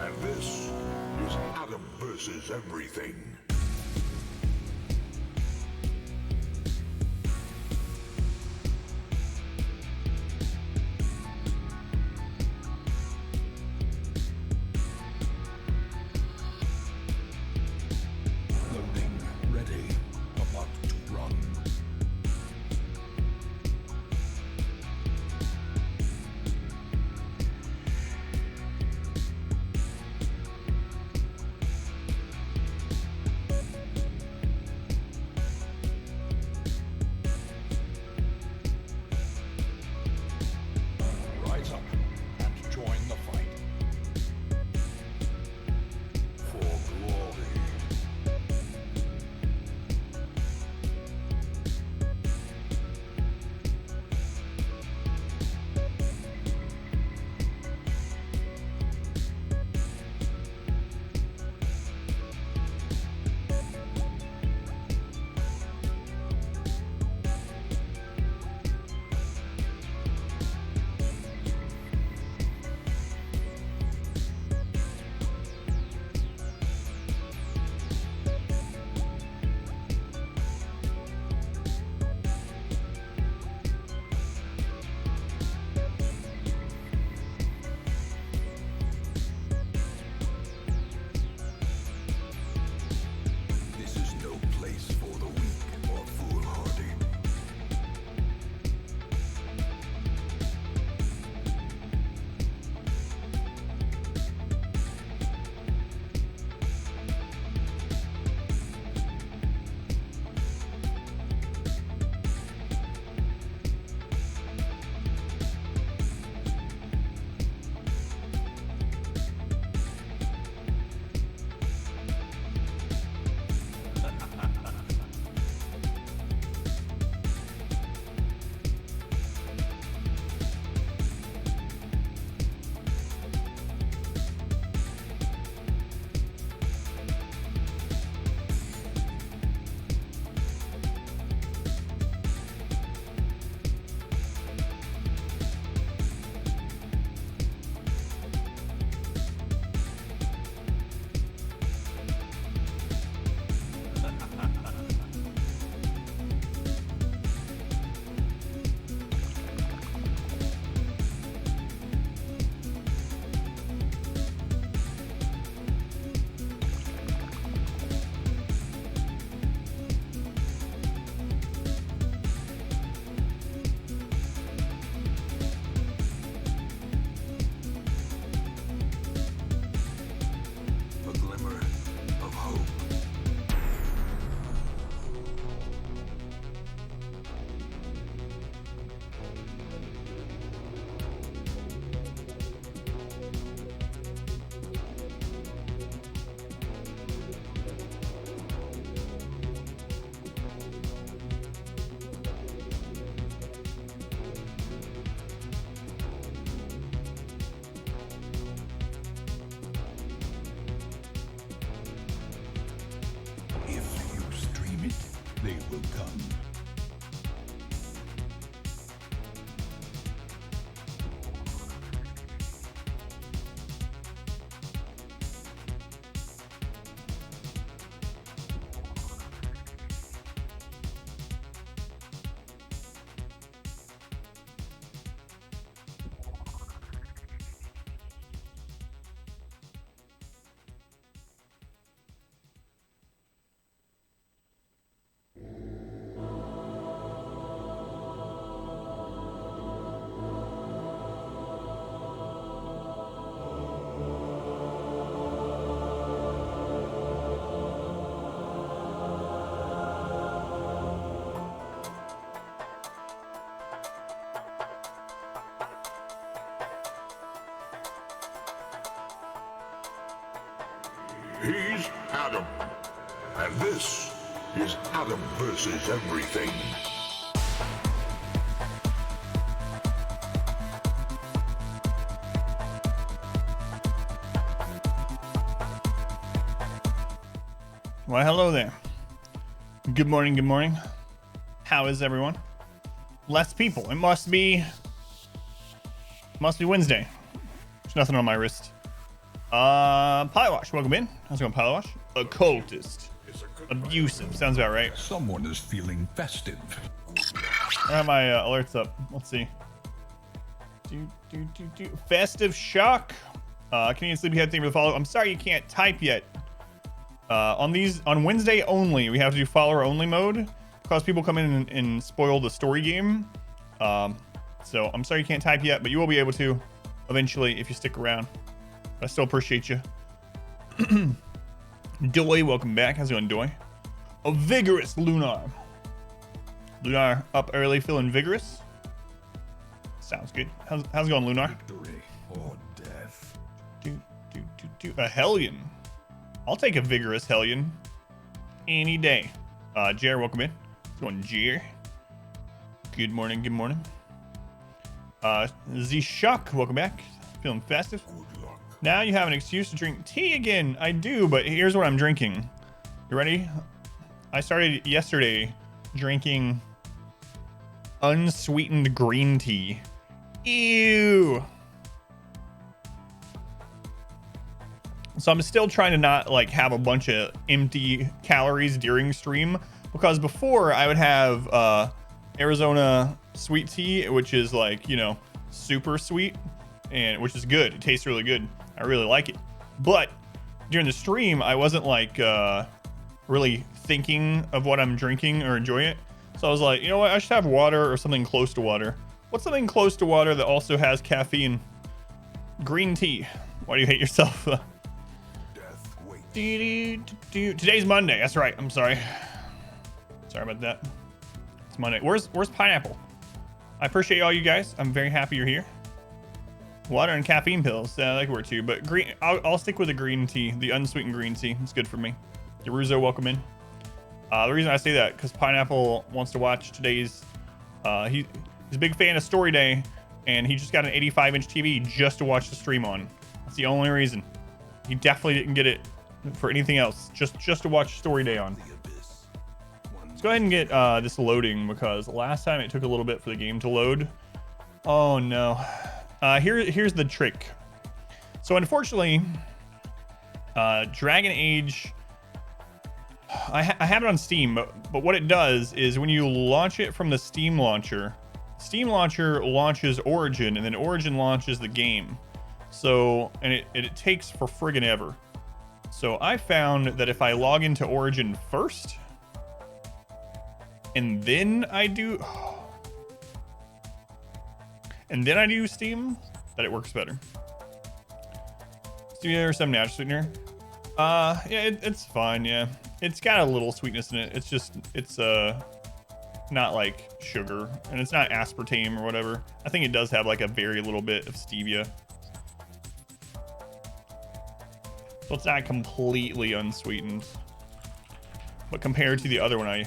And this is Adam versus everything. Loading ready. About to run. Rise up and join the fight. For glory. This is no place for the weak or foolhardy. A glimmer of hope. If you stream it, they will come. He's Adam. And this is Adam versus everything. Well, hello there. Good morning, good morning. How is everyone? Less people. It must be Wednesday. There's nothing on my wrist. Polywash, welcome in. How's it going, Polywash? Occultist. Abusive, sounds about right. Someone is feeling festive. I have my alerts up. Let's see. Festive shock. Canadian Sleepyhead, thank you for the follow. I'm sorry you can't type yet. On Wednesday only, we have to do follower only mode because people come in and spoil the story game. So I'm sorry you can't type yet, but you will be able to eventually if you stick around. I still appreciate you. Doy, welcome back. How's it going, Doy? A vigorous Lunar. Lunar up early, feeling vigorous. Sounds good. How's it going, Lunar? Victory or death. A Hellion. I'll take a vigorous Hellion any day. Jer, welcome in. How's it going, Jer? Good morning, good morning. Z-Shock, welcome back. Feeling festive. Good luck. Now you have an excuse to drink tea again. I do, but here's what I'm drinking. You ready? I started yesterday drinking unsweetened green tea. Ew. So I'm still trying to not like have a bunch of empty calories during stream, because before I would have Arizona sweet tea, which is like, you know, super sweet, and which is good. It tastes really good. I really like it. But during the stream, I wasn't like really thinking of what I'm drinking or enjoying it. So I was like, you know what? I should have water or something close to water. What's something close to water that also has caffeine? Green tea. Why do you hate yourself? Death waits. Today's Monday. That's right. I'm sorry. Sorry about that. It's Monday. Where's Pineapple? I appreciate all you guys. I'm very happy you're here. Water and caffeine pills. That could work too. But green. I'll stick with the green tea, the unsweetened green tea. It's good for me. Yaruzo, welcome in. The reason I say that because Pineapple wants to watch today's. He's a big fan of Story Day, and he just got an 85-inch TV just to watch the stream on. That's the only reason. He definitely didn't get it for anything else. Just to watch Story Day on. Let's go ahead and get this loading, because last time it took a little bit for the game to load. Oh no. Here's the trick. So unfortunately, Dragon Age, I have it on Steam, but what it does is when you launch it from the Steam launcher launches Origin, and then Origin launches the game. So, and it takes for friggin' ever. So I found that if I log into Origin first, and then I do Steam, that it works better. Sweetener, some natural sweetener. Yeah, it's fine. Yeah, it's got a little sweetness in it. It's not like sugar, and it's not aspartame or whatever. I think it does have like a very little bit of stevia, so it's not completely unsweetened. But compared to the other one I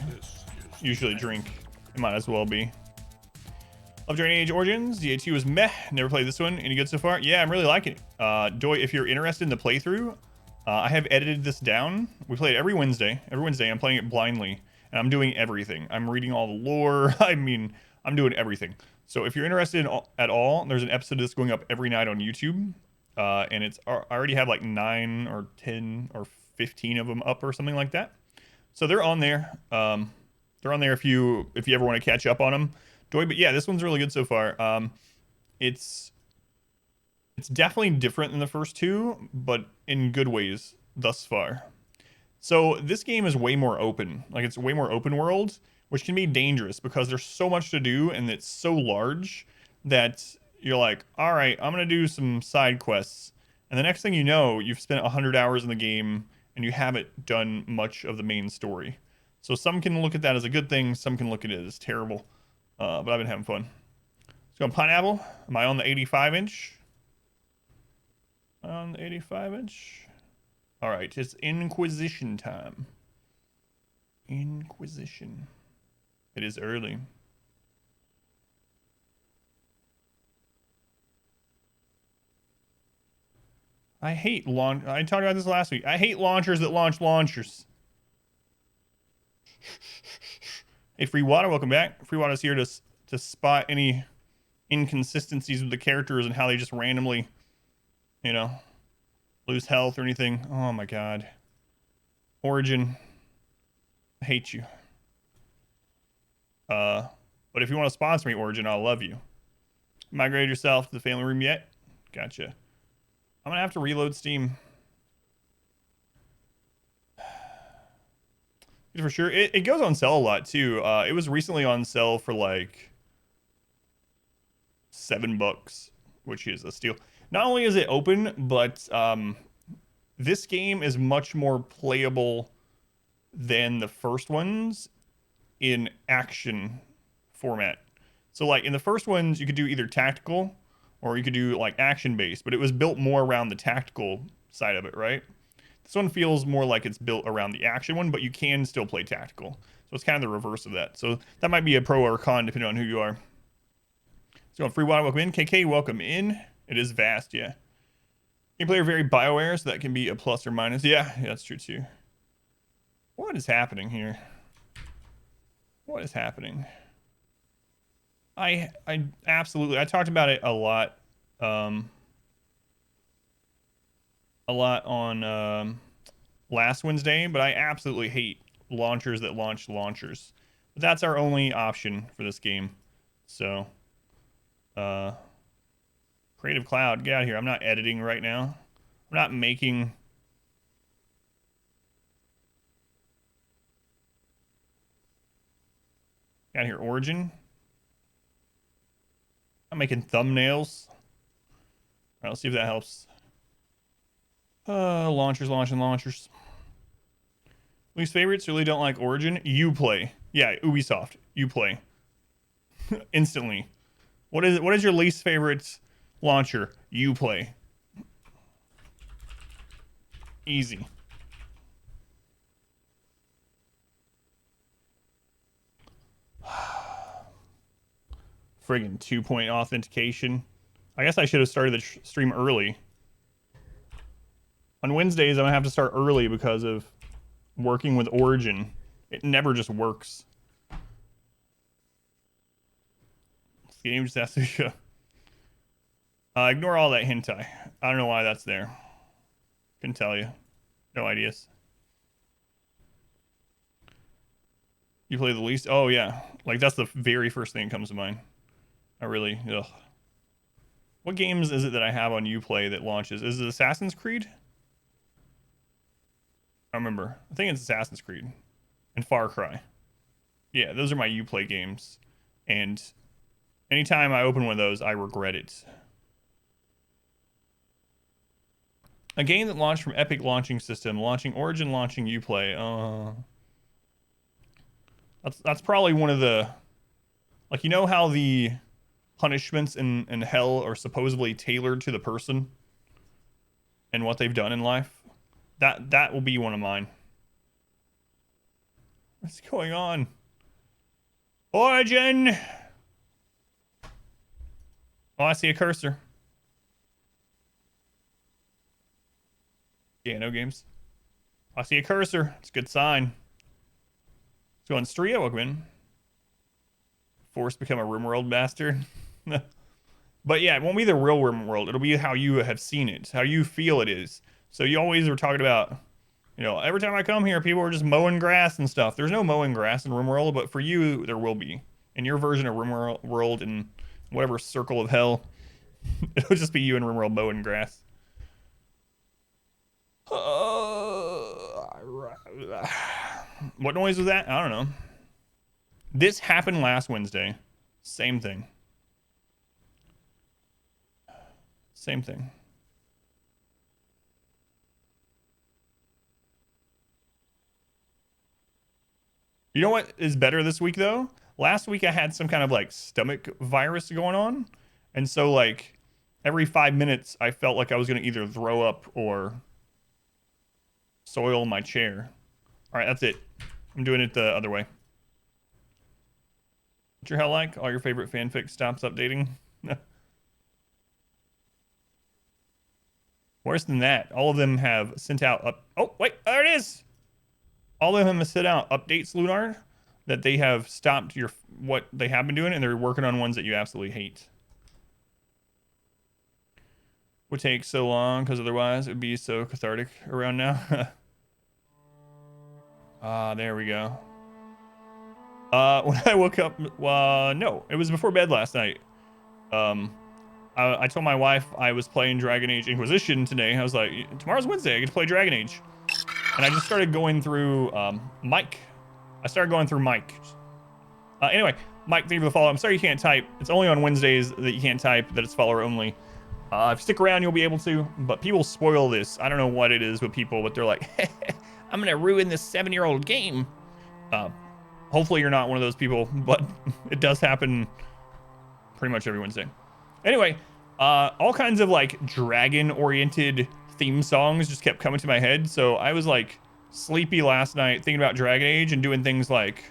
usually drink, it might as well be. Love Dragon Age Origins. DA2 is meh. Never played this one. Any good so far? Yeah, I'm really liking it. Doy, if you're interested in the playthrough, I have edited this down. We play it every Wednesday. Every Wednesday, I'm playing it blindly, and I'm doing everything. I'm reading all the lore. I mean, I'm doing everything. So if you're interested at all, there's an episode of this going up every night on YouTube, and I already have like 9 or 10 or 15 of them up or something like that. So they're on there. They're on there if you ever want to catch up on them. But yeah, this one's really good so far. It's definitely different than the first two, but in good ways thus far. So this game is way more open. Like, it's way more open world, which can be dangerous because there's so much to do, and it's so large that you're like, all right, I'm gonna do some side quests, and the next thing you know, you've spent 100 hours in the game and you haven't done much of the main story. So some can look at that as a good thing, some can look at it as terrible. But I've been having fun. Let's go on Pineapple. Am I on the 85-inch? On the 85-inch? All right, it's Inquisition time. Inquisition. It is early. I hate I talked about this last week. I hate launchers that launch launchers. Hey, Free Water, welcome back. Free Water's here to spot any inconsistencies with the characters and how they just randomly, you know, lose health or anything. Oh my god. Origin, I hate you. But if you want to sponsor me, Origin, I'll love you. Migrated yourself to the family room yet? Gotcha. I'm gonna have to reload Steam. For sure. It goes on sale a lot too. It was recently on sale for like $7, which is a steal. Not only is it open, but this game is much more playable than the first ones in action format. So like in the first ones, you could do either tactical or you could do like action based, but it was built more around the tactical side of it, right? This one feels more like it's built around the action one, but you can still play tactical. So it's kind of the reverse of that. So that might be a pro or a con depending on who you are. So free water, welcome in. KK, welcome in. It is vast, yeah. Gameplay are very BioWare, so that can be a plus or minus. Yeah, that's true too. What is happening here? What is happening? I absolutely, I talked about it a lot on last Wednesday, but I absolutely hate launchers that launch launchers. But that's our only option for this game. So, Creative Cloud, get out of here. I'm not editing right now. I'm not making... Get out of here, Origin. I'm making thumbnails. All right, let's see if that helps. Launchers, launchers. Least favorites, really don't like Origin. Uplay. Yeah, Ubisoft. Uplay. Instantly. What is your least favorite launcher? Uplay. Easy. Friggin' 2-point authentication. I guess I should have started the stream early. On Wednesdays, I'm gonna have to start early because of working with Origin. It never just works. This game just has to show. Ignore all that hentai. I don't know why that's there. Couldn't tell you. No ideas. You play the least? Oh, yeah. Like, that's the very first thing that comes to mind. I really... Ugh. What games is it that I have on Uplay that launches? Is it Assassin's Creed? I remember. I think it's Assassin's Creed. And Far Cry. Yeah, those are my Uplay games. And anytime I open one of those, I regret it. A game that launched from Epic Launching System, launching Origin, launching Uplay. That's probably one of the... Like, you know how the punishments in hell are supposedly tailored to the person and what they've done in life? That will be one of mine. What's going on? Origin! Oh, I see a cursor. Yeah, no games. I see a cursor. It's a good sign. Let's go on Stria, welcome in. Forced to become a RimWorld bastard. But yeah, it won't be the real RimWorld. It'll be how you have seen it, how you feel it is. So you always are talking about, you know, every time I come here, people are just mowing grass and stuff. There's no mowing grass in RimWorld, but for you, there will be. In your version of RimWorld in whatever circle of hell, it'll just be you and RimWorld mowing grass. What noise was that? I don't know. This happened last Wednesday. Same thing. Same thing. You know what is better this week, though? Last week I had some kind of like stomach virus going on. And so like every 5 minutes I felt like I was going to either throw up or soil my chair. All right, that's it. I'm doing it the other way. What's your hell like? All your favorite fanfic stops updating? Worse than that, all of them have sent out oh, wait, there it is! All of them have sent out updates, Lunar, that they have stopped what they have been doing, and they're working on ones that you absolutely hate. would take so long because otherwise it would be so cathartic around now. There we go. When I woke up, no, it was before bed last night. I told my wife I was playing Dragon Age Inquisition today. I was like, tomorrow's Wednesday, I get to play Dragon Age. And I just started going through Mike. I started going through Mike. Anyway, Mike, thank you for the follow. I'm sorry you can't type. It's only on Wednesdays that you can't type, that it's follower only. If you stick around, you'll be able to. But people spoil this. I don't know what it is with people, but they're like, I'm going to ruin this 7-year-old game. Hopefully you're not one of those people, but it does happen pretty much every Wednesday. Anyway, all kinds of like dragon-oriented theme songs just kept coming to my head. So I was like sleepy last night thinking about Dragon Age and doing things like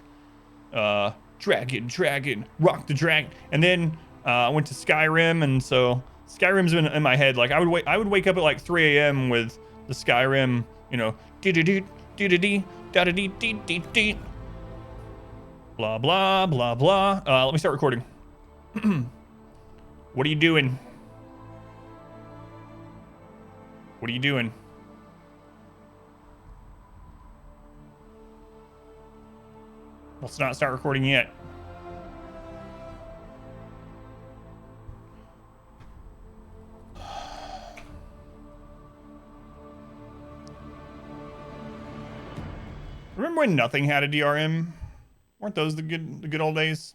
Dragon, rock the dragon. And then I went to Skyrim, and so Skyrim's been in my head. Like I would wake up at like 3 a.m. with the Skyrim, you know, blah blah blah blah. Let me start recording. What are you doing? What are you doing? Let's not start recording yet. Remember when nothing had a DRM? Weren't those the good old days?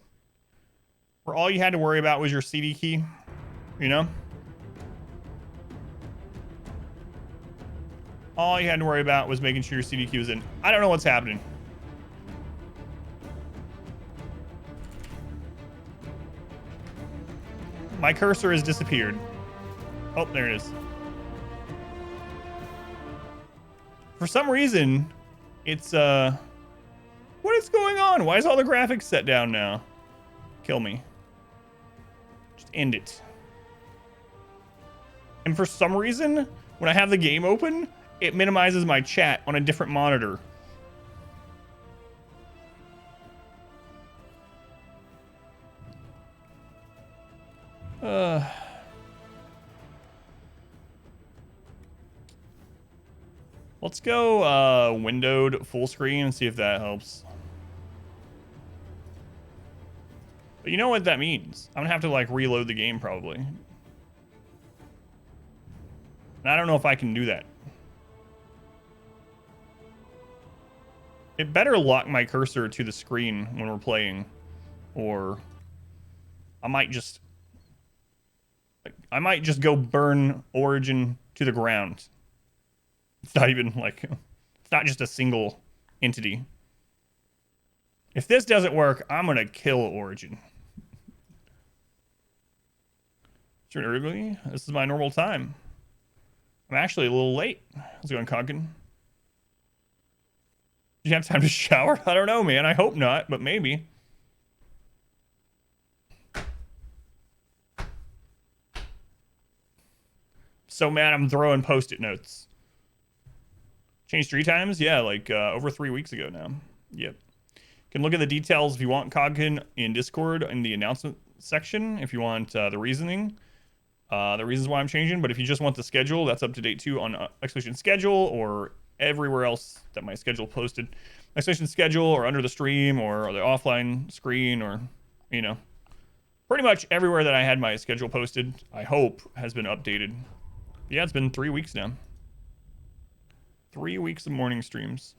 Where all you had to worry about was your CD key, you know? All you had to worry about was making sure your CD key was in. I don't know what's happening. My cursor has disappeared. Oh, there it is. For some reason, it's, what is going on? Why is all the graphics set down now? Kill me. Just end it. And for some reason, when I have the game open, it minimizes my chat on a different monitor. Let's go windowed full screen and see if that helps. But you know what that means? I'm gonna have to like reload the game probably. And I don't know if I can do that. It better lock my cursor to the screen when we're playing, or I might just go burn Origin to the ground. It's not even like, it's not just a single entity. If this doesn't work, I'm gonna kill Origin. Sure, everybody, this is my normal time. I'm actually a little late. How's it going, Conkin? Do you have time to shower? I don't know, man. I hope not, but maybe. So mad I'm throwing post-it notes. Changed 3 times? Yeah, like over 3 weeks ago now. Yep. Can look at the details if you want, Cogkin, in Discord in the announcement section if you want the reasoning. The reasons why I'm changing, but if you just want the schedule, that's up to date too on Expedition Schedule or everywhere else that my schedule posted. Expedition Schedule or under the stream or the offline screen or, you know, pretty much everywhere that I had my schedule posted, I hope, has been updated. Yeah, it's been 3 weeks now. 3 weeks of morning streams.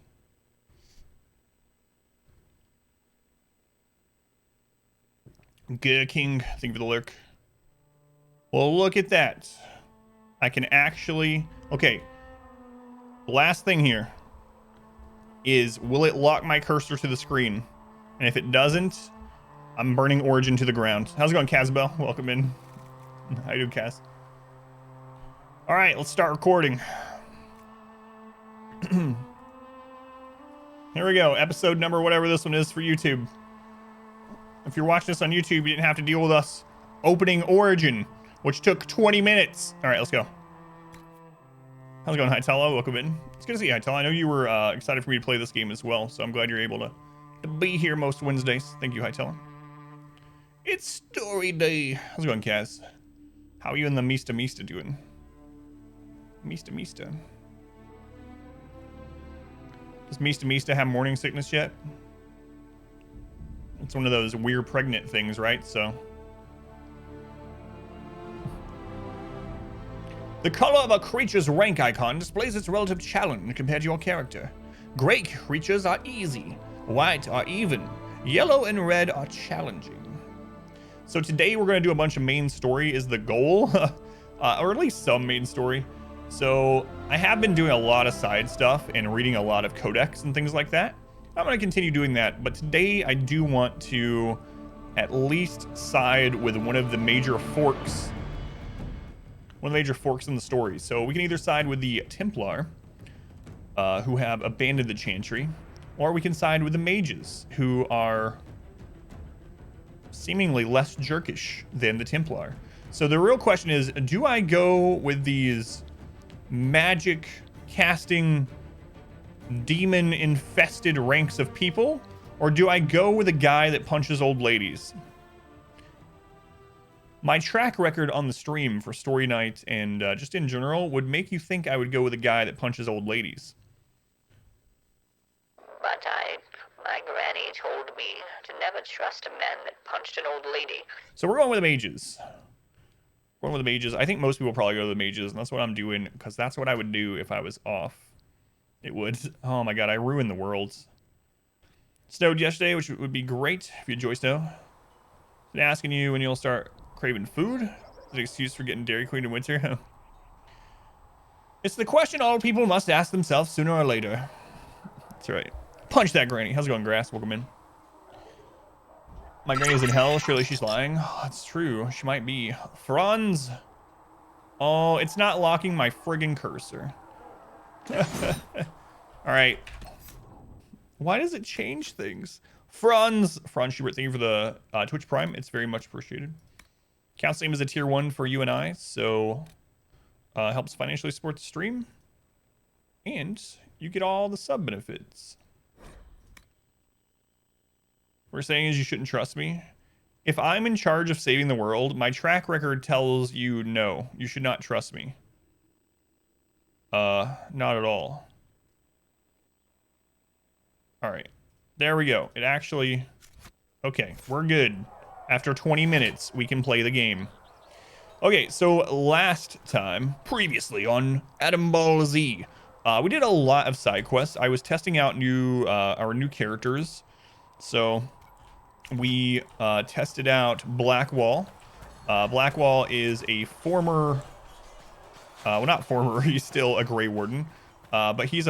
Good King, thank you for the lurk. Well, look at that. I can actually... Okay. Last thing here is, will it lock my cursor to the screen? And if it doesn't, I'm burning Origin to the ground. How's it going, Casbell? Welcome in. How you doing, Cas? All right, let's start recording. Here we go. Episode number, whatever this one is for YouTube. If you're watching this on YouTube, you didn't have to deal with us opening Origin, which took 20 minutes. All right, let's go. How's it going, Hytella? Welcome in. It's good to see you, Hytella. I know you were excited for me to play this game as well, so I'm glad you're able to be here most Wednesdays. Thank you, Hytella. It's story day. How's it going, Kaz? How are you and the Mista doing? Mista. Does Mista have morning sickness yet? It's one of those weird pregnant things, right? So. The color of a creature's rank icon displays its relative challenge compared to your character. Gray creatures are easy. White are even. Yellow and red are challenging. So today we're going to do a bunch of main story is the goal. Or at least some main story. So I have been doing a lot of side stuff and reading a lot of codex and things like that. I'm going to continue doing that. But today I do want to at least side with one of the major forks. One of the major forks in the story. So we can either side with the Templar, who have abandoned the Chantry, or we can side with the mages, who are seemingly less jerkish than the Templar. So the real question is, do I go with these magic casting demon infested ranks of people, or do I go with a guy that punches old ladies? My track record on the stream for Story Night and just in general would make you think I would go with a guy that punches old ladies. But my granny told me to never trust a man that punched an old lady. So we're going with the mages. We're going with the mages. I think most people probably go to the mages, and that's what I'm doing, because that's what I would do if I was off. It would. Oh my god, I ruined the worlds. Snowed yesterday, which would be great if you enjoy snow. Been asking you when you'll start craving food. It's an excuse for getting Dairy Queen in winter. It's the question all people must ask themselves sooner or later. That's right. Punch that granny. How's it going, Grass? Welcome in. My granny's in hell. Surely she's lying. Oh, that's true. She might be. Franz. Oh, it's not locking my friggin' cursor. All right. Why does it change things? Franz Schubert, thank you for the Twitch Prime. It's very much appreciated. Counts same as a tier 1 for you and I, so helps financially support the stream. And you get all the sub benefits. What we're saying is you shouldn't trust me. If I'm in charge of saving the world, my track record tells you no, you should not trust me. Not at all. All right, there we go. It actually, okay, we're good. After 20 minutes, we can play the game. Okay, so last time, previously on Adam Ball Z, we did a lot of side quests. I was testing out our new characters. So we tested out Blackwall. Blackwall is a former, well, not former, he's still a Grey Warden, but he's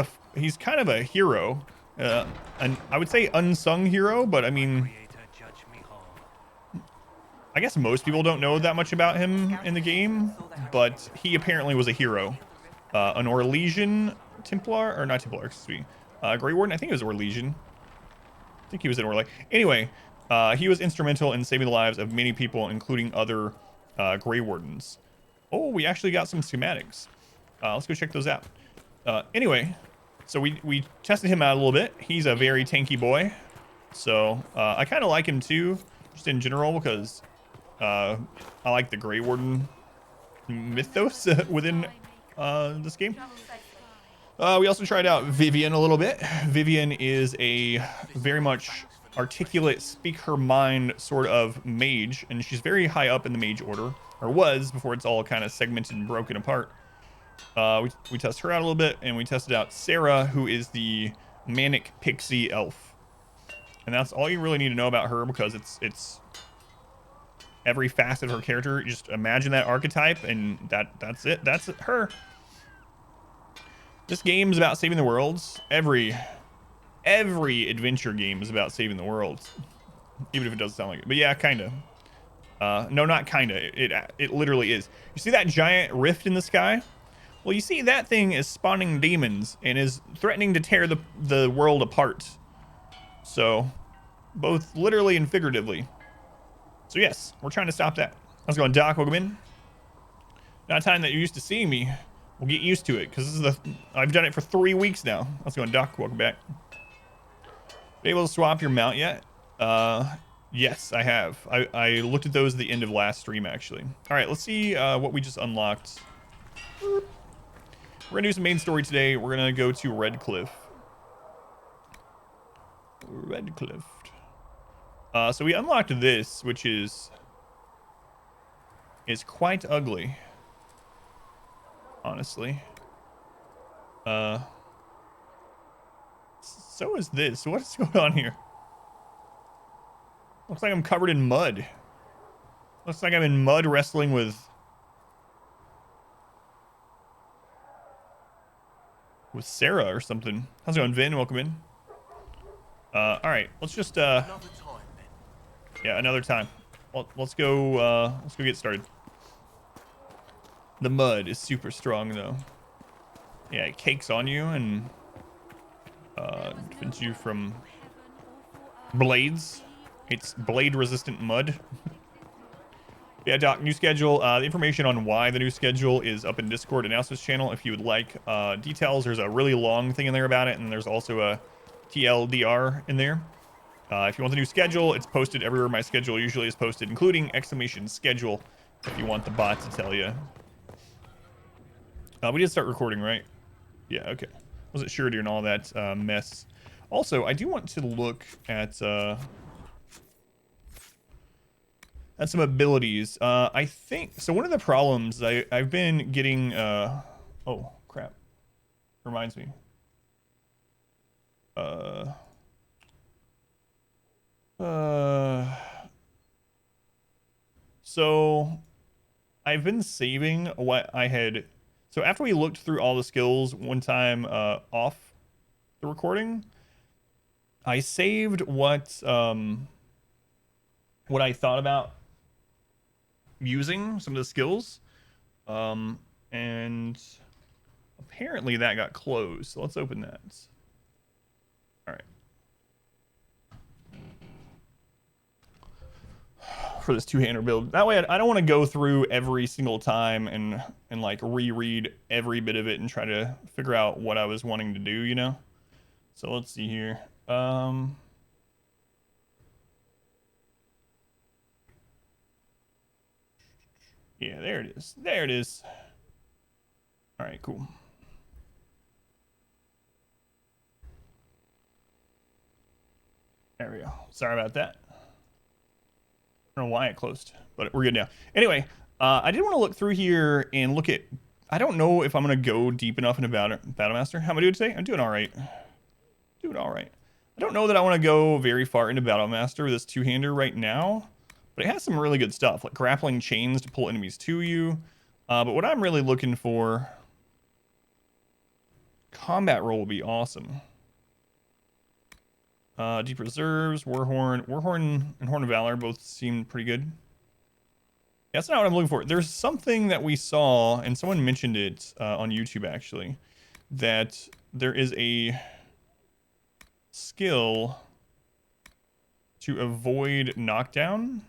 kind of a hero. And I would say unsung hero, but I mean, I guess most people don't know that much about him in the game, but he apparently was a hero. An Orlesian Templar, or not Templar, excuse me, Grey Warden, I think it was Orlesian. I think he was in Orlesian. Anyway, he was instrumental in saving the lives of many people, including other Grey Wardens. Oh, we actually got some schematics. Let's go check those out. Anyway, so we tested him out a little bit. He's a very tanky boy. So I kind of like him too, just in general, because I like the Grey Warden mythos within this game. We also tried out Vivian a little bit. Vivian is a very much articulate, speak her mind sort of mage, and she's very high up in the mage order, or was before it's all kind of segmented and broken apart. We tested her out a little bit, and we tested out Sarah, who is the manic pixie elf. And that's all you really need to know about her, because it's every facet of her character. You just imagine that archetype, and that's it. That's her. This game is about saving the worlds. Every adventure game is about saving the world, even if it doesn't sound like it. But yeah, kind of. No, not kind of. It literally is. You see that giant rift in the sky? Well, you see that thing is spawning demons and is threatening to tear the world apart. So, both literally and figuratively. So yes, we're trying to stop that. How's it going, Doc? Welcome in. Not time that you're used to seeing me. We'll get used to it, because this is I've done it for 3 weeks now. How's it going, Doc? Welcome back. Been able to swap your mount yet? Yes, I have. I looked at those at the end of last stream, actually. All right, let's see what we just unlocked. We're gonna do some main story today. We're gonna go to Redcliffe. Redcliffe. So we unlocked this, which is quite ugly, honestly. So is this. What's going on here? Looks like I'm covered in mud. Looks like I'm in mud wrestling with Sarah or something. How's it going, Vin? Welcome in. All right, let's just Another time, then. yeah, another time. Let's go get started. The mud is super strong though. Yeah, it cakes on you and defends you from blades. It's blade resistant mud. Yeah, Doc, new schedule. The information on why the new schedule is up in Discord announcements channel. If you would like details, there's a really long thing in there about it, and there's also a TLDR in there. If you want the new schedule, it's posted everywhere my schedule usually is posted, including !schedule if you want the bot to tell you. We did start recording, right? Yeah, okay. Wasn't sure during all that mess. Also, I do want to look at some abilities. I think so. One of the problems I've been getting. Oh crap! Reminds me. So I've been saving what I had. So after we looked through all the skills one time off the recording, I saved what I thought about using some of the skills, and apparently that got closed. So let's open that. All right. For this two-hander build. That way I don't want to go through every single time and like reread every bit of it and try to figure out what I was wanting to do, you know? So let's see here. Yeah, there it is. There it is. All right, cool. There we go. Sorry about that. I don't know why it closed, but we're good now. Anyway, I did want to look through here and look at. I don't know if I'm gonna go deep enough into Battlemaster. How am I doing today? I'm doing all right. Doing all right. I don't know that I want to go very far into Battlemaster with this two-hander right now, but it has some really good stuff like grappling chains to pull enemies to you. But what I'm really looking for, combat roll would be awesome. Deep Reserves, Warhorn and Horn of Valor both seem pretty good. That's not what I'm looking for. There's something that we saw, and someone mentioned it on YouTube actually, that there is a skill to avoid knockdown,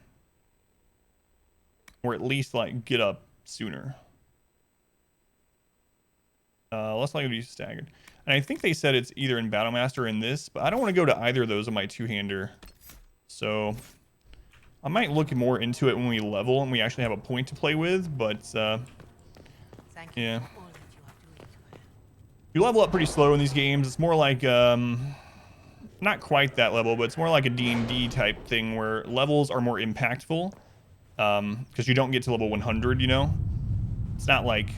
or at least like get up sooner. Less likely to be staggered. And I think they said it's either in Battlemaster or in this, but I don't want to go to either of those on my two-hander. So I might look more into it when we level and we actually have a point to play with, but yeah. You level up pretty slow in these games. It's more like, not quite that level, but it's more like a D&D type thing where levels are more impactful, because you don't get to level 100, you know? It's not like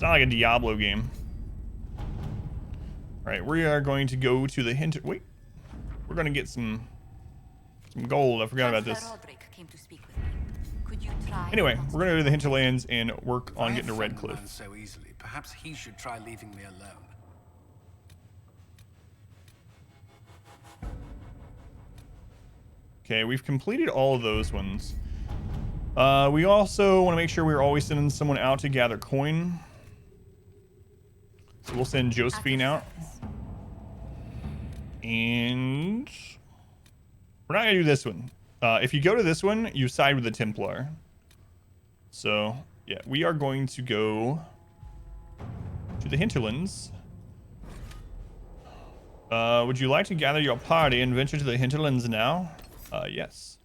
a Diablo game. All right, we are going to go to the hint. Wait, we're going to get some gold. I forgot about this. Anyway, we're going to go to the hinterlands and work on getting to Redcliffe. So easily. Perhaps he should try leaving me alone. Okay, we've completed all of those ones. We also want to make sure we're always sending someone out to gather coin. So we'll send Josephine out. And we're not going to do this one. If you go to this one, you side with the Templar. So, yeah, we are going to go to the hinterlands. Would you like to gather your party and venture to the hinterlands now? Yes.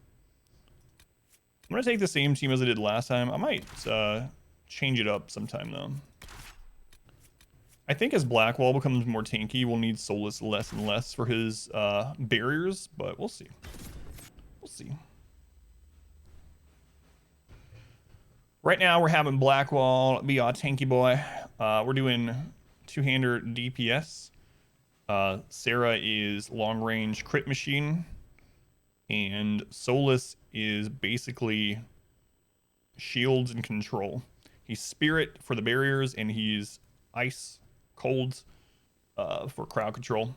I'm going to take the same team as I did last time. I might change it up sometime, though. I think as Blackwall becomes more tanky, we'll need Solus less and less for his barriers, but we'll see. We'll see. Right now, we're having Blackwall be our tanky boy. We're doing two-hander DPS. Sarah is long-range crit machine. And Solus is basically shields and control. He's spirit for the barriers, and he's ice, cold for crowd control.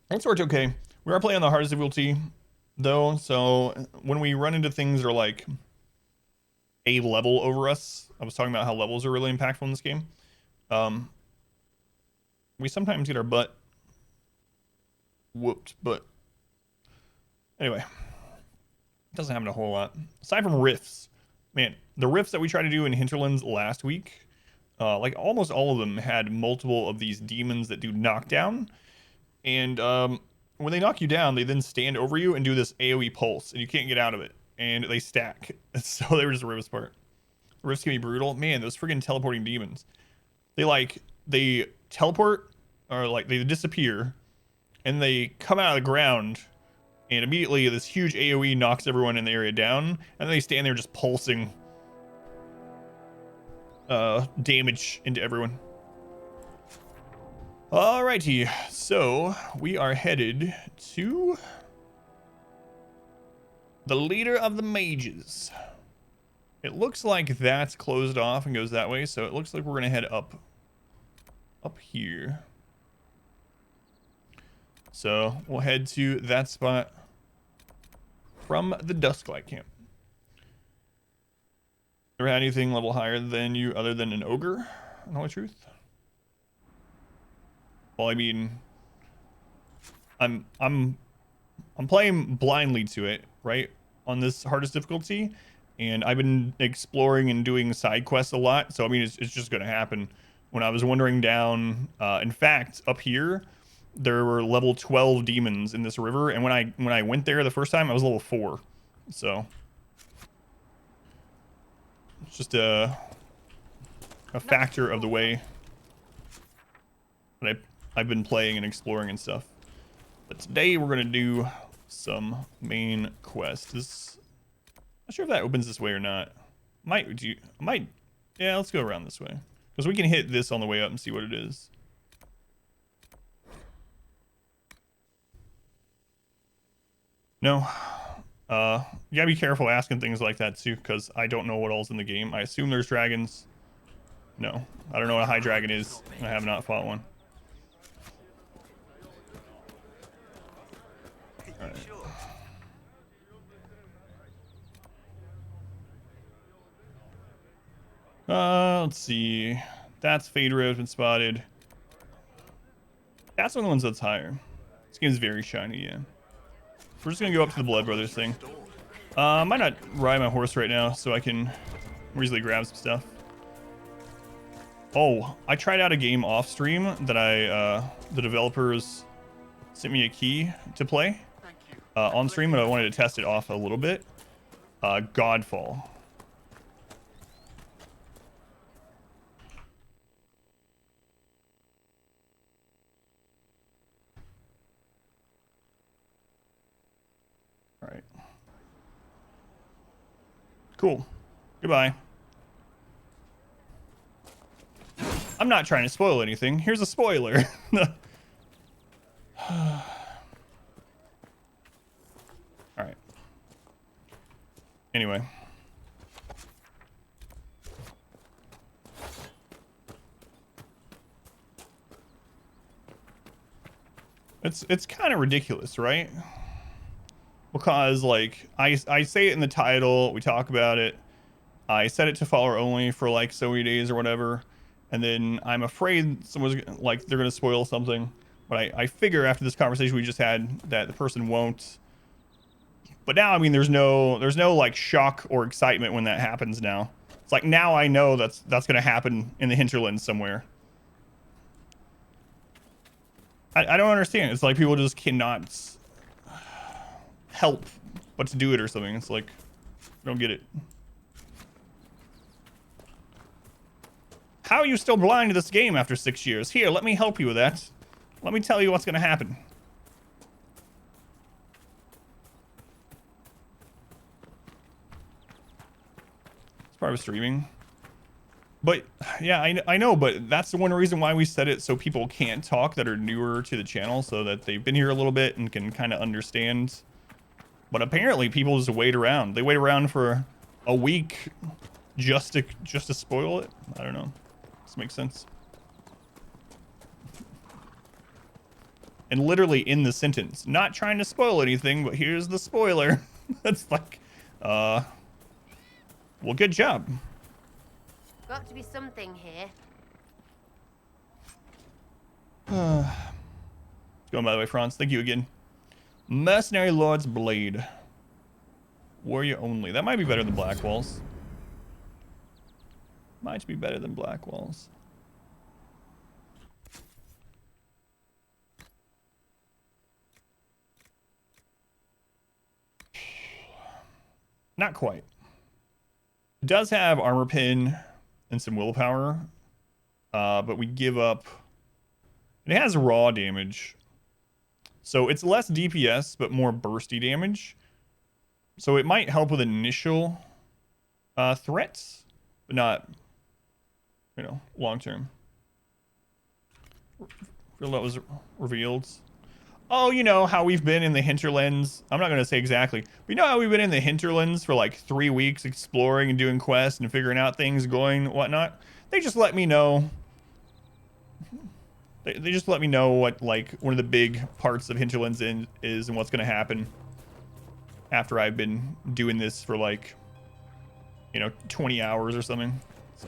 That's worked okay. We are playing on the hardest difficulty, though, so when we run into things that are like a level over us, I was talking about how levels are really impactful in this game. We sometimes get our butt whooped, but anyway, it doesn't happen a whole lot. Aside from rifts, man, the rifts that we tried to do in Hinterlands last week, like almost all of them had multiple of these demons that do knockdown, and when they knock you down, they then stand over you and do this AoE pulse, and you can't get out of it, and they stack. So they were just the rifts part. Rifts can be brutal, man. Those friggin' teleporting demons, they teleport, or like they disappear, and they come out of the ground, and immediately this huge AoE knocks everyone in the area down, and then they stand there just pulsing damage into everyone. Alrighty, so we are headed to the leader of the mages. It looks like that's closed off and goes that way, so it looks like we're gonna head up here. So we'll head to that spot from the Dusklight camp. Ever had anything level higher than you other than an ogre? In all truth? Well, I mean, I'm playing blindly to it, right? On this hardest difficulty, and I've been exploring and doing side quests a lot, so I mean it's just gonna happen. When I was wandering down, in fact, up here, there were level 12 demons in this river, and when I went there the first time, I was level 4. So it's just a factor of the way that I've been playing and exploring and stuff. But today we're gonna do some main quests. Not sure if that opens this way or not. Yeah, let's go around this way, because we can hit this on the way up and see what it is. No. You gotta be careful asking things like that too, because I don't know what all's in the game. I assume there's dragons. No, I don't know what a high dragon is. I have not fought one. Right. Let's see. That's Phaedra has been spotted. That's one of the ones that's higher. This game's very shiny, yeah. We're just gonna go up to the Blood Brothers thing. I might not ride my horse right now, so I can more easily grab some stuff. Oh, I tried out a game off stream that the developers sent me a key to play on stream, and I wanted to test it off a little bit. Godfall. All right. Cool. Goodbye. I'm not trying to spoil anything. Here's a spoiler. All right. Anyway. It's kind of ridiculous, right? Because like I say it in the title, we talk about it. I set it to follower only for like so many days or whatever, and then I'm afraid someone's like they're gonna spoil something. But I figure after this conversation we just had that the person won't. But now I mean there's no like shock or excitement when that happens now. It's like now I know that's gonna happen in the hinterlands somewhere. I don't understand. It's like people just cannot help but to do it or something. It's like I don't get it. How are you still blind to this game after 6 years? Here, let me help you with that. Let me tell you what's gonna happen. It's part of streaming. But, yeah, I know, but that's the one reason why we set it so people can't talk that are newer to the channel, so that they've been here a little bit and can kind of understand. But apparently people just wait around. They wait around for a week just to spoil it. I don't know. This makes sense. And literally in the sentence, not trying to spoil anything, but here's the spoiler. That's like, well, good job. Got to be something here. Going by the way, Franz. Thank you again. Mercenary Lord's Blade. Warrior only. That might be better than Black Walls. Might be better than Black Walls. Not quite. It does have armor pin and some willpower, but we give up. It has raw damage, so it's less DPS but more bursty damage. So it might help with initial threats, but not, you know, long term. Feel that was revealed. Oh, you know how we've been in the hinterlands. I'm not going to say exactly, but you know how we've been in the hinterlands for like 3 weeks exploring and doing quests and figuring out things, going and whatnot. They just let me know. They just let me know what like one of the big parts of hinterlands is and what's going to happen after I've been doing this for like, you know, 20 hours or something. So.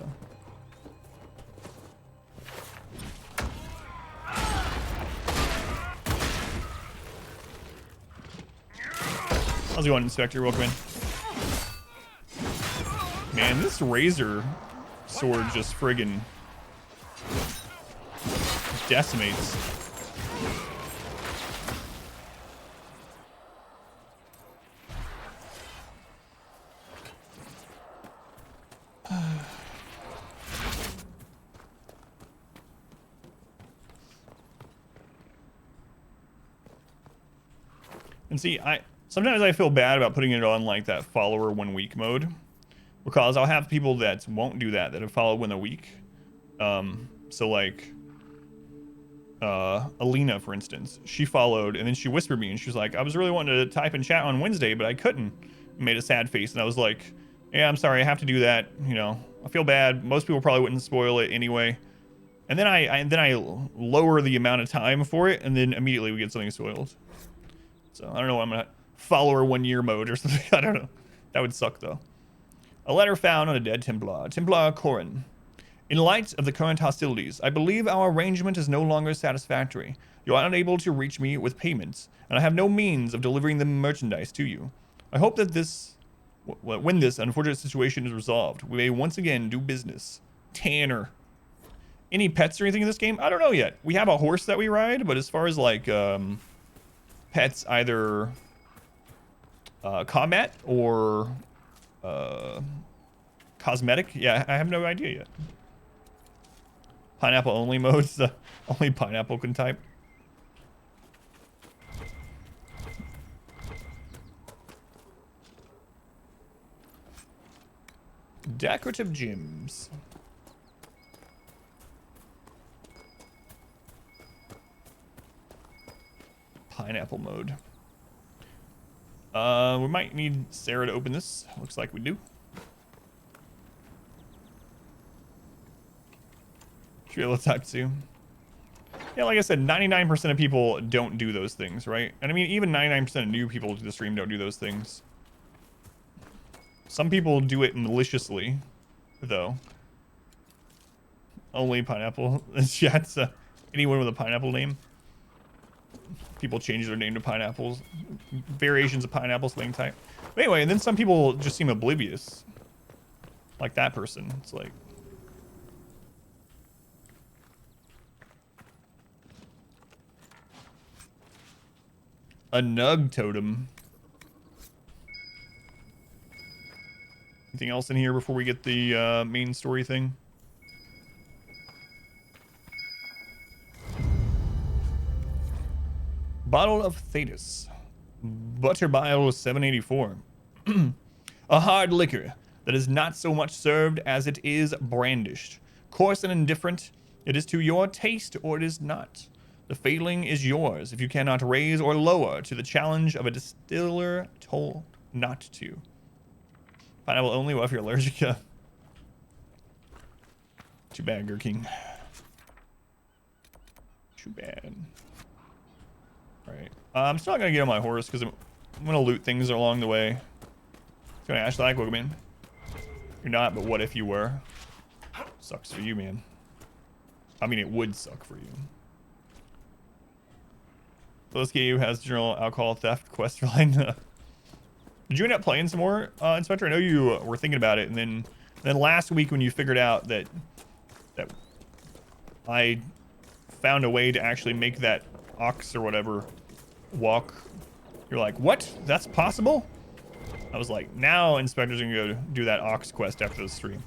How's it going, Inspector? Welcome in. Man, this razor sword just friggin' decimates. And see, sometimes I feel bad about putting it on like that follower 1 week mode, because I'll have people that won't do that have followed within a week. So like Alina, for instance, she followed and then she whispered me and she was like, I was really wanting to type and chat on Wednesday, but I couldn't. Made a sad face, and I was like, yeah, I'm sorry, I have to do that. You know, I feel bad. Most people probably wouldn't spoil it anyway. And then I lower the amount of time for it, and then immediately we get something spoiled. So I don't know. I'm gonna follower 1 year mode or something. I don't know. That would suck though. A letter found on a dead Templar. Templar Corin. In light of the current hostilities, I believe our arrangement is no longer satisfactory. You are unable to reach me with payments, and I have no means of delivering the merchandise to you. I hope that when this unfortunate situation is resolved, we may once again do business. Tanner. Any pets or anything in this game? I don't know yet. We have a horse that we ride, but as far as like pets, either combat or cosmetic, yeah, I have no idea yet. Pineapple only modes, only pineapple can type. Decorative gems. Pineapple mode. We might need Sarah to open this. Looks like we do. Shrilatatsu. Yeah, like I said, 99% of people don't do those things, right? And I mean, even 99% of new people to the stream don't do those things. Some people do it maliciously, though. Only pineapple. Yeah, it's anyone with a pineapple name. People change their name to pineapples. Variations of pineapple slang type. But anyway, and then some people just seem oblivious. Like that person. It's like... a nug totem. Anything else in here before we get the main story thing? Bottle of Thetis. Butterbile 784. A hard liquor that is not so much served as it is brandished. Coarse and indifferent, it is to your taste or it is not. The failing is yours if you cannot raise or lower to the challenge of a distiller told not to. Pineapple only, what if you're allergic? Too bad, Gurking. Too bad. Alright. I'm still not going to get on my horse because I'm going to loot things along the way. It's going to Ashlag, welcome in. You're not, but what if you were? Sucks for you, man. I mean, it would suck for you. So this game has general alcohol theft quest line. Did you end up playing some more, Inspector? I know you were thinking about it, and then last week when you figured out that I found a way to actually make that ox or whatever walk, you're like, what? That's possible? I was like, now Inspector's gonna go do that ox quest after the stream.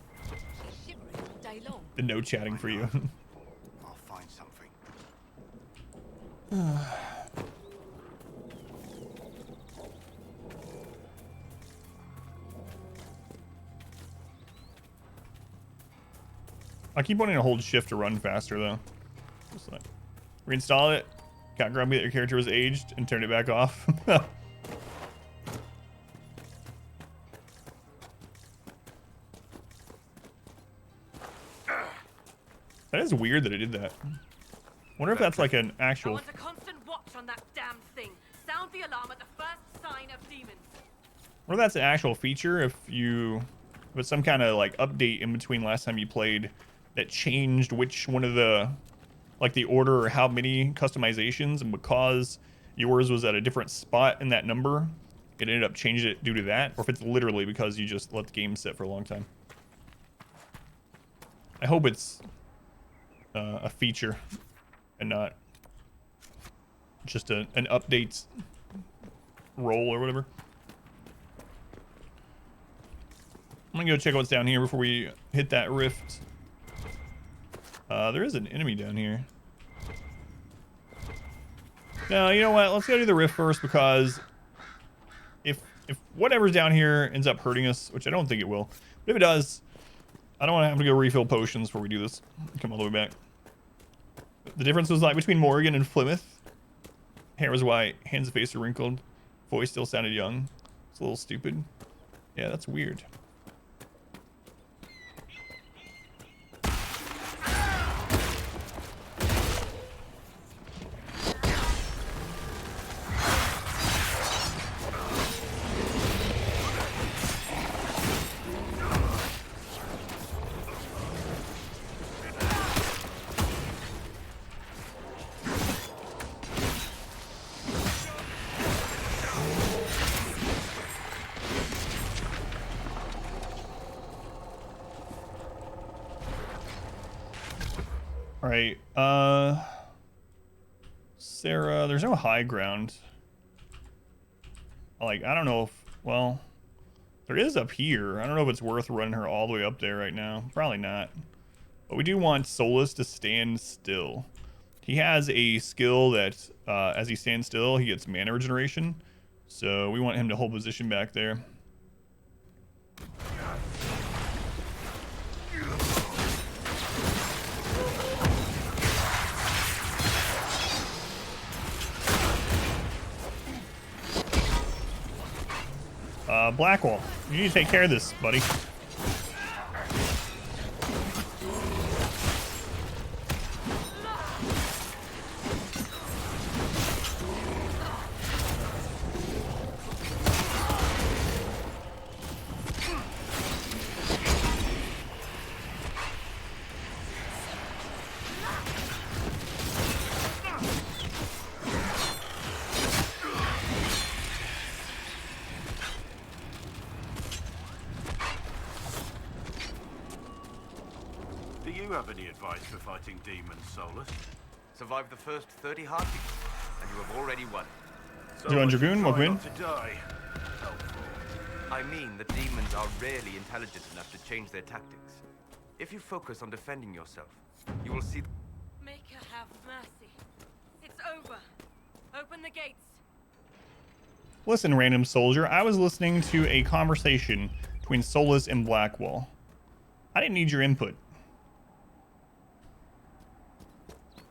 The no chatting for you. I'll find something. I keep wanting to hold shift to run faster though. Just like reinstall it, got grumpy that your character was aged, and turned it back off. That is weird that it did that. Wonder if that's like an I actual. want a constant watch on that damn thing. Sound the alarm at the first sign of demons. Wonder if that's an actual feature. If it's some kind of like update in between last time you played that changed which one of the, like the order or how many customizations, and because yours was at a different spot in that number, it ended up changing it due to that, or if it's literally because you just let the game sit for a long time. I hope it's a feature and not just an update roll or whatever. I'm gonna go check what's down here before we hit that rift. There is an enemy down here. No, you know what? Let's go do the rift first, because if whatever's down here ends up hurting us, which I don't think it will, but if it does, I don't want to have to go refill potions before we do this. Come all the way back. The difference was like between Morgan and Plymouth. Hair was white, hands and face are wrinkled, voice still sounded young. It's a little stupid. Yeah, that's weird. Alright, Sarah, there's no high ground. Like, I don't know if, well, there is up here. I don't know if it's worth running her all the way up there right now. Probably not. But we do want Solus to stand still. He has a skill that, as he stands still, he gets mana regeneration. So we want him to hold position back there. Blackwall, you need to take care of this, buddy. Do you have any advice for fighting demons, Solus? Survive the first 30 heartbeats, and you have already won. Join Dragoon, try welcome in. not to die. Helpful. I mean, the demons are rarely intelligent enough to change their tactics. If you focus on defending yourself, you will see... Make her have mercy. It's over. Open the gates. Listen, random soldier, I was listening to a conversation between Solus and Blackwall. I didn't need your input.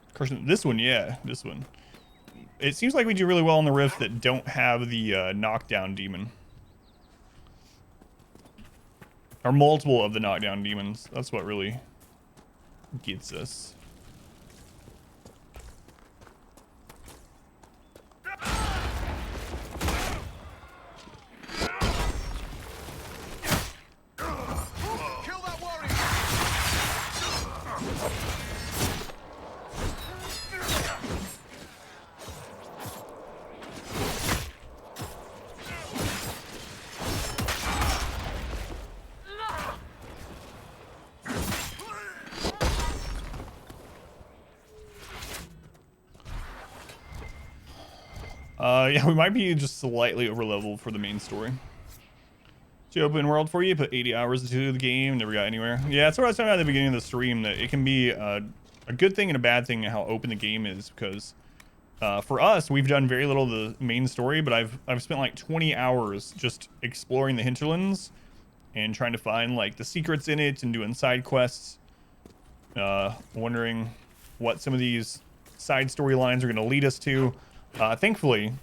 Of course, this one, yeah, this one. It seems like we do really well on the rifts that don't have the knockdown demon. Or multiple of the knockdown demons. That's what really gets us. Kill that warrior! Yeah, we might be just slightly over leveled for the main story. It's open world for you, put 80 hours into the game, never got anywhere. Yeah, that's what I was talking about at the beginning of the stream, that it can be a good thing and a bad thing how open the game is, because for us, we've done very little of the main story, but I've spent like 20 hours just exploring the hinterlands and trying to find like the secrets in it and doing side quests, wondering what some of these side storylines are going to lead us to. Thankfully,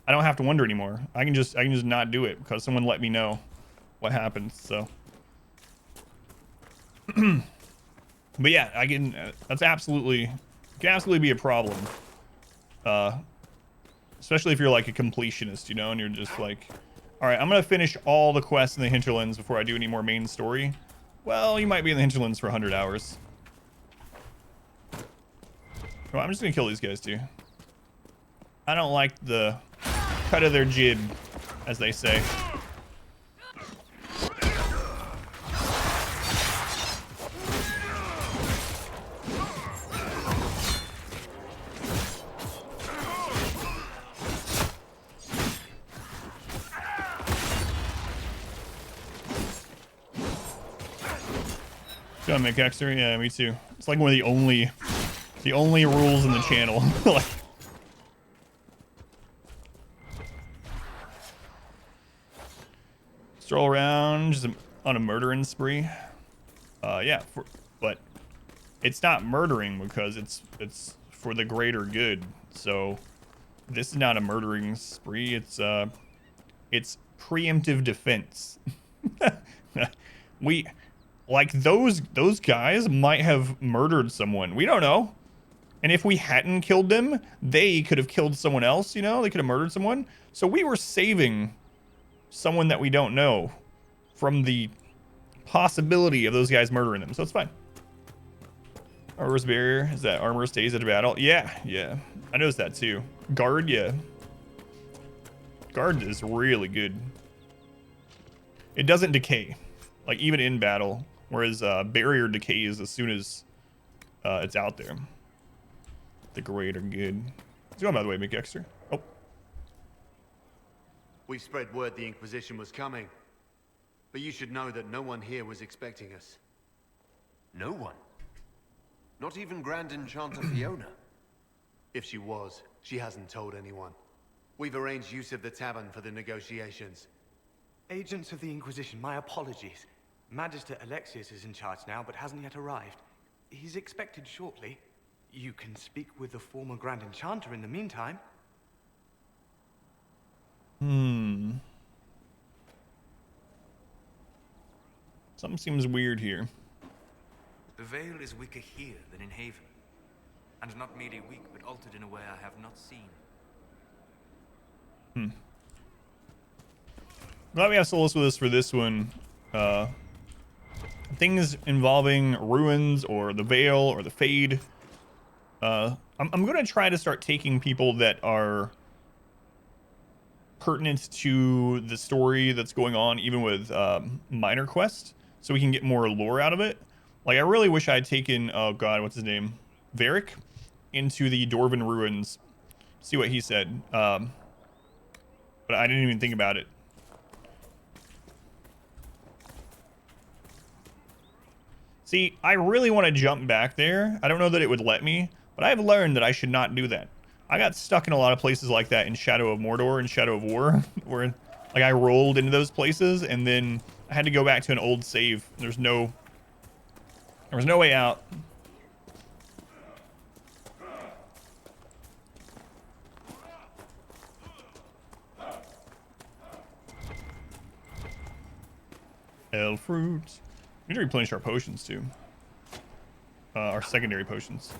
I don't have to wonder anymore. I can just not do it because someone let me know what happens. So, but yeah, I can. That's absolutely can absolutely be a problem. Especially if you're like a completionist, you know, and you're just like, all right, I'm gonna finish all the quests in the hinterlands before I do any more main story. Well, you might be in the hinterlands for 100 hours. Well, I'm just gonna kill these guys too. I don't like the cut of their jib, as they say. Go on, McExter. Yeah, me too. It's like one of the only rules in the channel. Like, stroll around just on a murdering spree. Yeah, but it's not murdering because it's for the greater good. So this is not a murdering spree. It's preemptive defense. We like those guys might have murdered someone. We don't know. And if we hadn't killed them, they could have killed someone else, you know? They could have murdered someone. So we were saving someone that we don't know from the possibility of those guys murdering them. So it's fine. Armor's barrier. Is that armor stays at a battle? Yeah. I noticed that too. Guard, yeah. Guard is really good. It doesn't decay. Like even in battle. Whereas barrier decays as soon as it's out there. The great are good. It's going by the way, McExter. Oh. We spread word the Inquisition was coming. But you should know that no one here was expecting us. No one? Not even Grand Enchanter Fiona? If she was, she hasn't told anyone. We've arranged use of the tavern for the negotiations. Agents of the Inquisition, my apologies. Magister Alexius is in charge now, but hasn't yet arrived. He's expected shortly. You can speak with the former Grand Enchanter in the meantime. Something seems weird here. The Veil is weaker here than in Haven. And not merely weak, but altered in a way I have not seen. Glad we have Solus with us for this one. Things involving ruins or the Veil or the Fade. I'm going to try to start taking people that are pertinent to the story that's going on, even with minor quests, so we can get more lore out of it. Like, I really wish I had taken, oh god, what's his name? Varric into the Dwarven ruins. See what he said. But I didn't even think about it. See, I really want to jump back there. I don't know that it would let me, but I've learned that I should not do that. I got stuck in a lot of places like that in Shadow of Mordor and Shadow of War, where like I rolled into those places and then I had to go back to an old save. There was no way out. Elf fruits. We need to replenish our potions too. Our secondary potions.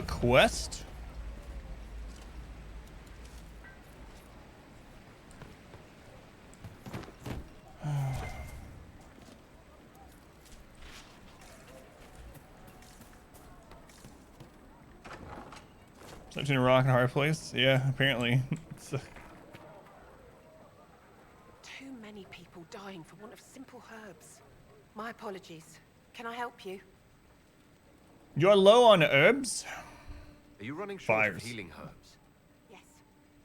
Quest. Such a rock and hard place. Yeah, apparently. Too many people dying for want of simple herbs. My apologies. Can I help you? You're low on herbs? Are you running short Fires. of healing herbs? Yes.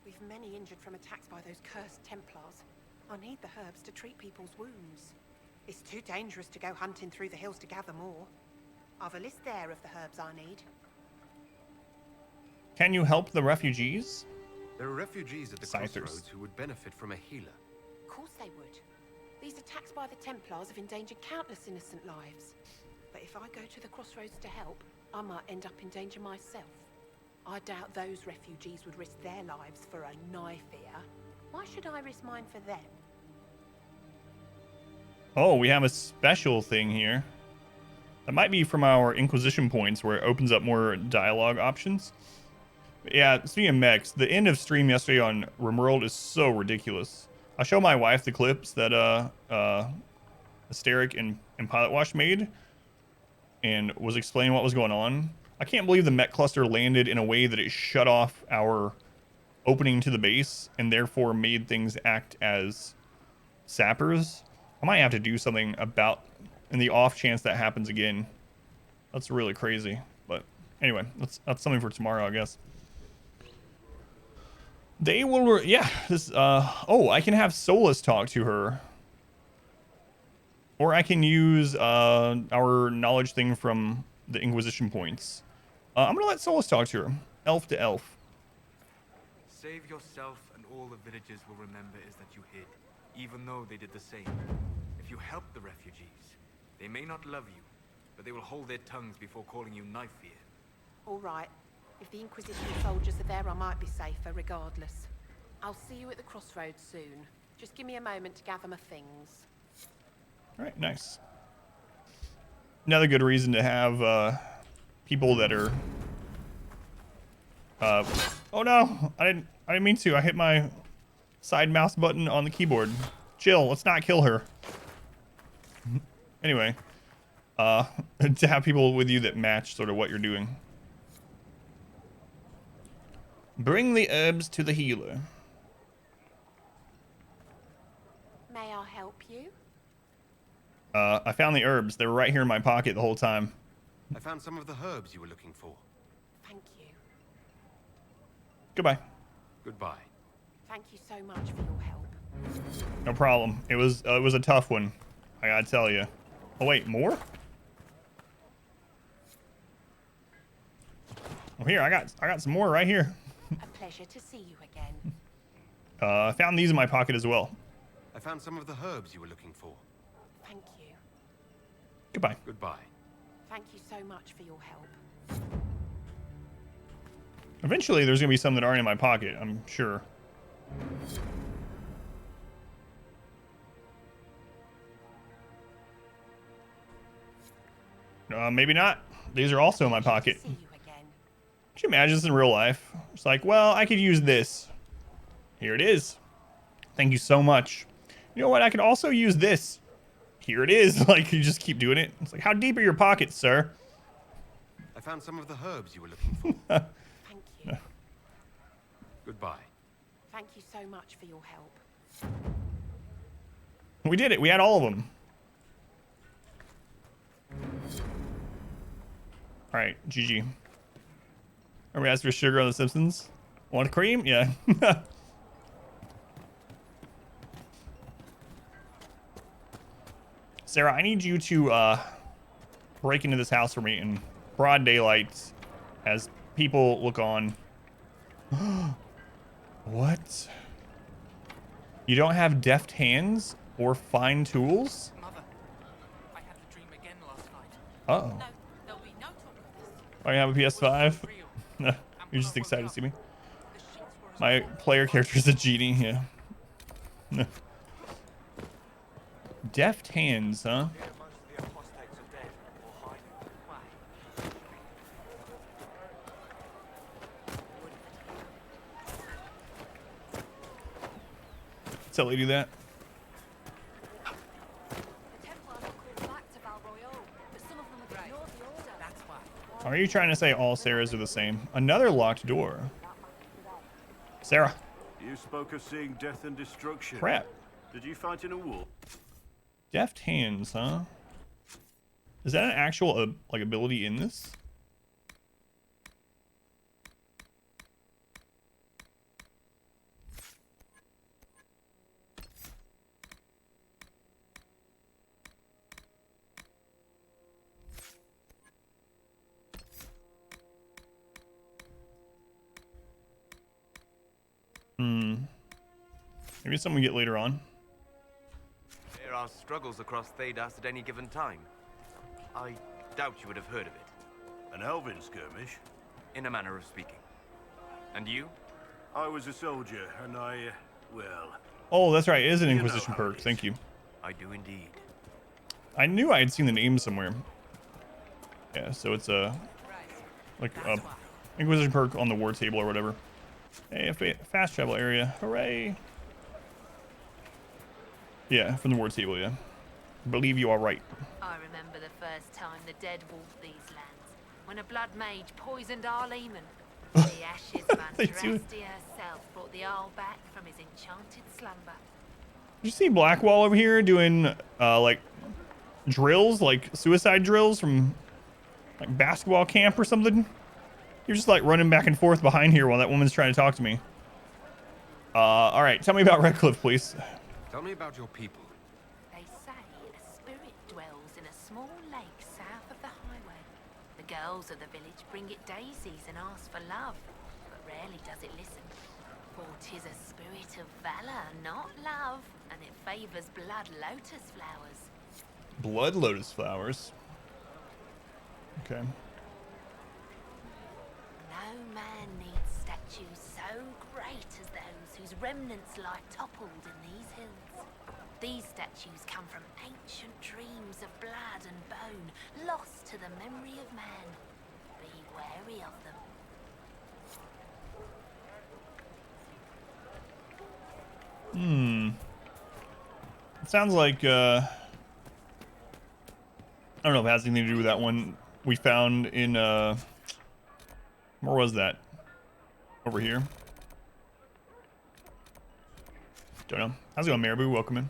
We've many injured from attacks by those cursed Templars. I need the herbs to treat people's wounds. It's too dangerous to go hunting through the hills to gather more. I've a list there of the herbs I need. Can you help the refugees? There are refugees at the Scythers. crossroads who would benefit from a healer. Of course they would. These attacks by the Templars have endangered countless innocent lives. But if I go to the crossroads to help, I might end up in danger myself. I doubt those refugees would risk their lives for a knife here. Why should I risk mine for them? Oh, we have a special thing here. That might be from our Inquisition points where it opens up more dialogue options. But yeah, speaking of mechs, the end of stream yesterday on RimWorld is so ridiculous. I'll show my wife the clips that Asteric and Pilot Wash made and was explaining what was going on. I can't believe the mech cluster landed in a way that it shut off our opening to the base and therefore made things act as sappers. I might have to do something about, in the off chance that happens again. That's really crazy. But anyway, that's something for tomorrow, I guess. They will, yeah, this, oh, I can have Solus talk to her. Or I can use our knowledge thing from the Inquisition points. I'm gonna let Solus talk to her. Elf to elf. Save yourself and all the villagers will remember is that you hid, even though they did the same. If you help the refugees, they may not love you, but they will hold their tongues before calling you knife ear. All right. If the Inquisition soldiers are there, I might be safer regardless. I'll see you at the crossroads soon. Just give me a moment to gather my things. All right, nice. Another good reason to have people that are. Oh no! I didn't mean to. I hit my side mouse button on the keyboard. Chill. Let's not kill her. Anyway, to have people with you that match sort of what you're doing. Bring the herbs to the healer. May I help you? I found the herbs. They were right here in my pocket the whole time. I found some of the herbs you were looking for. Thank you. Goodbye. Goodbye. Thank you so much for your help. No problem. It was a tough one. I gotta tell you. Oh wait, more? Oh here, I got some more right here. A pleasure to see you again. I found these in my pocket as well. I found some of the herbs you were looking for. Thank you. Goodbye. Goodbye. Thank you so much for your help. Eventually, there's gonna be some that aren't in my pocket, I'm sure. Maybe not. These are also in my pocket. See you again. Could you imagine this in real life? It's like, well, I could use this. Here it is. Thank you so much. You know what? I could also use this. Here it is. Like, you just keep doing it. It's like, how deep are your pockets, sir? I found some of the herbs you were looking for. Thank you. Goodbye. Thank you so much for your help. We did it. We had all of them. All right, GG. Are we asked for sugar on The Simpsons? Want cream? Yeah. Sarah, I need you to break into this house for me in broad daylight as people look on. What? You don't have deft hands or fine tools? Mother, I had a dream again last night. Uh-oh. No, there'll be no talk of this. Oh, you have a PS5? No, you're just excited to see me. My player character is a genie, yeah. No. Deft hands, huh? Tell lady that. Are you trying to say all Sarahs are the same? Another locked door. Sarah. You spoke of seeing death and destruction. Crap. Did you fight in a war? Deft hands, huh? Is that an actual like ability in this? Maybe it's something we get later on. There are struggles across Thedas at any given time. I doubt you would have heard of it. An elven skirmish? In a manner of speaking. And you? I was a soldier, and well... Oh, that's right. It is an You Inquisition know how perk. it is. Thank you. I do indeed. I knew I had seen the name somewhere. Yeah, so it's a like a Inquisition perk on the war table or whatever. Hey, a fast travel area. Hooray! Yeah, from the war table, yeah. Believe you are right. I remember the first time the dead walked these lands, when a blood mage poisoned our Lehman. The ashes of They do. Andraste herself brought the Arl back from his enchanted slumber. Did you see Blackwall over here doing like drills, like suicide drills from like basketball camp or something? You're just like running back and forth behind here while that woman's trying to talk to me. All right, tell me about Redcliffe, please. Tell me about your people. They say a spirit dwells in a small lake south of the highway. The girls of the village bring it daisies and ask for love, but rarely does it listen. For 'tis a spirit of valor, not love, and it favors blood lotus flowers. Blood lotus flowers. Okay. No man needs statues so great as those whose remnants lie toppled in these hills. These statues come from ancient dreams of blood and bone, lost to the memory of man. Be wary of them. It sounds like I don't know if it has anything to do with that one we found in where was that? Over here. Don't know. How's it going, Marabou? Welcome in.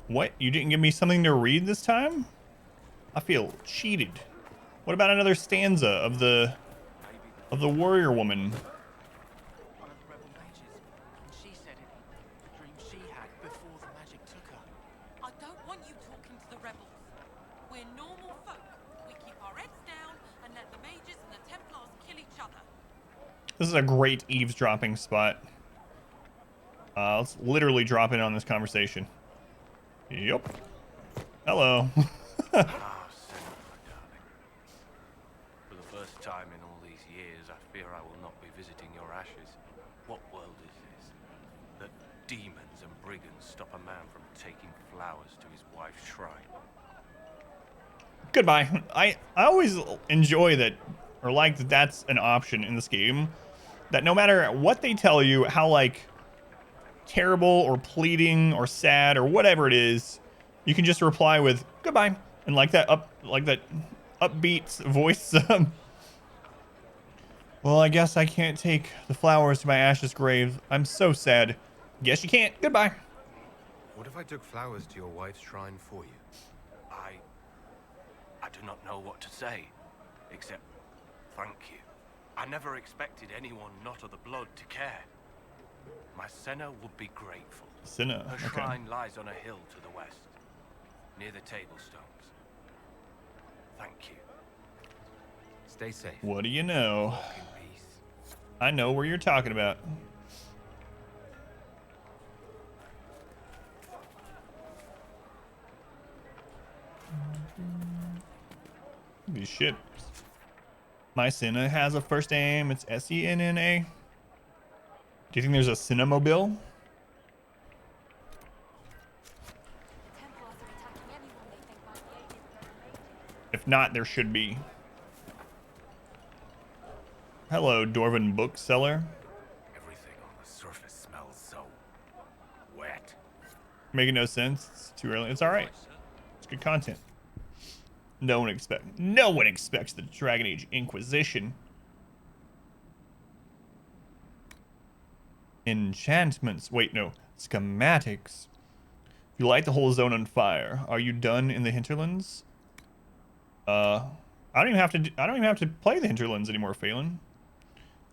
What? You didn't give me something to read this time? I feel cheated. What about another stanza of the warrior woman? One of the rebel mages. And she said it. The dream she had before the magic took her. I don't want you talking to the rebels. We're normal folk. We keep our heads down and let the mages and the Templars kill each other. This is a great eavesdropping spot. Let's literally drop in on this conversation. Yep. Hello. Ah, Senna, my darling. For the first time in all these years, I fear I will not be visiting your ashes. What world is this? That demons and brigands stop a man from taking flowers to his wife's shrine. Goodbye. I always enjoy that, or like that that's an option in this game. That no matter what they tell you, how like terrible or pleading or sad or whatever it is, you can just reply with goodbye and like that upbeat voice. Well, I guess I can't take the flowers to my ashes grave. I'm so sad. Guess you can't. Goodbye. What if I took flowers to your wife's shrine for you? I do not know what to say, except thank you. I never expected anyone not of the blood to care. My Senna would be grateful. Senna, Her okay. shrine lies on a hill to the west, near the Tablestones. Thank you. Stay safe. What do you know? Walk in peace. I know where you're talking about. These ships. My Senna has a first name. It's Senna. Do you think there's a Cinnamobile? If not, there should be. Hello, Dwarven bookseller. Everything on the surface smells so wet. Making no sense. It's too early. It's all right. It's good content. No one expects the Dragon Age Inquisition. Enchantments. Wait, no. Schematics. If you light the whole zone on fire, are you done in the hinterlands? I don't even have to play the hinterlands anymore, Phelan.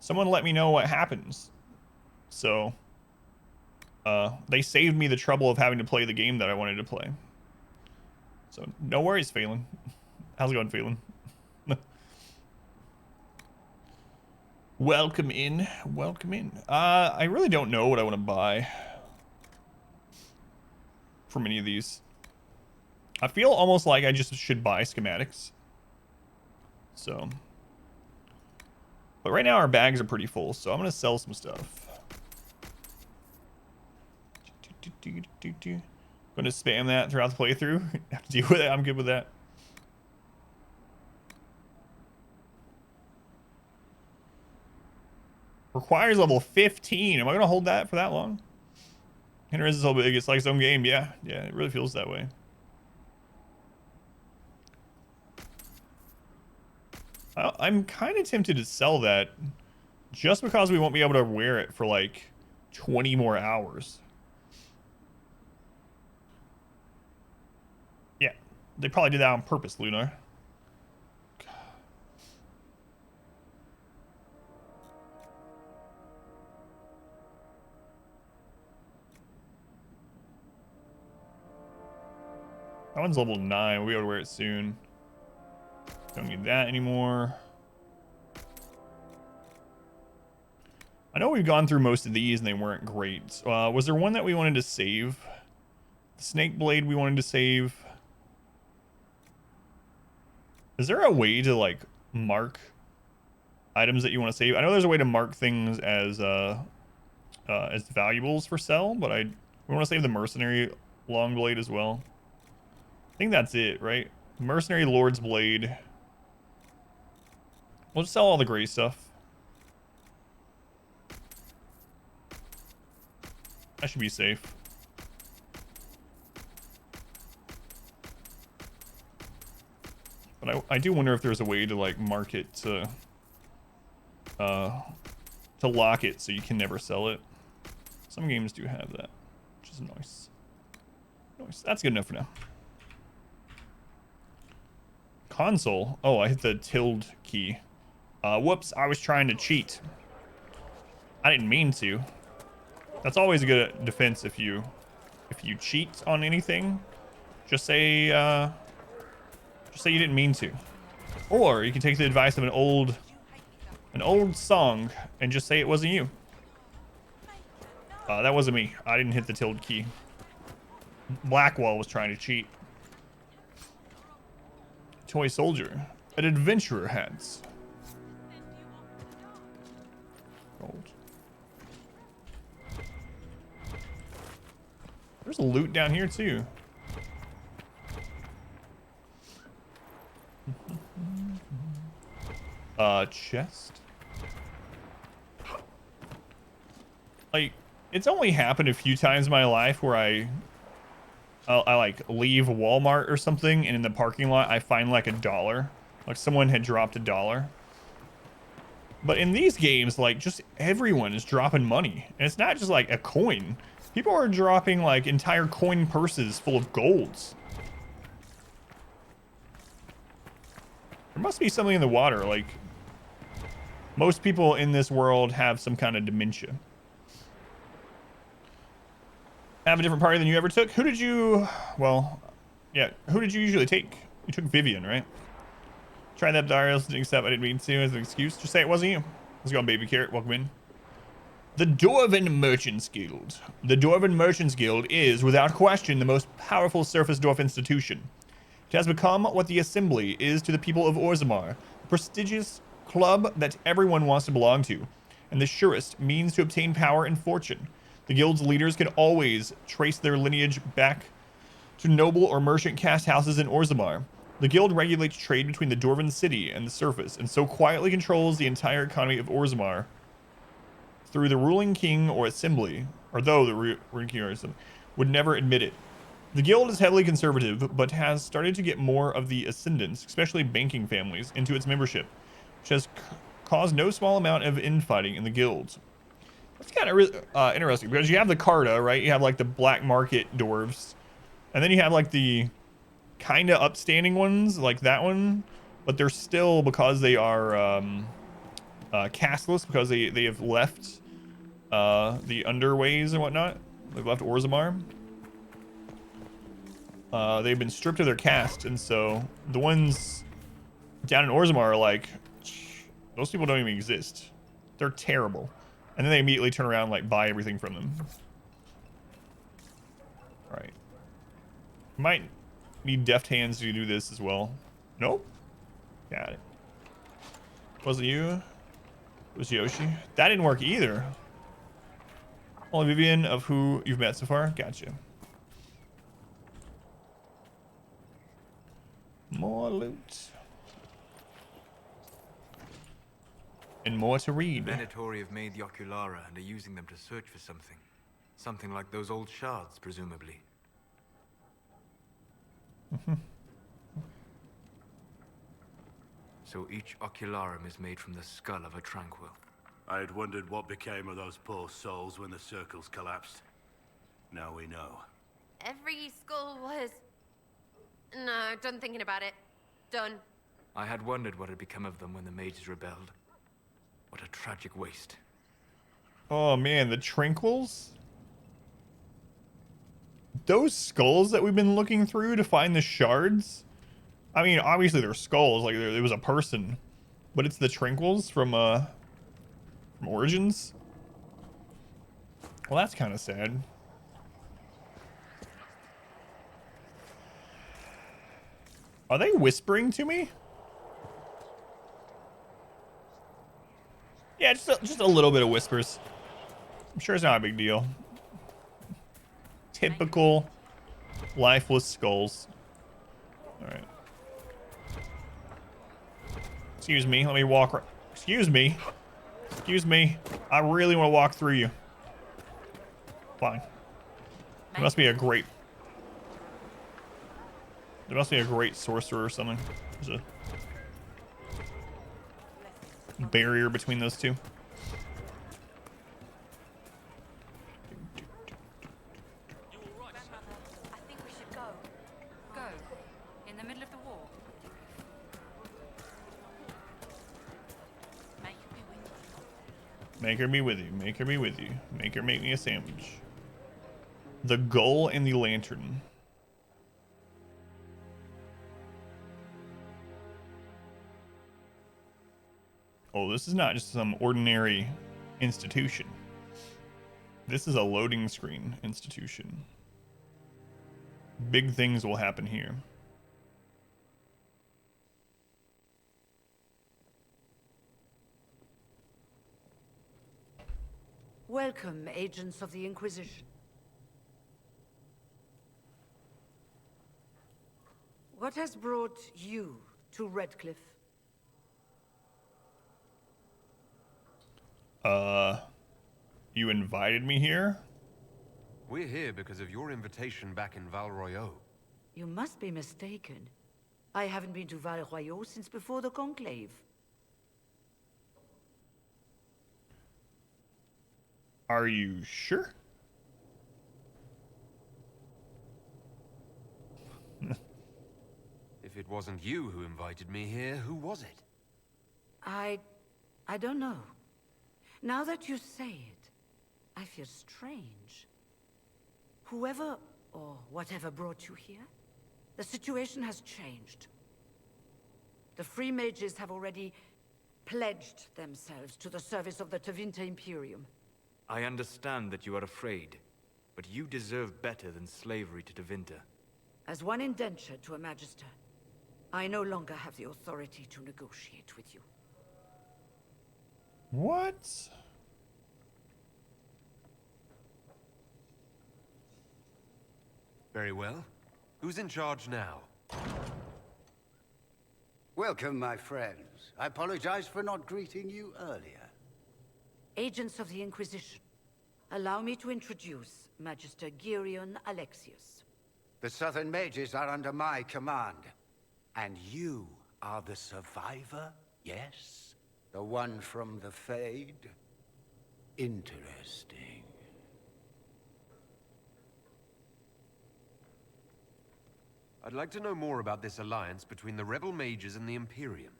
Someone let me know what happens. So, they saved me the trouble of having to play the game that I wanted to play. So, no worries, Phelan. How's it going, Phelan? Welcome in. Welcome in. I really don't know what I want to buy from any of these. I feel almost like I just should buy schematics. So. But right now our bags are pretty full, so I'm going to sell some stuff. Going to spam that throughout the playthrough. Have to deal with it. I'm good with that. Requires level 15. Am I going to hold that for that long? Hinter is so big. It's like its own game. Yeah, it really feels that way. I'm kind of tempted to sell that just because we won't be able to wear it for like 20 more hours. Yeah, they probably did that on purpose, Lunar. That one's level 9. We'll be able to wear it soon. Don't need that anymore. I know we've gone through most of these and they weren't great. Was there one that we wanted to save? The Snake Blade we wanted to save. Is there a way to like mark items that you want to save? I know there's a way to mark things as valuables for sell, but we want to save the Mercenary Long Blade as well. I think that's it, right? Mercenary Lord's Blade. We'll just sell all the gray stuff. That should be safe. But I do wonder if there's a way to like mark it to lock it so you can never sell it. Some games do have that, which is nice. Nice. That's good enough for now. Console. Oh, I hit the tilde key. Whoops, I was trying to cheat. I didn't mean to. That's always a good defense if you cheat on anything. Just say you didn't mean to. Or you can take the advice of an old song and just say it wasn't you. That wasn't me. I didn't hit the tilde key. Blackwall was trying to cheat. Toy soldier. An adventurer hats. Gold. There's a loot down here too. Chest. Like, it's only happened a few times in my life where I like leave Walmart or something, and in the parking lot I find like $1. Like someone had dropped $1. But in these games, like, just everyone is dropping money, and it's not just like a coin. People are dropping like entire coin purses full of golds. There must be something in the water. Like, Most people in this world have some kind of dementia. Have a different party than you ever took? Who did you... Well, yeah. Who did you usually take? You took Vivian, right? Tried that Darius didn't accept. I didn't mean to as an excuse. Just say it wasn't you. Let's go on, Baby Carrot. Welcome in. The Dwarven Merchants Guild. The Dwarven Merchants Guild is, without question, the most powerful surface dwarf institution. It has become what the Assembly is to the people of Orzammar, a prestigious club that everyone wants to belong to, and the surest means to obtain power and fortune. The guild's leaders can always trace their lineage back to noble or merchant caste houses in Orzammar. The guild regulates trade between the Dwarven city and the surface, and so quietly controls the entire economy of Orzammar through the ruling king or assembly, or though the ruling king or assembly would never admit it. The guild is heavily conservative, but has started to get more of the ascendants, especially banking families, into its membership, which has caused no small amount of infighting in the guild. That's kind of interesting, because you have the Carta, right? You have like the black market dwarves, and then you have like the kind of upstanding ones, like that one, but they're still, because they are casteless, because they have left the underways and whatnot. They've left Orzammar. They've been stripped of their caste, and so the ones down in Orzammar are like, those people don't even exist. They're terrible. And then they immediately turn around and like buy everything from them. All right. Might need deft hands to do this as well. Nope. Got it. Was it you? It was Yoshi. That didn't work either. Only Vivian of who you've met so far. Gotcha. More loot. And more to read. The Venatori have made the Oculara and are using them to search for something. Something like those old shards, presumably. So each Ocularum is made from the skull of a Tranquil. I had wondered what became of those poor souls when the circles collapsed. Now we know. Every skull was... No, done thinking about it. Done. I had wondered what had become of them when the mages rebelled. What a tragic waste. Oh man, the Tranquils? Those skulls that we've been looking through to find the shards? I mean, obviously they're skulls, like there was a person. But it's the Tranquils from Origins? Well, that's kind of sad. Are they whispering to me? Yeah, just a little bit of whispers. I'm sure it's not a big deal. Typical lifeless skulls. All right. Excuse me. Let me walk. Excuse me. Excuse me. I really want to walk through you. Fine. There must be a great. There must be a great sorcerer or something. There's a barrier between those two. I think we should go. Go? In the middle of the war? Make her be with you. Make her be with you. Make her make me a sandwich. The gull and the lantern. Oh, this is not just some ordinary institution. This is a loading screen institution. Big things will happen here. Welcome, agents of the Inquisition. What has brought you to Redcliffe? You invited me here? We're here because of your invitation back in Val Royeaux. You must be mistaken. I haven't been to Val Royeaux since before the Conclave. Are you sure? If it wasn't you who invited me here, who was it? I I don't know. Now that you say it, I feel strange. Whoever or whatever brought you here, the situation has changed. The Free Mages have already pledged themselves to the service of the Tevinter Imperium. I understand that you are afraid, but you deserve better than slavery to Tevinter. As one indentured to a Magister, I no longer have the authority to negotiate with you. What? Very well. Who's in charge now? Welcome, my friends. I apologize for not greeting you earlier. Agents of the Inquisition, allow me to introduce Magister Gearion Alexius. The Southern Mages are under my command. And you are the survivor, yes? The one from the Fade? Interesting. I'd like to know more about this alliance between the rebel mages and the Imperium.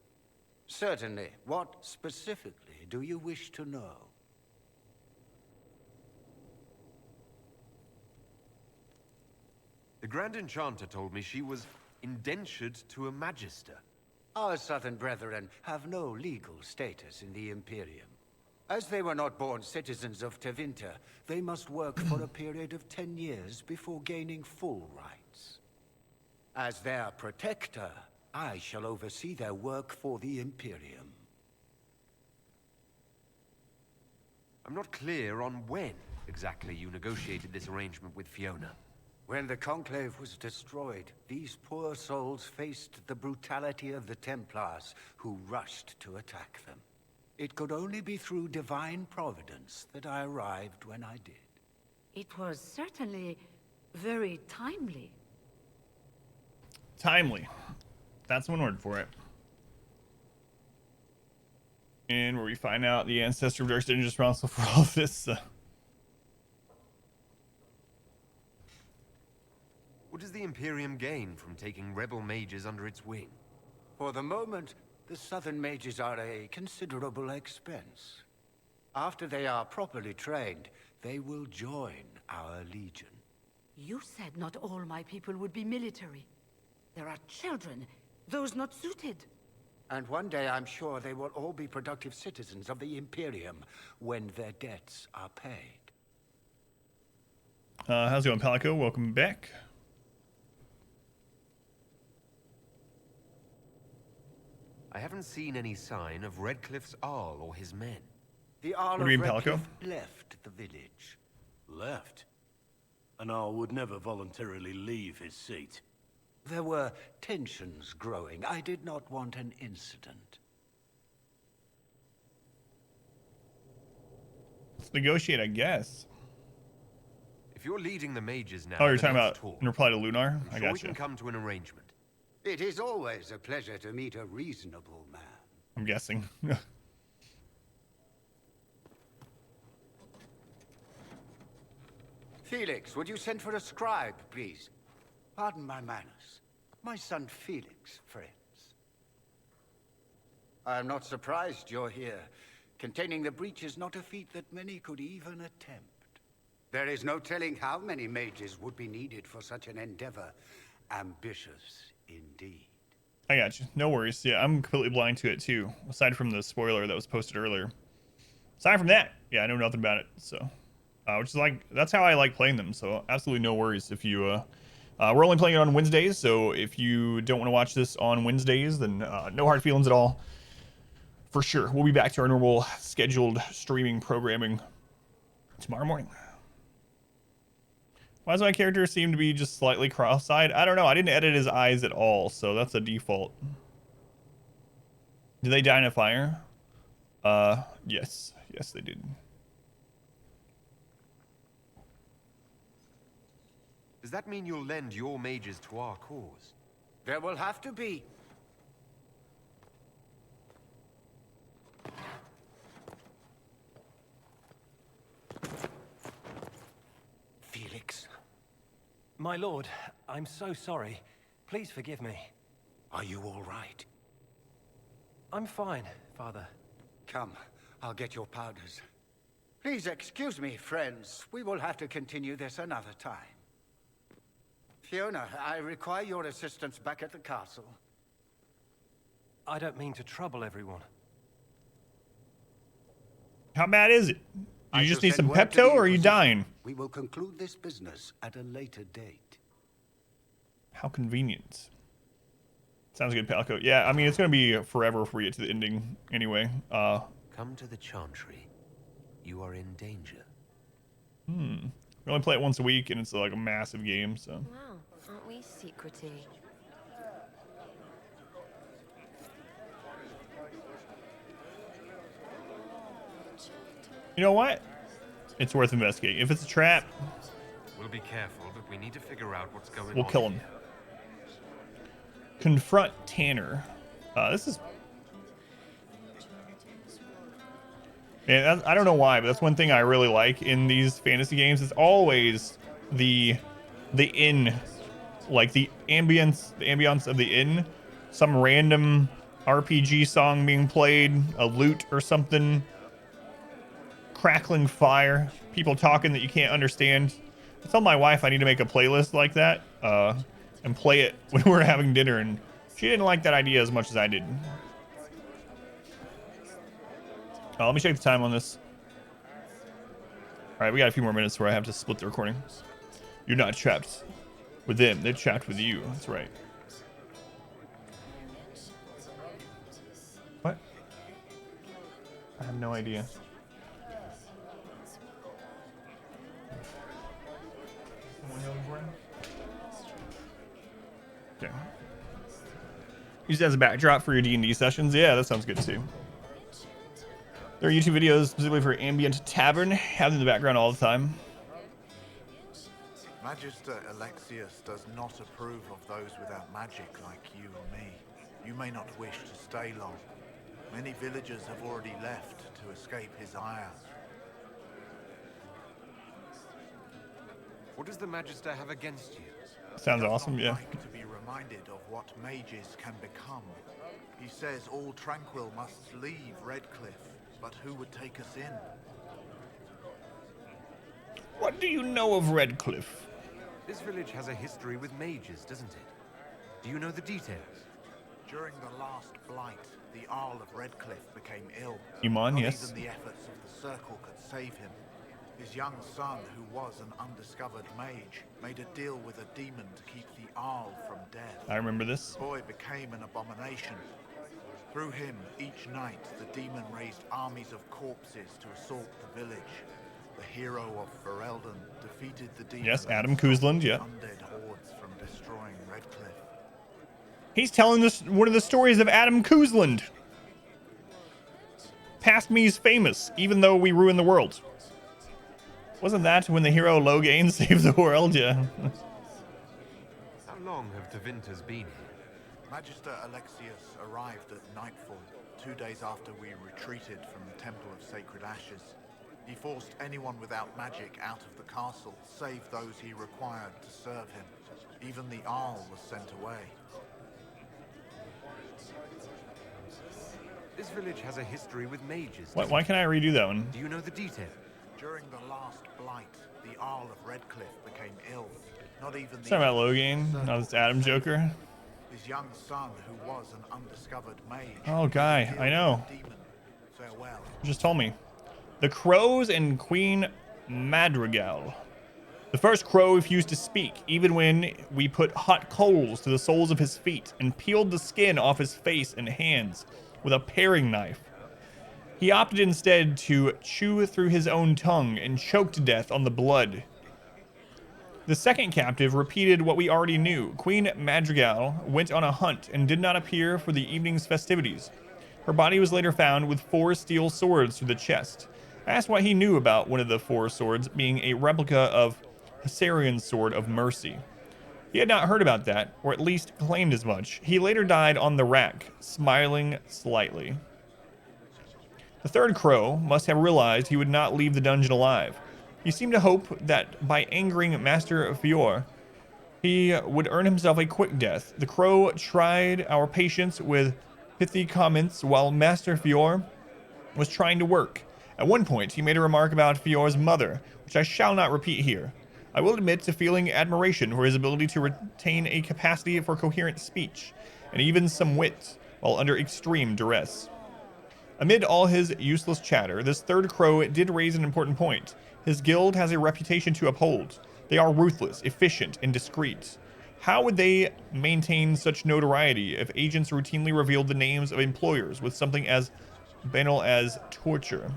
Certainly. What specifically do you wish to know? The Grand Enchanter told me she was indentured to a Magister. Our Southern Brethren have no legal status in the Imperium. As they were not born citizens of Tevinter, they must work for a period of 10 years before gaining full rights. As their protector, I shall oversee their work for the Imperium. I'm not clear on when exactly you negotiated this arrangement with Fiona. When the Conclave was destroyed, these poor souls faced the brutality of the Templars, who rushed to attack them. It could only be through divine providence that I arrived when I did. It was certainly very timely. Timely. That's one word for it. And where we find out the ancestor of Darkstone is responsible for all of this. What does the Imperium gain from taking rebel mages under its wing? For the moment, the Southern Mages are a considerable expense. After they are properly trained, they will join our Legion. You said not all my people would be military. There are children, those not suited. And one day I'm sure they will all be productive citizens of the Imperium when their debts are paid. How's it going, Palico? Welcome back. I haven't seen any sign of Redcliffe's Arl or his men. The Arl What do you of mean, Palico? Redcliffe left the village. Left? An Arl would never voluntarily leave his seat. There were tensions growing. I did not want an incident. Let's negotiate, I guess. If you're leading the mages now, Oh, you're then talking let's about talk. in reply to Lunar? I'm I sure got we you. can come to an arrangement. It is always a pleasure to meet a reasonable man. I'm guessing. Felix, would you send for a scribe, please? Pardon my manners. My son Felix, friends. I'm not surprised you're here. Containing the breach is not a feat that many could even attempt. There is no telling how many mages would be needed for such an endeavor. Ambitious, indeed. I got you. No worries. Yeah, I'm completely blind to it too. Aside from the spoiler that was posted earlier. Aside from that, yeah, I know nothing about it. So, which is like, that's how I like playing them. So absolutely no worries if you, we're only playing it on Wednesdays. So if you don't want to watch this on Wednesdays, then no hard feelings at all. For sure. We'll be back to our normal scheduled streaming programming tomorrow morning. Why does my character seem to be just slightly cross-eyed? I don't know. I didn't edit his eyes at all, so that's a default. Did they die in a fire? Yes. Yes, they did. Does that mean you'll lend your mages to our cause? There will have to be. Felix. My lord, I'm so sorry. Please forgive me. Are you all right? I'm fine, Father. Come, I'll get your powders. Please excuse me, friends. We will have to continue this another time. Fiona, I require your assistance back at the castle. I don't mean to trouble everyone. How bad is it? Do I you just shall need some send word to the Pepto, or are you Inquisition. dying? We will conclude this business at a later date. How convenient. Sounds good, Palco. Yeah, I mean, it's going to be forever before we get to the ending anyway. Come to the Chantry. You are in danger. We only play it once a week, and it's like a massive game, so. Wow, aren't we secrety? You know what? It's worth investigating. If it's a trap, We'll be careful, but we need to figure out what's going on. we'll kill him. Confront Tanner. This is... Man, I don't know why, but that's one thing I really like in these fantasy games. It's always the inn, like the ambience of the inn. Some random RPG song being played, a lute or something, crackling fire, people talking that you can't understand. I told my wife I need to make a playlist like that and play it when we're having dinner, and she didn't like that idea as much as I did. Let me check the time on this. All right, we got a few more minutes where I have to split the recording. You're not trapped with them. They're trapped with you. That's right. What? I have no idea. Okay. Use it as a backdrop for your D&D sessions. Yeah, that sounds good too. There are YouTube videos specifically for Ambient Tavern. Have them in the background all the time. Magister Alexius does not approve of those without magic like you and me. You may not wish to stay long. Many villagers have already left to escape his ire. What does the Magister have against you? Sounds awesome, yeah. Like to be reminded of what mages can become. He says all Tranquil must leave Redcliffe, but who would take us in? What do you know of Redcliffe? This village has a history with mages, doesn't it? Do you know the details? During the last blight, the Arl of Redcliffe became ill. Iman, Not yes. even the efforts of the Circle could save him. His young son, who was an undiscovered mage, made a deal with a demon to keep the Arl from death. I remember this. The boy became an abomination. Through him, each night, the demon raised armies of corpses to assault the village. The hero of Ferelden defeated the demon. Yes, Adam Kuzland, yeah. Undead hordes from destroying Redcliffe. He's telling us one of the stories of Adam Kuzland. Past me's famous, even though we ruined the world. Wasn't that when the hero Loghain saved the world? Yeah. How long have Tevinters been here? Magister Alexius arrived at nightfall, 2 days after we retreated from the Temple of Sacred Ashes. He forced anyone without magic out of the castle, save those he required to serve him. Even the Arl was sent away. This village has a history with mages. Why can't I redo that one? Do you know the details? During the last blight, the Arl of Redcliffe became ill. Not even It's the not about Loghain, not this Adam Joker. His young son, who was an undiscovered mage. Oh, guy, I know. Demon. Farewell. You just told me. The crows and Queen Madrigal. The first crow refused to speak, even when we put hot coals to the soles of his feet and peeled the skin off his face and hands with a paring knife. He opted instead to chew through his own tongue and choke to death on the blood. The second captive repeated what we already knew. Queen Madrigal went on a hunt and did not appear for the evening's festivities. Her body was later found with 4 steel swords through the chest. I asked what he knew about one of the 4 swords being a replica of Hessarian's Sword of Mercy. He had not heard about that, or at least claimed as much. He later died on the rack, smiling slightly. The third crow must have realized he would not leave the dungeon alive. He seemed to hope that by angering Master Fior, he would earn himself a quick death. The crow tried our patience with pithy comments, while Master Fior was trying to work. At one point, he made a remark about Fior's mother, which I shall not repeat here. I will admit to feeling admiration for his ability to retain a capacity for coherent speech, and even some wit, while under extreme duress. Amid all his useless chatter, this third crow did raise an important point. His guild has a reputation to uphold. They are ruthless, efficient, and discreet. How would they maintain such notoriety if agents routinely revealed the names of employers with something as banal as torture?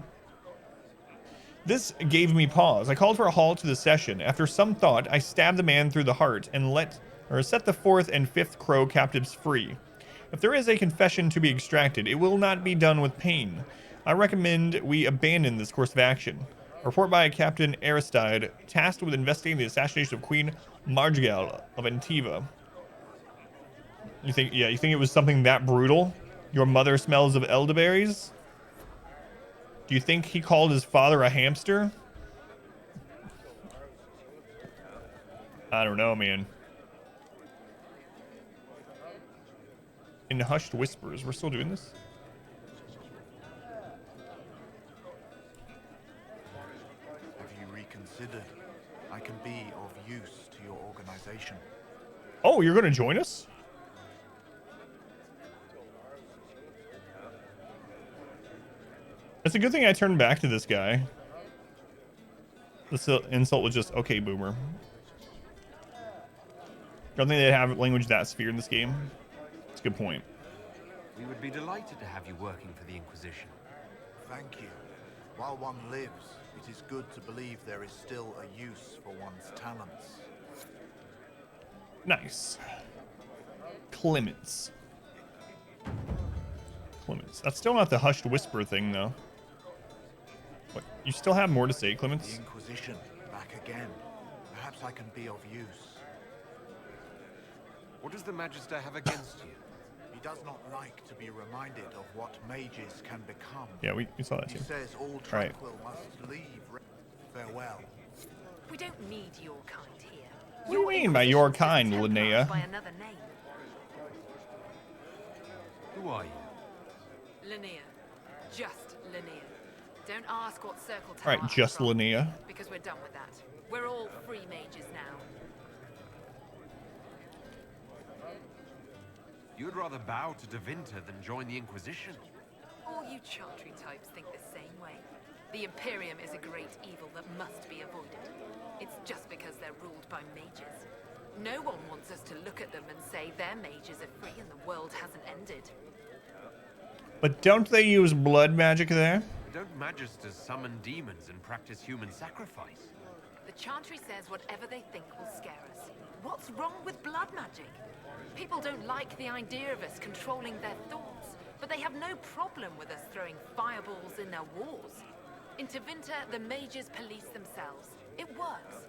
This gave me pause. I called for a halt to the session. After some thought, I stabbed the man through the heart and set the fourth and fifth crow captives free. If there is a confession to be extracted, it will not be done with pain. I recommend we abandon this course of action. A report by Captain Aristide, tasked with investigating the assassination of Queen Margigal of Antiva. You think it was something that brutal? Your mother smells of elderberries? Do you think he called his father a hamster? I don't know, man. In hushed whispers, we're still doing this? Have you reconsidered? I can be of use to your organization. Oh, you're going to join us? It's a good thing I turned back to this guy. This insult was just, okay, boomer. Don't think they have language that severe in this game. It's a good point. We would be delighted to have you working for the Inquisition. Thank you. While one lives, it is good to believe there is still a use for one's talents. Nice. Clemens. That's still not the hushed whisper thing, though. What? You still have more to say, Clemens? The Inquisition, back again. Perhaps I can be of use. What does the Magister have against you? He does not like to be reminded of what mages can become. Yeah, we saw that too. He says all tranquil must leave. Farewell. We don't need your kind here. What do you mean by your kind, Linnea? By another name. Who are you? Linnea. Just Linnea. Don't ask what Circle Tower. Alright, just Linnea. Because we're done with that. We're all free mages now. You'd rather bow to Tevinter than join the Inquisition? All you Chantry types think the same way. The Imperium is a great evil that must be avoided. It's just because they're ruled by mages. No one wants us to look at them and say their mages are free and the world hasn't ended. But don't they use blood magic there? Don't Magisters summon demons and practice human sacrifice? The Chantry says whatever they think will scare us. What's wrong with blood magic? People don't like the idea of us controlling their thoughts, but they have no problem with us throwing fireballs in their wars. In Tevinter, the mages police themselves. It works.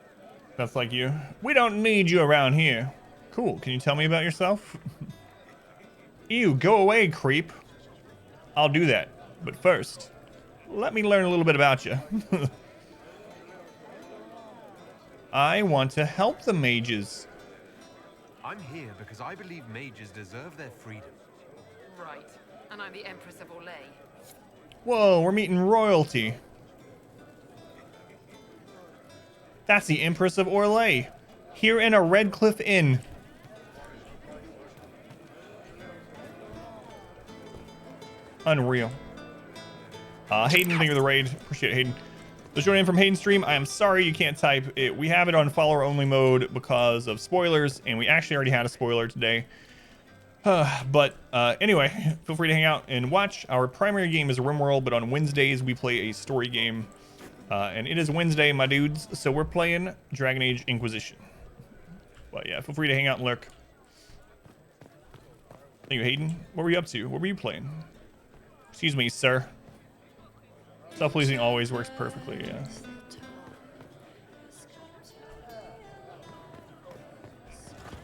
That's like you. We don't need you around here. Cool. Can you tell me about yourself? Ew, go away, creep. I'll do that. But first, let me learn a little bit about you. I want to help the mages. I'm here because I believe mages deserve their freedom. Right. And I'm the Empress of Orlais. Whoa, we're meeting royalty. That's the Empress of Orlais, here in a Redcliffe Inn. Unreal. Hayden, thank you for the raid. Appreciate it, Hayden. Let's join in from Hayden's stream. I am sorry you can't type it. We have it on follower-only mode because of spoilers, and we actually already had a spoiler today. But anyway, feel free to hang out and watch. Our primary game is RimWorld, but on Wednesdays we play a story game. And it is Wednesday, my dudes, so we're playing Dragon Age Inquisition. But yeah, feel free to hang out and lurk. Thank you, Hayden. What were you up to? What were you playing? Excuse me, sir. Self-pleasing always works perfectly, yeah.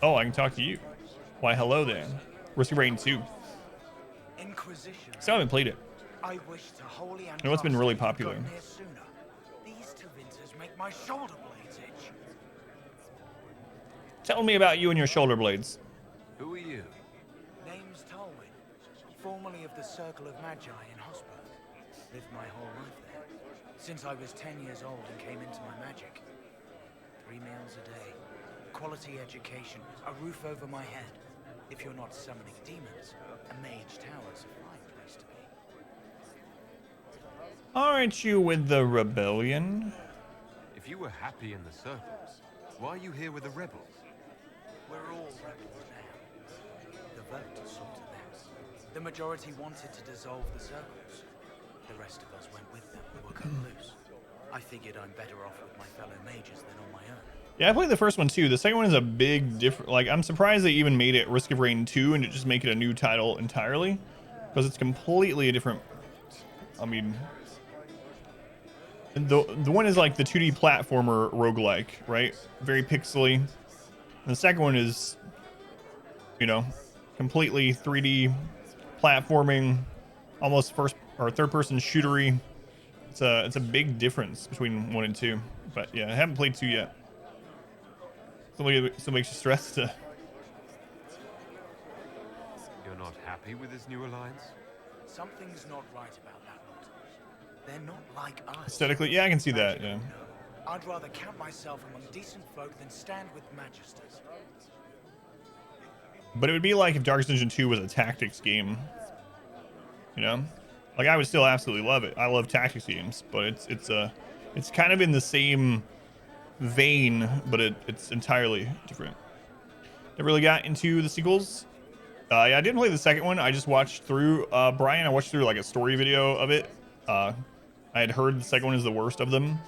Oh, I can talk to you. Why, hello there. Risky Rain 2. Inquisition. Still haven't played it. I wish to wholly You know what's been really popular? These Tevinters make my shoulder blades itch. Tell me about you and your shoulder blades. Who are you? Name's Tolwyn, formerly of the Circle of Magi in Hosper. Lived my whole life there. Since I was 10 years old and came into my magic. 3 meals a day. Quality education. A roof over my head. If you're not summoning demons, a mage tower's a fine place to be. Aren't you with the rebellion? If you were happy in the circles, why are you here with the rebels? We're all rebels now. The vote sorted them. The majority wanted to dissolve the circles. The rest of us went with them. We were cut loose. I figured I'm better off with my fellow mages than on my own. Yeah, I played the first one too. The second one is a big different. Like, I'm surprised they even made it Risk of Rain 2 and just make it a new title entirely, because it's completely a different. I mean, the one is like the 2D platformer roguelike, right? Very pixely. And the second one is, you know, completely 3D platforming, almost first or third person shootery. It's a big difference between 1 and 2. But yeah, I haven't played 2 yet. Still makes you stressed to... You're not happy with this new alliance? Something's not right about that lot. They're not like us. Aesthetically, yeah, I can see that, yeah. I'd rather count myself among decent folk than stand with magisters. But it would be like if Darkest Dungeon 2 was a tactics game. You know? Like, I would still absolutely love it. I love tactics games, but it's kind of in the same vein, but it's entirely different. Never really got into the sequels. Yeah, I didn't play the second one. I just watched through Brian. I watched through like a story video of it. I had heard the second one is the worst of them,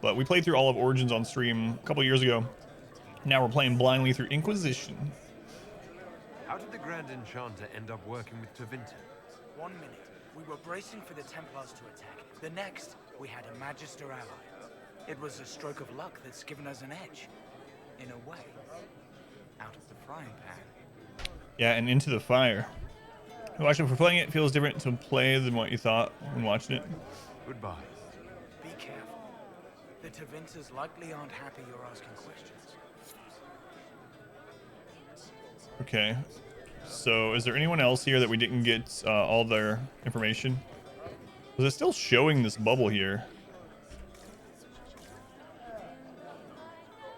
but we played through all of Origins on stream a couple years ago. Now we're playing blindly through Inquisition. How did the Grand Enchanter end up working with Tevinter? 1 minute, we were bracing for the Templars to attack. The next, we had a Magister ally. It was a stroke of luck that's given us an edge. In a way. Out of the frying pan. Yeah, and Into the Fire. Watching for playing it feels different to play than what you thought when watching it. Goodbye. Be careful. The Tevinters likely aren't happy you're asking questions. Okay. So, is there anyone else here that we didn't get all their information? Was it still showing this bubble here?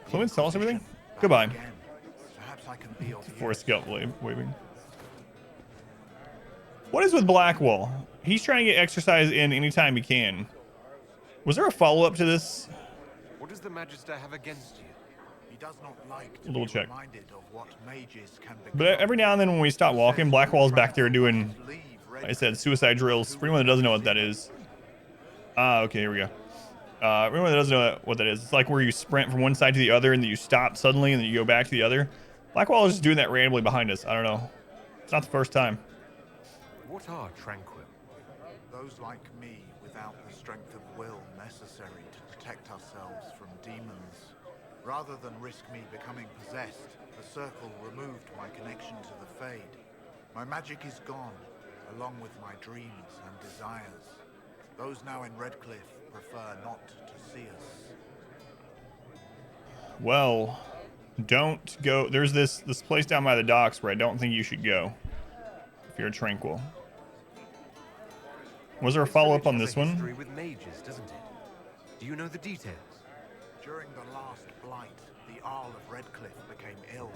Clemens, tell us everything? Goodbye. Perhaps I can be of Forrest Gump waving. What is with Blackwall? He's trying to get exercise in anytime he can. Was there a follow-up to this? What does the Magister have against you? He does not like to Little be check. reminded of what mages can become. But every now and then when we stop walking, Blackwall's back there doing, like I said, suicide drills. For anyone that doesn't know what that is. Okay, here we go. Everyone that doesn't know what that is, it's like where you sprint from one side to the other and then you stop suddenly and then you go back to the other. Blackwall is just doing that randomly behind us. I don't know. It's not the first time. What are Tranquil? Those like me without the strength of will necessary to protect ourselves from demons. Rather than risk me becoming possessed, the Circle removed my connection to the Fade. My magic is gone, along with my dreams and desires. Those now in Redcliffe prefer not to see us. Well, don't go. There's this place down by the docks where I don't think you should go if you're Tranquil. Was there a follow-up on this one? History with mages, doesn't it? Do you know the details? During the last blight, the Arl of Redcliffe became ill.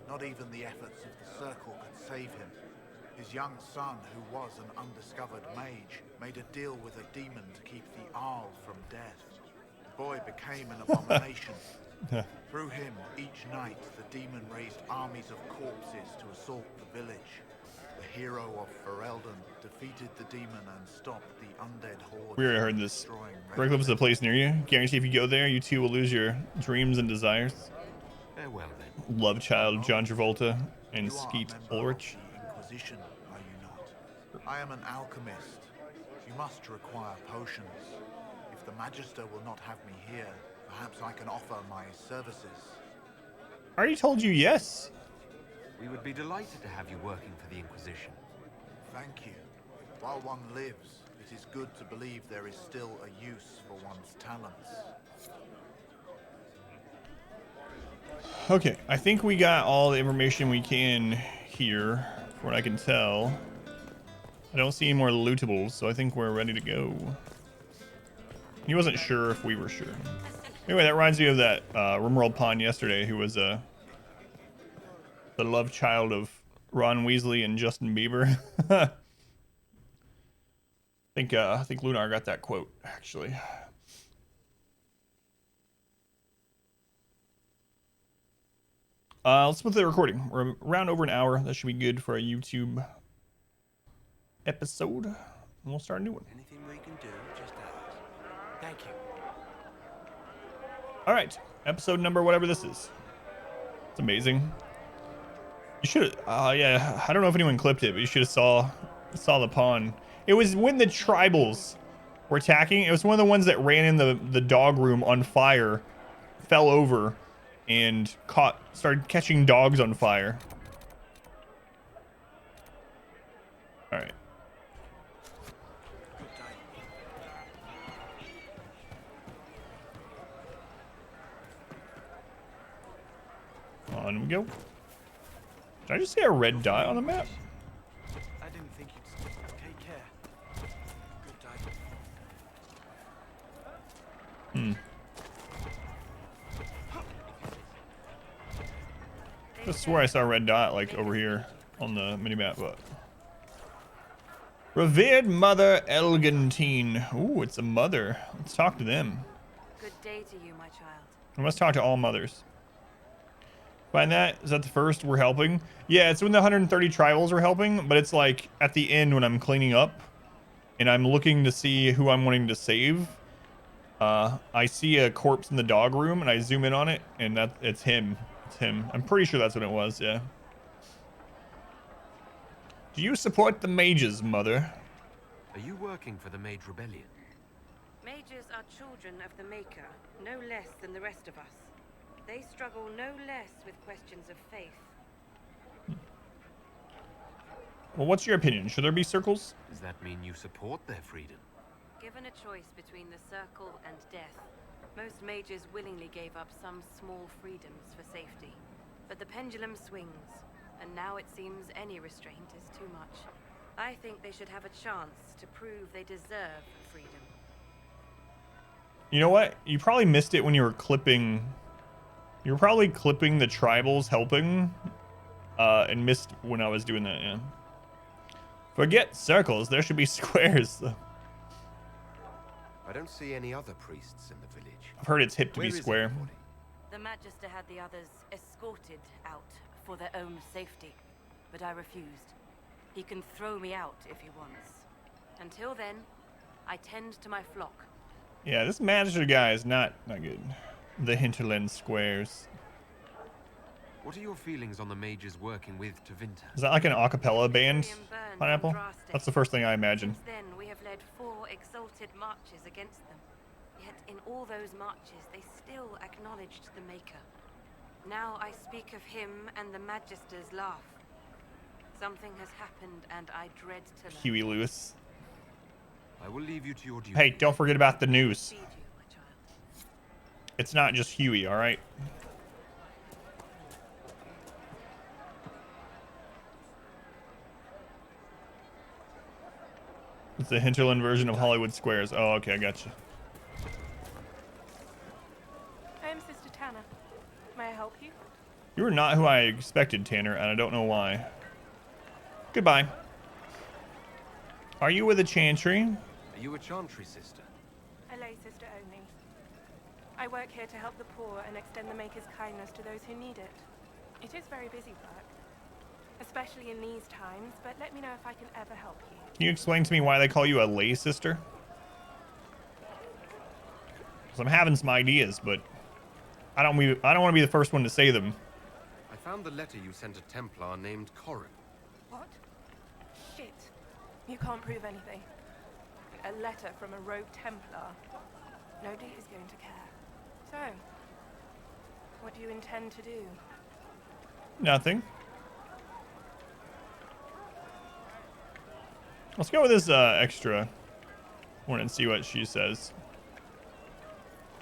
Not even the efforts of the Circle could save him. His young son, who was an undiscovered mage, made a deal with a demon to keep the Arl from death. The boy became an abomination. Through him, each night, the demon raised armies of corpses to assault the village. The hero of Ferelden defeated the demon and stopped the undead horde. We already heard this. Redcliffe is a place near you. Guarantee if you go there, you too will lose your dreams and desires. Farewell then. Love child John Travolta and Skeet Ulrich. Inquisition, are you not? I am an alchemist. You must require potions. If the Magister will not have me here, perhaps I can offer my services. I already told you yes. We would be delighted to have you working for the Inquisition. Thank you. While one lives, it is good to believe there is still a use for one's talents. Okay, I think we got all the information we can here, from what I can tell. I don't see any more lootables, so I think we're ready to go. He wasn't sure if we were sure. Anyway, that reminds me of that Rimworld Pawn yesterday, who was the love child of Ron Weasley and Justin Bieber. I think Lunar got that quote, actually. Let's put the recording. We're around over an hour. That should be good for a YouTube episode. And we'll start a new one. Anything we can do, just ask. Thank you. All right, episode number whatever this is. It's amazing. You should, yeah. I don't know if anyone clipped it, but you should have saw the pawn. It was when the tribals were attacking. It was one of the ones that ran in the dog room on fire, fell over, and started catching dogs on fire. All right. On we go. Did I just see a red dot on the map? I didn't think you'd take care. Good day. I swear I saw a red dot like over here on the minimap, but revered Mother Elgantine. Ooh, it's a mother. Let's talk to them. Good day to you, my child. We must talk to all mothers. Find that? Is that the first we're helping? Yeah, it's when the 130 tribals are helping, but it's like at the end when I'm cleaning up and I'm looking to see who I'm wanting to save. I see a corpse in the dog room and I zoom in on it and it's him. It's him. I'm pretty sure that's what it was, yeah. Do you support the mages, Mother? Are you working for the Mage Rebellion? Mages are children of the Maker, no less than the rest of us. They struggle no less with questions of faith. Well, what's your opinion? Should there be circles? Does that mean you support their freedom? Given a choice between the circle and death, most mages willingly gave up some small freedoms for safety. But the pendulum swings, and now it seems any restraint is too much. I think they should have a chance to prove they deserve freedom. You know what? You probably missed it when you were clipping. You were probably clipping the tribals helping, and missed when I was doing that, yeah. Forget circles, there should be squares. I don't see any other priests in the village. I've heard it's hip to be square. The Magister had the others escorted out for their own safety, but I refused. He can throw me out if he wants. Until then, I tend to my flock. Yeah, this Magister guy is not good. The hinterland squares. What are your feelings on the mages working with Tevinter? Is that like an a cappella band, Pineapple? That's the first thing I imagine. Since then, we have led 4 exalted marches against them. Yet in all those marches, they still acknowledged the Maker. Now I speak of him and the Magister's laugh. Something has happened, and I dread to learn. Huey Lewis. I will leave you to your duty. Hey, don't forget about the news. It's not just Huey, all right? It's the hinterland version of Hollywood Squares. Oh, okay, I gotcha. I'm Sister Tanner. May I help you? You are not who I expected, Tanner, and I don't know why. Goodbye. Are you with a chantry? Are you a chantry sister? A lay sister only. I work here to help the poor and extend the Maker's kindness to those who need it. It is very busy work, especially in these times, but let me know if I can ever help you. Can you explain to me why they call you a lay sister? Because I'm having some ideas, but I don't want to be the first one to say them. I found the letter you sent a Templar named Corin. What? Shit. You can't prove anything. A letter from a rogue Templar. Nobody is going to care. So, what do you intend to do? Nothing. Let's go with this extra one and see what she says.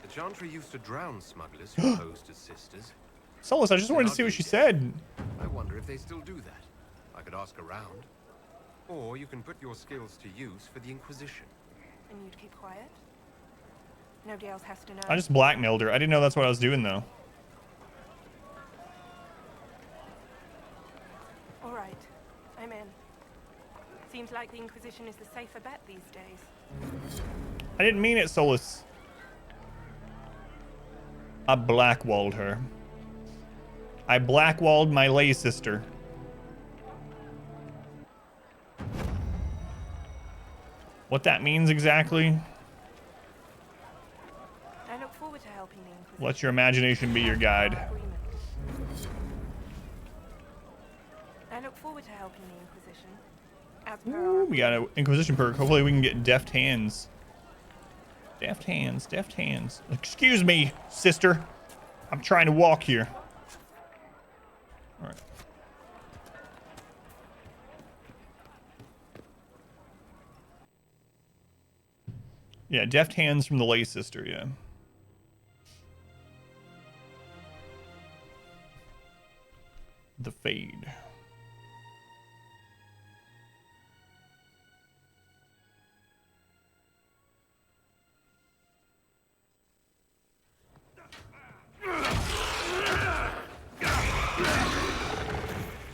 The chantry used to drown smugglers who posed as sisters. Solus, I just wanted to see what she said. I wonder if they still do that. I could ask around. Or you can put your skills to use for the Inquisition. And you'd keep quiet? Nobody else has to know. I just blackmailed her. I didn't know that's what I was doing, though. All right, I'm in. Seems like the Inquisition is the safer bet these days. I didn't mean it, Solus. I blackwalled her. I blackwalled my lay sister. What that means exactly? I look forward to helping the Inquisition. Let your imagination be your guide. I look forward to helping the Inquisition. As per Ooh, we got an Inquisition perk. Hopefully we can get deft hands. Deft hands, deft hands. Excuse me, sister. I'm trying to walk here. All right. Yeah, deft hands from the lay sister, yeah. The Fade.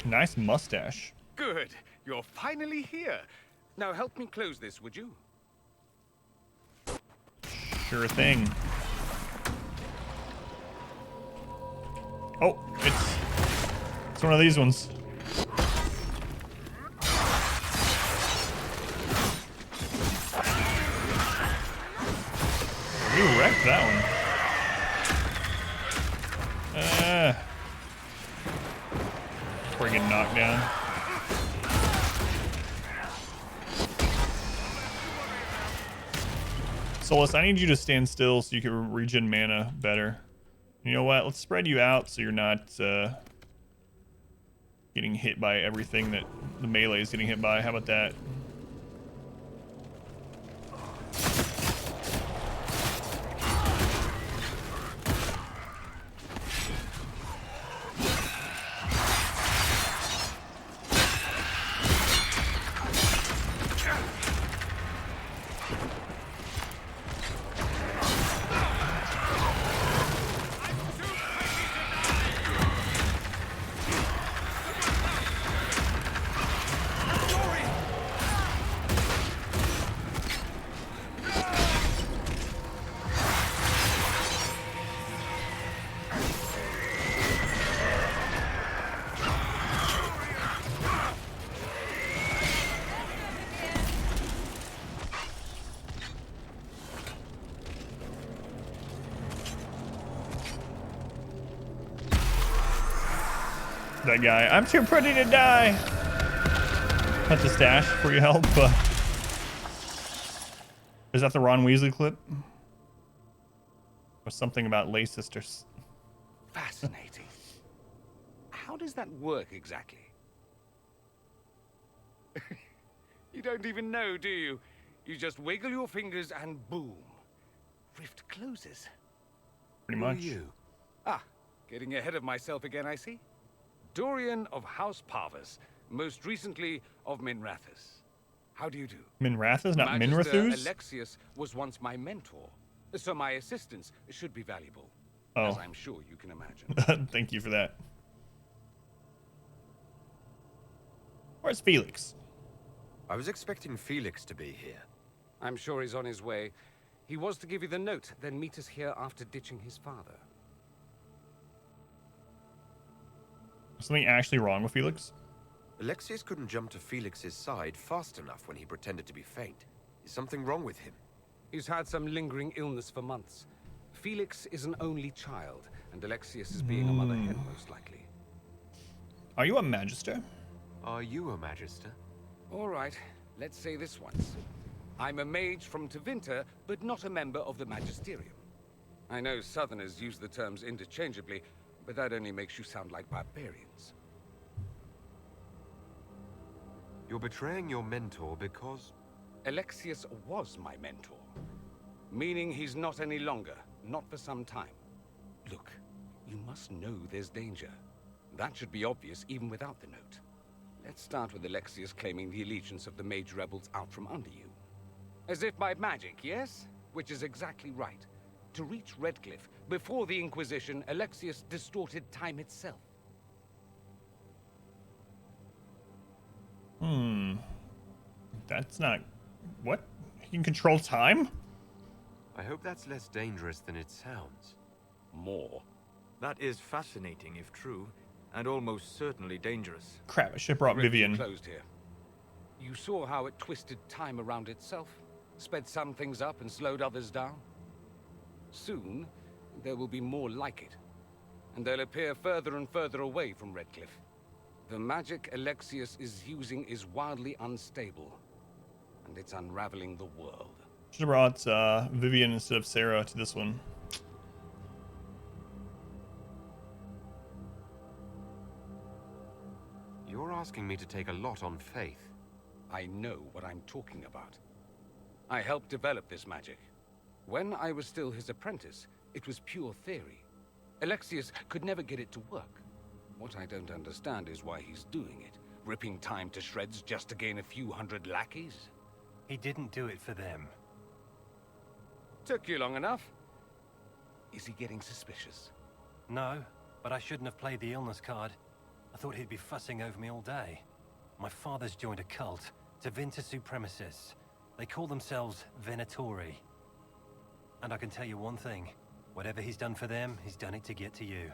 Nice mustache. Good. You're finally here. Now help me close this, would you? Sure thing. Oh, it's one of these ones. We wrecked that one. Before I get knocked down. Solus, I need you to stand still so you can regen mana better. You know what? Let's spread you out so you're not getting hit by everything that the melee is getting hit by. How about that? That guy. I'm too pretty to die. Cut the stash for your help. Is that the Ron Weasley clip? Or something about lay sisters? Fascinating. How does that work exactly? You don't even know, do you? You just wiggle your fingers and boom. Rift closes. Pretty much. Who are you? Ah, getting ahead of myself again, I see. Dorian of House Parvus, most recently of Minrathous. How do you do? Minrathous, not Magister Minrathous? Alexius was once my mentor, so my assistance should be valuable, Oh. as I'm sure you can imagine. Thank you for that. Where's Felix? I was expecting Felix to be here. I'm sure he's on his way. He was to give you the note, then meet us here after ditching his father. Something actually wrong with Felix? Alexius couldn't jump to Felix's side fast enough when he pretended to be faint. Is something wrong with him? He's had some lingering illness for months. Felix is an only child, and Alexius is being a mother hen, most likely. Are you a Magister? Are you a Magister? All right, let's say this once. I'm a mage from Tevinter, but not a member of the Magisterium. I know Southerners use the terms interchangeably, but that only makes you sound like barbarians. You're betraying your mentor because... Alexius was my mentor. Meaning he's not any longer, not for some time. Look, you must know there's danger. That should be obvious even without the note. Let's start with Alexius claiming the allegiance of the mage rebels out from under you. As if by magic, yes? Which is exactly right. To reach Redcliffe, before the Inquisition, Alexius distorted time itself. That's not... What? He can control time? I hope that's less dangerous than it sounds. More. That is fascinating if true, and almost certainly dangerous. Crap, I should have brought Vivian. Closed here. You saw how it twisted time around itself, sped some things up and slowed others down. Soon, there will be more like it, and they'll appear further and further away from Redcliffe. The magic Alexius is using is wildly unstable, and it's unraveling the world. Should have brought Vivian instead of Sarah to this one. You're asking me to take a lot on faith. I know what I'm talking about. I helped develop this magic. When I was still his apprentice, it was pure theory. Alexius could never get it to work. What I don't understand is why he's doing it, ripping time to shreds just to gain a few hundred lackeys. He didn't do it for them. Took you long enough. Is he getting suspicious? No, but I shouldn't have played the illness card. I thought he'd be fussing over me all day. My father's joined a cult, Tevinter Supremacists. They call themselves Venatori. And I can tell you one thing. Whatever he's done for them, he's done it to get to you.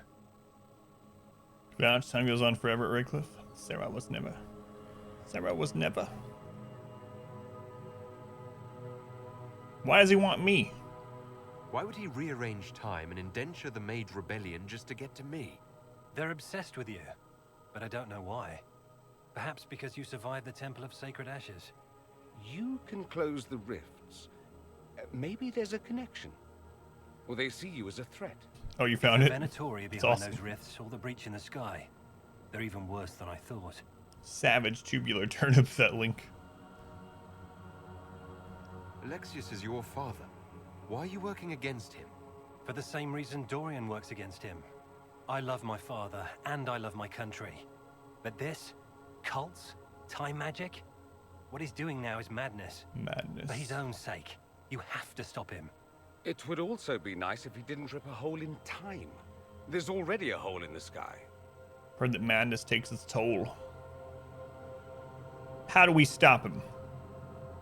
Time goes on forever at Redcliffe. Sarah was never. Sarah was never. Why does he want me? Why would he rearrange time and indenture the Mage Rebellion just to get to me? They're obsessed with you, but I don't know why. Perhaps because you survived the Temple of Sacred Ashes. You can close the rifts. Maybe there's a connection. Or they see you as a threat. Oh, you found it? Venatori It's behind awesome. those rifts, or the breach in the sky. They're even worse than I thought. Savage tubular turnip, that link. Alexius is your father. Why are you working against him? For the same reason Dorian works against him. I love my father, and I love my country. But this? Cults? Time magic? What he's doing now is madness. Madness. For his own sake. You have to stop him. It would also be nice if he didn't rip a hole in time. There's already a hole in the sky. Heard that madness takes its toll. How do we stop him?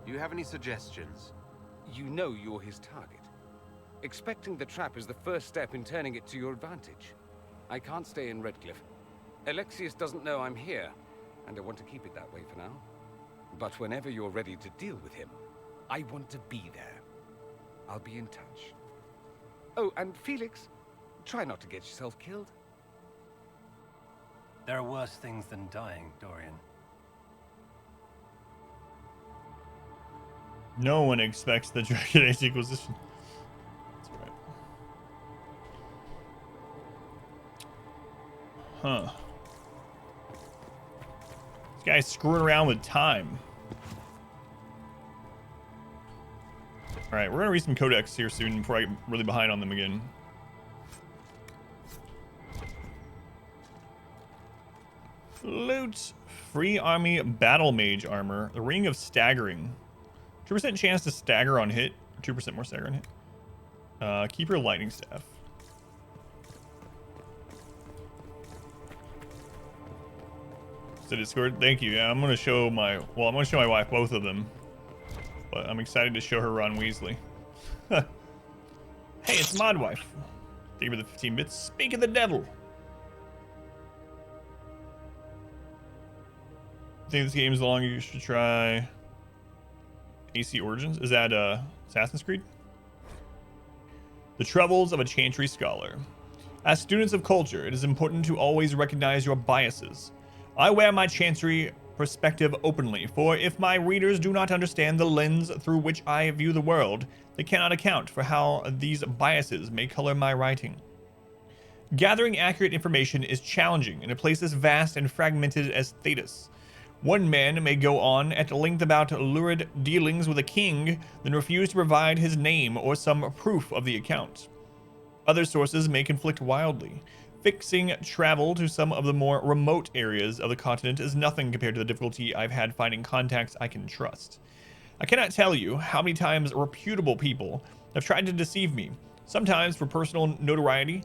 Do you have any suggestions? You know you're his target. Expecting the trap is the first step in turning it to your advantage. I can't stay in Redcliffe. Alexius doesn't know I'm here, and I want to keep it that way for now. But whenever you're ready to deal with him, I want to be there. I'll be in touch. Oh, and Felix, try not to get yourself killed. There are worse things than dying, Dorian. No one expects the Dragon Age Inquisition. That's right. Huh. This guy's screwing around with time. Alright, we're gonna read some codex here soon before I get really behind on them again. Loot. Free army battle mage armor. The ring of staggering. 2% chance to stagger on hit. 2% more stagger on hit. Keep your lightning staff. So Discord, thank you. Yeah, I'm gonna show my wife both of them. But I'm excited to show her Ron Weasley. Hey, it's Modwife. Thank you for the 15 bits. Speak of the devil. I think this game's long. You should try AC Origins. Is that Assassin's Creed? The Troubles of a Chantry Scholar. As students of culture, it is important to always recognize your biases. I wear my Chantry perspective openly, for if my readers do not understand the lens through which I view the world, they cannot account for how these biases may color my writing. Gathering accurate information is challenging in a place as vast and fragmented as Thedas. One man may go on at length about lurid dealings with a king, then refuse to provide his name or some proof of the account. Other sources may conflict wildly, fixing travel to some of the more remote areas of the continent is nothing compared to the difficulty I've had finding contacts I can trust. I cannot tell you how many times reputable people have tried to deceive me, sometimes for personal notoriety,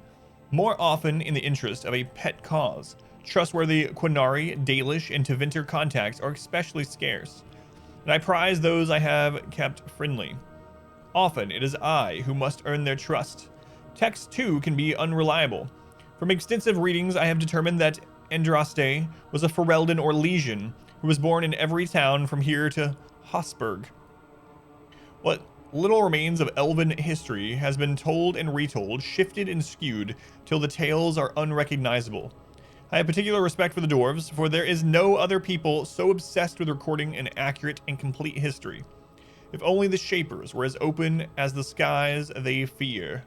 more often in the interest of a pet cause. Trustworthy Quinari, Dalish, and Tevinter contacts are especially scarce, and I prize those I have kept friendly. Often it is I who must earn their trust. Text, too, can be unreliable. From extensive readings, I have determined that Andraste was a Ferelden or Legion who was born in every town from here to Hosberg. What little remains of elven history has been told and retold, shifted and skewed, till the tales are unrecognizable. I have particular respect for the dwarves, for there is no other people so obsessed with recording an accurate and complete history. If only the Shapers were as open as the skies they fear.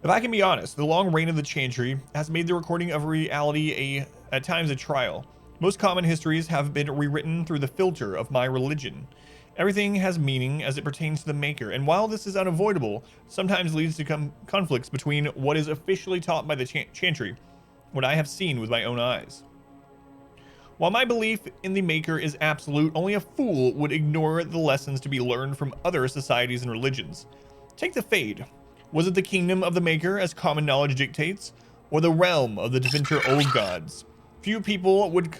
If I can be honest, the long reign of the Chantry has made the recording of reality at times a trial. Most common histories have been rewritten through the filter of my religion. Everything has meaning as it pertains to the Maker, and while this is unavoidable, sometimes leads to conflicts between what is officially taught by the Chantry, what I have seen with my own eyes. While my belief in the Maker is absolute, only a fool would ignore the lessons to be learned from other societies and religions. Take the Fade. Was it the kingdom of the Maker, as common knowledge dictates, or the realm of the Tevinter Old Gods? Few people would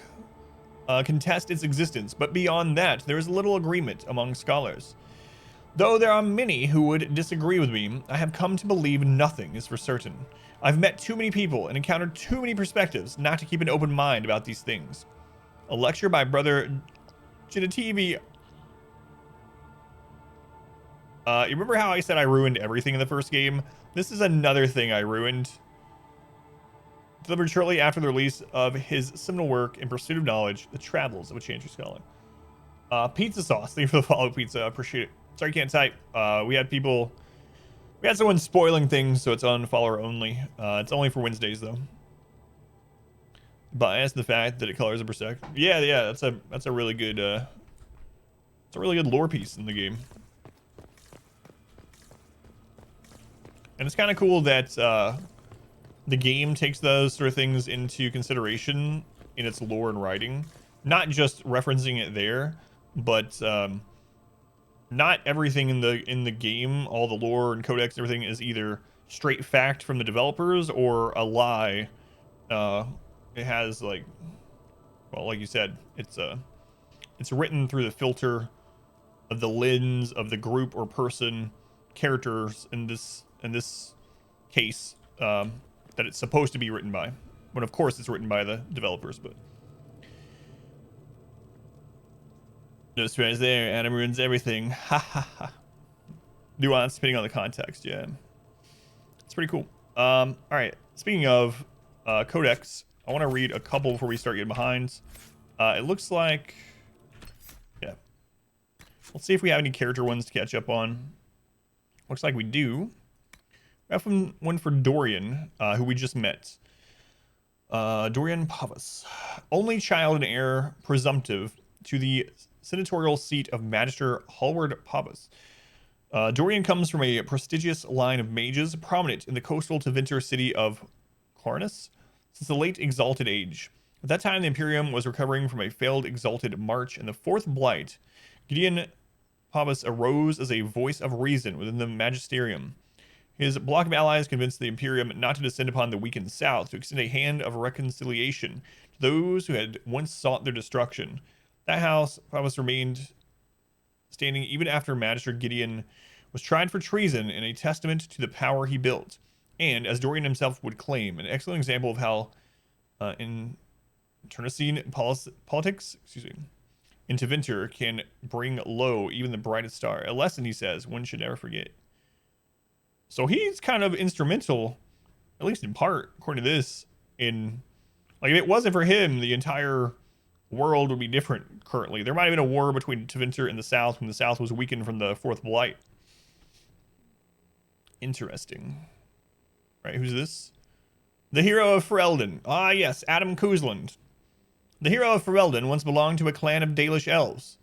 contest its existence, but beyond that, there is little agreement among scholars. Though there are many who would disagree with me, I have come to believe nothing is for certain. I've met too many people and encountered too many perspectives not to keep an open mind about these things. A lecture by Brother Genitivi. You remember how I said I ruined everything in the first game? This is another thing I ruined. Delivered shortly after the release of his seminal work In Pursuit of Knowledge, The Travels of a Chantry Scholar. Pizza sauce. Thank you for the follow, pizza. I appreciate it. Sorry, can't type. We had someone spoiling things, so it's on follower only. It's only for Wednesdays though. Bias the fact that it colors a Berserk. Yeah, that's a really good it's a really good lore piece in the game. And it's kind of cool that the game takes those sort of things into consideration in its lore and writing, not just referencing it there, but not everything in the game, all the lore and codex, everything is either straight fact from the developers or a lie. It has like you said, it's written through the filter of the lens of the group or person characters in this case that it's supposed to be written by, when of course it's written by the developers. But no surprise there, Adam ruins everything. Ha ha ha. Nuance depending on the context. Yeah, it's pretty cool. All right, speaking of codex, I want to read a couple before we start getting behind. It looks like, yeah, let's see if we have any character ones to catch up on. Looks like we do. We have one for Dorian, who we just met. Dorian Pavus, only child and heir presumptive to the senatorial seat of Magister Hallward Pavus. Dorian comes from a prestigious line of mages prominent in the coastal Tevinter city of Clarnus since the late Exalted Age. At that time, the Imperium was recovering from a failed Exalted March, and the Fourth Blight. Gideon Pavus arose as a voice of reason within the Magisterium. His block of allies convinced the Imperium not to descend upon the weakened South, to extend a hand of reconciliation to those who had once sought their destruction. That house, Pavus remained standing even after Magister Gideon was tried for treason, in a testament to the power he built, and, as Dorian himself would claim, an excellent example of how internecine politics, in Tevinter can bring low even the brightest star. A lesson, he says, one should never forget. So he's kind of instrumental, at least in part, according to this, in, like, if it wasn't for him, the entire world would be different currently. There might have been a war between Tevinter and the South when the South was weakened from the Fourth Blight. Interesting. Right, who's this? The hero of Ferelden. Ah, yes, Adam Kuzland. The hero of Ferelden once belonged to a clan of Dalish elves.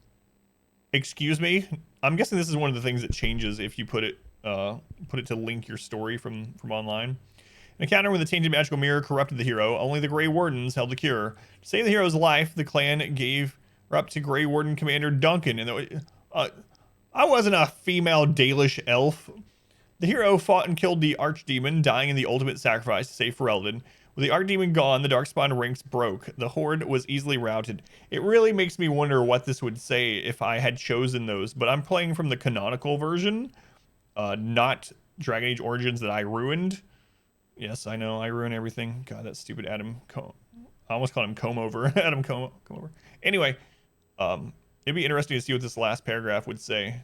Excuse me? I'm guessing this is one of the things that changes if you put it to link your story from online. An encounter with the tainted magical mirror corrupted the hero. Only the Grey Wardens held the cure. To save the hero's life, the clan gave her up to Grey Warden Commander Duncan. And I wasn't a female Dalish elf. The hero fought and killed the Archdemon, dying in the ultimate sacrifice to save Ferelden. With the Archdemon gone, the Darkspawn ranks broke. The Horde was easily routed. It really makes me wonder what this would say if I had chosen those, but I'm playing from the canonical version, not Dragon Age Origins that I ruined. Yes, I know, I ruin everything. God, that stupid Adam I almost called him Combe-Over. Adam Combe-Over. Anyway, it'd be interesting to see what this last paragraph would say.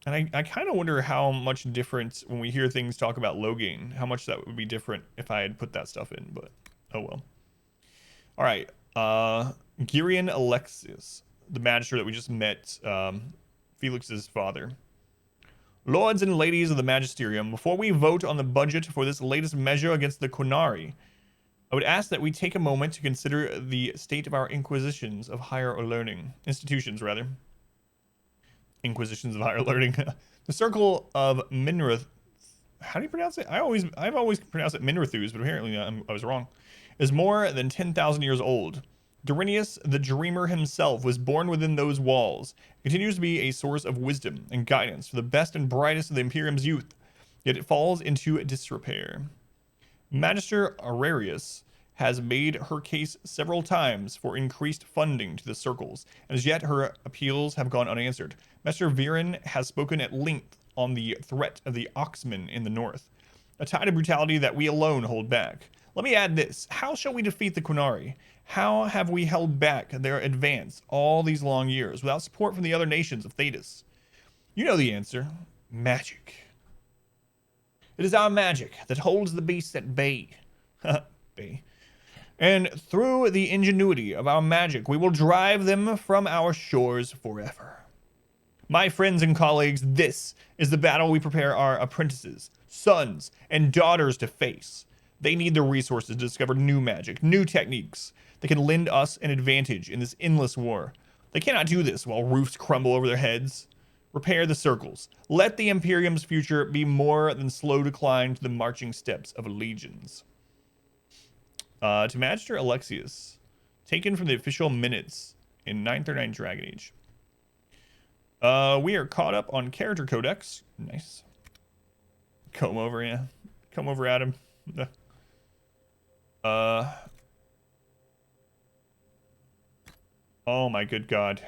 And I kind of wonder how much different when we hear things talk about Loghain, how much that would be different if I had put that stuff in, but oh well. All right, Girion Alexius, the magistrate that we just met, Felix's father. Lords and ladies of the Magisterium, before we vote on the budget for this latest measure against the Qunari, I would ask that we take a moment to consider the state of our institutions of higher learning. Inquisitions of higher learning. The Circle of Minrath. How do you pronounce it? I've always pronounced it Minrathus, but apparently I was wrong. Is more than 10,000 years old. Durinius, the Dreamer himself, was born within those walls. It continues to be a source of wisdom and guidance for the best and brightest of the Imperium's youth. Yet it falls into disrepair. Magister Aurelius has made her case several times for increased funding to the circles, and as yet her appeals have gone unanswered. Master Viren has spoken at length on the threat of the Oxmen in the north, a tide of brutality that we alone hold back. Let me add this. How shall we defeat the Qunari? How have we held back their advance all these long years without support from the other nations of Thedas? You know the answer. Magic. It is our magic that holds the beasts at bay. Bay. And through the ingenuity of our magic, we will drive them from our shores forever. My friends and colleagues, this is the battle we prepare our apprentices, sons, and daughters to face. They need the resources to discover new magic, new techniques that can lend us an advantage in this endless war. They cannot do this while roofs crumble over their heads. Repair the circles. Let the Imperium's future be more than slow decline to the marching steps of legions. To Magister Alexius, taken from the official minutes in 939 Dragon Age. We are caught up on character codex. Nice. Come over, yeah. Come over, Adam. Oh my good God.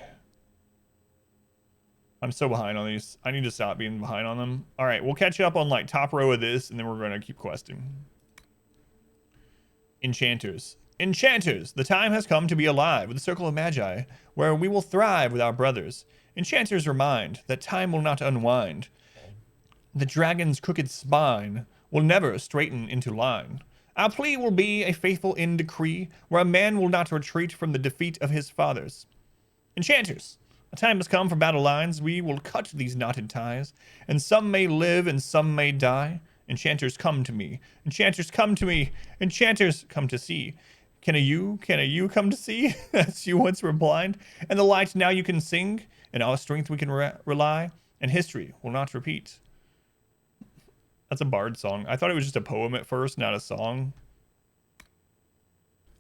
I'm so behind on these. I need to stop being behind on them. All right, we'll catch up on like top row of this, and then we're going to keep questing. Enchanters. Enchanters! The time has come to be alive with the Circle of Magi, where we will thrive with our brothers. Enchanters remind that time will not unwind. The dragon's crooked spine will never straighten into line. Our plea will be a faithful end decree, where a man will not retreat from the defeat of his fathers. Enchanters! A time has come for battle lines. We will cut these knotted ties, and some may live and some may die. Enchanters, come to me. Enchanters, come to me. Enchanters, come to see. Can a you come to see? As you once were blind, and the light now you can sing. In our strength we can rely, and history will not repeat. That's a bard song. I thought it was just a poem at first, not a song.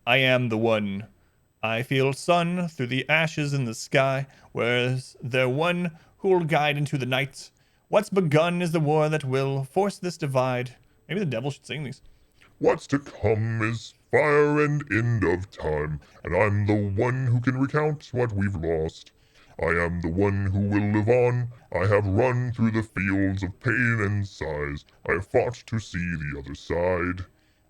I am the one. I feel sun through the ashes in the sky. Where's there one who'll guide into the night? What's begun is the war that will force this divide. Maybe the devil should sing these. What's to come is fire and end of time, and I'm the one who can recount what we've lost. I am the one who will live on. I have run through the fields of pain and sighs. I have fought to see the other side.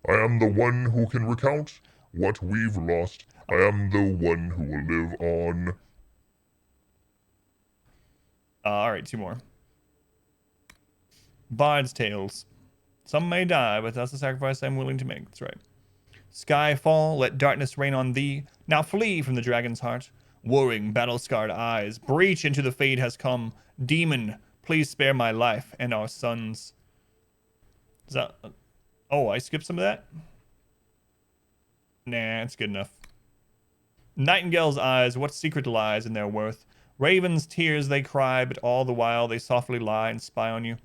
I am the one who can recount what we've lost. I am the one who will live on. All right, two more. Bard's Tales. Some may die, but that's the sacrifice I'm willing to make. That's right. Sky fall, let darkness rain on thee. Now flee from the dragon's heart. Warring, battle-scarred eyes, breach into the fade has come. Demon, please spare my life and our sons. Is that... Oh, I skipped some of that? Nah, it's good enough. Nightingale's eyes, what secret lies in their worth? Raven's tears they cry, but all the while they softly lie and spy on you.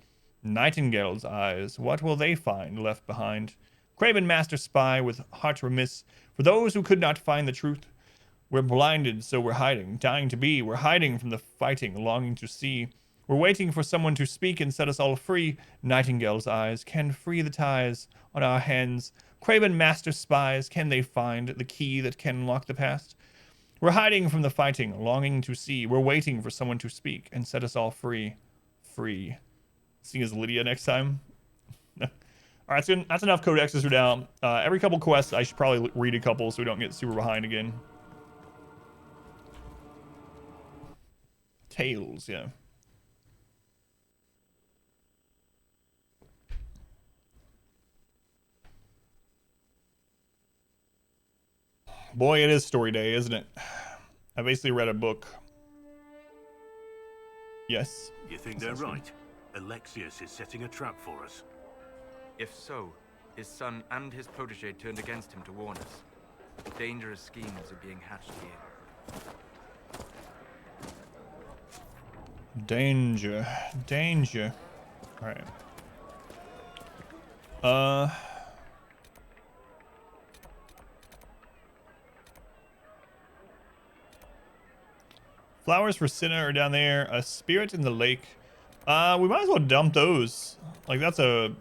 Nightingale's eyes, what will they find left behind? Craven master spy with heart remiss for those who could not find the truth. We're blinded, so we're hiding, dying to be. We're hiding from the fighting, longing to see. We're waiting for someone to speak and set us all free. Nightingale's eyes can free the ties on our hands. Craven master spies, can they find the key that can unlock the past? We're hiding from the fighting, longing to see. We're waiting for someone to speak and set us all free. Free. See you as Lydia next time. All right, so that's enough codexes for now. Every couple quests, I should probably read a couple so we don't get super behind again. Tales, yeah. Boy, it is story day, isn't it? I basically read a book. Yes. You think they're right? Alexius is setting a trap for us. If so, his son and his protege turned against him to warn us. Dangerous schemes are being hatched here. Danger. Danger. Alright. Flowers for Cinna are down there. A spirit in the lake. We might as well dump those. Like, that's a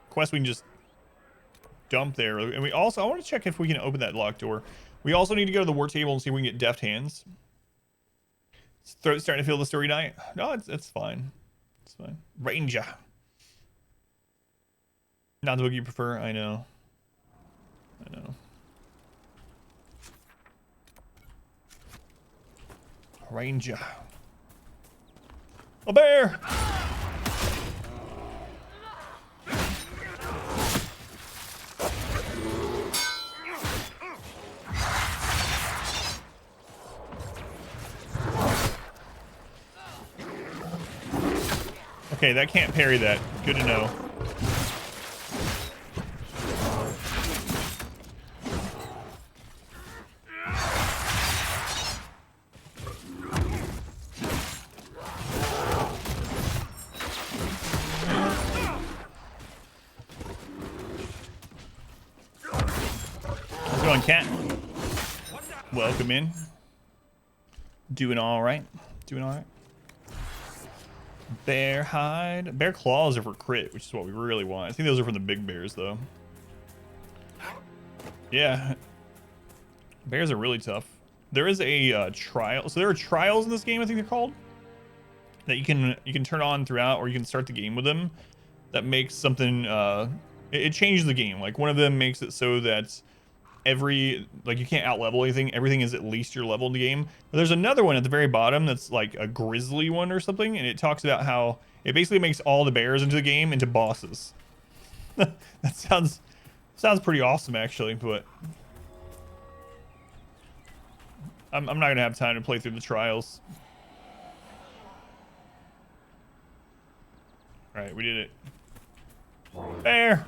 quest we can just dump there. And we also, I want to check if we can open that locked door. We also need to go to the war table and see if we can get deft hands. Throat's starting to feel the story night. No, it's fine. It's fine. Ranger. Not the book you prefer. I know. I know. Ranger. A bear! Okay, that can't parry that. Good to know. How's it going, cat? Welcome in. Doing all right. Doing all right. Bear hide. Bear claws are for crit, which is what we really want. I think those are from the big bears, though. Yeah. Bears are really tough. There is a trial. So there are trials in this game, I think they're called, that you can turn on throughout, or you can start the game with them. That makes something. It changes the game. Like, one of them makes it so that you can't out level anything. Everything is at least your level in the game. But there's another one at the very bottom that's like a grizzly one or something, and it talks about how it basically makes all the bears into the game into bosses. That sounds pretty awesome, actually, but I'm not gonna have time to play through the trials. All right, we did it. Bear.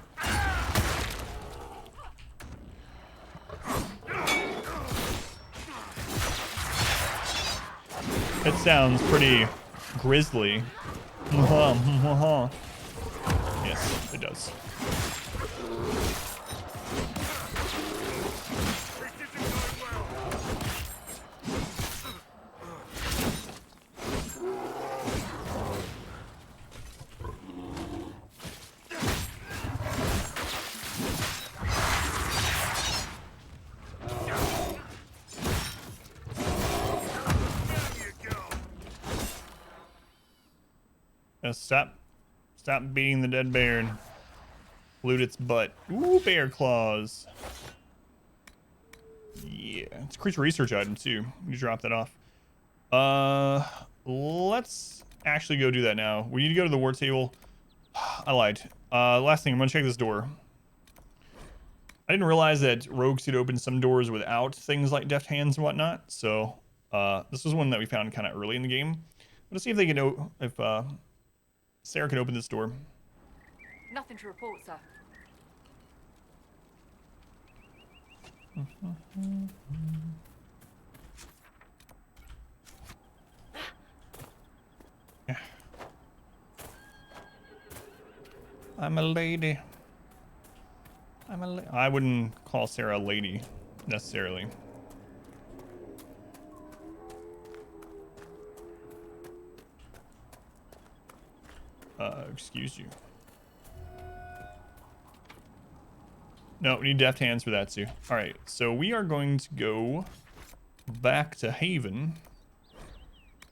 It sounds pretty grisly. Yes, it does. Stop beating the dead bear and loot its butt. Ooh, bear claws. Yeah, it's a creature research item too. You drop that off. Let's actually go do that now. We need to go to the war table. I lied. Last thing, I'm gonna check this door. I didn't realize that rogues could open some doors without things like deft hands and whatnot. So this was one that we found kind of early in the game. Let's see if they can Sarah can open this door. Nothing to report, sir. I'm a lady. I wouldn't call Sarah a lady, necessarily. Excuse you. No, we need deft hands for that too. All right, so we are going to go back to Haven.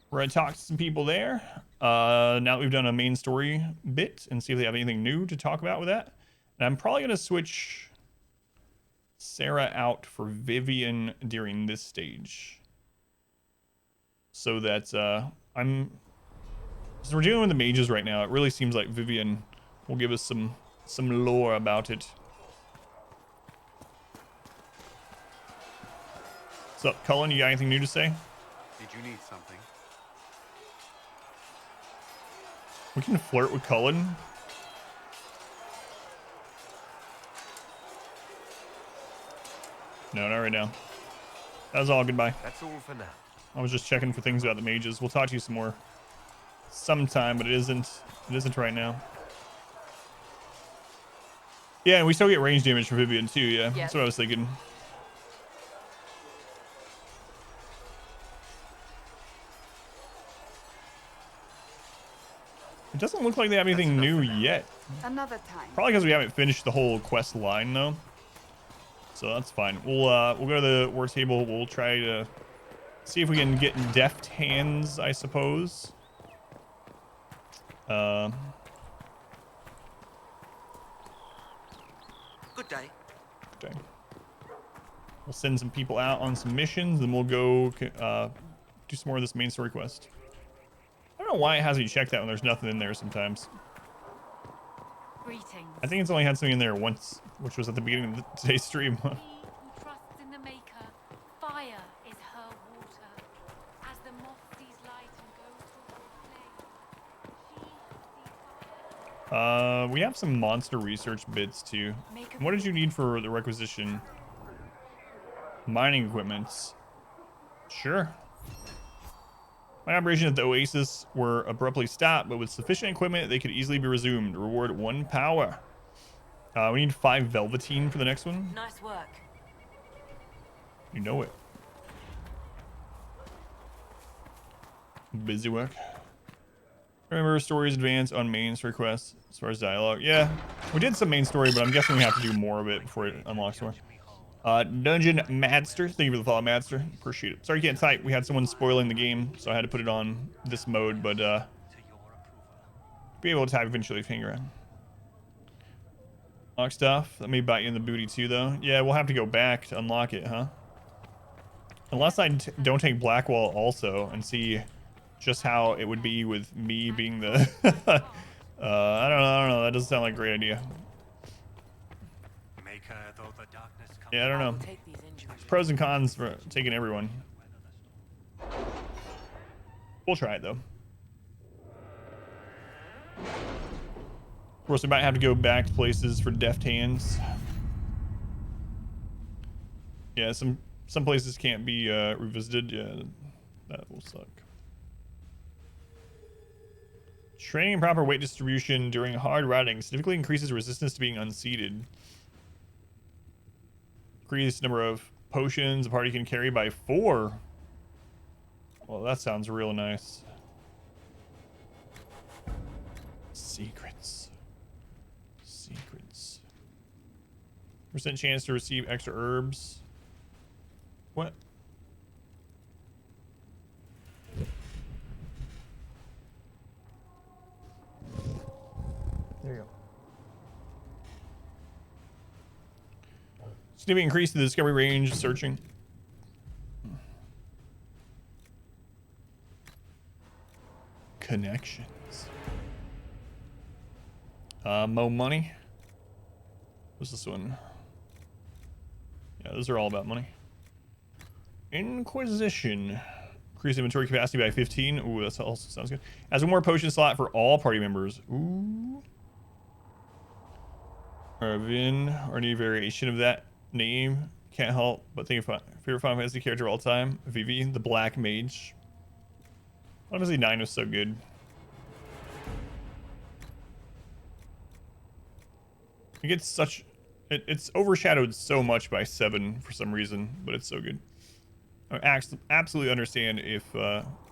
We're gonna talk to some people there. Now that we've done a main story bit and see if they have anything new to talk about with that. And I'm probably gonna switch Sarah out for Vivian during this stage. So that since we're dealing with the mages right now, it really seems like Vivian will give us some lore about it. What's up, Cullen? You got anything new to say? Did you need something? We can flirt with Cullen. No, not right now. That was all. Goodbye. That's all for now. I was just checking for things about the mages. We'll talk to you some more sometime, but it isn't right now. Yeah, and we still get range damage from Vivian too. Yeah, that's what I was thinking. It doesn't look like they have anything new yet. Another time. Probably because we haven't finished the whole quest line though. So that's fine. We'll go to the war table. We'll try to see if we can get deft hands, I suppose. Good day. Okay. We'll send some people out on some missions, then we'll go do some more of this main story quest. I don't know why it has me check that when there's nothing in there sometimes. Greetings. I think it's only had something in there once, which was at the beginning of today's stream. Who trusts in the Maker, fire is her water. As the moth sees light and goes towards flame, We have some monster research bits too. What did you need for the requisition? Mining equipments. Sure. My operations at the Oasis were abruptly stopped, but with sufficient equipment, they could easily be resumed. Reward 1 power. We need 5 velveteen for the next one. Nice work. You know it. Busy work. Remember, stories advance on main story quests as far as dialogue. Yeah, we did some main story, but I'm guessing we have to do more of it before it unlocks more. Dungeon Madster, thank you for the follow, Madster. Appreciate it. Sorry you can't type. We had someone spoiling the game, so I had to put it on this mode, but be able to type eventually if you hang around. Unlock stuff. That may bite you in the booty too, though. Yeah, we'll have to go back to unlock it, huh? Unless I don't take Blackwall also and see just how it would be with me being the I don't know. That doesn't sound like a great idea. Yeah, I don't know. There's pros and cons for taking everyone. We'll try it though. Of course, we might have to go back to places for deft hands. Yeah, some places can't be revisited. Yeah, that will suck. Training and proper weight distribution during hard riding significantly increases resistance to being unseated. Increase number of potions a party can carry by 4. Well, that sounds real nice. Secrets. Percent chance to receive extra herbs. What? There you go. Significant increase to the discovery range searching. Connections. Mo money. What's this one? Yeah, those are all about money. Inquisition. Increase inventory capacity by 15. Ooh, that also sounds good. As one more potion slot for all party members. Ooh. Arvin, or any variation of that name. Can't help but think of favorite Final Fantasy character of all time. Vivi, the Black Mage. Final Fantasy 9 was so good. It gets such... It's overshadowed so much by 7 for some reason, but it's so good. I absolutely understand if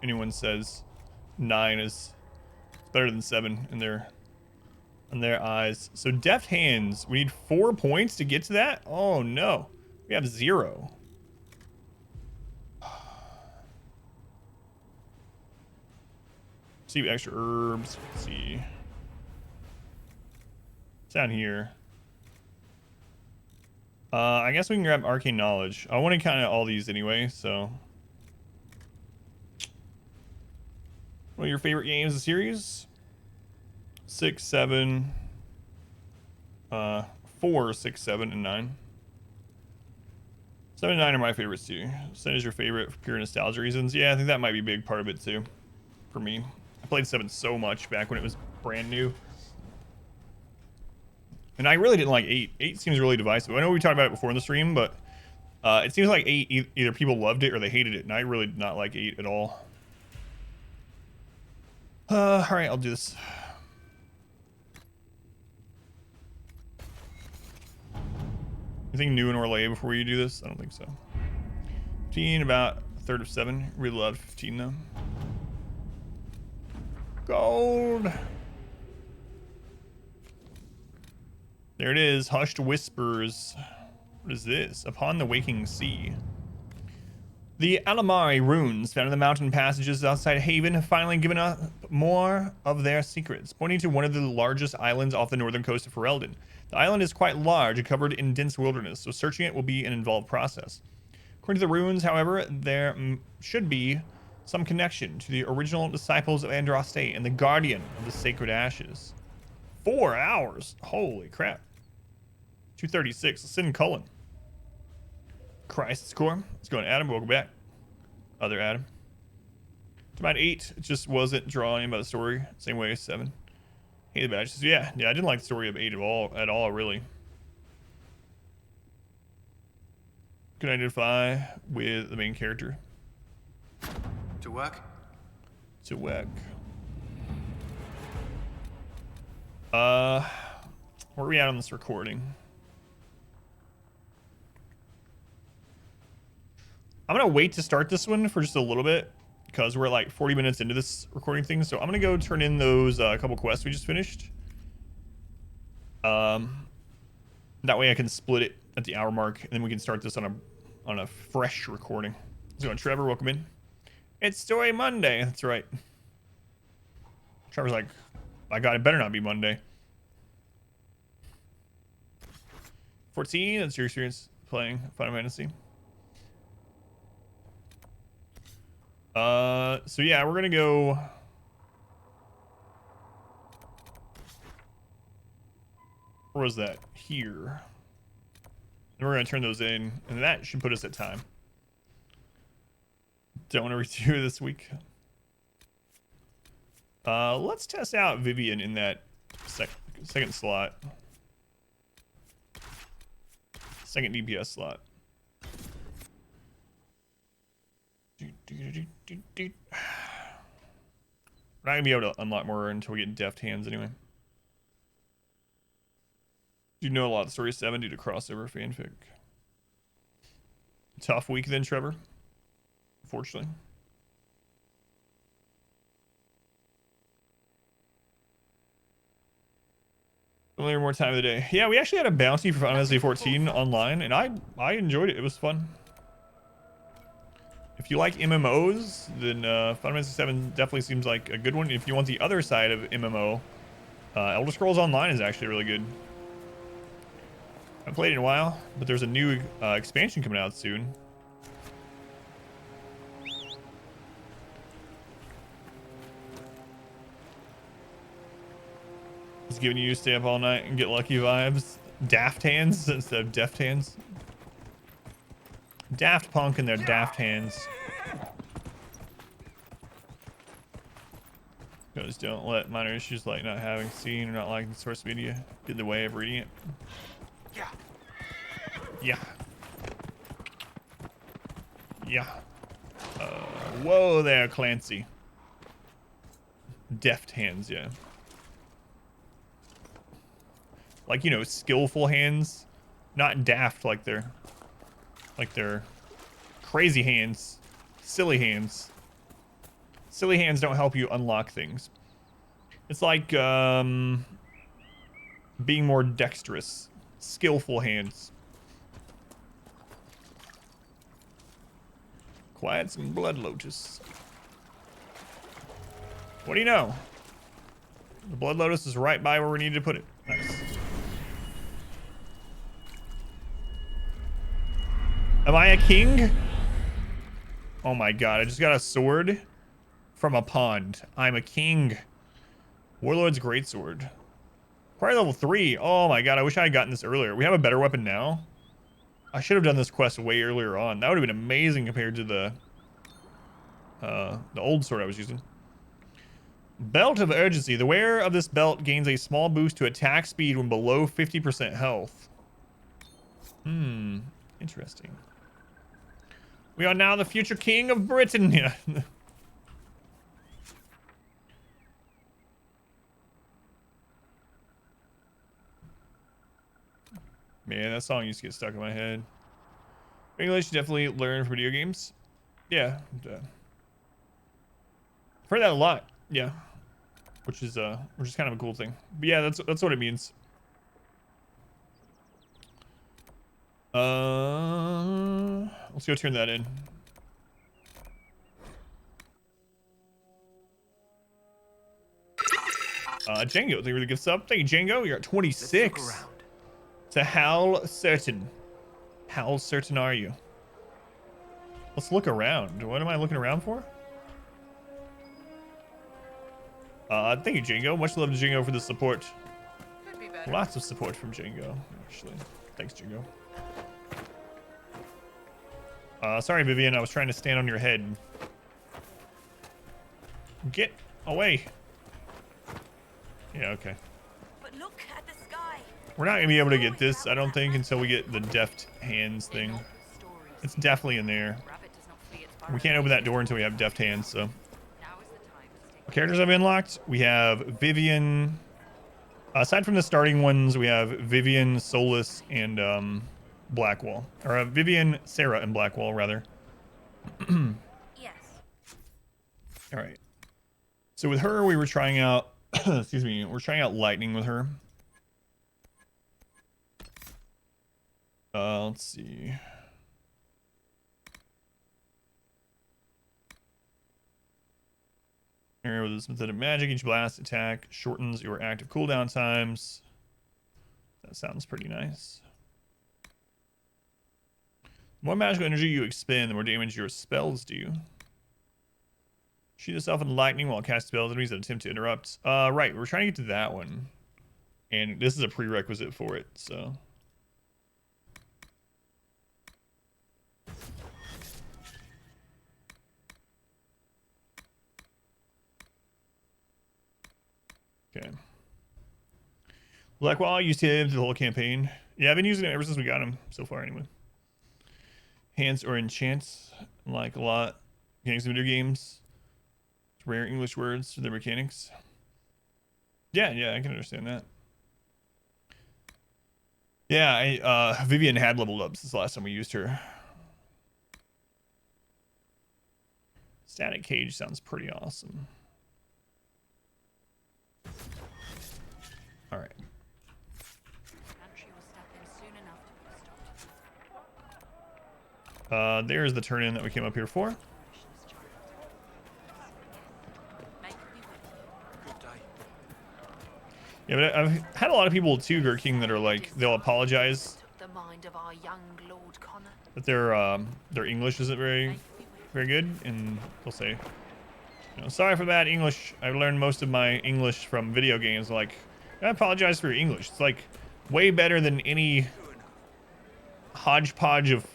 anyone says 9 is better than 7 in their eyes. So deft hands, we need 4 points to get to that? Oh no, we have 0. See extra herbs. Let's see. It's down here. I guess we can grab arcane knowledge. I want to kind of all these anyway, so. What are your favorite games of the series? 6, 7, 4, 6, 7, and 9. 7 and 9 are my favorites too. 7 is your favorite for pure nostalgia reasons. Yeah, I think that might be a big part of it too, for me. I played 7 so much back when it was brand new. And I really didn't like 8. 8 seems really divisive. I know we talked about it before in the stream, but it seems like 8, either people loved it or they hated it, and I really did not like 8 at all. Alright, I'll do this. Anything new in Orlais before you do this? I don't think so. 15, about a third of 7. Really loved 15 though. Gold! There it is, Hushed Whispers. What is this? Upon the Waking Sea. The Alamari runes found in the mountain passages outside Haven have finally given up more of their secrets, pointing to one of the largest islands off the northern coast of Ferelden. The island is quite large and covered in dense wilderness, so searching it will be an involved process. According to the runes, however, there should be some connection to the original disciples of Andraste and the guardian of the Sacred Ashes. 4 hours? Holy crap. 236. Sin Cullen. Crisis Core. Let's go on Adam. Welcome back. Other Adam. To about 8. It just wasn't drawing by the story. Same way as 7. Hated the badges. Yeah, I didn't like the story of 8 at all, really. Can identify with the main character. To work? To work. Where are we at on this recording? I'm gonna wait to start this one for just a little bit because we're like 40 minutes into this recording thing. So I'm gonna go turn in those couple quests we just finished. That way I can split it at the hour mark, and then we can start this on a fresh recording. So Trevor, welcome in. It's Story Monday. That's right. Trevor's like, by God, it better not be Monday. 14. That's your experience playing Final Fantasy. So yeah, we're gonna go. Where was that? Here. And we're gonna turn those in, and that should put us at time. Don't want to redo this week. Let's test out Vivian in that second slot. Second DPS slot. We're not gonna be able to unlock more until we get deft hands anyway. Do you know a lot of Story 7 due to crossover fanfic? Tough week then, Trevor. Unfortunately. Only more time of the day. Yeah, we actually had a bounty for Final Fantasy 14 online, and I enjoyed it. It was fun. If you like MMOs, then Final Fantasy 7 definitely seems like a good one. If you want the other side of MMO, Elder Scrolls Online is actually really good. I haven't played it in a while, but there's a new expansion coming out soon. It's giving you stay up all night and get lucky vibes. Daft hands instead of deft hands. Daft Punk and their daft hands. Just don't let minor issues like not having seen or not liking the source media get in the way of reading it. Yeah. Yeah. Yeah. Whoa there, Clancy. Deft hands, yeah. Like, you know, skillful hands. Not daft like they're crazy hands. Silly hands. Silly hands don't help you unlock things. It's like being more dexterous. Skillful hands. Quiet some blood lotus. What do you know? The blood lotus is right by where we need to put it. Nice. Am I a king? Oh my god, I just got a sword from a pond. I'm a king. Warlord's greatsword. Probably level 3. Oh my god, I wish I had gotten this earlier. We have a better weapon now. I should have done this quest way earlier on. That would have been amazing compared to the old sword I was using. Belt of Urgency. The wearer of this belt gains a small boost to attack speed when below 50% health. Interesting. We are now the future king of Britain. Yeah. Man, that song used to get stuck in my head. English definitely learn from video games. Yeah. I've heard that a lot. Yeah. Which is kind of a cool thing. But yeah, that's what it means. Let's go turn that in. Django, thank you for the gift sub. Thank you, Django. You're at 26. To how certain? How certain are you? Let's look around. What am I looking around for? Thank you, Django. Much love to Django for the support. Lots of support from Django, actually. Thanks, Django. Sorry, Vivian. I was trying to stand on your head. Get away. Yeah, okay. But look at the sky. We're not gonna be able to get this, I don't think, until we get the deft hands thing. It's definitely in there. We can't open that door until we have deft hands, so. Characters I've unlocked. We have Vivian. Aside from the starting ones, we have Vivian, Solus, and Blackwall. Or Vivian, Sarah, and Blackwall, rather. Yes. All right. So with her, we were trying out. Excuse me. We're trying out lightning with her. Let's see. With this method of magic, each blast attack shortens your active cooldown times. That sounds pretty nice. The more magical energy you expend, the more damage your spells do. Shoot yourself in lightning while cast spells enemies that attempt to interrupt. Right, we're trying to get to that one. And this is a prerequisite for it, so. Okay. Blackwall, I used him the whole campaign. Yeah, I've been using it ever since we got him so far anyway. Hands or enchants, like a lot. Mechanics of video games. Rare English words for the mechanics. Yeah, I can understand that. Yeah, Vivian had leveled up since the last time we used her. Static Cage sounds pretty awesome. All right. There's the turn-in that we came up here for. Yeah, but I've had a lot of people too, Gurking, that are like, they'll apologize The mind of our young Lord Connor. that their English isn't very good, and they'll say, you know, sorry for bad English. I learned most of my English from video games. Like, I apologize for your English. It's like way better than any hodgepodge of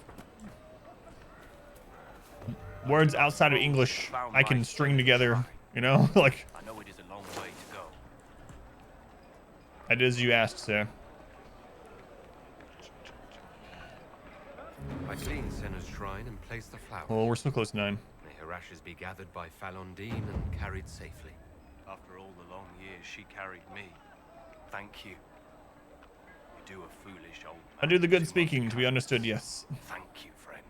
words outside of English I can string together, you know? Like, I know it is a long way to go. I did as you asked, sir. I cleaned Senna's shrine and placed the flowers. Well, we're so close to 9. May her ashes be gathered by Falondine and carried safely. After all the long years she carried me, thank you. do a foolish old I do the good speaking to be understood, yes. Thank you, friend.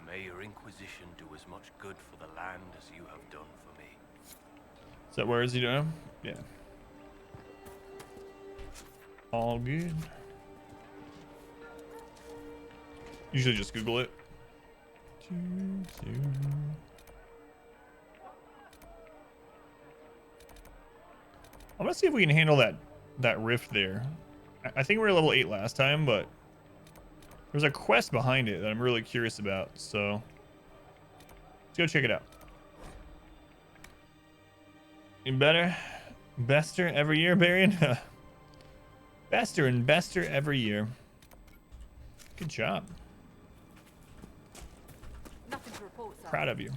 May your Inquisition do as much good for the land as you have done for me. Is that where is he doing? Yeah. All good. Usually just Google it. I'm gonna see if we can handle that rift there. I think we were level 8 last time, but there's a quest behind it that I'm really curious about, so let's go check it out. Getting better, bester every year, Barian. Bester and bester every year. Good job. Nothing to report, sir. Proud of you.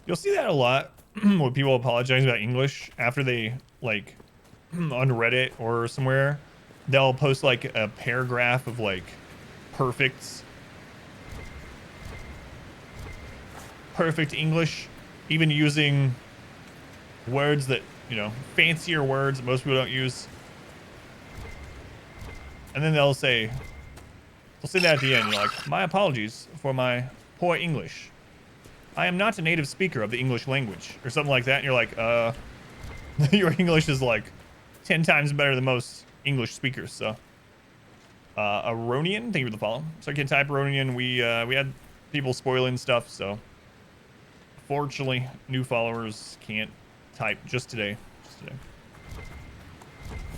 You'll see that a lot when people apologize about English after they, like, on Reddit or somewhere, they'll post like a paragraph of like perfect English, even using words that, you know, fancier words that most people don't use. And then they'll say that at the end, you're like, my apologies for my poor English. I am not a native speaker of the English language, or something like that. And you're like, your English is like 10 times better than most English speakers. So, Aronian, thank you for the follow. So I can type Aronian. We had people spoiling stuff, so fortunately, new followers can't type just today.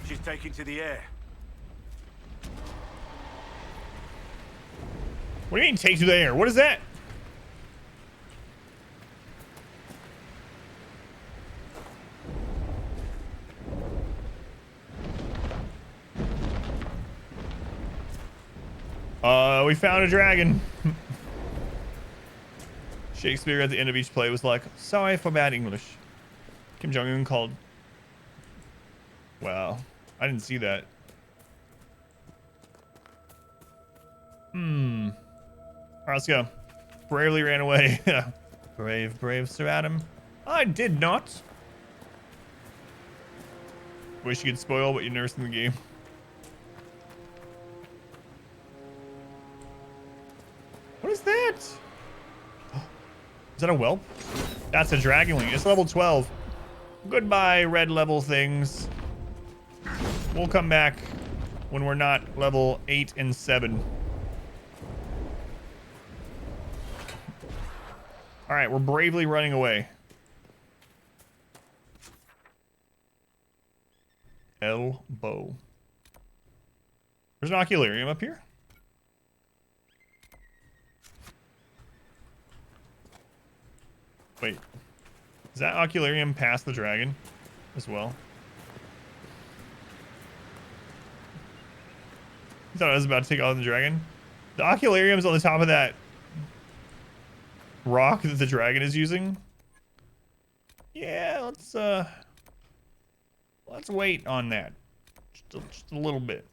She's taking to the air. What do you mean take to the air? What is that? We found a dragon. Shakespeare at the end of each play was like, sorry for bad English. Kim Jong-un called. Wow. I didn't see that. Alright, let's go. Bravely ran away. Brave Sir Adam. I did not. Wish you could spoil what you nursed in the game. What is that? Is that a whelp? That's a dragonling. It's level 12. Goodbye, red level things. We'll come back when we're not level 8 and 7. All right, we're bravely running away. Elbow. There's an ocularium up here. Wait, is that ocularium past the dragon as well? You thought I was about to take out the dragon? The ocularium's on the top of that rock that the dragon is using. Yeah, let's wait on that. Just a little bit.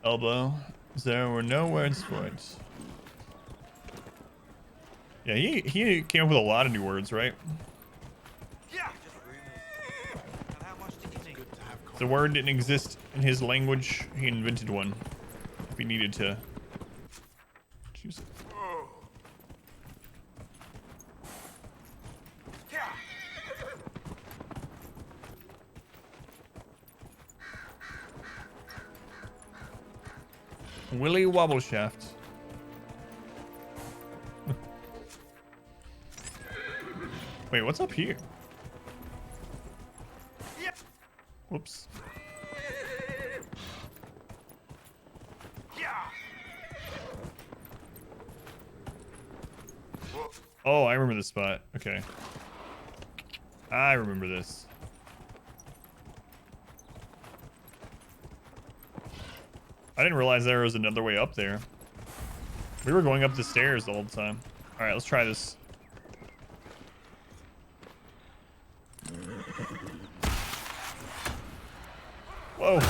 Elbow. There were no words for it. Yeah, he came up with a lot of new words, right? If the word didn't exist in his language, he invented one. If he needed to choose it. Willy Wobbleshaft. Wait, what's up here? Whoops. Oh, I remember this spot. Okay. I remember this. I didn't realize there was another way up there. We were going up the stairs the whole time. All right, let's try this. Whoa.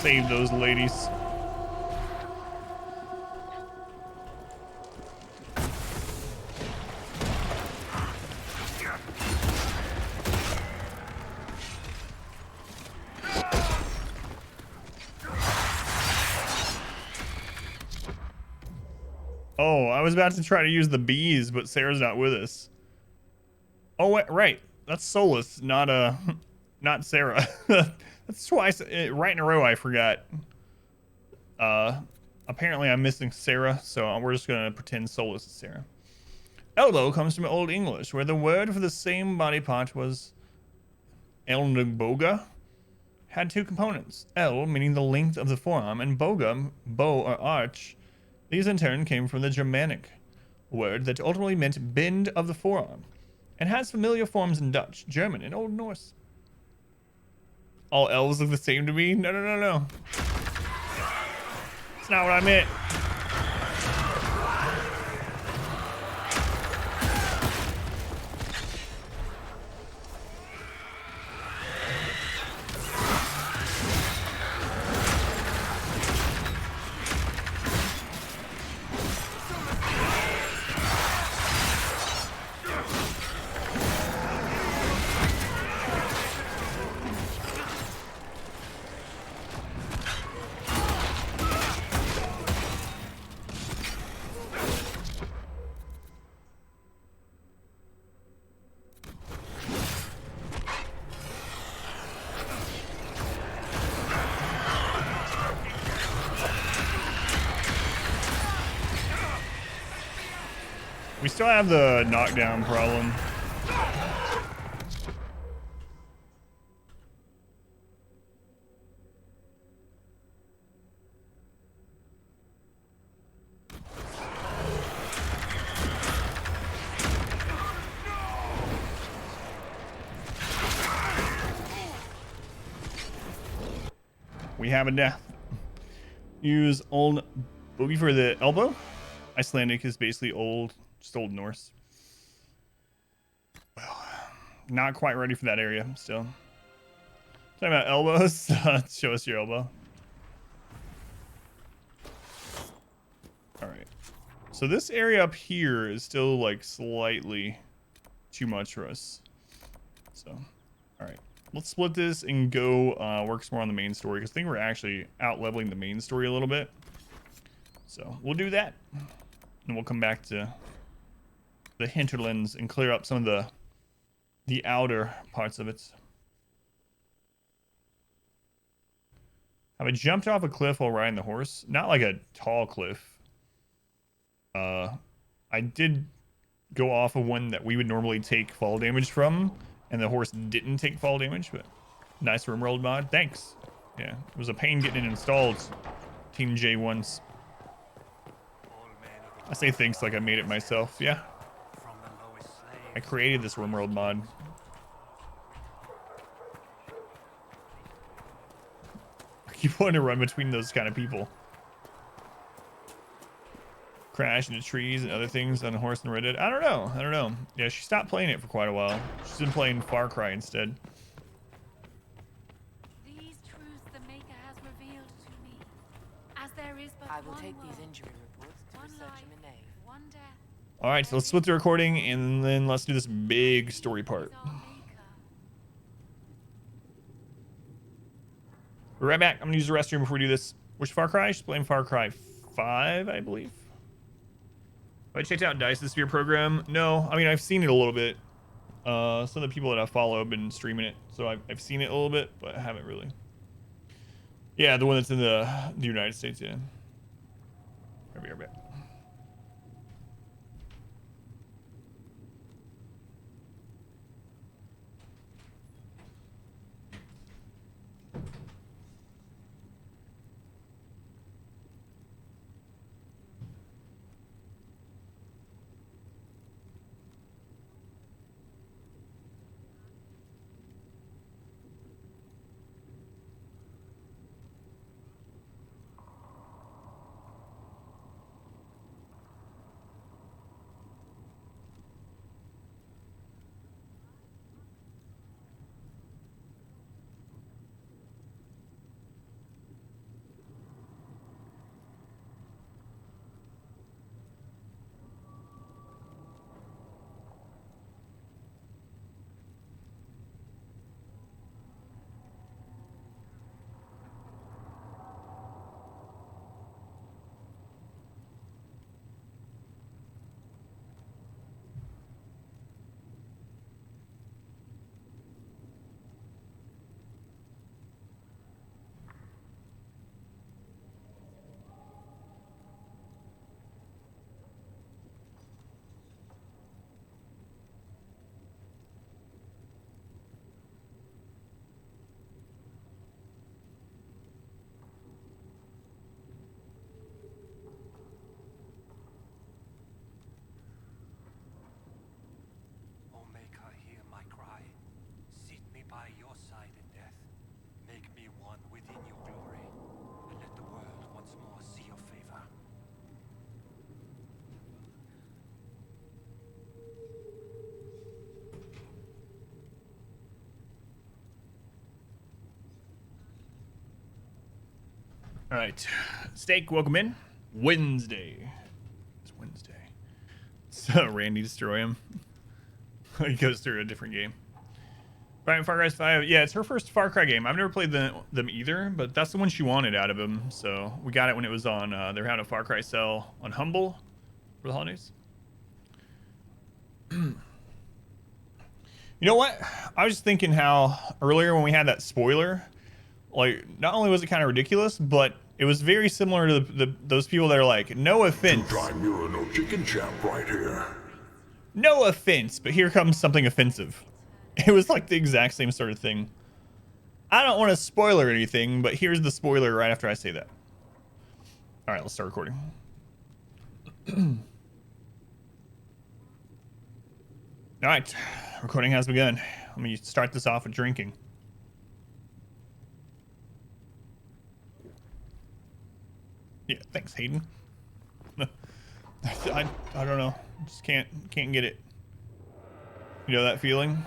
save those ladies. Oh, I was about to try to use the bees, but Sarah's not with us. Oh, wait, right. That's Solus, not not Sarah. That's twice right in a row I forgot. Apparently I'm missing Sarah, so we're just gonna pretend Solus is Sarah. Elbow comes from Old English, where the word for the same body part was elnboga. Had two components. El, meaning the length of the forearm, and boga, bow or arch. These in turn came from the Germanic word that ultimately meant bend of the forearm, and has familiar forms in Dutch, German, and Old Norse. All elves look the same to me? No, no, no, no. That's not what I meant. We still have the knockdown problem. We have a death. Use old boogie for the elbow. Icelandic is basically old, just old Norse. Well, not quite ready for that area still. Talking about elbows. Show us your elbow. All right. So this area up here is still like slightly too much for us. So, all right. Let's split this and go work some more on the main story, because I think we're actually out leveling the main story a little bit. So we'll do that. And we'll come back to the hinterlands and clear up some of the outer parts of it. Have I jumped off a cliff while riding the horse? Not like a tall cliff. I did go off of one that we would normally take fall damage from, and the horse didn't take fall damage, but nice RimWorld mod. Thanks. Yeah, it was a pain getting it installed. Team J1s. I say thanks like I made it myself. Yeah. I created this RimWorld mod. I keep wanting to run between those kind of people. Crash into trees and other things on a horse and Red Dead. I don't know. Yeah, she stopped playing it for quite a while. She's been playing Far Cry instead. These truths the Maker has revealed to me. As there is but I will one take world, these injury reports to one research life, in the nave. one death. All right, so let's split the recording and then let's do this big story part. We're right back. I'm gonna use the restroom before we do this. Which Far Cry? She's playing Far Cry 5, I believe. Have I checked out Dice's Sphere program? No, I mean, I've seen it a little bit. Some of the people that I follow have been streaming it, so I've seen it a little bit, but I haven't really. Yeah, the one that's in the United States, yeah. I'll be right back. All right, Steak, welcome in. Wednesday. It's Wednesday. So Randy destroy him. He goes through a different game. Far Cry 5. Yeah, it's her first Far Cry game. I've never played them either, but that's the one she wanted out of him. So we got it when it was on. They're having a Far Cry sale on Humble for the holidays. You know what? I was just thinking how earlier when we had that spoiler, like, not only was it kind of ridiculous, but it was very similar to those people that are like, no offense. Two-time Euro chicken champ right here. No offense, but here comes something offensive. It was like the exact same sort of thing. I don't want to spoil or anything, but here's the spoiler right after I say that. All right, let's start recording. All right, recording has begun. Let me start this off with drinking. Yeah, thanks, Hayden. I don't know. Just can't get it. You know that feeling?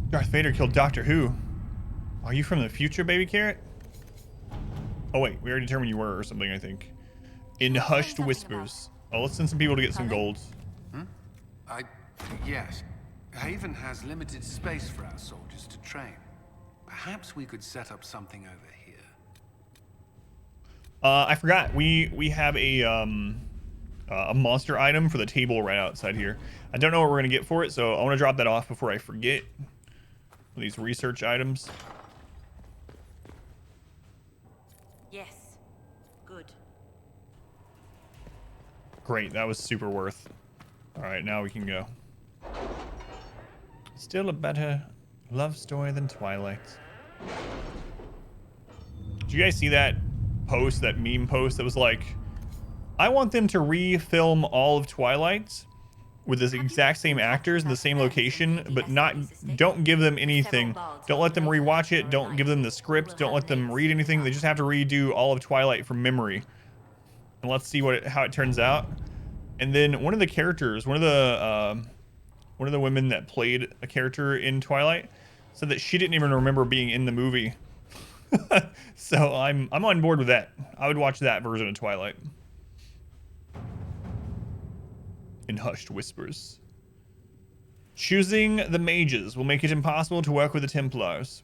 Darth Vader killed Doctor Who. Are you from the future, baby carrot? Oh wait, we already determined you were or something, I think. In hushed whispers. Oh, let's send some people to get some gold. Yes. Haven has limited space for our soldiers to train. Perhaps we could set up something over here. I forgot. We have a monster item for the table right outside here. I don't know what we're gonna get for it, so I want to drop that off before I forget. These research items. Yes. Good. Great, that was super worth. All right, now we can go. Still a better love story than Twilight. Did you guys see that post, that meme post that was like, I want them to refilm all of Twilight with the exact same actors in the same location, but don't give them anything. Don't let them rewatch it. Don't give them the script. Don't let them read anything. They just have to redo all of Twilight from memory. And let's see how it turns out. And then one of the characters, one of the women that played a character in Twilight said that she didn't even remember being in the movie. So I'm on board with that. I would watch that version of Twilight. In hushed whispers. Choosing the mages will make it impossible to work with the Templars.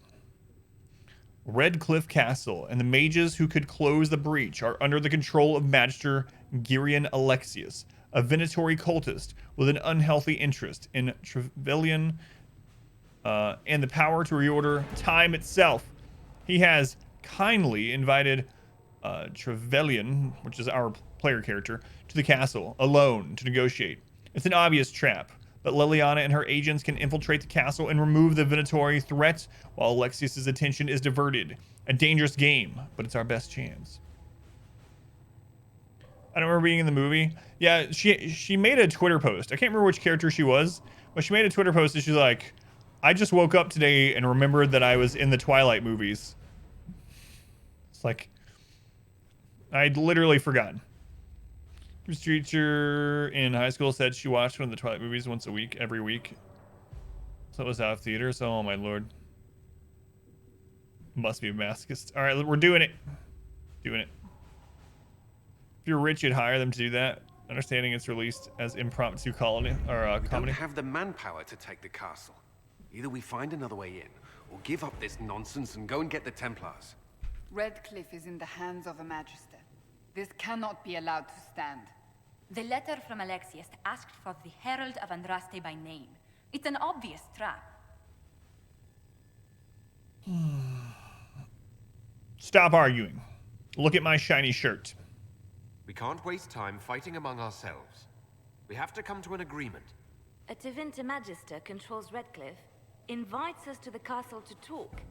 Redcliffe Castle and the mages who could close the breach are under the control of Magister Girion Alexius, a Venatori cultist with an unhealthy interest in Trevelyan and the power to reorder time itself. He has kindly invited Trevelyan, which is our player character, to the castle alone to negotiate. It's an obvious trap, but Liliana and her agents can infiltrate the castle and remove the Venatori threat while Alexius's attention is diverted. A dangerous game, but it's our best chance. I don't remember being in the movie. Yeah, she made a Twitter post. I can't remember which character she was, but she made a Twitter post and she's like, I just woke up today and remembered that I was in the Twilight movies. It's like, I'd literally forgotten. This teacher in high school said she watched one of the Twilight movies once a week, every week. So it was out of theater, so oh my lord. Must be a masochist. All right, we're doing it. Doing it. If you're rich, you'd hire them to do that. Understanding it's released as impromptu comedy or We comedy. don't have the manpower to take the castle. Either we find another way in, or give up this nonsense and go and get the Templars. Redcliffe is in the hands of a Magister. This cannot be allowed to stand. The letter from Alexius asked for the Herald of Andraste by name. It's an obvious trap. Stop arguing. Look at my shiny shirt. We can't waste time fighting among ourselves. We have to come to an agreement. A Tevinter Magister controls Redcliffe, invites us to the castle to talk,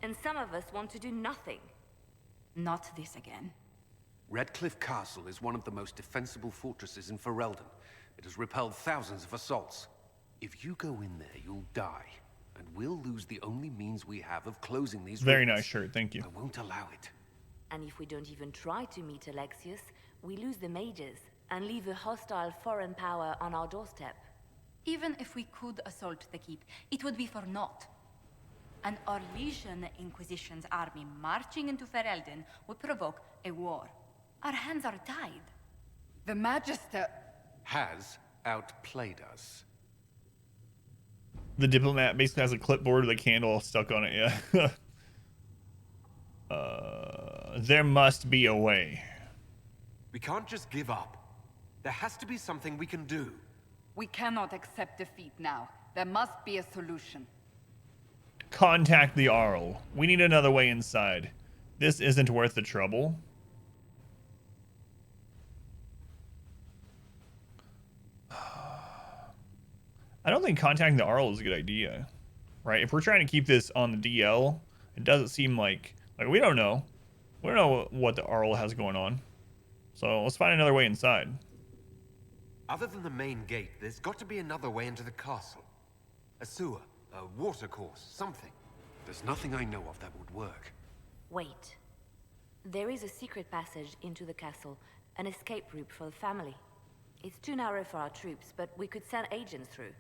and some of us want to do nothing. Not this again. Redcliffe Castle is one of the most defensible fortresses in Ferelden. It has repelled thousands of assaults. If you go in there, you'll die. And we'll lose the only means we have of closing these Very rooms. nice shirt, thank you. I won't allow it. And if we don't even try to meet Alexius, we lose the mages and leave a hostile foreign power on our doorstep. Even if we could assault the keep, it would be for naught. An Orlesian Inquisition's army marching into Ferelden would provoke a war. Our hands are tied. The Magister has outplayed us. The diplomat basically has a clipboard with a candle stuck on it, yeah. There must be a way. We can't just give up. There has to be something we can do. We cannot accept defeat now. There must be a solution. Contact the Arl. We need another way inside. This isn't worth the trouble. I don't think contacting the Arl is a good idea, right? If we're trying to keep this on the DL, it doesn't seem like we don't know. We don't know what the Arl has going on. So let's find another way inside. Other than the main gate, there's got to be another way into the castle. A sewer, a water course, something. There's nothing I know of that would work. Wait. There is a secret passage into the castle, an escape route for the family. It's too narrow for our troops, but we could send agents through.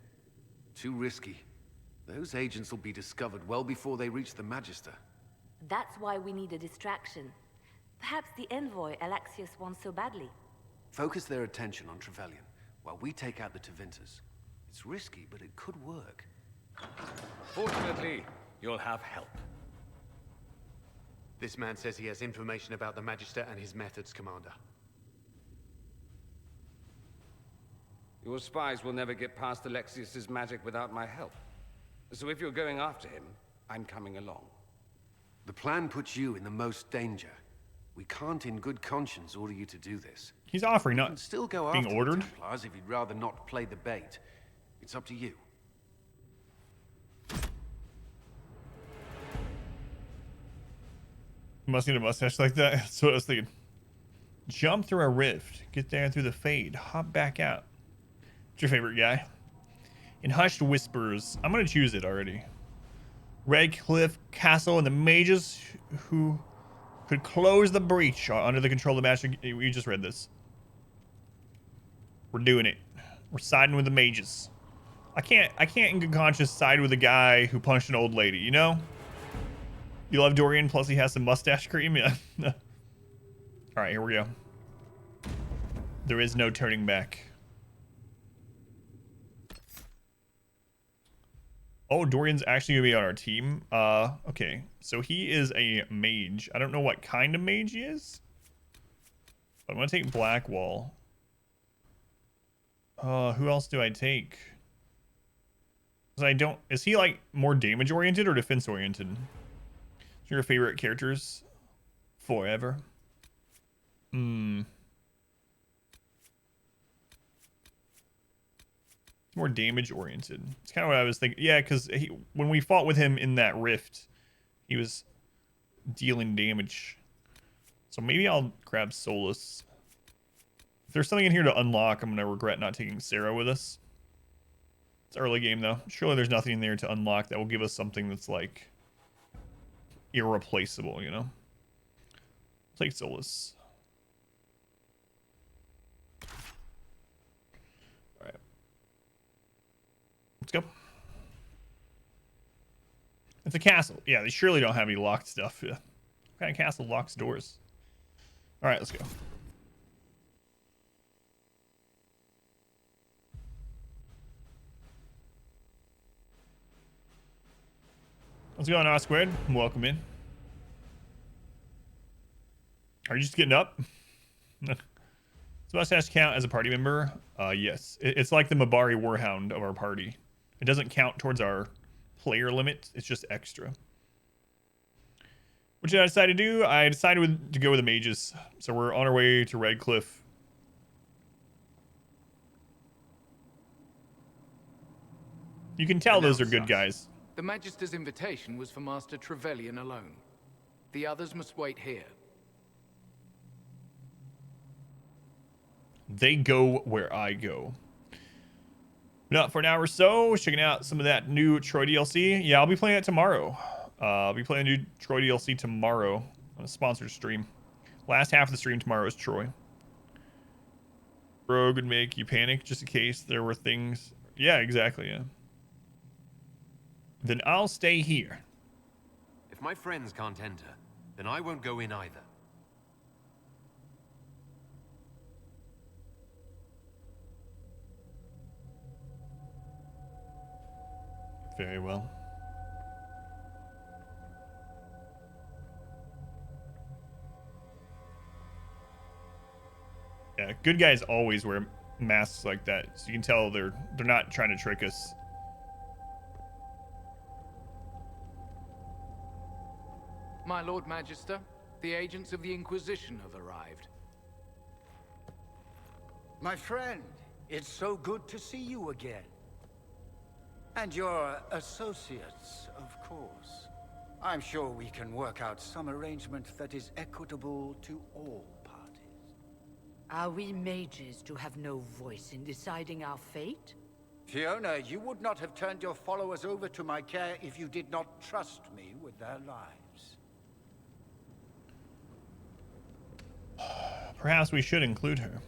Too risky. Those agents will be discovered well before they reach the Magister. That's why we need a distraction. Perhaps the envoy Alexius wants so badly. Focus their attention on Trevelyan, while we take out the Tevinters. It's risky, but it could work. Fortunately, you'll have help. This man says he has information about the Magister and his methods, Commander. Your spies will never get past Alexius's magic without my help. So if you're going after him, I'm coming along. The plan puts you in the most danger. We can't in good conscience order you to do this. He's offering, not still go being after ordered. The Templars if you'd rather not play the bait. It's up to you. You must get a mustache like that. That's what I was thinking. Jump through a rift. Get there through the fade. Hop back out. What's your favorite guy? In hushed whispers. I'm going to choose it already. Redcliffe Castle and the mages who could close the breach are under the control of the Master. We just read this. We're doing it. We're siding with the mages. I can't in good conscience side with a guy who punched an old lady, you know? You love Dorian, plus he has some mustache cream, yeah. Alright, here we go. There is no turning back. Oh, Dorian's actually gonna be on our team. Okay. So he is a mage. I don't know what kind of mage he is. But I'm gonna take Blackwall. Who else do I take? Cause I don't. Is he like more damage oriented or defense oriented? What's your favorite characters? Forever. More damage oriented. It's kind of what I was thinking. Yeah, because when we fought with him in that rift, he was dealing damage. So maybe I'll grab Solus. If there's something in here to unlock, I'm going to regret not taking Sarah with us. It's early game, though. Surely there's nothing in there to unlock that will give us something that's, like, irreplaceable, you know? I'll take Solus. Alright. Let's go. It's a castle. Yeah, they surely don't have any locked stuff. Yeah. What kind of castle locks doors? Alright, let's go. What's going on, Squared? Welcome in. Are you just getting up? Does Mustache count as a party member? Yes. It's like the Mabari Warhound of our party. It doesn't count towards our player limit. It's just extra. What did I decide to do? I decided to go with the mages. So we're on our way to Redcliffe. You can tell those are good guys. The Magister's invitation was for Master Trevelyan alone. The others must wait here. They go where I go. Been up for an hour or so, checking out some of that new Troy DLC. Yeah, I'll be playing it tomorrow. I'll be playing new Troy DLC tomorrow on a sponsored stream. Last half of the stream tomorrow is Troy. Rogue would make you panic just in case there were things. Yeah, exactly, yeah. Then I'll stay here. if my friends can't enter, then I won't go in either. Very well. Yeah, good guys always wear masks like that, so you can tell they're not trying to trick us. My Lord Magister, the agents of the Inquisition have arrived. My friend, it's so good to see you again. And your associates, of course. I'm sure we can work out some arrangement that is equitable to all parties. Are we mages to have no voice in deciding our fate? Fiona, you would not have turned your followers over to my care if you did not trust me with their lives. Perhaps we should include her.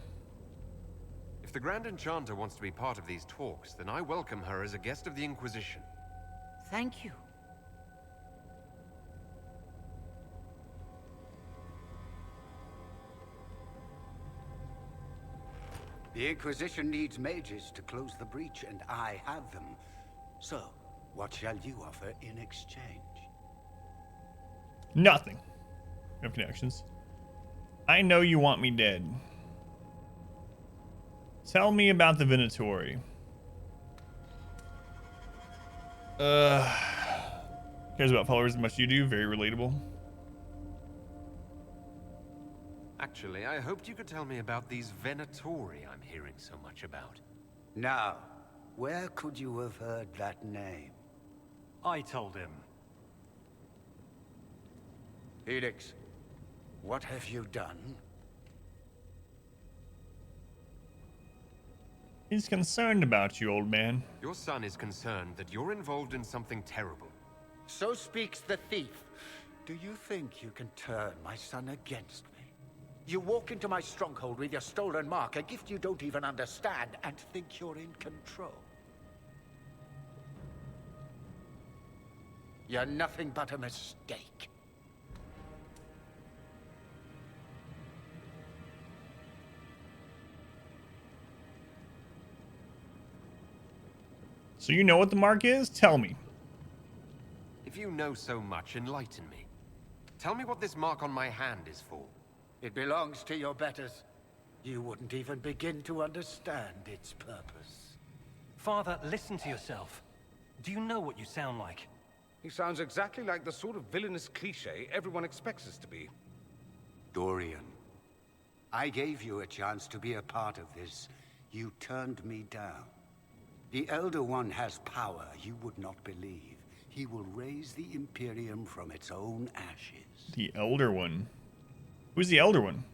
If the Grand Enchanter wants to be part of these talks, then I welcome her as a guest of the Inquisition. Thank you. The Inquisition needs mages to close the breach, and I have them. So, what shall you offer in exchange? Nothing. No connections. I know you want me dead. Tell me about the Venatori. Cares about followers as much as you do. Very relatable. Actually, I hoped you could tell me about these Venatori I'm hearing so much about. Now, where could you have heard that name? I told him. Felix, what have you done? He's concerned about you, old man. Your son is concerned that you're involved in something terrible. So speaks the thief. Do you think you can turn my son against me? You walk into my stronghold with your stolen mark, a gift you don't even understand, and think you're in control. You're nothing but a mistake. So you know what the mark is? Tell me. If you know so much, enlighten me. Tell me what this mark on my hand is for. It belongs to your betters. You wouldn't even begin to understand its purpose. Father, listen to yourself. Do you know what you sound like? He sounds exactly like the sort of villainous cliché everyone expects us to be. Dorian, I gave you a chance to be a part of this. You turned me down. The Elder One has power you would not believe. He will raise the Imperium from its own ashes. The Elder One? Who's the Elder One?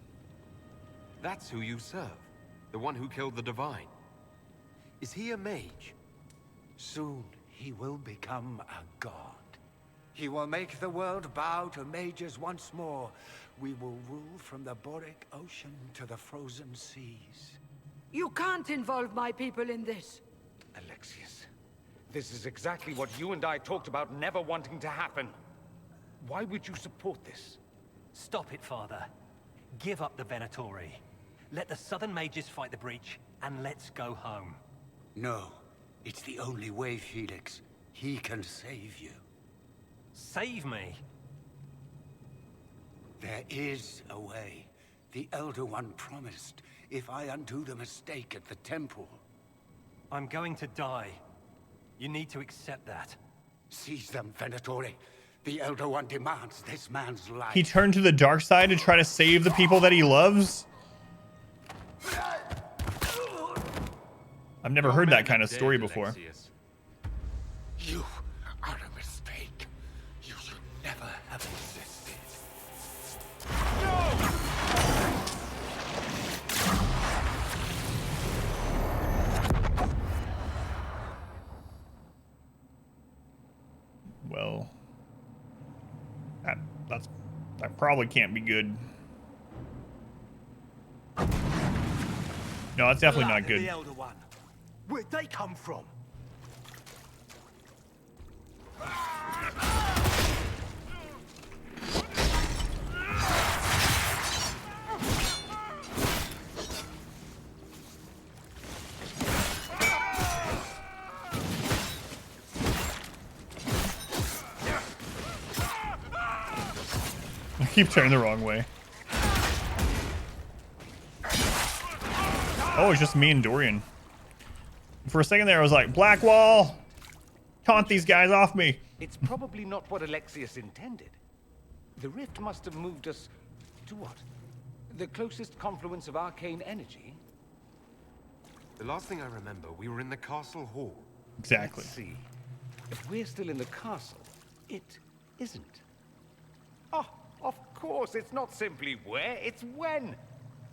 That's who you serve. The one who killed the Divine. Is he a mage? Soon, he will become a god. He will make the world bow to mages once more. We will rule from the Boric Ocean to the frozen seas. You can't involve my people in this. Alexius, this is exactly what you and I talked about never wanting to happen. Why would you support this? Stop it, Father. Give up the Venatori. Let the Southern Mages fight the breach, and let's go home. No, it's the only way, Felix. He can save you. Save me? There is a way. The Elder One promised, if I undo the mistake at the temple. I'm going to die. You need to accept that. Seize them, Venatori. The Elder One demands this man's life. He turned to the dark side to try to save the people that he loves? I've never heard that kind of story before. You are a mistake. You should never have existed. Well, that probably can't be good. No, it's definitely not good. The Elder One. Where'd they come from? keep turning the wrong way. Oh, it's just me and Dorian. For a second there, I was like, Black Wall! Taunt these guys off me! It's probably not what Alexius intended. The rift must have moved us to what? The closest confluence of arcane energy? The last thing I remember, we were in the castle hall. Exactly. Let's see. If we're still in the castle, it isn't. Oh, of course, it's not simply where, it's when.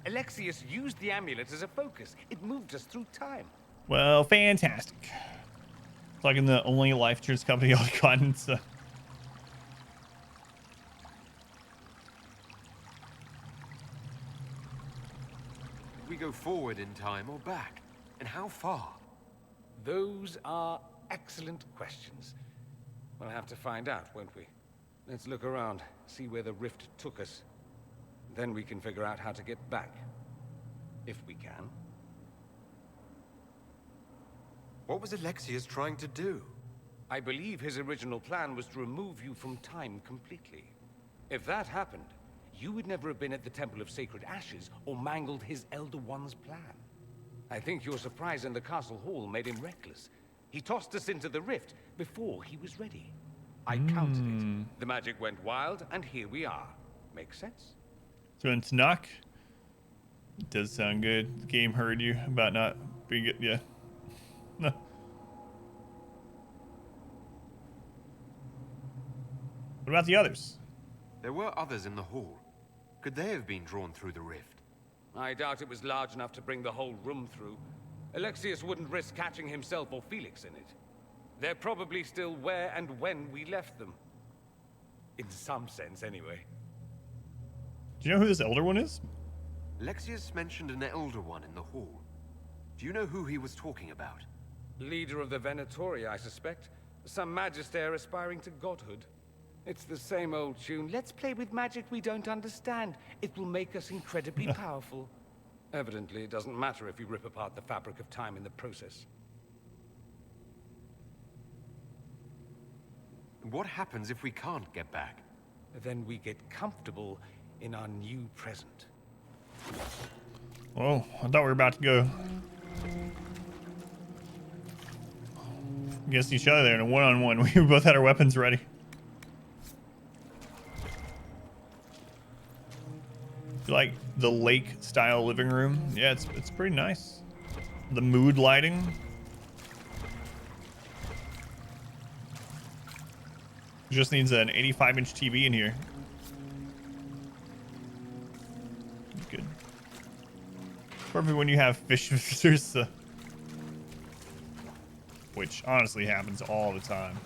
Alexius used the amulet as a focus. It moved us through time. Well, fantastic. It's like in the only life insurance company on the continent, so. We go forward in time or back? And how far? Those are excellent questions. We'll have to find out, won't we? Let's look around, see where the rift took us. Then we can figure out how to get back. If we can. What was Alexius trying to do? I believe his original plan was to remove you from time completely. If that happened, you would never have been at the Temple of Sacred Ashes or mangled his Elder One's plan. I think your surprise in the castle hall made him reckless. He tossed us into the rift before he was ready. I counted it. The magic went wild, and here we are. Makes sense? So in Tanakh, it does sound good. The game heard you about not being good. Yeah. No. What about the others? There were others in the hall. Could they have been drawn through the rift? I doubt it was large enough to bring the whole room through. Alexius wouldn't risk catching himself or Felix in it. They're probably still where and when we left them. In some sense, anyway. Do you know who this Elder One is? Alexius mentioned an Elder One in the hall. Do you know who he was talking about? Leader of the Venatori, I suspect. Some magister aspiring to godhood. It's the same old tune. Let's play with magic we don't understand. It will make us incredibly powerful. Evidently, it doesn't matter if you rip apart the fabric of time in the process. What happens if we can't get back? Then we get comfortable in our new present. Oh, I thought we were about to go against each other there in a one-on-one. We both had our weapons ready. Like the lake style living room. Yeah, it's pretty nice. The mood lighting. Just needs an 85-inch TV in here. Good. Perfect when you have fish visitors, which honestly happens all the time.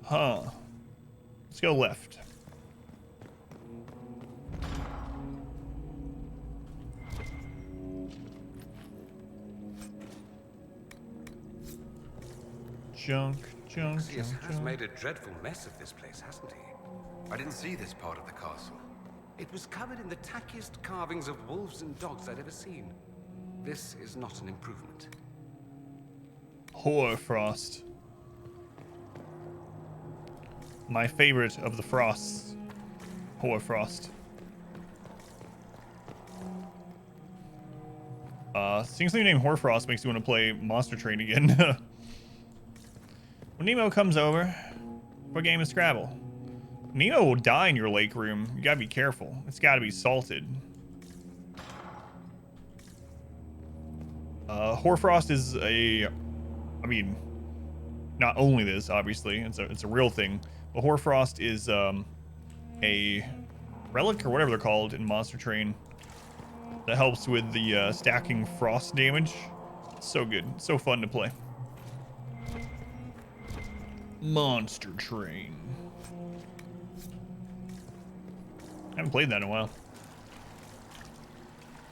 Huh. Let's go left. Junk. Alexius has made a dreadful mess of this place, hasn't he? I didn't see this part of the castle. It was covered in the tackiest carvings of wolves and dogs I'd ever seen. This is not an improvement. Hoarfrost. My favorite of the frosts. Hoarfrost. Seeing something named Hoarfrost makes you want to play Monster Train again. When Nemo comes over for a game of Scrabble, Nemo will die in your lake room. You gotta be careful. It's gotta be salted. Hoarfrost is I mean, not only this, obviously, it's a real thing, but Hoarfrost is a relic or whatever they're called in Monster Train that helps with the stacking frost damage. So good, so fun to play. Monster Train. I haven't played that in a while.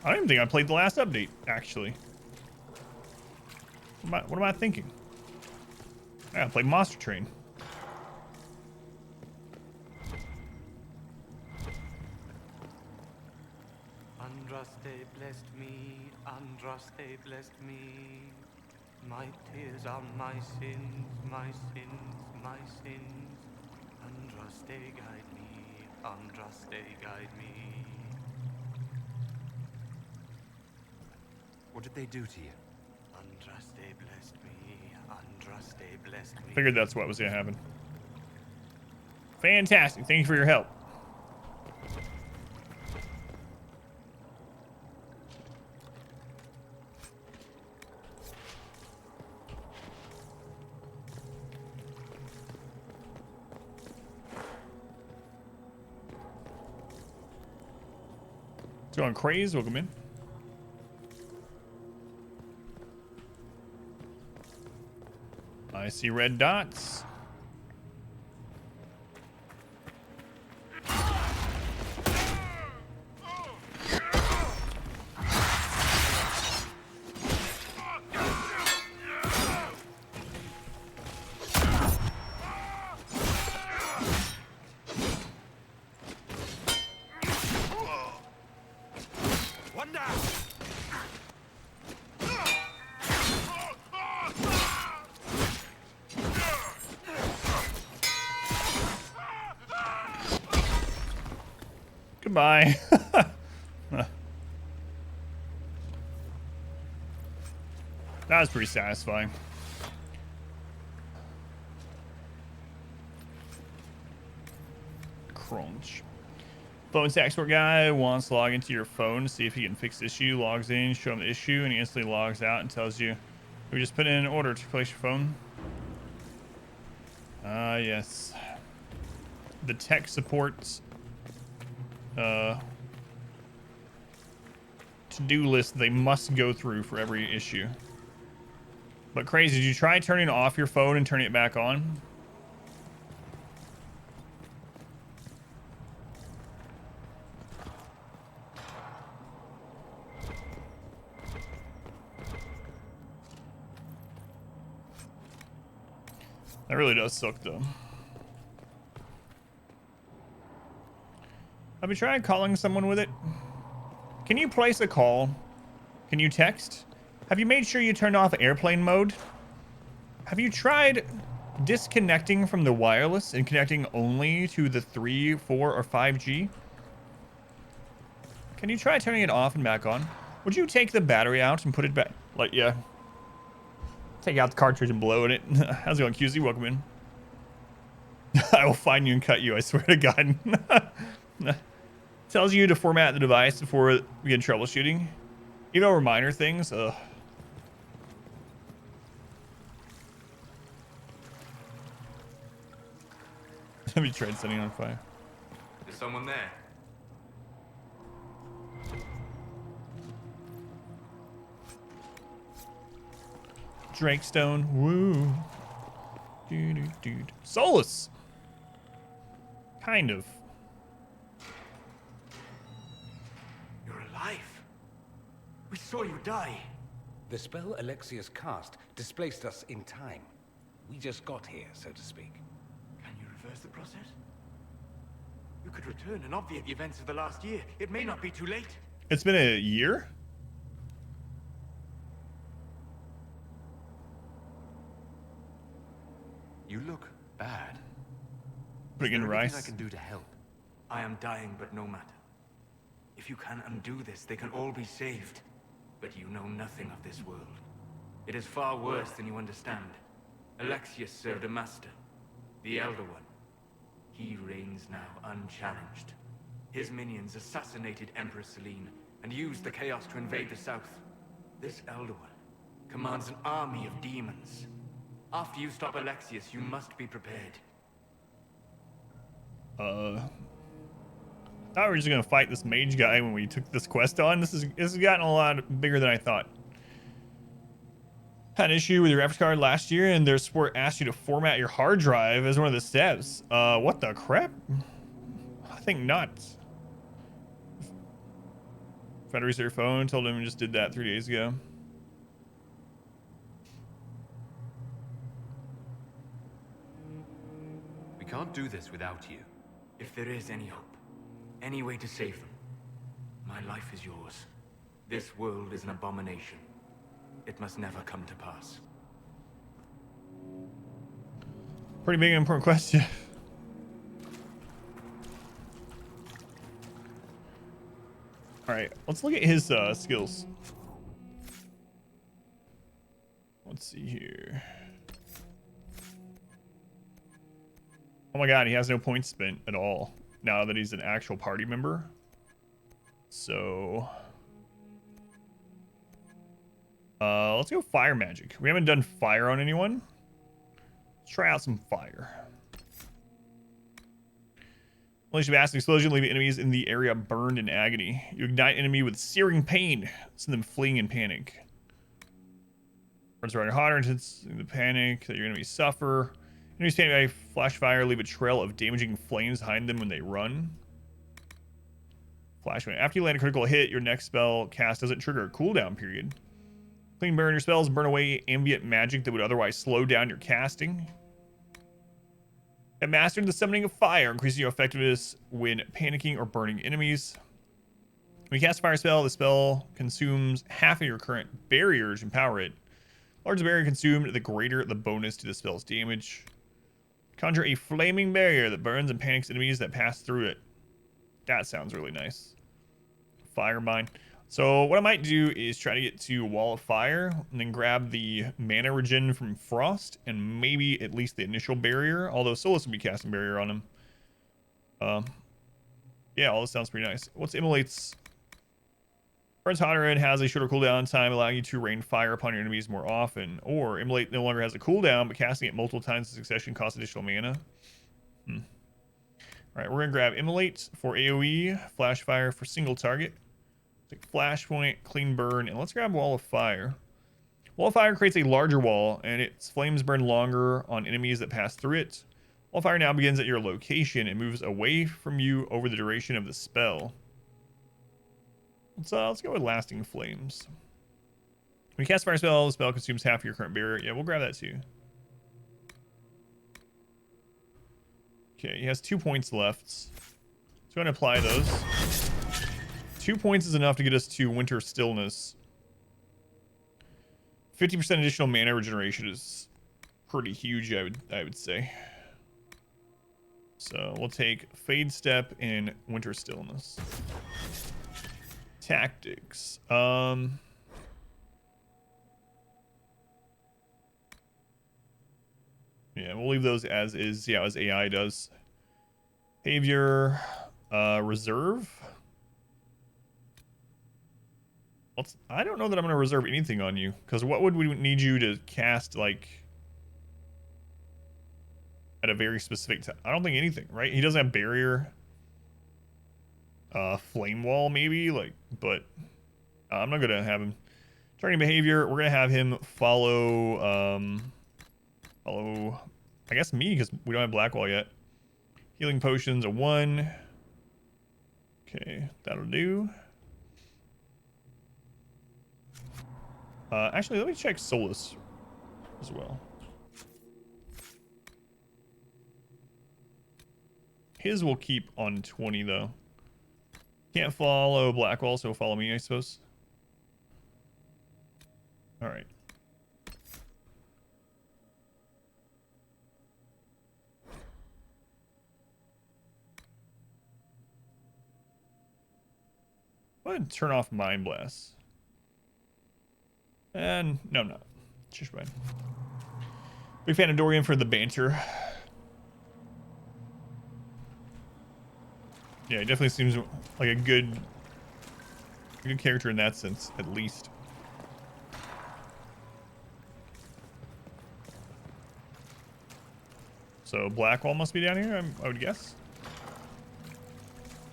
I don't even think I played the last update, actually. What am I thinking? I gotta play Monster Train. Andraste blessed me, Andraste blessed me. My tears are my sins, my sins, my sins. Andraste, guide me. Andraste, guide me. What did they do to you? Andraste blessed me. Andraste blessed me. Figured that's what was gonna happen. Fantastic. Thank you for your help. It's going crazy. Welcome in. I see red dots. Goodbye. That was pretty satisfying. Crunch. Phone export guy wants to log into your phone to see if he can fix the issue. Logs in, show him the issue, and he instantly logs out and tells you, we just put in an order to place your phone. Yes. The tech supports to-do list they must go through for every issue. But crazy, did you try turning off your phone and turning it back on? That really does suck though. Have you tried calling someone with it? Can you place a call? Can you text? Have you made sure you turned off airplane mode? Have you tried disconnecting from the wireless and connecting only to the 3, 4, or 5G? Can you try turning it off and back on? Would you take the battery out and put it back? Like, yeah. Take out the cartridge and blow in it. How's it going, QZ? Welcome in. I will find you and cut you, I swear to God. Tells you to format the device before we begin troubleshooting. Even over minor things. Ugh. Have you tried setting it on fire? Is someone there? Drakestone. Woo. Dude. Solus. Kind of. You're alive. We saw you die. The spell Alexius cast displaced us in time. We just got here, so to speak. Can you reverse the process? You could return and obviate the events of the last year. It may not be too late. It's been a year? You look bad. Putting in rice. I can do to help. I am dying, but no matter. If you can undo this, they can all be saved. But you know nothing of this world. It is far worse than you understand. Alexius served a master, the Elder One. He reigns now unchallenged. His minions assassinated Empress Selene and used the chaos to invade the south. This Elder One commands an army of demons. After you stop Alexius, you must be prepared. Thought we were just gonna fight this mage guy when we took this quest on. This has gotten a lot bigger than I thought. Had an issue with your graphics card last year, and their support asked you to format your hard drive as one of the steps. What the crap? I think not. Tried to reset your phone, told him we just did that 3 days ago. We can't do this without you. If there is any hope, any way to save them, my life is yours. This world is an abomination. It must never come to pass. Pretty big and important question. All right, let's look at his skills. Let's see here. Oh my god, he has no points spent at all now that he's an actual party member. So let's go fire magic. We haven't done fire on anyone. Let's try out some fire. Unleash a vast explosion, leaving enemies in the area burned in agony. You ignite enemy with searing pain, send them fleeing in panic. Burns running hotter, intense the panic that your enemies suffer. Enemies panic by flash fire, leave a trail of damaging flames behind them when they run. Flashbang. After you land a critical hit, your next spell cast doesn't trigger a cooldown period. Clean burn your spells, burn away ambient magic that would otherwise slow down your casting. And mastered the summoning of fire, increasing your effectiveness when panicking or burning enemies. When you cast a fire spell, the spell consumes half of your current barrier to empower it. The larger the barrier consumed, the greater the bonus to the spell's damage. Conjure a flaming barrier that burns and panics enemies that pass through it. That sounds really nice. Fire mine. So what I might do is try to get to Wall of Fire and then grab the mana regen from Frost and maybe at least the initial barrier, although Solus will be casting barrier on him. Yeah, all this sounds pretty nice. What's Immolate's? Burns hotter and has a shorter cooldown time, allowing you to rain fire upon your enemies more often. Or Immolate no longer has a cooldown, but casting it multiple times in succession costs additional mana. Alright, we're going to grab Immolate for AoE, Flash Fire for single target. Take Flashpoint, Clean Burn, and let's grab Wall of Fire. Wall of Fire creates a larger wall, and its flames burn longer on enemies that pass through it. Wall of Fire now begins at your location and moves away from you over the duration of the spell. Let's go with Lasting Flames. When you cast a fire spell, the spell consumes half of your current barrier. Yeah, we'll grab that too. Okay, he has 2 points left. So I'm going to apply those. 2 points is enough to get us to Winter Stillness. 50% additional mana regeneration is pretty huge, I would say. So we'll take Fade Step and Winter Stillness. Tactics. Yeah, we'll leave those as is. Yeah, as AI does. Behavior, reserve. I don't know that I'm going to reserve anything on you, because what would we need you to cast, like, at a very specific time? I don't think anything, right? He doesn't have barrier. Flame wall, maybe, like, but I'm not going to have him. Turning behavior, we're going to have him follow, I guess me, because we don't have Blackwall yet. Healing potions, a 1. Okay, that'll do. Actually, let me check Solus as well. His will keep on 20, though. Can't follow Blackwall, so follow me, I suppose. Alright. Go ahead and turn off Mind Blast. And no, I'm not. Just fine. Big fan of Dorian for the banter. Yeah, he definitely seems like a good character in that sense, at least. So Blackwall must be down here, I would guess.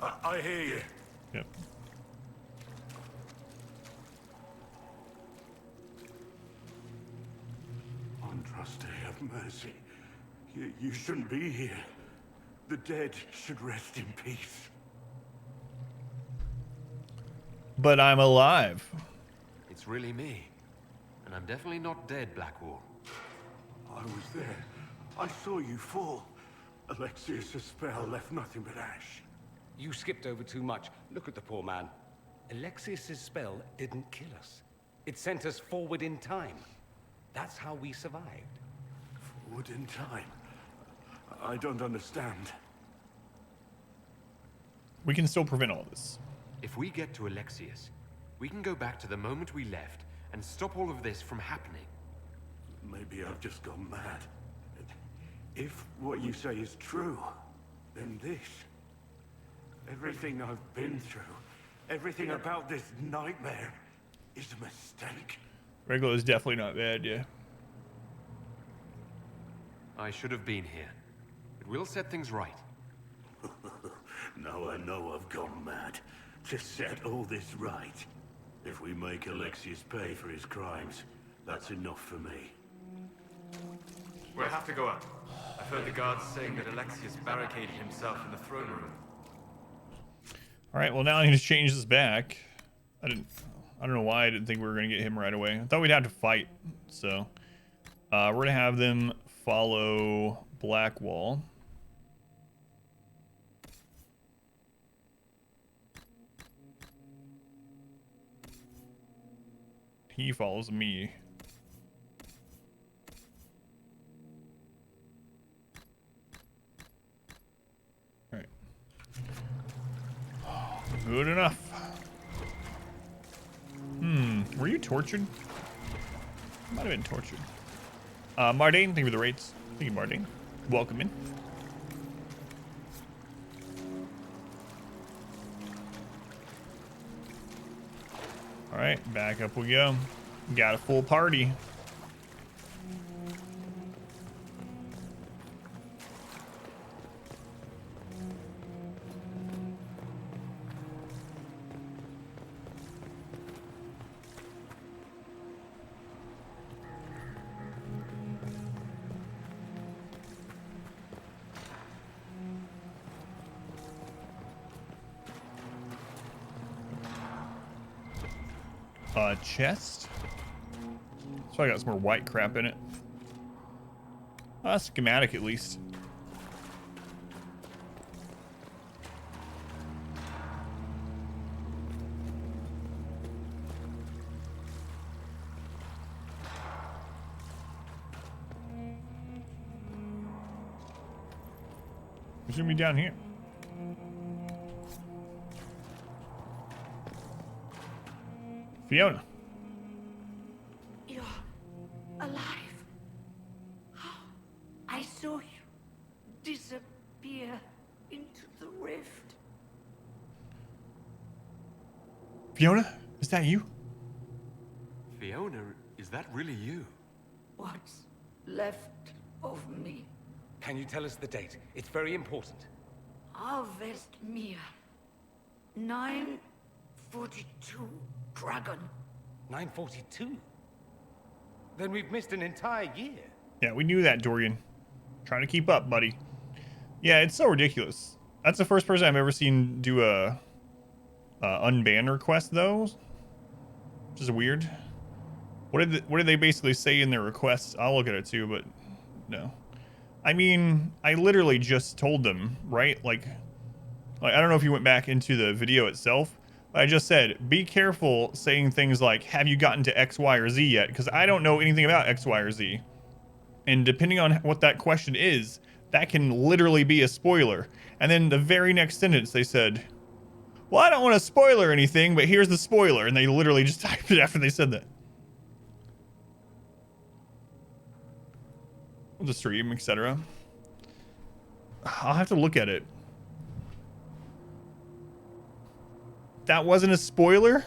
I hear you. Yep. Andraste, have mercy. You shouldn't be here. The dead should rest in peace. But I'm alive. It's really me. And I'm definitely not dead, Blackwall. I was there. I saw you fall. Alexius' spell left nothing but ash. You skipped over too much. Look at the poor man. Alexius' spell didn't kill us. It sent us forward in time. That's how we survived. Forward in time? I don't understand. We can still prevent all this. If we get to Alexius, we can go back to the moment we left and stop all of this from happening. Maybe I've just gone mad. If what you say is true, then this... everything I've been through, everything about this nightmare is a mistake. Regular is definitely not bad, yeah. I should have been here. It will set things right. Now I know I've gone mad. To set all this right. If we make Alexius pay for his crimes, that's enough for me. We'll have to go up. I've heard the guards saying that Alexius barricaded himself in the throne room. Alright, well now I need to change this back. I don't know why I didn't think we were gonna get him right away. I thought we'd have to fight. So we're gonna have them follow Blackwall. He follows me. Alright. Good enough. Were you tortured? Might have been tortured. Mardane, thank you for the rates. Thank you, Mardane. Welcome in. Alright, back up we go. Got a full party. Chest. So I got some more white crap in it. Schematic at least. Who's gonna be down here? Fiona. You're alive. I saw you disappear into the rift. Fiona, is that you? Fiona, is that really you? What's left of me? Can you tell us the date? It's very important. Avestmir. 942 Dragon. 942? Then we've missed an entire year. Yeah, we knew that, Dorian. Trying to keep up, buddy. Yeah, it's so ridiculous. That's the first person I've ever seen do a unban request, though. Which is weird. What did they basically say in their request? I'll look at it too, but no. I mean, I literally just told them, right? Like I don't know if you went back into the video itself, but I just said, be careful saying things like, have you gotten to X, Y, or Z yet? Because I don't know anything about X, Y, or Z. And depending on what that question is, that can literally be a spoiler. And then the very next sentence, they said, well, I don't want to spoiler anything, but here's the spoiler. And they literally just typed it after they said that. The stream, etc. I'll have to look at it. That wasn't a spoiler?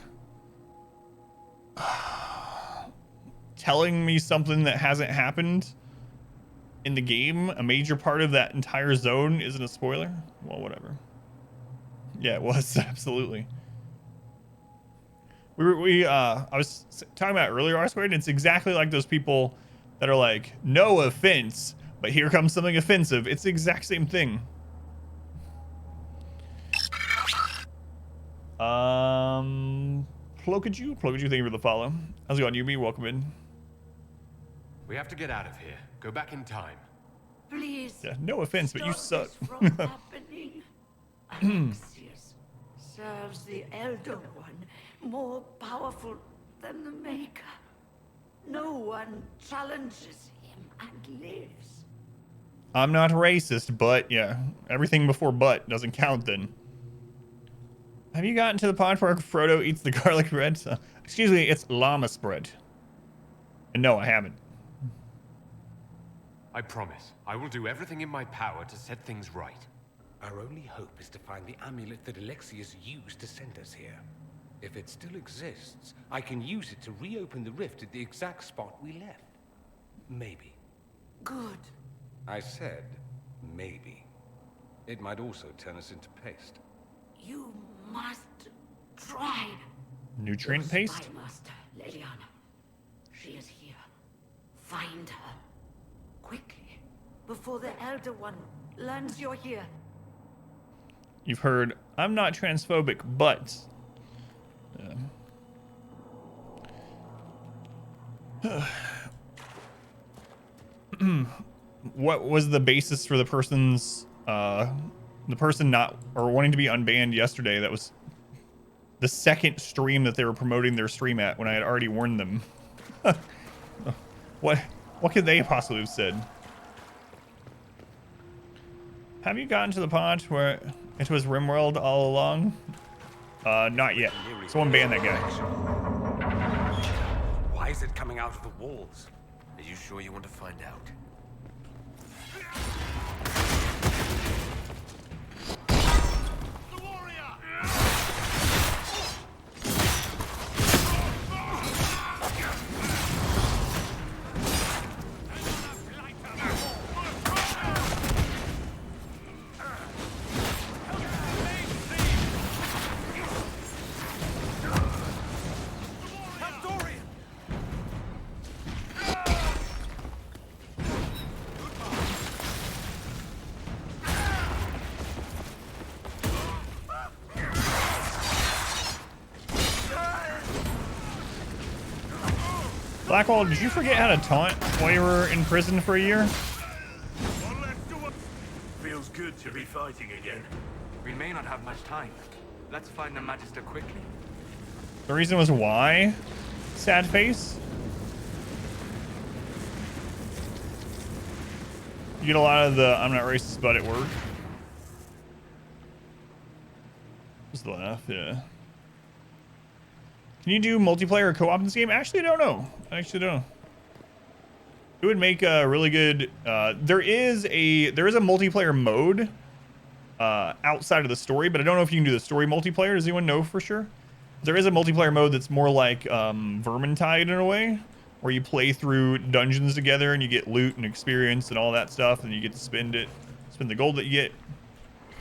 Telling me something that hasn't happened in the game, a major part of that entire zone, isn't a spoiler? Well, whatever. Yeah, it was, absolutely. I was talking about earlier, R-Squared, and it's exactly like those people that are like, no offense, but here comes something offensive. It's the exact same thing. Plokaju, thank you for the follow. How's it going, Yumi? Welcome in. We have to get out of here. Go back in time. Please. Yeah, no offense, but you suck. From happening. Alexius serves the Elder One, more powerful than the Maker. No one challenges him and lives. I'm not racist, but yeah, everything before but doesn't count then. Have you gotten to the part where Frodo eats the garlic bread? Excuse me, it's llamas bread. And no, I haven't. I promise, I will do everything in my power to set things right. Our only hope is to find the amulet that Alexius used to send us here. If it still exists, I can use it to reopen the rift at the exact spot we left. Maybe. Good. I said, maybe. It might also turn us into paste. You must try. Nutrient paste? Spy master, Leliana. She is here. Find her. Quickly. Before the Elder One learns you're here. You've heard, I'm not transphobic, but... what was the basis for the person's the person not or wanting to be unbanned yesterday? That was the second stream that they were promoting their stream at when I had already warned them. what could they possibly have said? Have you gotten to the part where it was RimWorld all along? Not yet. Someone banned that guy. Why is it coming out of the walls? Are you sure you want to find out? Blackwall, did you forget how to taunt while you were in prison for a year? Feels good to be fighting again. We may not have much time. Let's find the Magister quickly. The reason was why? Sad face? You get a lot of the I'm not racist but at work. Just the laugh, yeah. Can you do multiplayer or co-op in this game? Actually, I don't know. I actually don't know. It would make a really good. There is a multiplayer mode outside of the story, but I don't know if you can do the story multiplayer. Does anyone know for sure? There is a multiplayer mode that's more like Vermintide in a way, where you play through dungeons together and you get loot and experience and all that stuff, and you get to spend the gold that you get.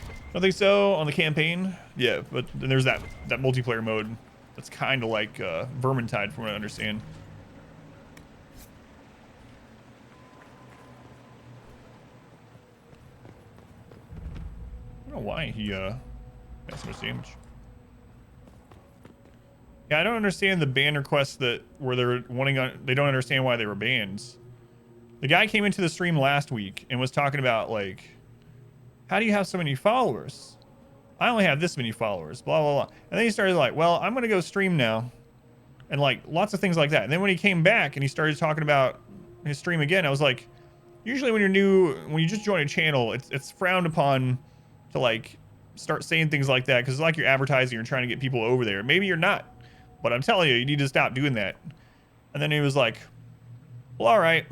I don't think so on the campaign. Yeah, but then there's that multiplayer mode. That's kind of like Vermintide, from what I understand. I don't know why he got so much damage. Yeah, I don't understand the ban requests where they're wanting they don't understand why they were banned. The guy came into the stream last week and was talking about like, how do you have so many followers? I only have this many followers, blah, blah, blah. And then he started like, well, I'm going to go stream now. And like lots of things like that. And then when he came back and he started talking about his stream again, I was like, usually when you're new, when you just join a channel, it's frowned upon to like start saying things like that. Cause it's like you're advertising, you're trying to get people over there. Maybe you're not, but I'm telling you, you need to stop doing that. And then he was like, well, all right,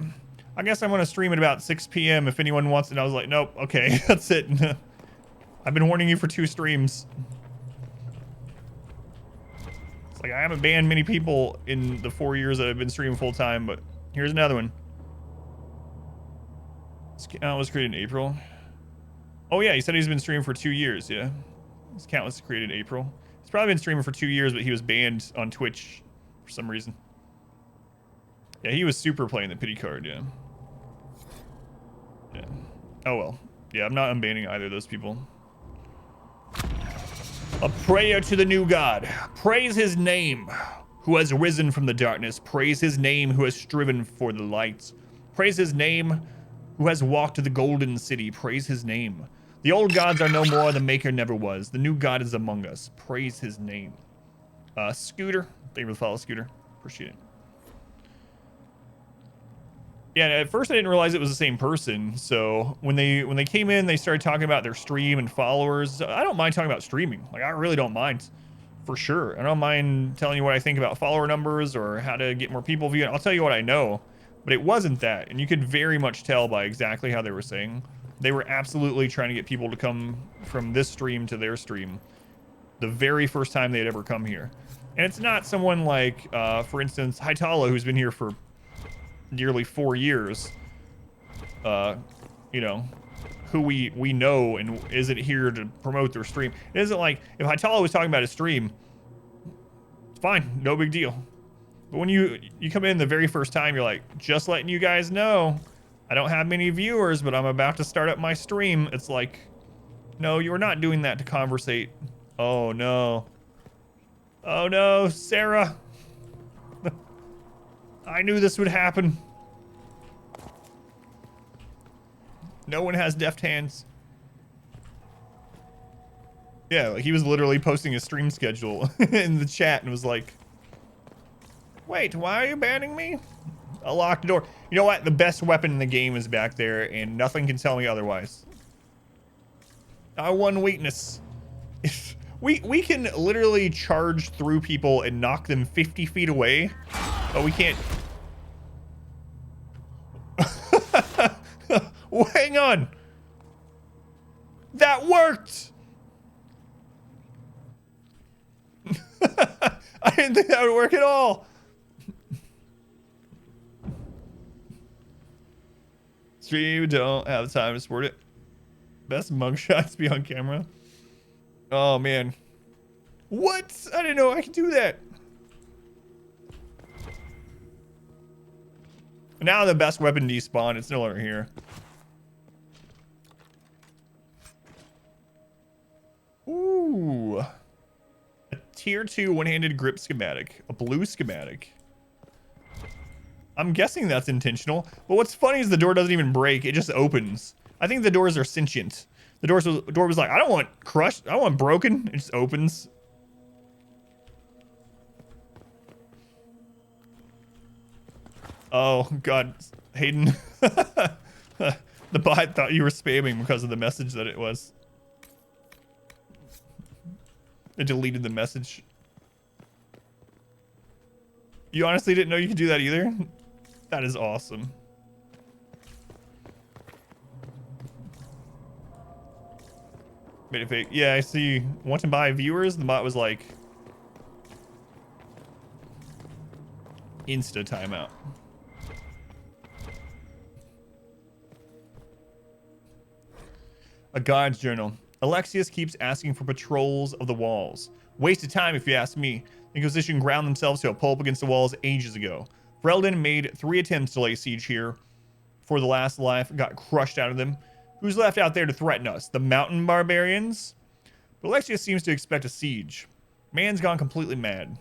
I guess I'm going to stream at about 6 p.m. if anyone wants it. And I was like, nope. Okay, that's it. I've been warning you for 2 streams. It's like I haven't banned many people in the 4 years that I've been streaming full time, but here's another one. This account was created in April. Oh yeah, he said he's been streaming for 2 years, yeah. This account was created in April. He's probably been streaming for 2 years, but he was banned on Twitch for some reason. Yeah, he was super playing the pity card, yeah. Yeah. Oh well. Yeah, I'm not unbanning either of those people. A prayer to the new god. Praise his name, who has risen from the darkness. Praise his name, who has striven for the light. Praise his name, who has walked to the golden city. Praise his name. The old gods are no more, the maker never was. The new god is among us. Praise his name. Scooter. Thank you for the follow, Scooter. Appreciate it. Yeah, at first I didn't realize it was the same person. So when they came in, they started talking about their stream and followers. I don't mind talking about streaming. Like, I really don't mind, for sure. I don't mind telling you what I think about follower numbers or how to get more people viewing. I'll tell you what I know, but it wasn't that. And you could very much tell by exactly how they were saying. They were absolutely trying to get people to come from this stream to their stream the very first time they'd ever come here. And it's not someone like, for instance, Hytala, who's been here for nearly 4 years, you know, who we know and isn't here to promote their stream. It isn't like if Hytala was talking about his stream, it's fine, no big deal. But when you come in the very first time, you're like, just letting you guys know, I don't have many viewers, but I'm about to start up my stream. It's like, no, you're not doing that to conversate. Oh no. Oh no, Sarah. I knew this would happen. No one has deft hands. Yeah, like he was literally posting his stream schedule in the chat and was like, wait, why are you banning me? A locked door. You know what? The best weapon in the game is back there and nothing can tell me otherwise. Our one weakness. We can literally charge through people and knock them 50 feet away, but we can't. Oh, hang on. That worked. I didn't think that would work at all. Stream, don't have time to support it. Best mugshots be on camera. Oh man. What? I didn't know I could do that. Now the best weapon despawned. It's no longer here. Ooh. A tier 2 one-handed grip schematic. A blue schematic. I'm guessing that's intentional. But what's funny is the door doesn't even break. It just opens. I think the doors are sentient. The door was like, I don't want crushed. I want broken. It just opens. Oh, God. Hayden. The bot thought you were spamming because of the message that it was. It deleted the message. You honestly didn't know you could do that either? That is awesome. Made a fake. Yeah, I see. Want to buy viewers? The bot was like, Insta timeout. A God's Journal. Alexius keeps asking for patrols of the walls. Waste of time if you ask me. The Inquisition ground themselves to a pulp against the walls ages ago. Ferelden made 3 attempts to lay siege here before the last life got crushed out of them. Who's left out there to threaten us? The mountain barbarians? But Alexius seems to expect a siege. Man's gone completely mad.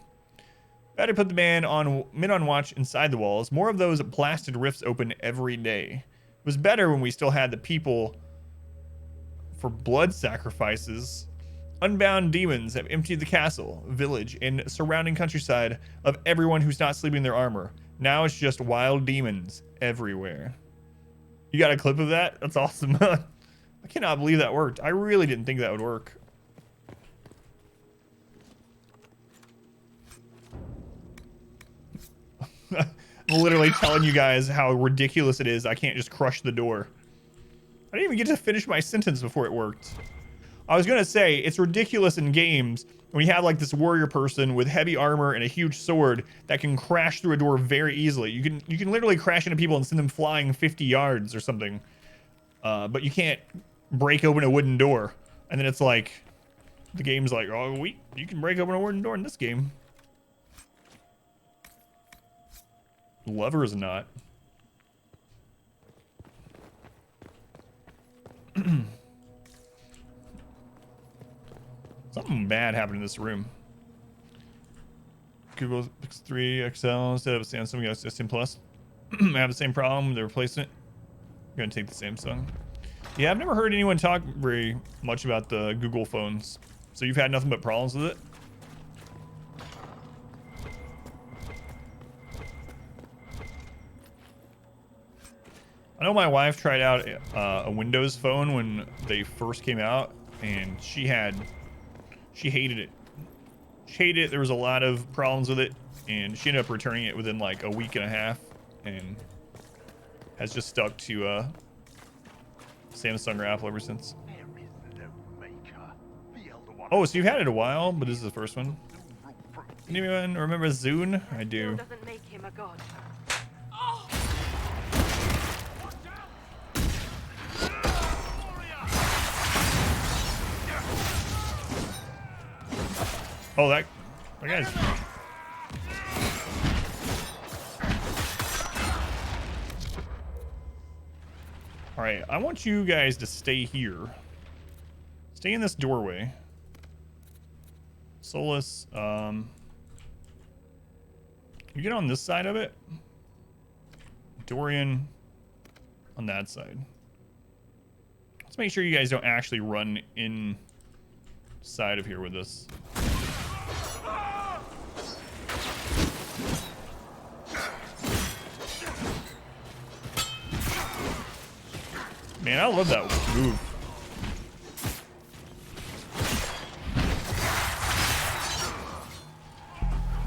Better put the men on watch inside the walls. More of those blasted rifts open every day. It was better when we still had the people for blood sacrifices. Unbound demons have emptied the castle, village, and surrounding countryside of everyone who's not sleeping in their armor. Now it's just wild demons everywhere. You got a clip of that? That's awesome. I cannot believe that worked. I really didn't think that would work. I'm literally telling you guys how ridiculous it is. I can't just crush the door. I didn't even get to finish my sentence before it worked. I was gonna say, it's ridiculous in games when you have like this warrior person with heavy armor and a huge sword that can crash through a door very easily. You can literally crash into people and send them flying 50 yards or something. But you can't break open a wooden door. And then it's like, the game's like, oh, you can break open a wooden door in this game. Lovers not. Something bad happened in this room. Google Pixel 3 XL instead of a Samsung S10 Plus. I have the same problem. They're replacing it. I'm gonna take the Samsung. Yeah, I've never heard anyone talk very much about the Google phones. So you've had nothing but problems with it? I know my wife tried out a Windows phone when they first came out, and she hated it. She hated it. There was a lot of problems with it, and she ended up returning it within like a week and a half, and has just stuck to Samsung or Apple ever since. Oh, so you've had it a while, but this is the first one. Anyone remember Zune? I do. Doesn't make him a god. Oh, that guy's. All right, I want you guys to stay here. Stay in this doorway. Solus, can you get on this side of it? Dorian on that side. Let's make sure you guys don't actually run inside of here with us. Man, I love that move.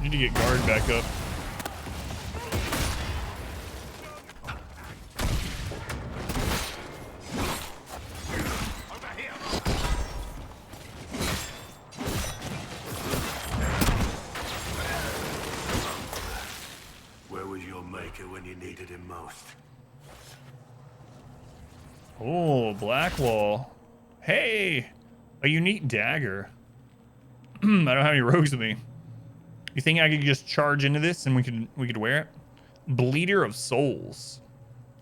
Need to get guard back up. Where was your maker when you needed him most? Oh, Blackwall. Hey, a unique dagger. I don't have any rogues with me. You think I could just charge into this and we could wear it? Bleeder of Souls.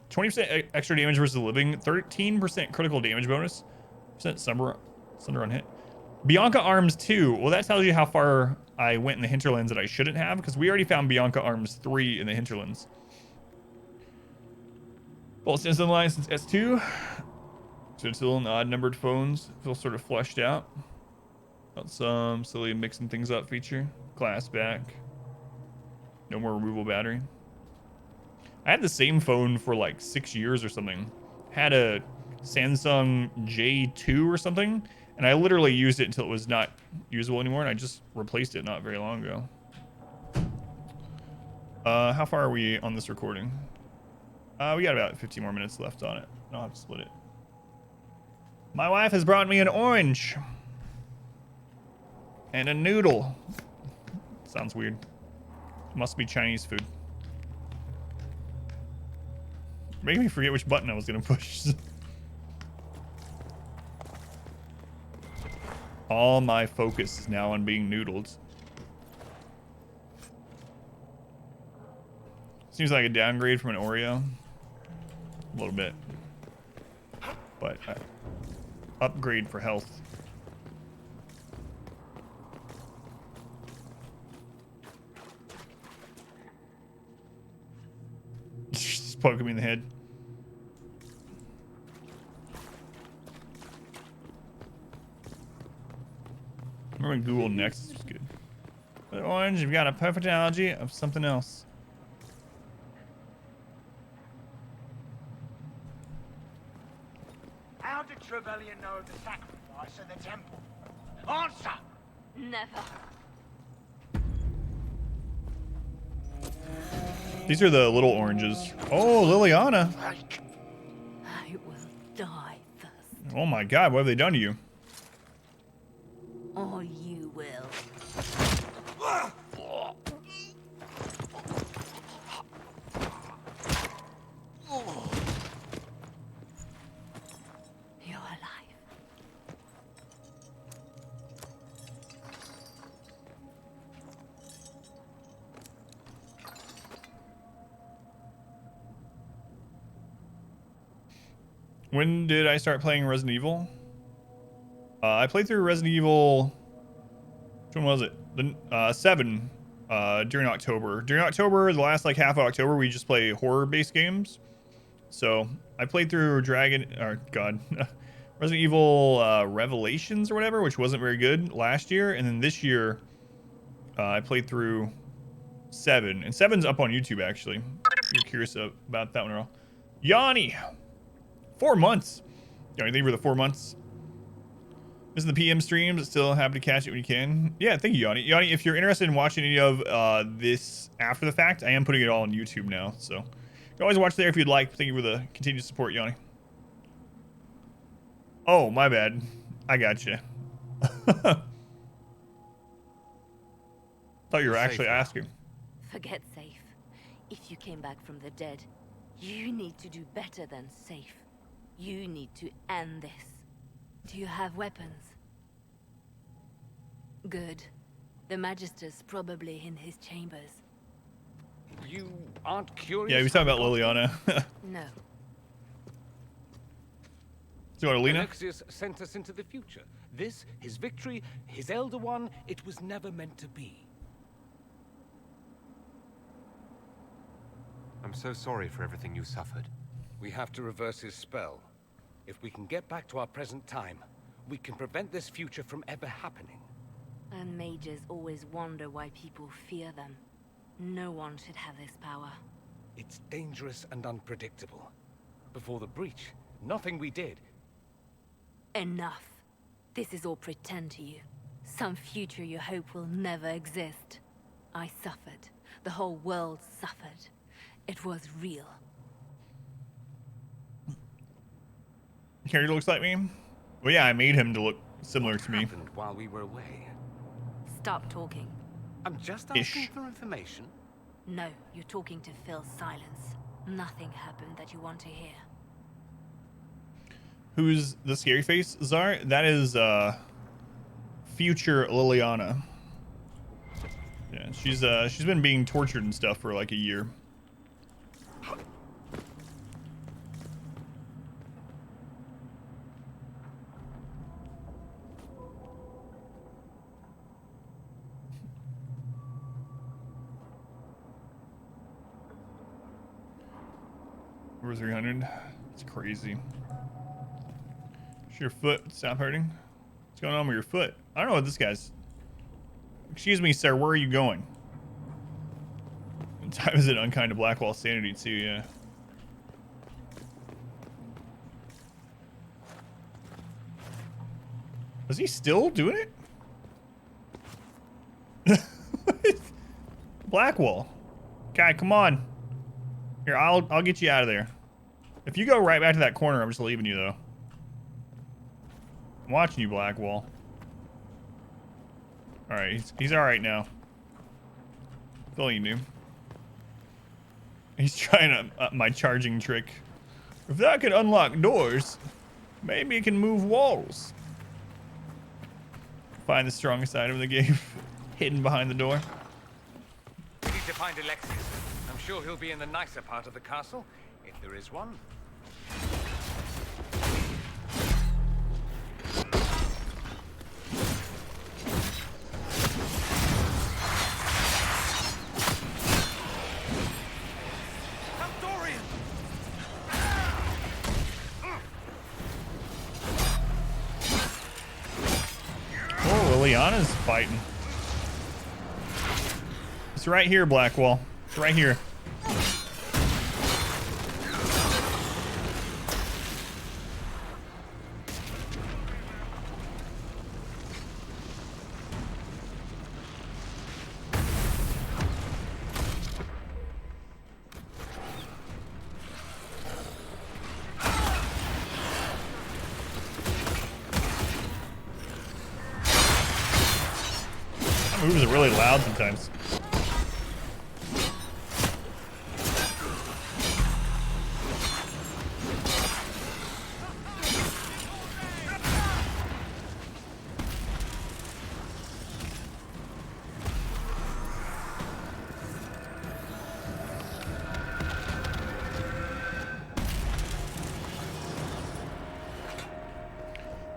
20% extra damage versus the living. 13% critical damage bonus. Percent sunder on hit. Bianca Arms 2. Well, that tells you how far I went in the hinterlands that I shouldn't have, because we already found Bianca Arms 3 in the hinterlands. Both stands in line since S2. So it's still in odd numbered phones. Feel sort of fleshed out. Got some silly mixing things up feature. Glass back. No more removable battery. I had the same phone for like 6 years or something. Had a Samsung J2 or something, and I literally used it until it was not usable anymore, and I just replaced it not very long ago. How far are we on this recording? We got about 15 more minutes left on it. I'll have to split it. My wife has brought me an orange. And a noodle. Sounds weird. Must be Chinese food. Making me forget which button I was gonna push. All my focus is now on being noodled. Seems like a downgrade from an Oreo. A little bit. But upgrade for health. Just poking me in the head. Remember when Google Nexus was good. But Orange, you've got a perfect analogy of something else. How did Trevelyan know of the sacrifice in the temple? Answer! Never. These are the little oranges. Oh, Liliana. I will die first, Oh my god, what have they done to you? or you will. You're alive. When did I start playing Resident Evil? I played through Resident Evil. Which one was it? The 7 during October. During October, the last like half of October, we just play horror-based games. So I played through Resident Evil Revelations or whatever, which wasn't very good last year, and then this year I played through 7, and 7's up on YouTube actually. If you're curious about that one at all. Yanni, 4 months. Yanni, thank you for the 4 months. This is the PM streams. Still happy to catch it when you can. Yeah, thank you, Yanni. Yanni, if you're interested in watching any of this after the fact, I am putting it all on YouTube now. So you can always watch there if you'd like. Thank you for the continued support, Yanni. Oh, my bad. I got you. Thought you were actually asking. Forget safe. If you came back from the dead, you need to do better than safe. You need to end this. Do you have weapons? Good. The Magister's probably in his chambers. You aren't curious? Yeah, he was talking about Liliana. No. So you want Alina? Alexius sent us into the future. This, his victory, his Elder One, it was never meant to be. I'm so sorry for everything you suffered. We have to reverse his spell. If we can get back to our present time, we can prevent this future from ever happening. And mages always wonder why people fear them. No one should have this power. It's dangerous and unpredictable. Before the breach, nothing we did. Enough. This is all pretend to you. Some future you hope will never exist. I suffered. The whole world suffered. It was real. Character looks like me? Well, yeah, I made him to look similar to me. Happened while we were away. Stop talking. I'm just asking for information. No, you're talking to fill silence. Nothing happened that you want to hear. Who's the scary face, Zar? That is future Liliana. Yeah, she's been being tortured and stuff for like a year. Over 300. It's crazy. Is your foot stop hurting? What's going on with your foot? I don't know what this guy's. Excuse me, sir. Where are you going? What time is it? Unkind to Blackwall sanity too. Yeah. Is he still doing it? Blackwall. Guy, come on. Here, I'll get you out of there. If you go right back to that corner, I'm just leaving you though. I'm watching you, Blackwall. All right, he's all right now. That's all you knew. He's trying to up my charging trick. If that could unlock doors, maybe it can move walls. Find the strongest item in the game, hidden behind the door. We need to find Alexius. I'm sure he'll be in the nicer part of the castle, if there is one. Oh, Liliana's fighting. It's right here, Blackwall. It's right here. That moves are really loud sometimes.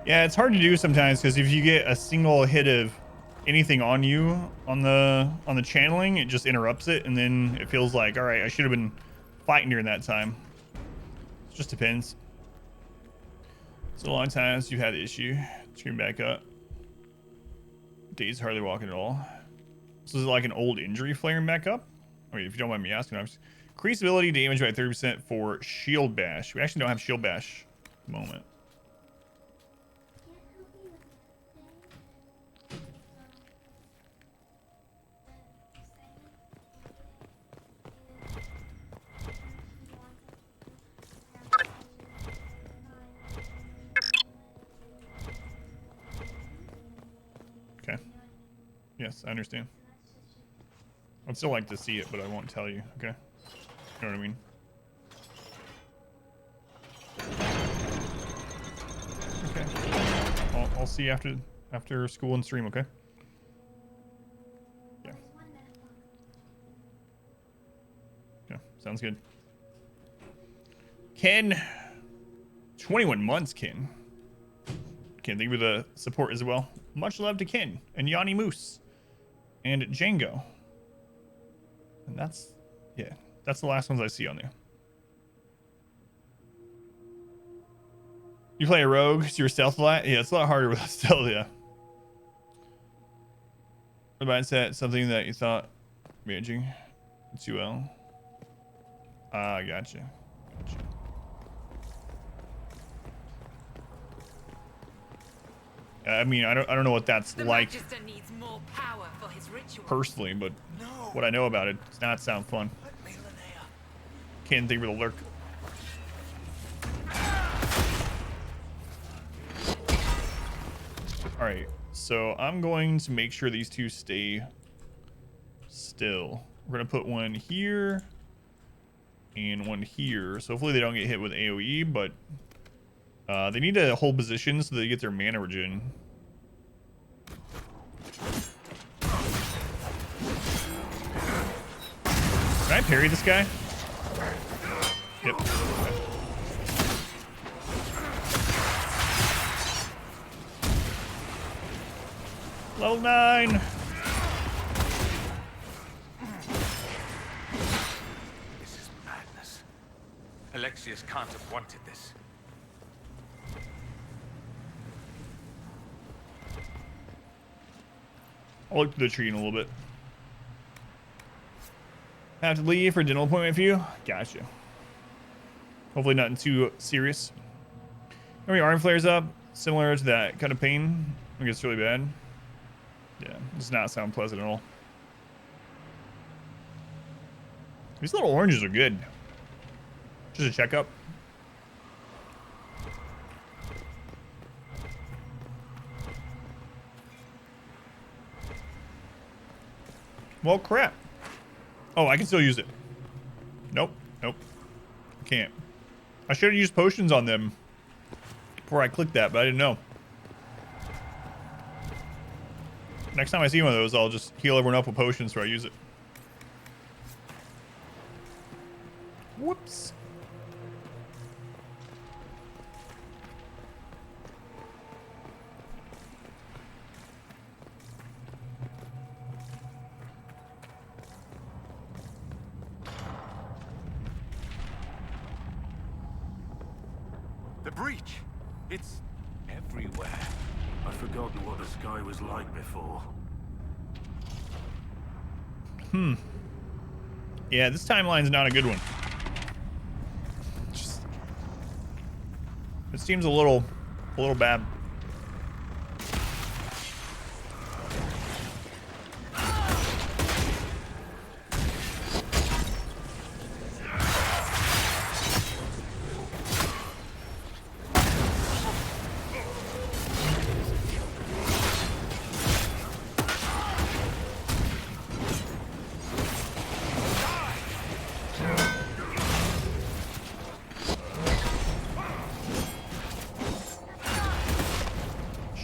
Yeah, it's hard to do sometimes because if you get a single hit of anything on you on the channeling, it just interrupts it, and then it feels like, all right, I should have been fighting during that time. It just depends. It's a long time since you've had the issue. Screen back up. Days hardly walking at all. So is it like an old injury flaring back up? I mean, if you don't mind me asking, Increase ability damage by 30% for Shield Bash. We actually don't have Shield Bash at the moment. Okay. Yes, I understand. I'd still like to see it, but I won't tell you. Okay. You know what I mean? Okay. I'll see you after school and stream, okay? Yeah. Yeah, sounds good. Ken. 21 months, Ken. Ken, thank you for the support as well. Much love to Ken and Yanni Moose and Django. And that's the last ones I see on there. You play a rogue, so you're stealth a lot? Yeah, it's a lot harder with stealth, yeah. The mindset, something that you thought managing too well. Ah, gotcha. I mean, I don't know what that's like needs more power for his ritual. personally, but what I know about it does not sound fun. Can't think of the lurk. All right, so I'm going to make sure these two stay still. We're gonna put one here and one here. So hopefully they don't get hit with AoE, but they need to hold position so they get their mana regen. Can I parry this guy? Yep. Level 9. This is madness. Alexius can't have wanted this. I'll look through the tree in a little bit. Have to leave for a dental appointment for you? Gotcha. Hopefully nothing too serious. How many arm flares up? Similar to that kind of pain? I think it's really bad. Yeah, does not sound pleasant at all. These little oranges are good. Just a checkup. Well, crap. Oh, I can still use it. Nope. Nope. I can't. I should have used potions on them before I clicked that, but I didn't know. Next time I see one of those, I'll just heal everyone up with potions before I use it. Whoops. The breach! It's everywhere. I've forgotten what the sky was like before. Yeah, this timeline's not a good one. It seems a little bad.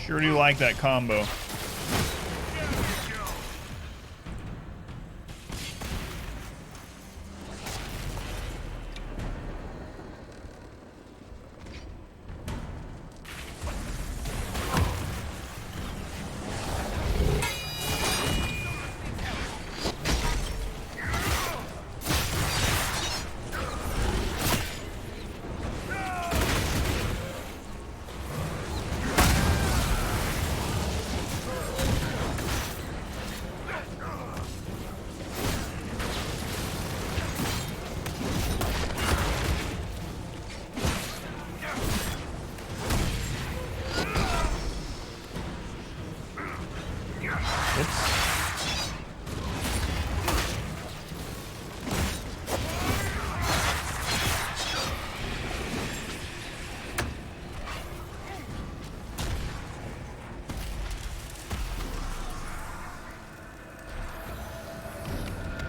Sure do like that combo. Whoops.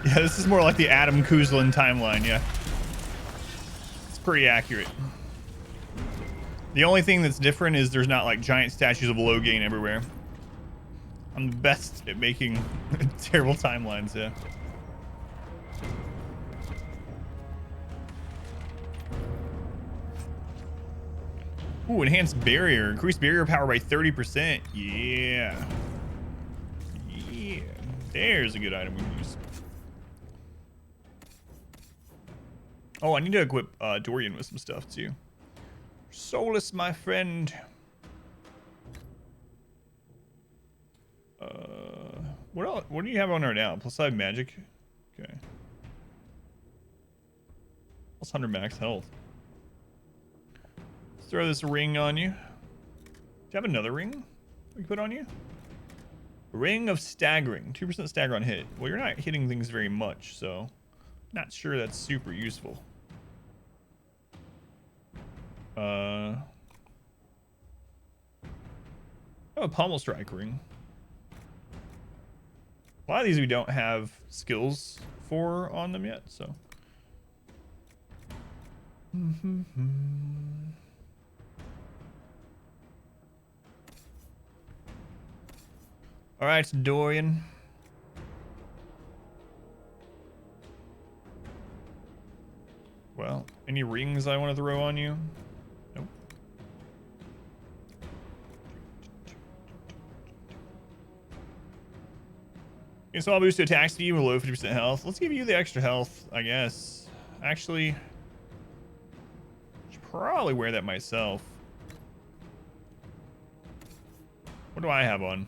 Yeah, this is more like the Adam Kuzlin timeline, yeah. It's pretty accurate. The only thing that's different is there's not like giant statues of Loghain everywhere. I'm the best at making terrible timelines, yeah. Ooh, enhanced barrier. Increased barrier power by 30%. Yeah. Yeah. There's a good item we can use. Oh, I need to equip Dorian with some stuff too. Solus, my friend. What else? What do you have on her now? +5 magic. Okay. +100 max health. Let's throw this ring on you. Do you have another ring we can put on you? Ring of staggering. 2% stagger on hit. Well, you're not hitting things very much, so not sure that's super useful. Oh, a pommel strike ring. A lot of these we don't have skills for on them yet, so. All right, Dorian. Well, any rings I want to throw on you? Nope. Okay, so I'll boost to attack speed with low 50% health. Let's give you the extra health, I guess. Actually, I should probably wear that myself. What do I have on?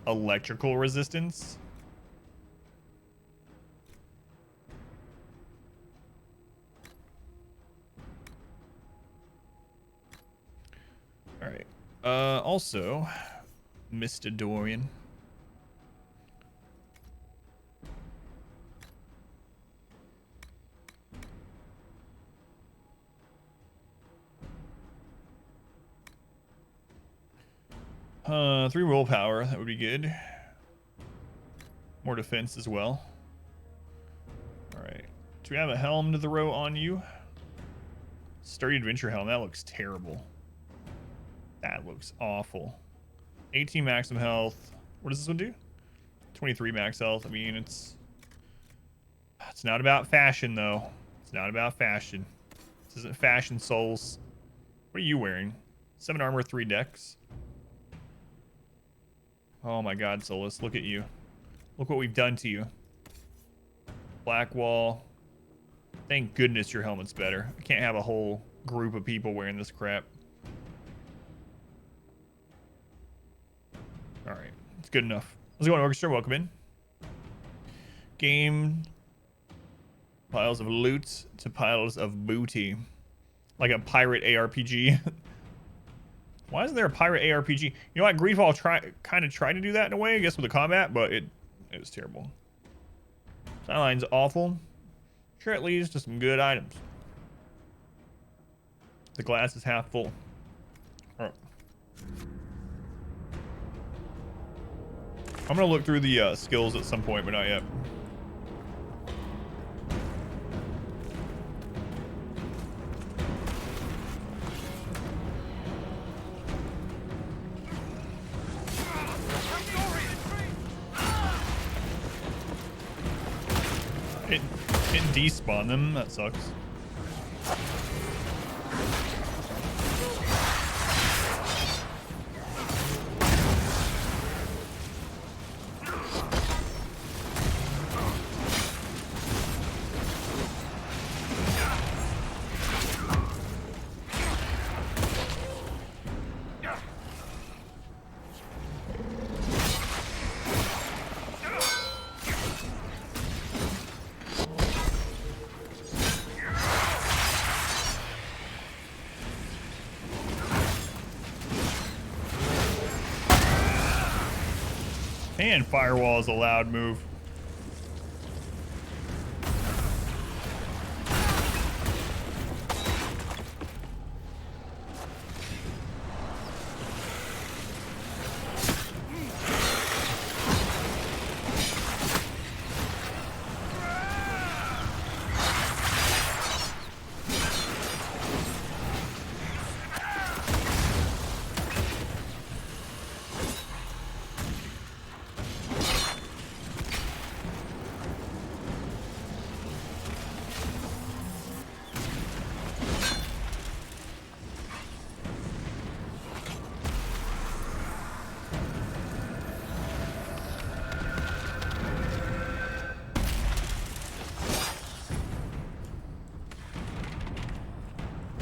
Electrical resistance? All right. Also, Mr. Dorian. Three willpower, that would be good. More defense as well. All right. Do we have a helm to throw on you? Sturdy adventure helm, that looks terrible. That looks awful. 18 maximum health. What does this one do? 23 max health. I mean, it's not about fashion, though. It's not about fashion. This isn't Fashion Souls. What are you wearing? 7 armor, 3 dex. Oh my god, Solus, look at you. Look what we've done to you. Black wall. Thank goodness your helmet's better. I can't have a whole group of people wearing this crap. Alright, it's good enough. How's it going, Orchestra? Welcome in. Game. Piles of loot to piles of booty. Like a pirate ARPG. Why isn't there a pirate ARPG? You know what? Greedfall kind of tried to do that in a way, I guess, with the combat, but it was terrible. Sideline's awful. Sure, it leads to some good items. The glass is half full. All right. I'm gonna look through the skills at some point, but not yet. It despawned them. That sucks. And firewall is a loud move.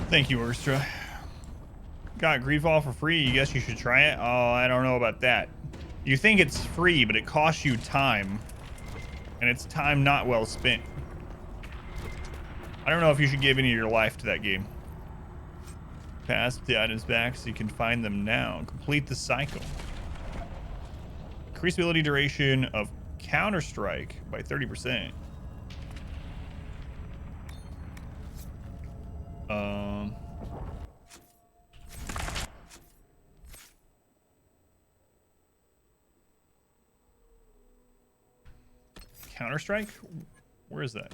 Thank you, Urstra. Got Greedfall for free. You guess you should try it? Oh, I don't know about that. You think it's free, but it costs you time. And it's time not well spent. I don't know if you should give any of your life to that game. Pass the items back so you can find them now. Complete the cycle. Increase ability duration of Counter-Strike by 30%. Counter-Strike? Where is that?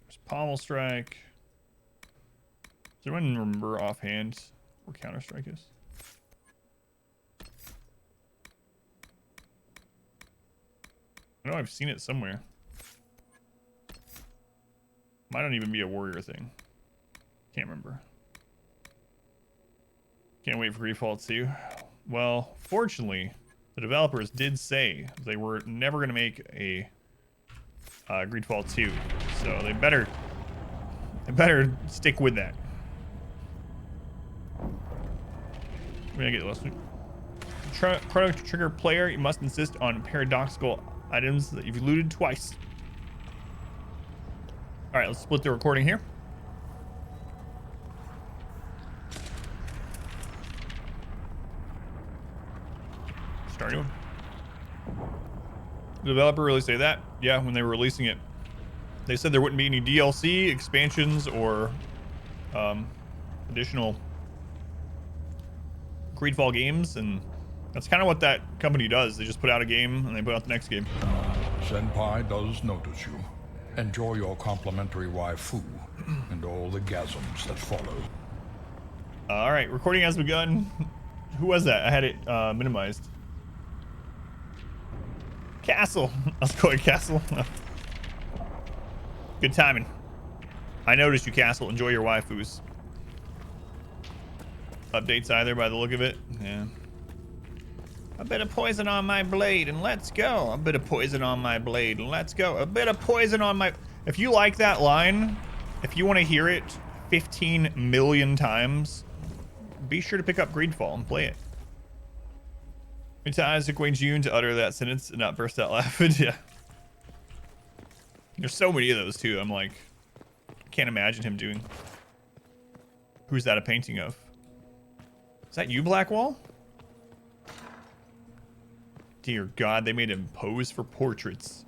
There's Pommel Strike. Does anyone remember offhand where Counter-Strike is? I know I've seen it somewhere. Might not even be a warrior thing. Can't remember. Can't wait for Greedfall 2. Well, fortunately, the developers did say they were never going to make a Greedfall 2, so they better stick with that. We're gonna get less. Chrono Trigger player, you must insist on paradoxical items that you've looted twice. All right, let's split the recording here. Starting one. The developer really say that? Yeah, when they were releasing it. They said there wouldn't be any DLC, expansions, or additional Greedfall games, and that's kind of what that company does. They just put out a game, and they put out the next game. Senpai does notice you. Enjoy your complimentary waifu and all the gasms that follow. All right, recording has begun. Who was that? I had it minimized. Castle. Let's go ahead, Castle. Good timing. I noticed you, Castle. Enjoy your waifus. Updates either by the look of it. Yeah. A bit of poison on my blade and let's go. A bit of poison on my blade and let's go. A bit of poison on my... If you like that line, if you want to hear it 15 million times, be sure to pick up Greedfall and play it. Many times it took Wayne June to utter that sentence and not burst out laughing. Yeah. There's so many of those too. I'm like, I can't imagine him doing. Who's that a painting of? Is that you, Blackwall? Dear God, they made him pose for portraits.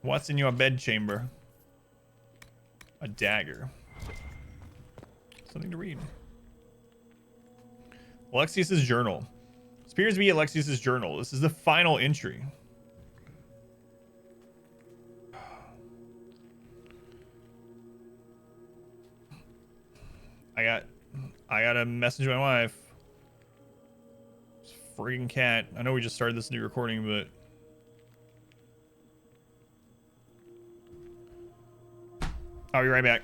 What's in your bedchamber? A dagger. Something to read. Alexius's journal. This appears to be Alexius's journal. This is the final entry. I got a message from my wife. This friggin' cat. I know we just started this new recording, but I'll be right back.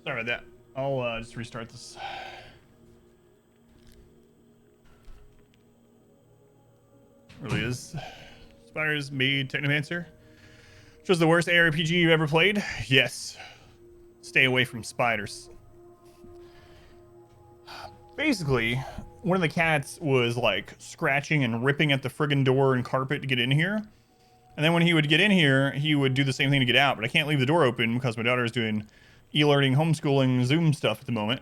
Sorry about that. I'll just restart this. Really is. Spiders made Technomancer. Which was the worst ARPG you've ever played? Yes. Stay away from spiders. Basically, one of the cats was like scratching and ripping at the friggin' door and carpet to get in here. And then when he would get in here, he would do the same thing to get out. But I can't leave the door open because my daughter is doing e-learning, homeschooling, Zoom stuff at the moment.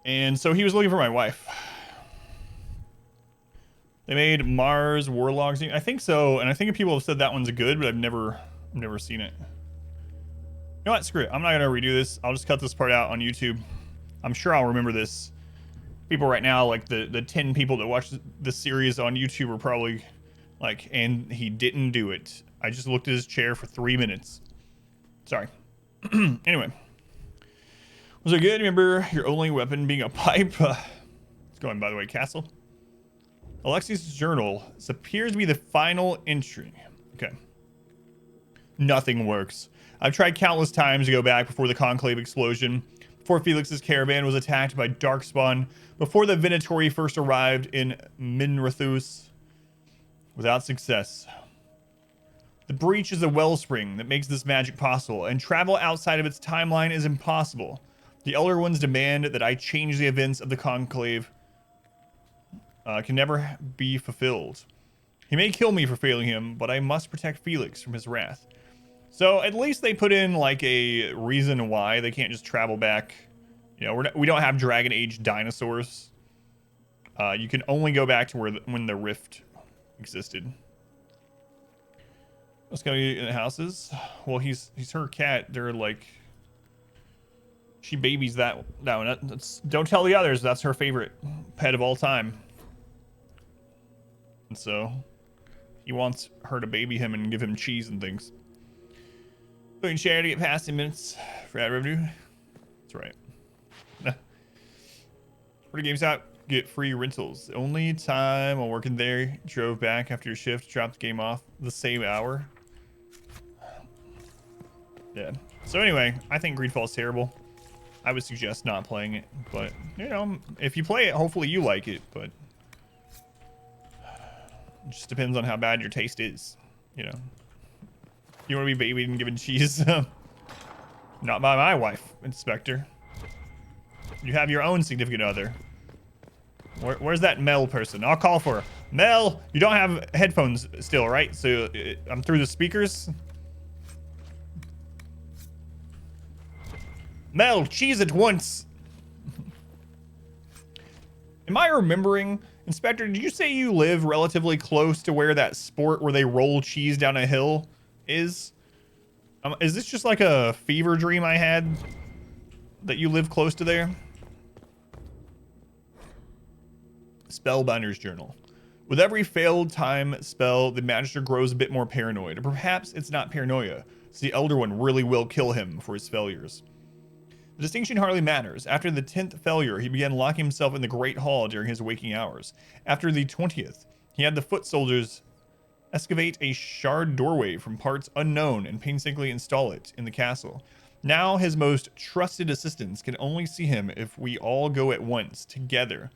And so he was looking for my wife. They made Mars Warlogs. I think so, and I think people have said that one's good, but I've never seen it. You know what? Screw it. I'm not gonna redo this. I'll just cut this part out on YouTube. I'm sure I'll remember this. People right now, like the 10 people that watch this series on YouTube, are probably like, and he didn't do it. I just looked at his chair for 3 minutes. Sorry. Anyway, was it good? Remember your only weapon being a pipe? It's going, by the way, Castle. Alexi's journal. This appears to be the final entry. Okay. Nothing works. I've tried countless times to go back before the Conclave explosion, before Felix's caravan was attacked by Darkspawn, before the Venatori first arrived in Minrathus. Without success. The breach is a wellspring that makes this magic possible, and travel outside of its timeline is impossible. The Elder Ones demand that I change the events of the Conclave. Can never be fulfilled. He may kill me for failing him, but I must protect Felix from his wrath. So at least they put in like a reason why they can't just travel back. You know, we don't have Dragon Age dinosaurs. You can only go back to when the rift existed. Let's go in the houses. Well, he's her cat. They're like, she babies that one. Don't tell the others. That's her favorite pet of all time. And so he wants her to baby him and give him cheese and things. So you can share to get past 10 minutes for ad revenue. That's right. For the games out, get free rentals. The only time while working there, drove back after your shift, dropped the game off the same hour. Yeah. So anyway, I think Greedfall's terrible. I would suggest not playing it, but you know, if you play it, hopefully you like it, but it just depends on how bad your taste is, you know. You want to be babied and given cheese? Not by my wife, Inspector. You have your own significant other. Where's that Mel person? I'll call for her. Mel, you don't have headphones still, right? So I'm through the speakers. Mel, cheese at once. Am I remembering, Inspector, did you say you live relatively close to where that sport where they roll cheese down a hill is? Is this just like a fever dream I had that you live close to there? Spellbinder's Journal. With every failed time spell, the Magister grows a bit more paranoid. Or perhaps it's not paranoia, so the Elder One really will kill him for his failures. The distinction hardly matters. After the 10th failure, he began locking himself in the Great Hall during his waking hours. After the 20th, he had the foot soldiers excavate a shard doorway from parts unknown and painstakingly install it in the castle. Now his most trusted assistants can only see him if we all go at once, together,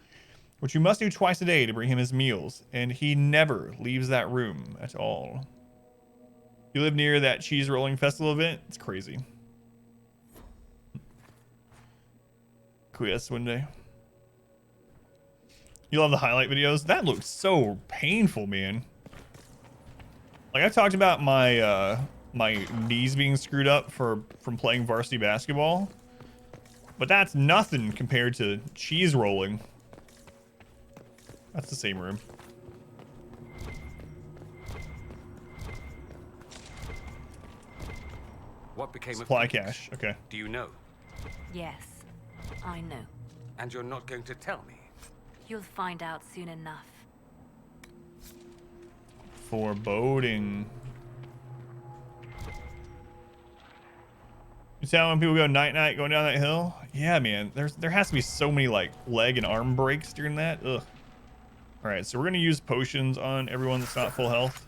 which we must do twice a day to bring him his meals, and he never leaves that room at all. You live near that cheese rolling festival event? It's crazy. Quiz one day. You love the highlight videos? That looks so painful, man. Like I talked about my my knees being screwed up from playing varsity basketball, but that's nothing compared to cheese rolling. That's the same room. What became Supply of Felix? cache. Okay. Do you know? Yes, I know. And you're not going to tell me? You'll find out soon enough. Foreboding. You sound when people go night-night going down that hill? Yeah, man. There has to be so many like leg and arm breaks during that. Ugh. All right, so we're gonna use potions on everyone that's not full health.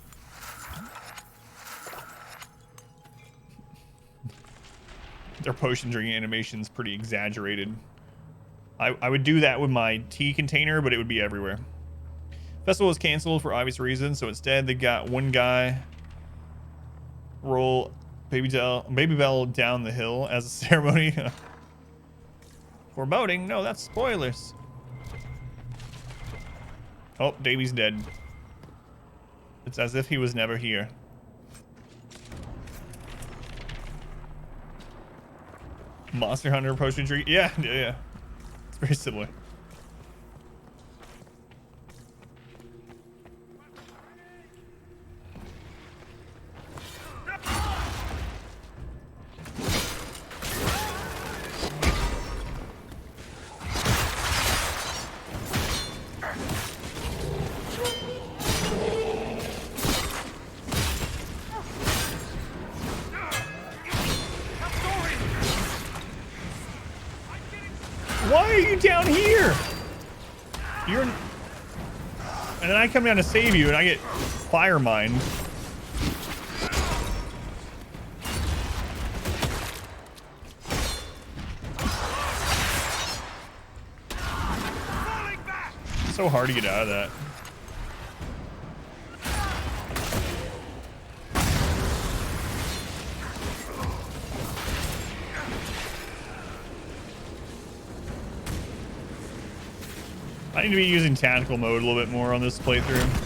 their potion drinking animation's pretty exaggerated. I would do that with my tea container, but it would be everywhere. Festival was canceled for obvious reasons, so instead they got one guy roll Baby Bell down the hill as a ceremony. Foreboding? No, that's spoilers. Oh, Davy's dead. It's as if he was never here. Monster Hunter potion tree? Yeah. It's very similar. Why are you down here? You're... And then I come down to save you and I get fire mined. So hard to get out of that. I need to be using tactical mode a little bit more on this playthrough.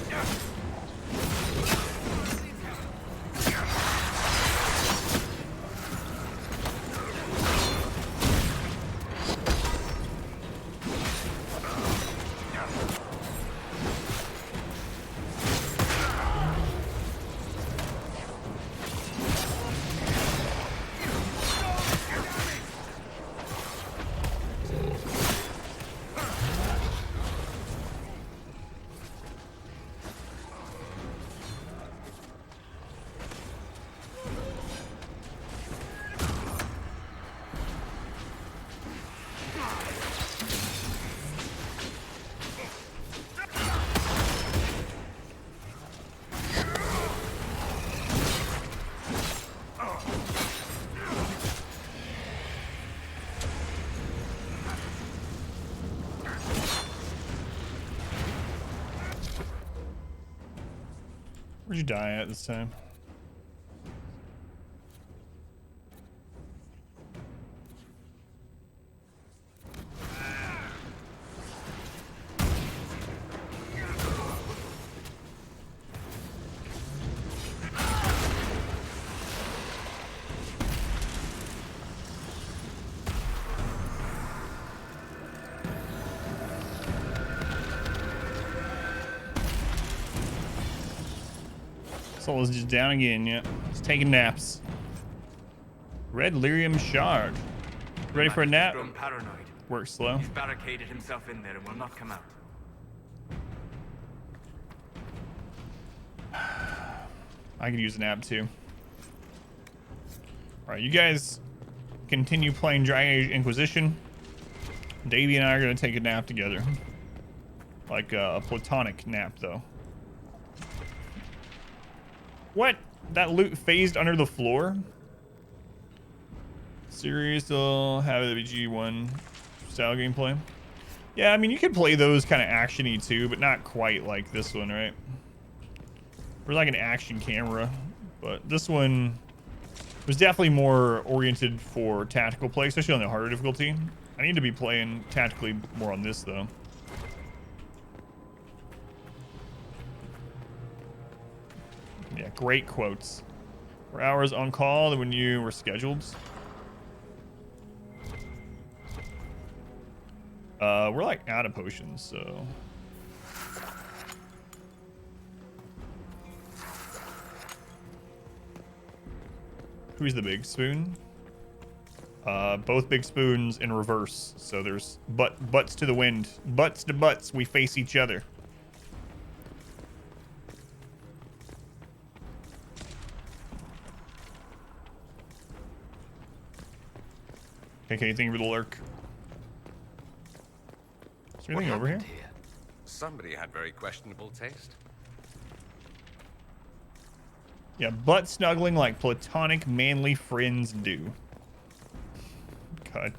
Where'd you die at this time? Soul is just down again, yeah. Just taking naps. Red lyrium shard. Ready for a nap? Grown paranoid. Work slow. He's barricaded himself in there and will not come out. I could use a nap too. Alright, you guys continue playing Dragon Age Inquisition. Davey and I are going to take a nap together. Like a platonic nap, though. What? That loot phased under the floor? Series still have the BG1 style gameplay. Yeah, I mean, you could play those kind of action-y too, but not quite like this one, right? Or like an action camera. But this one was definitely more oriented for tactical play, especially on the harder difficulty. I need to be playing tactically more on this, though. Yeah, great quotes. 4 hours on call when you were scheduled. We're like out of potions, so. Who's the big spoon? Both big spoons in reverse. So there's butts to the wind. Butts to butts, we face each other. Okay, anything for the lurk? Is there anything over here? Somebody had very questionable taste. Yeah, butt snuggling like platonic manly friends do. God.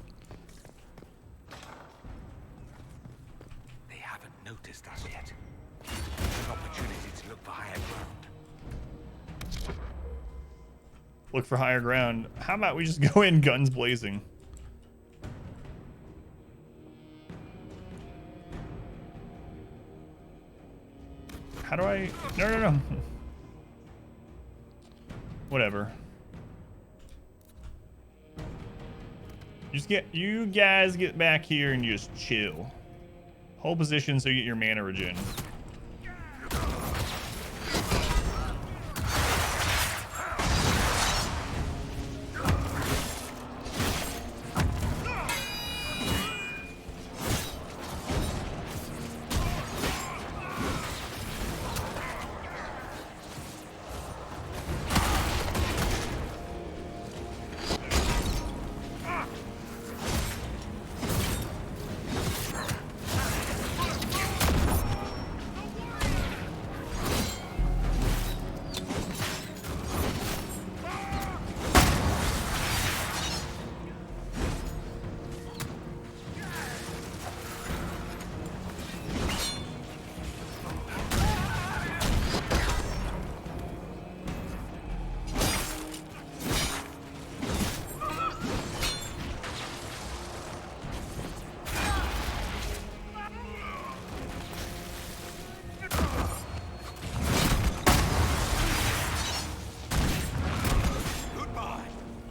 They haven't noticed us yet. An opportunity to look for higher ground. Look for higher ground. How about we just go in guns blazing? How do I... No. Whatever. You guys get back here and just chill. Hold position so you get your mana regen.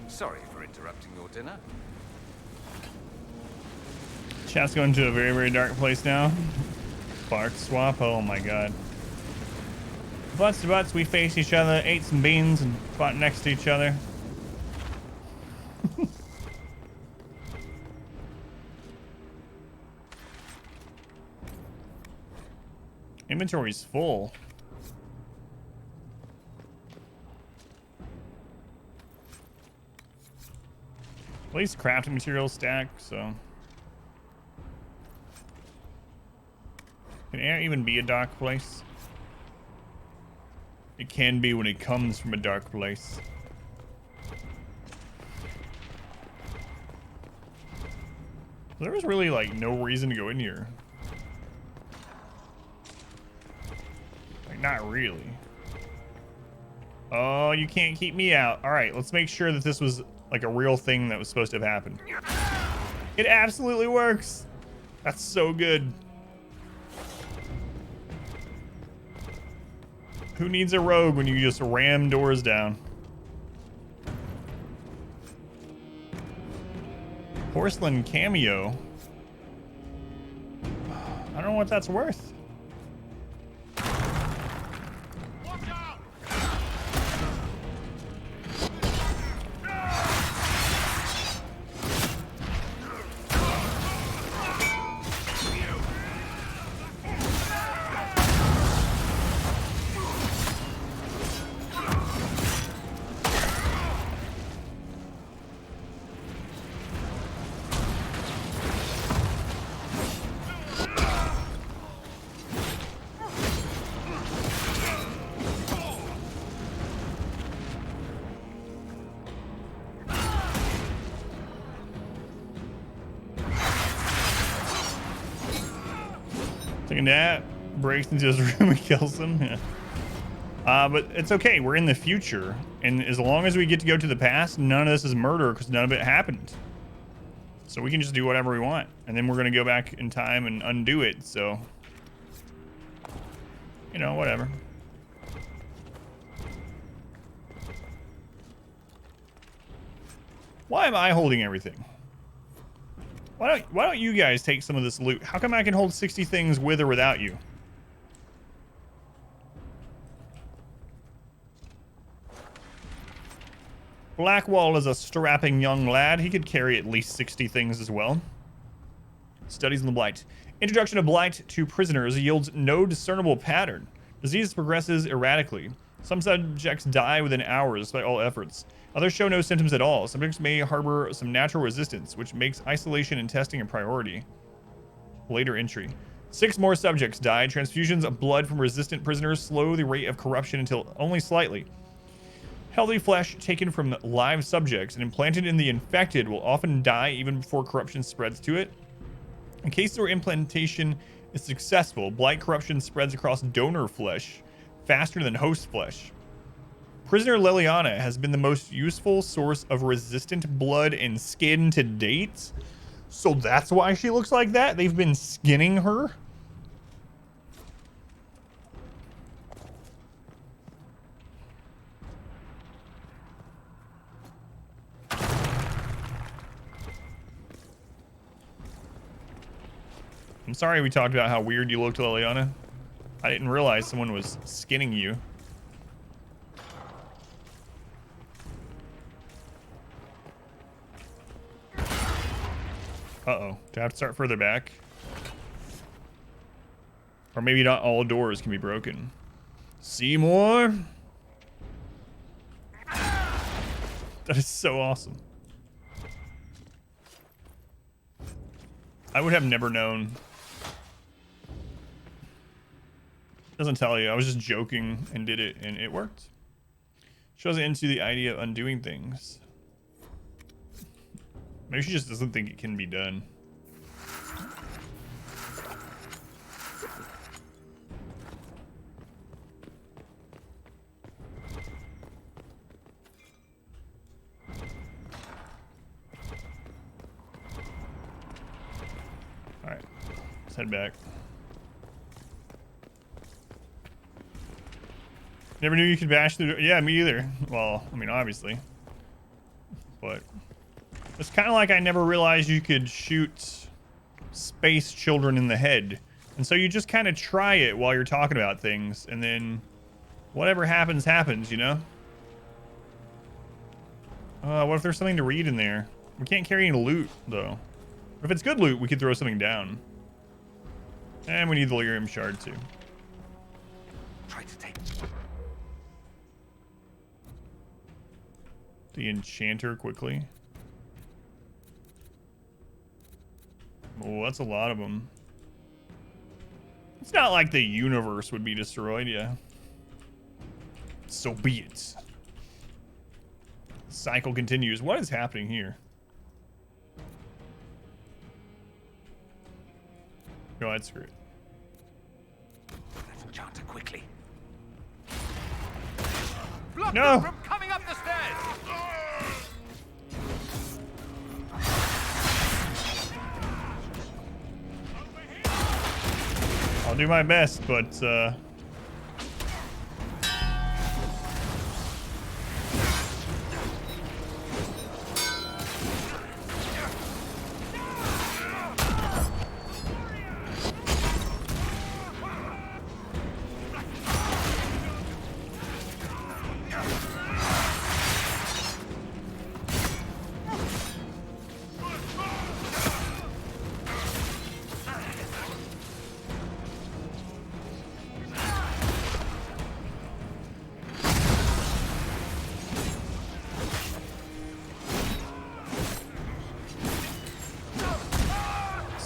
Sorry for interrupting your dinner. Chat's going to a very, very dark place now. Bark swap. Oh my god. Butts to butts, we face each other, ate some beans, and fought next to each other. Inventory's full. At least crafting materials stack, so. Can air even be a dark place? It can be when it comes from a dark place. There was really like no reason to go in here. Like not really. Oh, you can't keep me out. All right, let's make sure that this was like a real thing that was supposed to have happened. It absolutely works. That's so good. Who needs a rogue when you just ram doors down? Porcelain cameo. I don't know what that's worth. Taking that, breaks into his room and kills him. Yeah. But it's okay. We're in the future. And as long as we get to go to the past, none of this is murder because none of it happened. So we can just do whatever we want. And then we're going to go back in time and undo it. So, you know, whatever. Why am I holding everything? Why don't you guys take some of this loot? How come I can hold 60 things with or without you? Blackwall is a strapping young lad. He could carry at least 60 things as well. Studies in the Blight. Introduction of Blight to prisoners yields no discernible pattern. Disease progresses erratically. Some subjects die within hours despite all efforts. Others show no symptoms at all. Subjects may harbor some natural resistance, which makes isolation and testing a priority. Later entry. 6 more subjects died. Transfusions of blood from resistant prisoners slow the rate of corruption until only slightly. Healthy flesh taken from live subjects and implanted in the infected will often die even before corruption spreads to it. In cases where implantation is successful, blight corruption spreads across donor flesh faster than host flesh. Prisoner Leliana has been the most useful source of resistant blood and skin to date. So that's why she looks like that? They've been skinning her? I'm sorry we talked about how weird you looked, Leliana. I didn't realize someone was skinning you. Uh-oh. Do I have to start further back? Or maybe not all doors can be broken. Seymour? That is so awesome. I would have never known. Doesn't tell you. I was just joking and did it, and it worked. Shows into the idea of undoing things. Maybe she just doesn't think it can be done. All right, let's head back. Never knew you could bash through. Yeah, me either. Well, I mean, obviously, but it's kind of like I never realized you could shoot space children in the head, and so you just kind of try it while you're talking about things, and then whatever happens, happens. You know. What if there's something to read in there? We can't carry any loot though. If it's good loot, we could throw something down. And we need the lyrium shard too. Try to take the enchanter quickly. Oh, that's a lot of them. It's not like the universe would be destroyed, yeah. So be it. The cycle continues. What is happening here? Go ahead, screw it. Enchanter quickly. Block No. them from coming up the stairs. I'll do my best, but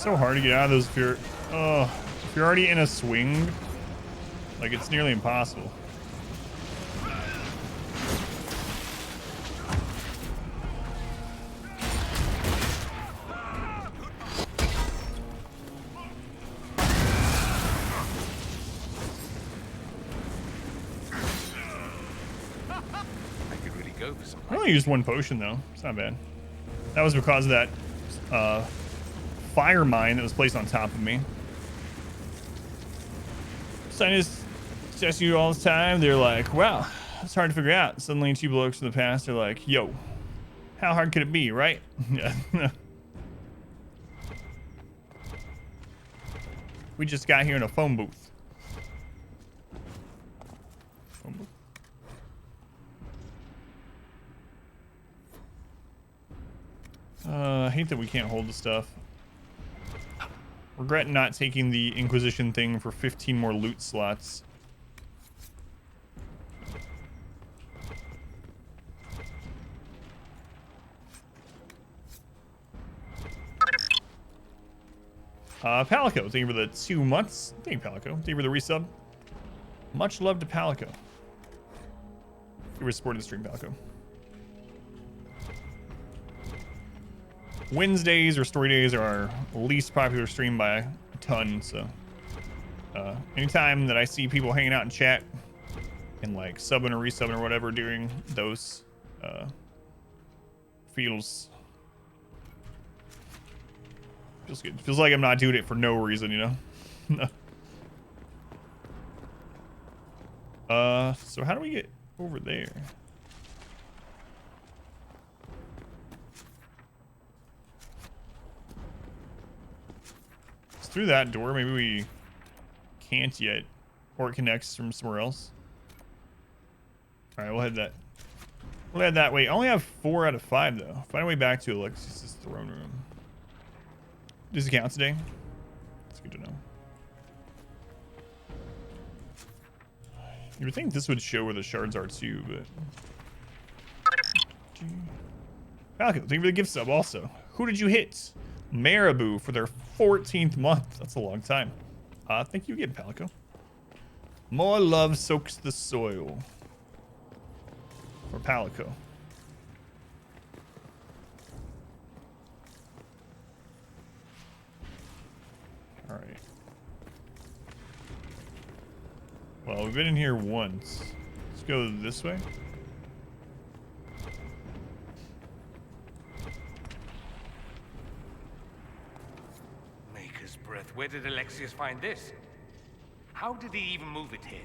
so hard to get out of those if you're already in a swing. Like, it's nearly impossible. I could really go for some. I only used one potion though. It's not bad. That was because of that fire mine that was placed on top of me. Scientists test you all the time. They're like, wow, it's hard to figure out. Suddenly, two blokes from the past are like, yo, how hard could it be, right? Yeah. We just got here in a phone booth. Phone booth. I hate that we can't hold the stuff. Regret not taking the Inquisition thing for 15 more loot slots. Palico, thank you for the 2 months. Thank you, Palico. Thank you for the resub. Much love to Palico. You were supporting the stream, Falco. Wednesdays or story days are our least popular stream by a ton, so anytime that I see people hanging out in chat and like subbing or resubbing or whatever during those feels good. Feels like I'm not doing it for no reason, you know. So how do we get over there? It's through that door. Maybe we can't yet, or it connects from somewhere else. All right, we'll head that. We'll head that way. I only have 4 out of 5 though. Find a way back to Alexius' throne room. Does it count today? That's good to know. You would think this would show where the shards are too, but... Falcon, thank you for the gift sub also. Who did you hit? Marabou for their 14th month. That's a long time. Thank you again, Palico. More love soaks the soil. For Palico. Alright. Well, we've been in here once. Let's go this way. Maker's breath. Where did Alexius find this? How did he even move it here?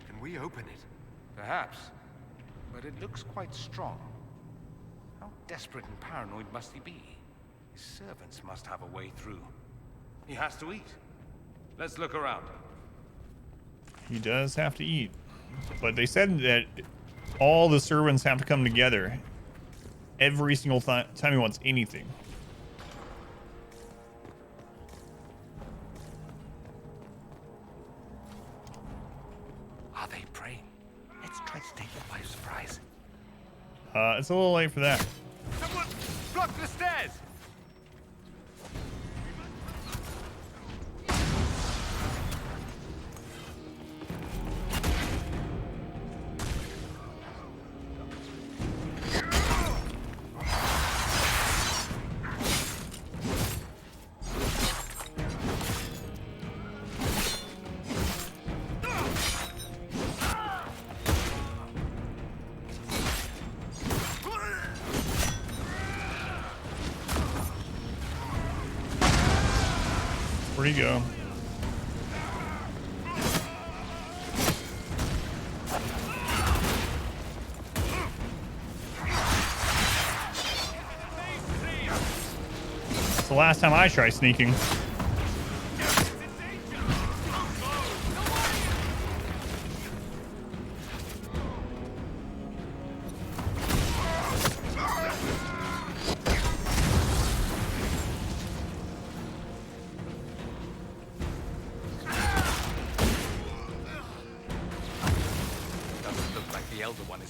Can we open it? Perhaps. But it looks quite strong. How desperate and paranoid must he be? His servants must have a way through. He has to eat. Let's look around. He does have to eat. But they said that all the servants have to come together every single time he wants anything. Are they praying? Let's try to take them by surprise. It's a little late for that. Someone block the stairs! Where'd he go? It's the last time I try sneaking.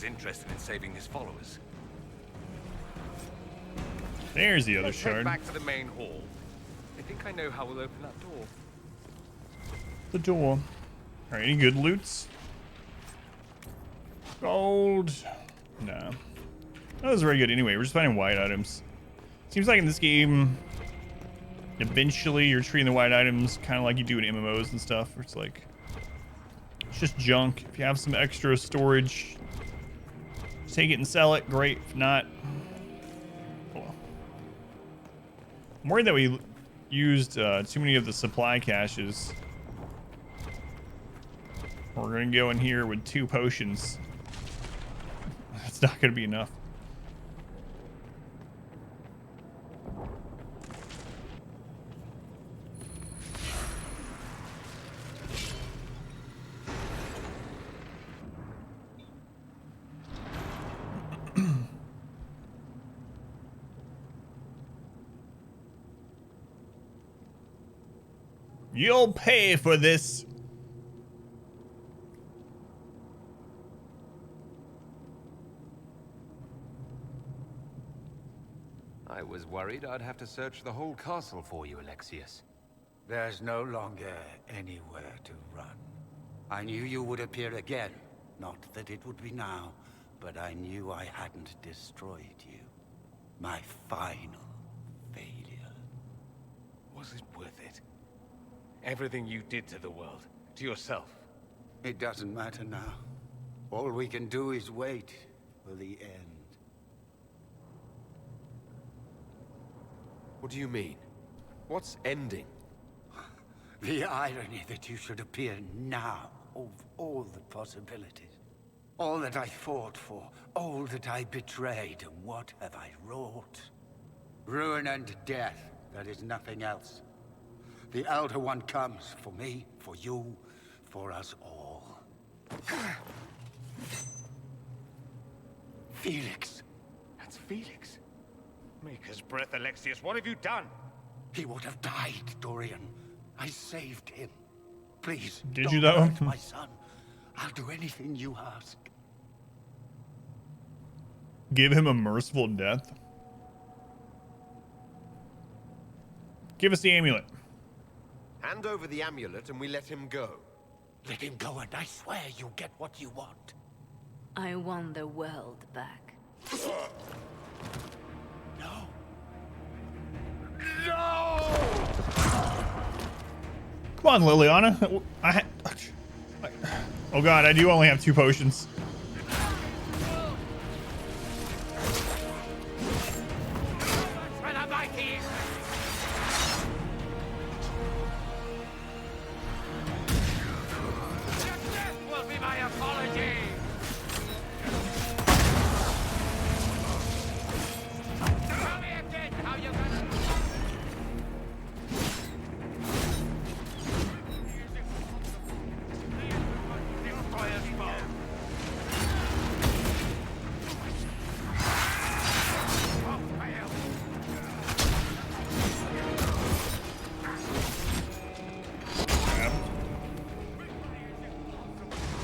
Interested in saving his followers. There's the other Let's head shard. back to the main hall. I think I know how we'll open that door. The door. Alright, any good loots? Gold. Nah. That was very good anyway. We're just finding white items. Seems like in this game, eventually you're treating the white items kind of like you do in MMOs and stuff, where it's like, it's just junk. If you have some extra storage, take it and sell it. Great. If not, oh well. I'm worried that we used too many of the supply caches. We're gonna go in here with 2 potions. That's not gonna be enough. You'll pay for this. I was worried I'd have to search the whole castle for you, Alexius. There's no longer anywhere to run. I knew you would appear again. Not that it would be now. but I knew I hadn't destroyed you. My final failure. Was it worth it? Everything you did to the world, to yourself. It doesn't matter now. All we can do is wait for the end. What do you mean? What's ending? The irony that you should appear now of all the possibilities. All that I fought for, all that I betrayed, and what have I wrought? Ruin and death, that is nothing else. The Elder One comes for me, for you, for us all. Felix. That's Felix. Maker's breath, Alexius, what have you done? He would have died, Dorian. I saved him. Please, Did don't you though? hurt my son. I'll do anything you ask. Give him a merciful death. Give us the amulet. Hand over the amulet and we let him go. Let him go and I swear you'll get what you want. I want the world back. No. Come on, Liliana. Oh god, I do only have 2 potions.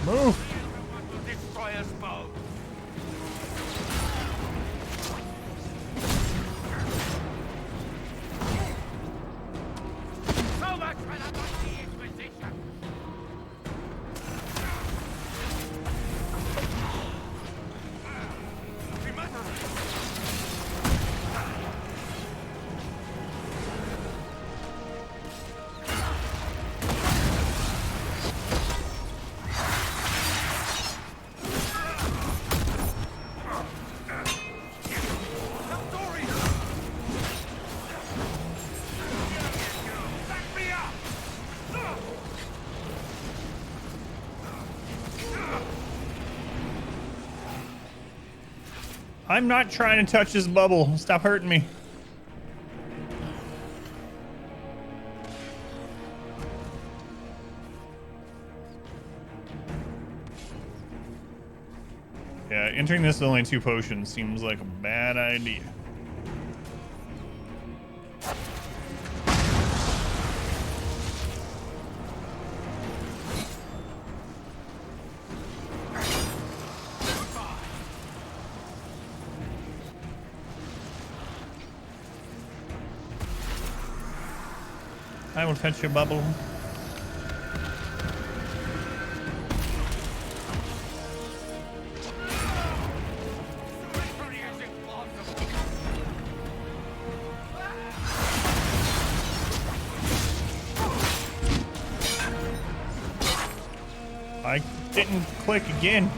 Move! Destroyer's bow. So much for the mighty Inquisition. I'm not trying to touch this bubble. Stop hurting me. Yeah, entering this with only 2 potions seems like a bad idea. I will fetch your bubble. I didn't click again.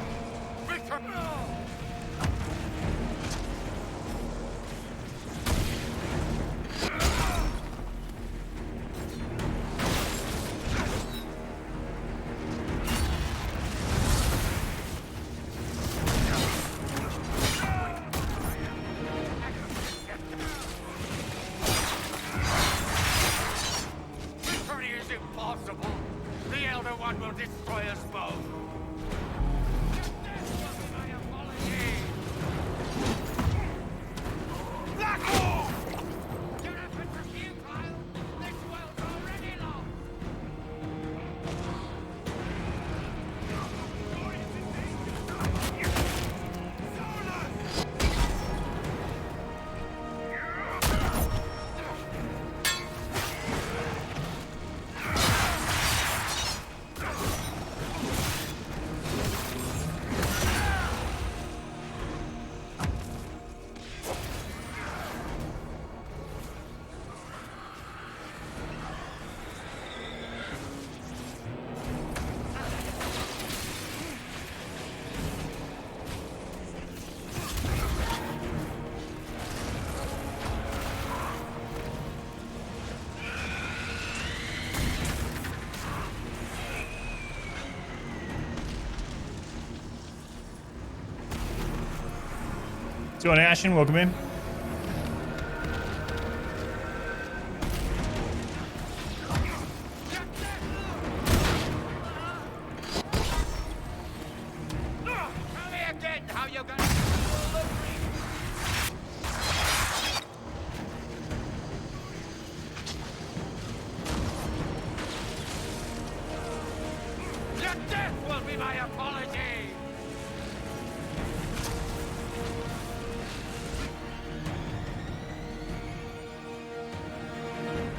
What's going on, Ashen? Welcome in.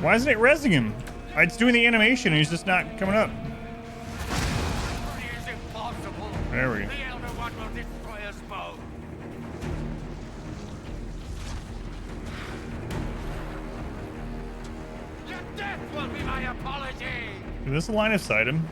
Why isn't it rezzing him? It's doing the animation and he's just not coming up. There we go. The Elder One will destroy us both. Your death will be my apology. Is this a line of sight him?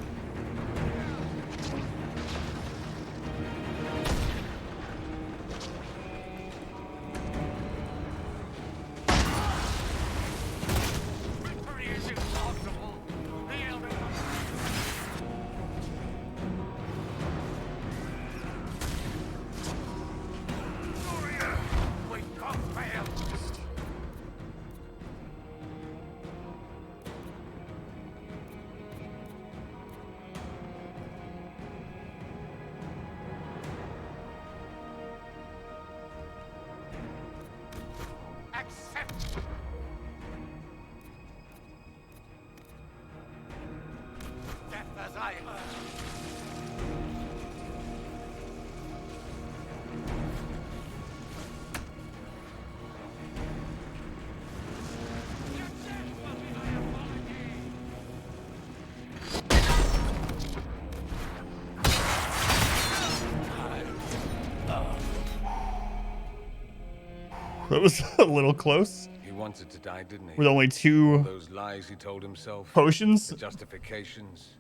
That was a little close. He wanted to die, didn't he? With only two All those lies he told himself. potions. The justifications.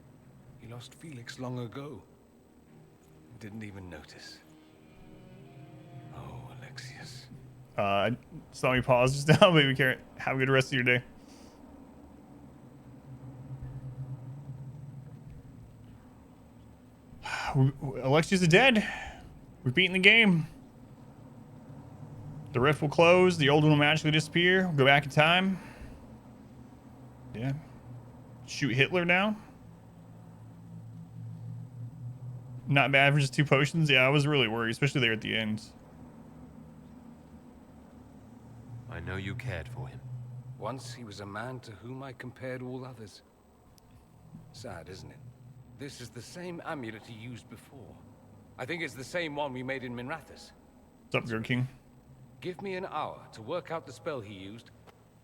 He lost Felix long ago. Didn't even notice. Oh, Alexius. Saw me pause just now. Maybe Karen, have a good rest of your day. Alexius is dead. We've beaten the game. The rift will close. The old one will magically disappear. We'll go back in time. Yeah. Shoot Hitler now. Not bad for just 2 potions. Yeah, I was really worried, especially there at the end. I know you cared for him. Once he was a man to whom I compared all others. Sad, isn't it? This is the same amulet he used before. I think it's the same one we made in Minrathous. What's up, Good King? Give me an hour to work out the spell he used,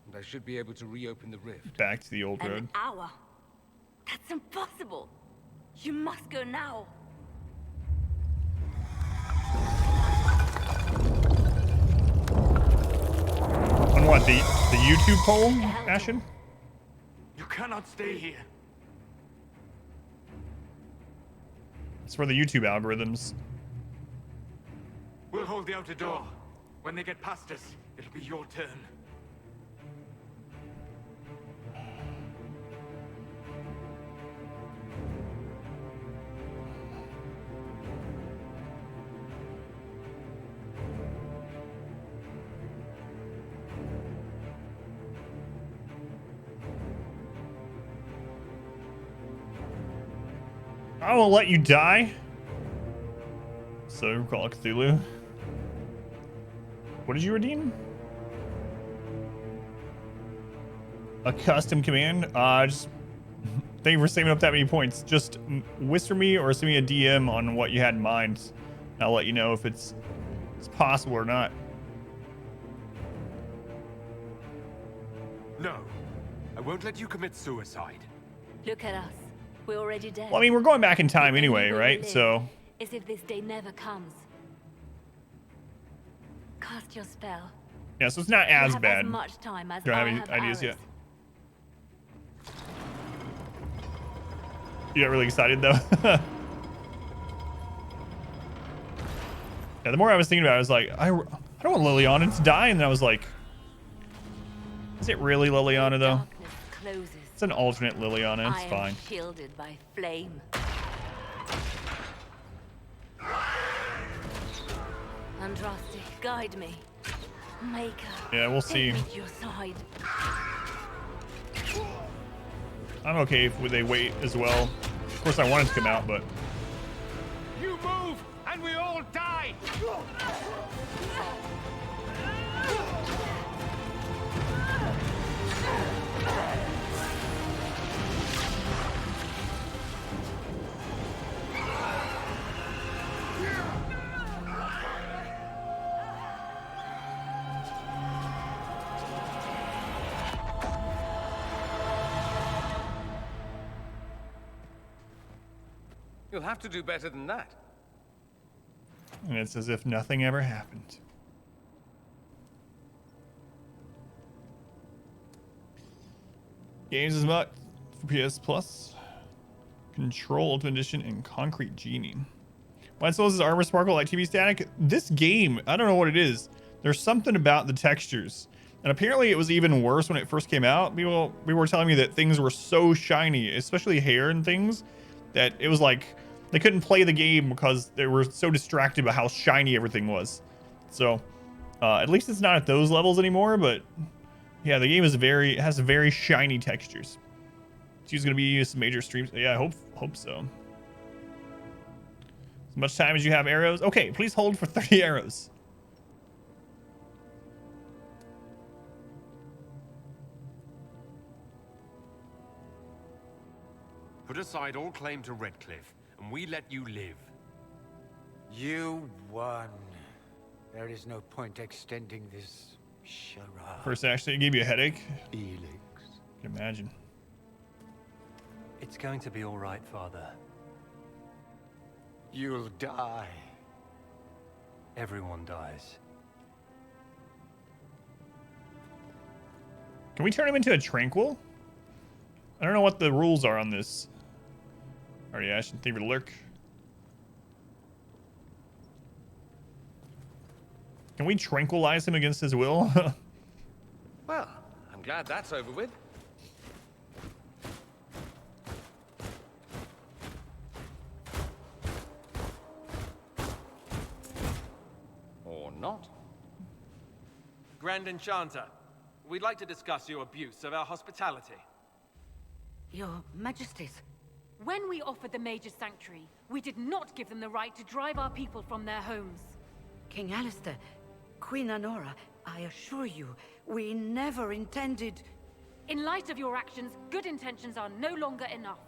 and I should be able to reopen the rift. Back to the old road. An hour? That's impossible. You must go now. On what, the YouTube poll, Ashen? You cannot stay here. It's for the YouTube algorithms. We'll hold the outer door. When they get past us, it'll be your turn. I will let you die. So, Call of Cthulhu. What did you redeem? A custom command? Just thank you for saving up that many points. Just whisper me or send me a DM on what you had in mind. And I'll let you know if it's possible or not. No, I won't let you commit suicide. Look at us. We're already dead. Well, I mean, we're going back in time anyway, right? So. As if this day never comes. Cast your spell. Yeah, so it's not as bad. As much time as you don't I have any ideas ours. yet? You got really excited though. Yeah, the more I was thinking about it, I was like, I don't want Liliana to die, and then I was like, is it really Liliana though? It's an alternate Liliana. It's fine. Shielded by flame. And Andraste, guide me. Make her. Yeah, we'll see. Take me to your side. I'm okay if they wait as well. Of course, I want it to come out, but You move, and we all die! You'll have to do better than that. and it's as if nothing ever happened. Games is not for PS Plus. Control Ultimate Edition and Concrete Genie. Why Souls' armor sparkle like TV static? This game, I don't know what it is. There's something about the textures. And apparently it was even worse when it first came out. People were telling me that things were so shiny, especially hair and things, that it was like they couldn't play the game because they were so distracted by how shiny everything was. So at least it's not at those levels anymore, but yeah, the game is has very shiny textures. She's gonna be some major streams. Yeah, I hope so. As much time as you have arrows. Okay, please hold for 30 arrows. Put aside all claim to Redcliffe, and we let you live. You won. There is no point extending this charade. First, actually, it gave you a headache. Felix. I can imagine. It's going to be all right, Father. You'll die. Everyone dies. Can we turn him into a tranquil? I don't know what the rules are on this. Already Ashton Thiever Lurk. Can we tranquilize him against his will? Well, I'm glad that's over with. Or not. Grand Enchanter, we'd like to discuss your abuse of our hospitality. Your Majesties. When we offered the Mage's Sanctuary, we did not give them the right to drive our people from their homes. King Alistair, Queen Anora, I assure you, we never intended... In light of your actions, good intentions are no longer enough.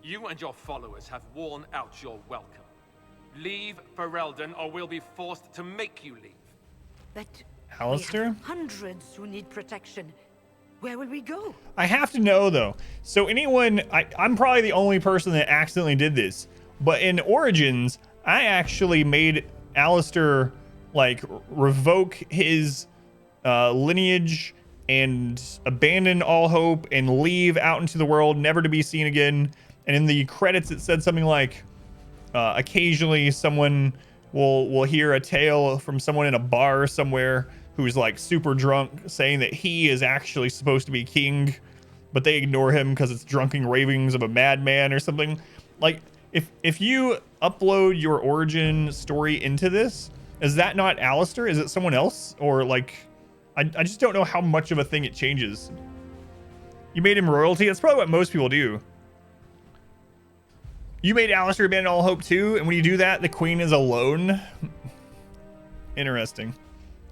You and your followers have worn out your welcome. Leave Ferelden, or we'll be forced to make you leave. But Alistair? we have hundreds who need protection. Where will we go? I have to know though. So anyone, I'm probably the only person that accidentally did this, but in Origins, I actually made Alistair like revoke his lineage and abandon all hope and leave out into the world, never to be seen again. And in the credits, it said something like, occasionally someone will hear a tale from someone in a bar somewhere who's like super drunk saying that he is actually supposed to be king, but they ignore him because it's drunken ravings of a madman or something. Like if you upload your origin story into this, is that not Alistair? Is it someone else? Or like, I just don't know how much of a thing it changes. You made him royalty? That's probably what most people do. You made Alistair abandon all hope too, and when you do that, the queen is alone. Interesting.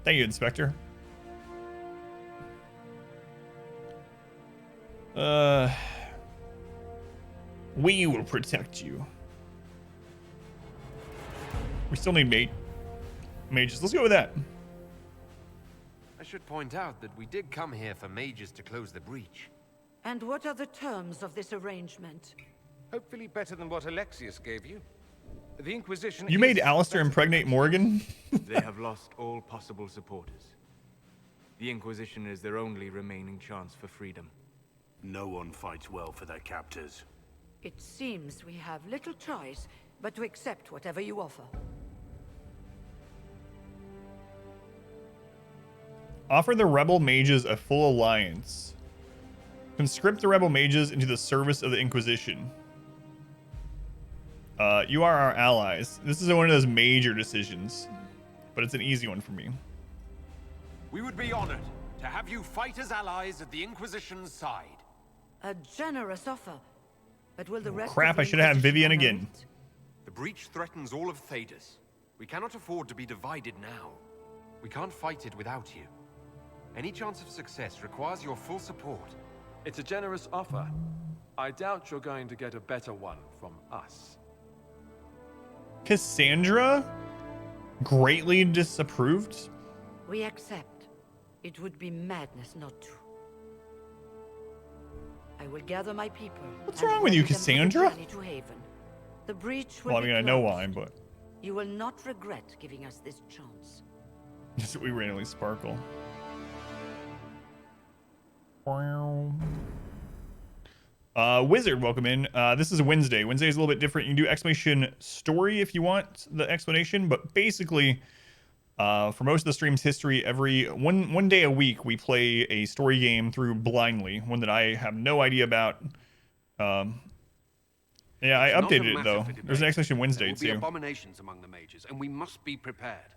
Thank you, Inspector. We will protect you. We still need mages. Let's go with that. I should point out that we did come here for mages to close the breach. And what are the terms of this arrangement? Hopefully better than what Alexius gave you. The Inquisition. You made Alistair impregnate Morgan? They have lost all possible supporters. The Inquisition is their only remaining chance for freedom. No one fights well for their captors. It seems we have little choice but to accept whatever you offer. Offer the rebel mages a full alliance. Conscript the rebel mages into the service of the Inquisition. You are our allies. This is one of those major decisions. but it's an easy one for me. We would be honored to have you fight as allies at the Inquisition's side. A generous offer. But will the rest Crap, of I the should have Inquisition Vivian honor again. it? The breach threatens all of Thedas. We cannot afford to be divided now. We can't fight it without you. Any chance of success requires your full support. It's a generous offer. I doubt you're going to get a better one from us. Cassandra? Greatly disapproved? We accept. It would be madness not to. I will gather my people. What's wrong with you, ready them for the Cassandra? journey to Haven. The breach will Well, I be mean, I know closed. why, but You will not regret giving us this chance. just we randomly sparkle. Wizard, welcome in. This is a Wednesday. Wednesday is a little bit different. You can do exclamation story if you want the explanation, but basically, for most of the stream's history, every one day a week we play a story game through blindly, one that I have no idea about. Yeah, I It's not a updated it matter though. for debate. There's an exclamation Wednesday There will be too. abominations among the mages, and we must be prepared.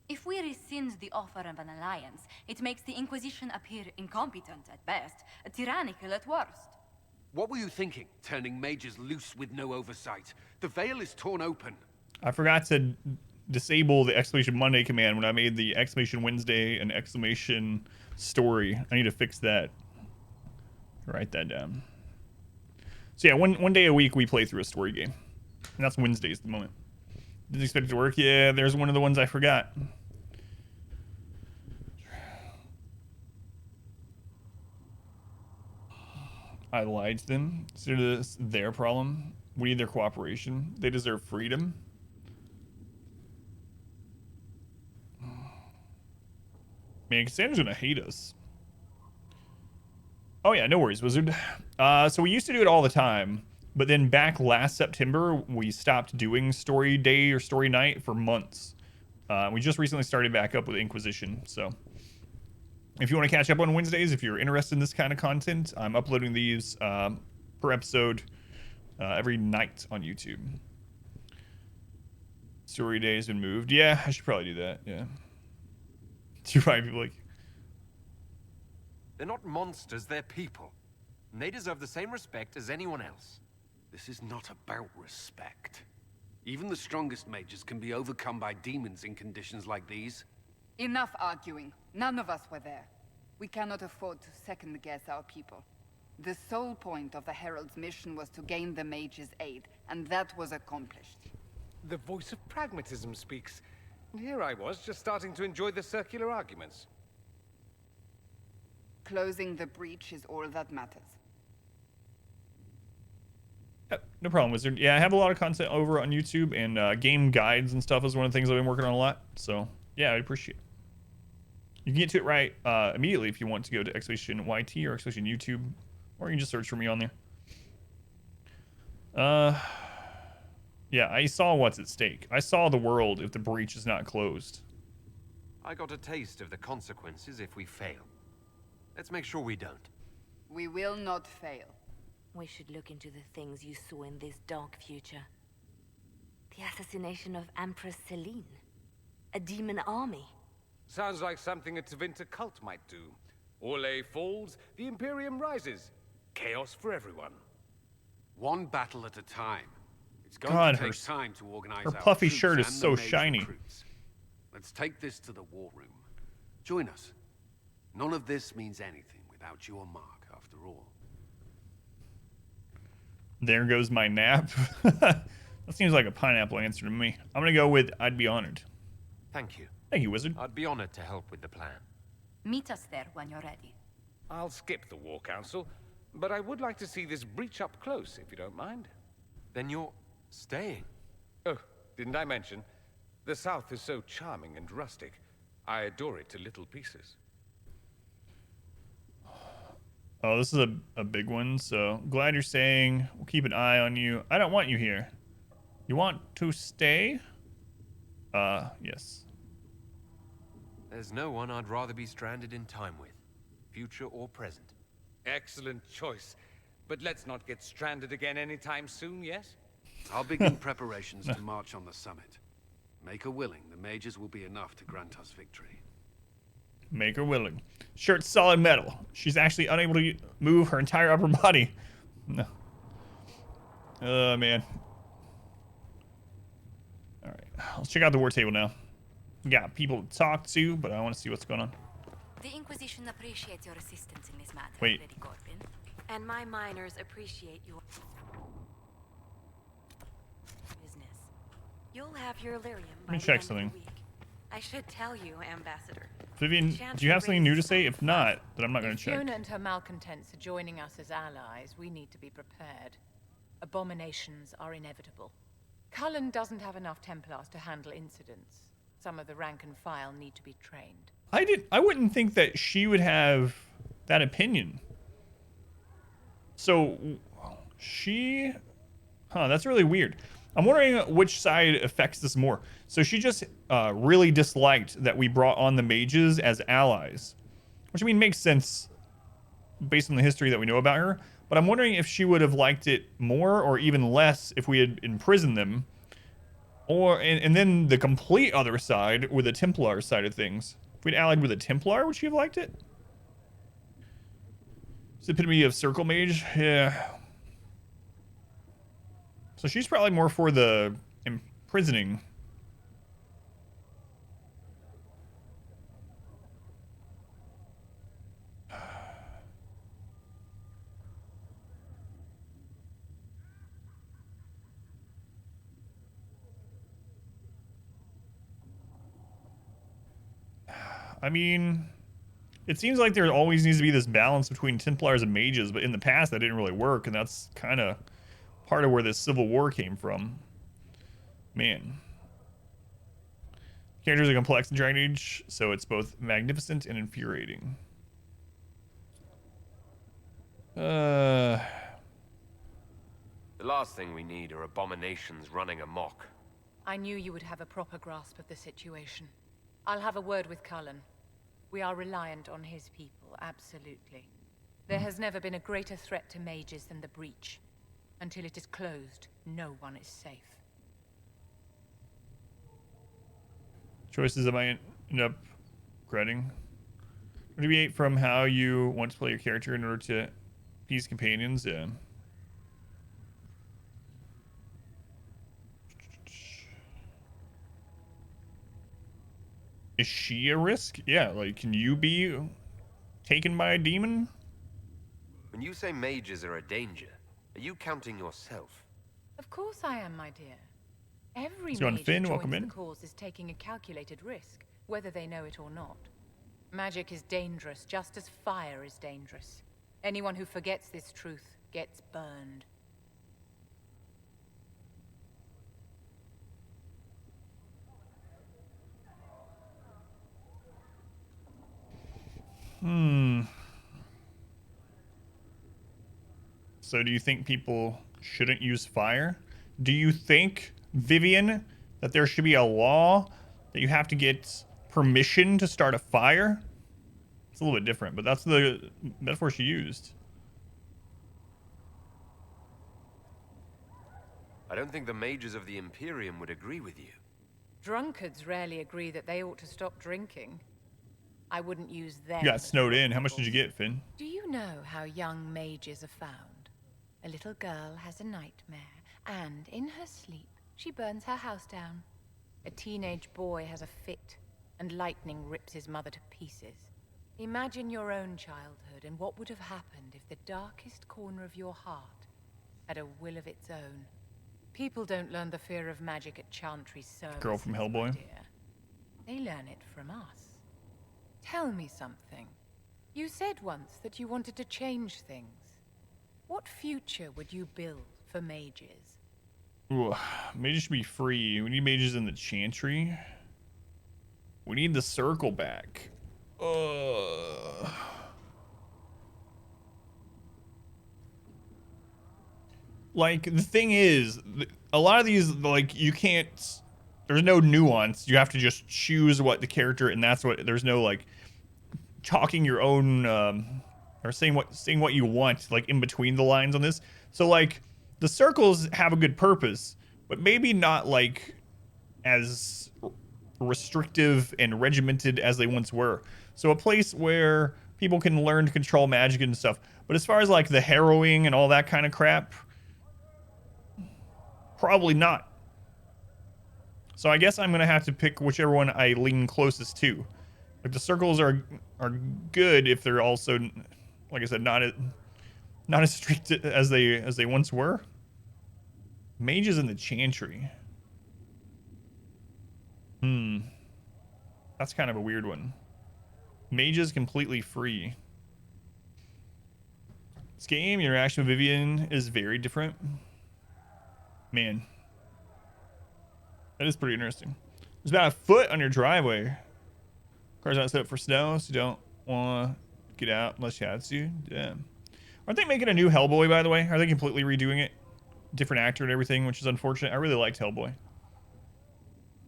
If we rescind the offer of an alliance, it makes the Inquisition appear incompetent at best, tyrannical at worst. What were you thinking, turning mages loose with no oversight? The veil is torn open. I forgot to disable the exclamation Monday command when I made the exclamation Wednesday and exclamation story. I need to fix that. Write that down. So yeah, one day a week we play through a story game. And that's Wednesdays at the moment. Didn't expect it to work. Yeah, there's one of the ones I forgot. I lied to them. Consider this their problem. We need their cooperation. They deserve freedom. Man, Cassandra's gonna hate us. Oh yeah, no worries, Wizard. So we used to do it all the time, but then back last September, we stopped doing story day or story night for months. We just recently started back up with Inquisition, so if you want to catch up on Wednesdays, if you're interested in this kind of content, I'm uploading these per episode every night on YouTube. Story day has been moved. Yeah, I should probably do that, yeah. You're right, people like... They're not monsters, they're people. And they deserve the same respect as anyone else. This is not about respect. Even the strongest mages can be overcome by demons in conditions like these. Enough arguing. None of us were there. We cannot afford to second-guess our people. The sole point of the Herald's mission was to gain the mage's aid, and that was accomplished. The voice of pragmatism speaks. And here I was, just starting to enjoy the circular arguments. Closing the breach is all that matters. No problem, Wizard. Yeah, I have a lot of content over on YouTube, and game guides and stuff is one of the things I've been working on a lot. So, yeah, I appreciate it. You can get to it right immediately if you want to go to exclamation YT or exclamation YouTube, or you can just search for me on there. Yeah, I saw what's at stake. I saw the world if the breach is not closed. I got a taste of the consequences if we fail. Let's make sure we don't. We will not fail. We should look into the things you saw in this dark future. The assassination of Empress Celine. A demon army. Sounds like something a Tevinter cult might do. Orlais falls, the Imperium rises. Chaos for everyone. One battle at a time. It's going God, to take her- time to organize her our puffy troops shirt is and the so mage shiny. recruits. Let's take this to the war room. Join us. None of this means anything without your mark, after all. There goes my nap. That seems like a pineapple answer to me. I'm gonna go with I'd be honored. Thank you. Thank you, Wizard. I'd be honored to help with the plan. Meet us there when you're ready. I'll skip the War Council, but I would like to see this breach up close, if you don't mind. Then you're staying? Oh, didn't I mention? The South is so charming and rustic. I adore it to little pieces. Oh, this is a big one, so glad you're staying. We'll keep an eye on you. I don't want you here. You want to stay? Yes. There's no one I'd rather be stranded in time with, future or present. Excellent choice. But let's not get stranded again anytime soon, yes? I'll begin preparations to march on the summit. Make her willing. The mages will be enough to grant us victory. Make her willing. Shirt's solid metal. She's actually unable to move her entire upper body. No. Man. Alright, let's check out the war table now. We got people to talk to, but I want to see what's going on. The Inquisition appreciates your assistance in this matter, Wait. Lady Corbin. And my miners appreciate your business. You'll have your lyrium Let me by the check end of the something. week. I should tell you, Ambassador. Vivian, do you have something new to say? If not, then I'm not going to check. Fiona and her malcontents are joining us as allies. We need to be prepared. Abominations are inevitable. Cullen doesn't have enough Templars to handle incidents. Some of the rank and file need to be trained. I wouldn't think that she would have that opinion. So that's really weird. I'm wondering which side affects this more. So she just really disliked that we brought on the mages as allies, which I mean makes sense based on the history that we know about her. But I'm wondering if she would have liked it more or even less if we had imprisoned them, or and then the complete other side with the Templar side of things. If we'd allied with a Templar, would she have liked it? It's the epitome of circle mage. Yeah. So she's probably more for the imprisoning. I mean, it seems like there always needs to be this balance between Templars and mages, but in the past that didn't really work, and that's kind of part of where this civil war came from. Man. Characters are complex in Dragon Age, so it's both magnificent and infuriating. The last thing we need are abominations running amok. I knew you would have a proper grasp of the situation. I'll have a word with Cullen. We are reliant on his people, absolutely. There has never been a greater threat to mages than the Breach. Until it is closed, no one is safe. Choices that might end up regretting. Deviate from how you want to play your character in order to appease companions. Yeah. Is she a risk? Yeah, like, can you be taken by a demon? When you say mages are a danger, are you counting yourself? Of course I am, my dear. Every So on mage Finn, who welcome joins in. the cause is taking a calculated risk, whether they know it or not. Magic is dangerous, just as fire is dangerous. Anyone who forgets this truth gets burned. So do you think people shouldn't use fire? Do you think, Vivian, that there should be a law that you have to get permission to start a fire? It's a little bit different, but that's the metaphor she used. I don't think the mages of the Imperium would agree with you. Drunkards rarely agree that they ought to stop drinking. I wouldn't use them. You got snowed in. How much did you get, Finn? Do you know how young mages are found? A little girl has a nightmare, and in her sleep, she burns her house down. A teenage boy has a fit, and lightning rips his mother to pieces. Imagine your own childhood and what would have happened if the darkest corner of your heart had a will of its own. People don't learn the fear of magic at Chantry services, Girl from Hellboy. my dear. They learn it from us. Tell me something. You said once that you wanted to change things. What future would you build for mages? Ooh, mages should be free. We need mages in the Chantry. We need the circle back. Like, the thing is, a lot of these, like, you can't, there's no nuance. You have to just choose what the character, and that's what, there's no, like, talking your own, or saying what you want, like, in between the lines on this. So, like, the circles have a good purpose, but maybe not, like, as restrictive and regimented as they once were. So a place where people can learn to control magic and stuff. But as far as like the harrowing and all that kind of crap, probably not. So I guess I'm gonna have to pick whichever one I lean closest to. Like the circles are good if they're also, like I said, not as strict as they once were. Mages in the Chantry. That's kind of a weird one. Mages completely free. This game, your interaction with Vivian is very different. Man. That is pretty interesting. There's about a foot on your driveway. Car's not set up for snow, so you don't want to get out unless you have to. Damn. Aren't they making a new Hellboy, by the way? Are they completely redoing it? Different actor and everything, which is unfortunate. I really liked Hellboy.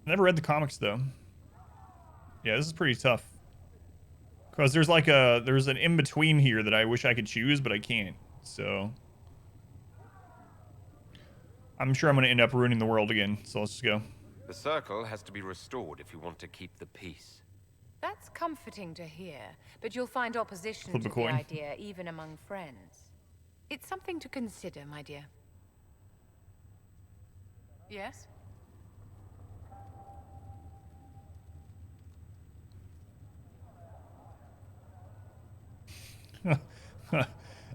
I never read the comics, though. Yeah, this is pretty tough. Because there's like there's an in-between here that I wish I could choose, but I can't. So I'm sure I'm going to end up ruining the world again. So let's just go. The circle has to be restored if you want to keep the peace. That's comforting to hear, but you'll find opposition Flip to a the coin. idea even among friends. It's something to consider, my dear. Yes?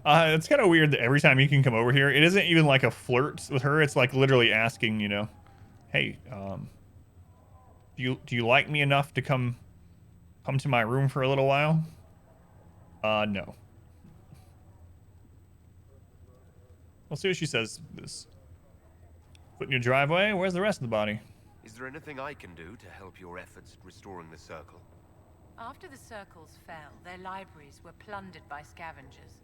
It's kind of weird that every time you can come over here, it isn't even like a flirt with her. It's like literally asking, you know, hey, do you like me enough to come to my room for a little while? No. We'll see what she says. This foot in your driveway. Where's the rest of the body? Is there anything I can do to help your efforts at restoring the circle? After the circles fell, their libraries were plundered by scavengers.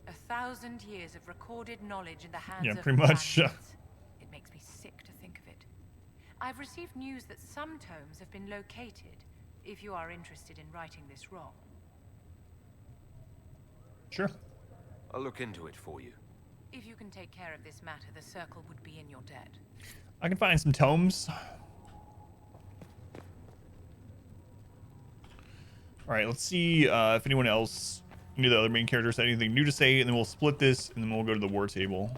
1,000 years of recorded knowledge in the hands of pretty much. bandits. It makes me sick to think of it. I've received news that some tomes have been located, if you are interested in righting this wrong. Sure. I'll look into it for you. If you can take care of this matter, the circle would be in your debt. I can find some tomes. All right, let's see if anyone else, any of the other main characters, had anything new to say, and then we'll split this, and then we'll go to the war table.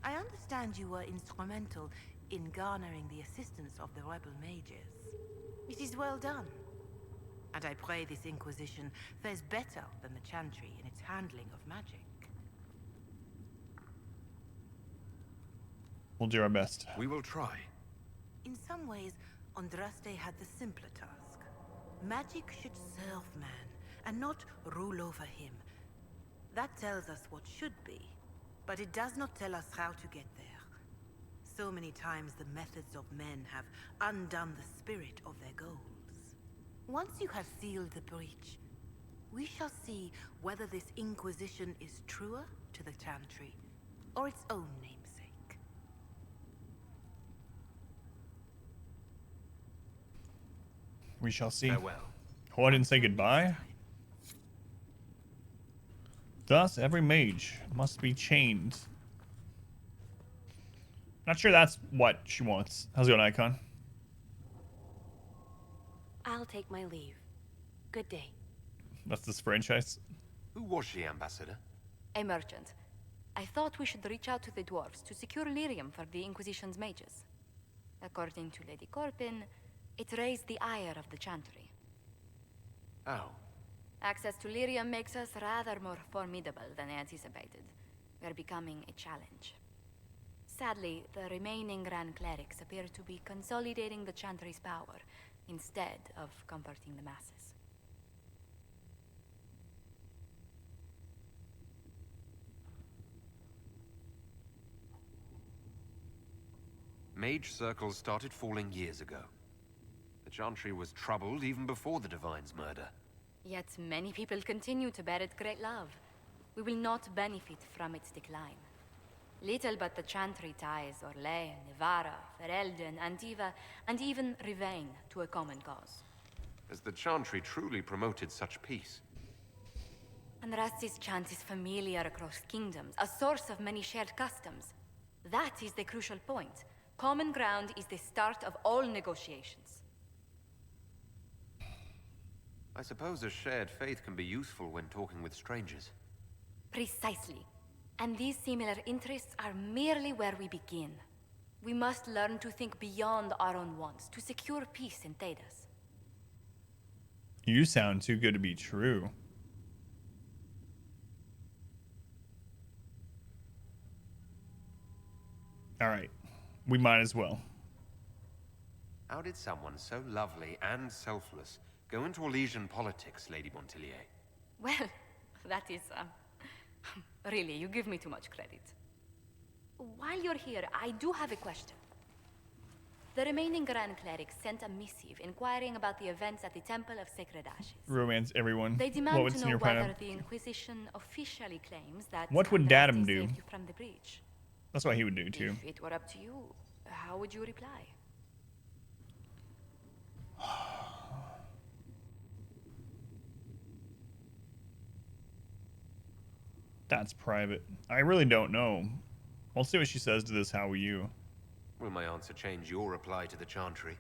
I understand you were instrumental in garnering the assistance of the rebel mages. It is well done. And I pray this Inquisition fares better than the Chantry in its handling of magic. We'll do our best. We will try. In some ways, Andraste had the simpler task. Magic should serve man, and not rule over him. That tells us what should be, but it does not tell us how to get there. So many times the methods of men have undone the spirit of their goals. Once you have sealed the breach, we shall see whether this Inquisition is truer to the Chantry, or its own namesake. We shall see. Farewell. Oh, I didn't say goodbye. Thus, every mage must be chained. Not sure that's what she wants. How's it going, Icon? I'll take my leave. Good day. That's this franchise. Who was she, Ambassador? A merchant. I thought we should reach out to the dwarves to secure lyrium for the Inquisition's mages. According to Lady Corpin, it raised the ire of the Chantry. How? Access to lyrium makes us rather more formidable than anticipated. We're becoming a challenge. Sadly, the remaining Grand Clerics appear to be consolidating the Chantry's power instead of comforting the masses. Mage circles started falling years ago. The Chantry was troubled even before the Divine's murder. Yet many people continue to bear it great love. We will not benefit from its decline. Little but the Chantry ties Orlais, Nevarra, Ferelden, Antiva, and even Rivain to a common cause. Has the Chantry truly promoted such peace? Andraste's chant is familiar across kingdoms, a source of many shared customs. That is the crucial point. Common ground is the start of all negotiations. I suppose a shared faith can be useful when talking with strangers. Precisely. And these similar interests are merely where we begin. We must learn to think beyond our own wants to secure peace in Thedas. You sound too good to be true. All right. We might as well. How did someone so lovely and selfless go into Elysian politics, Lady Montilyet? Well, that is, really, you give me too much credit. While you're here, I do have a question. The remaining Grand Clerics sent a missive inquiring about the events at the Temple of Sacred Ashes. Romance everyone. They demand What's to in know your whether pineapple? the Inquisition officially claims that What would Andraste Datum do? saved you from the breach. That's what he would do too. If it were up to you, how would you reply? That's private. I really don't know. We'll see what she says to this. How are you? Will my answer change your reply to the Chantry?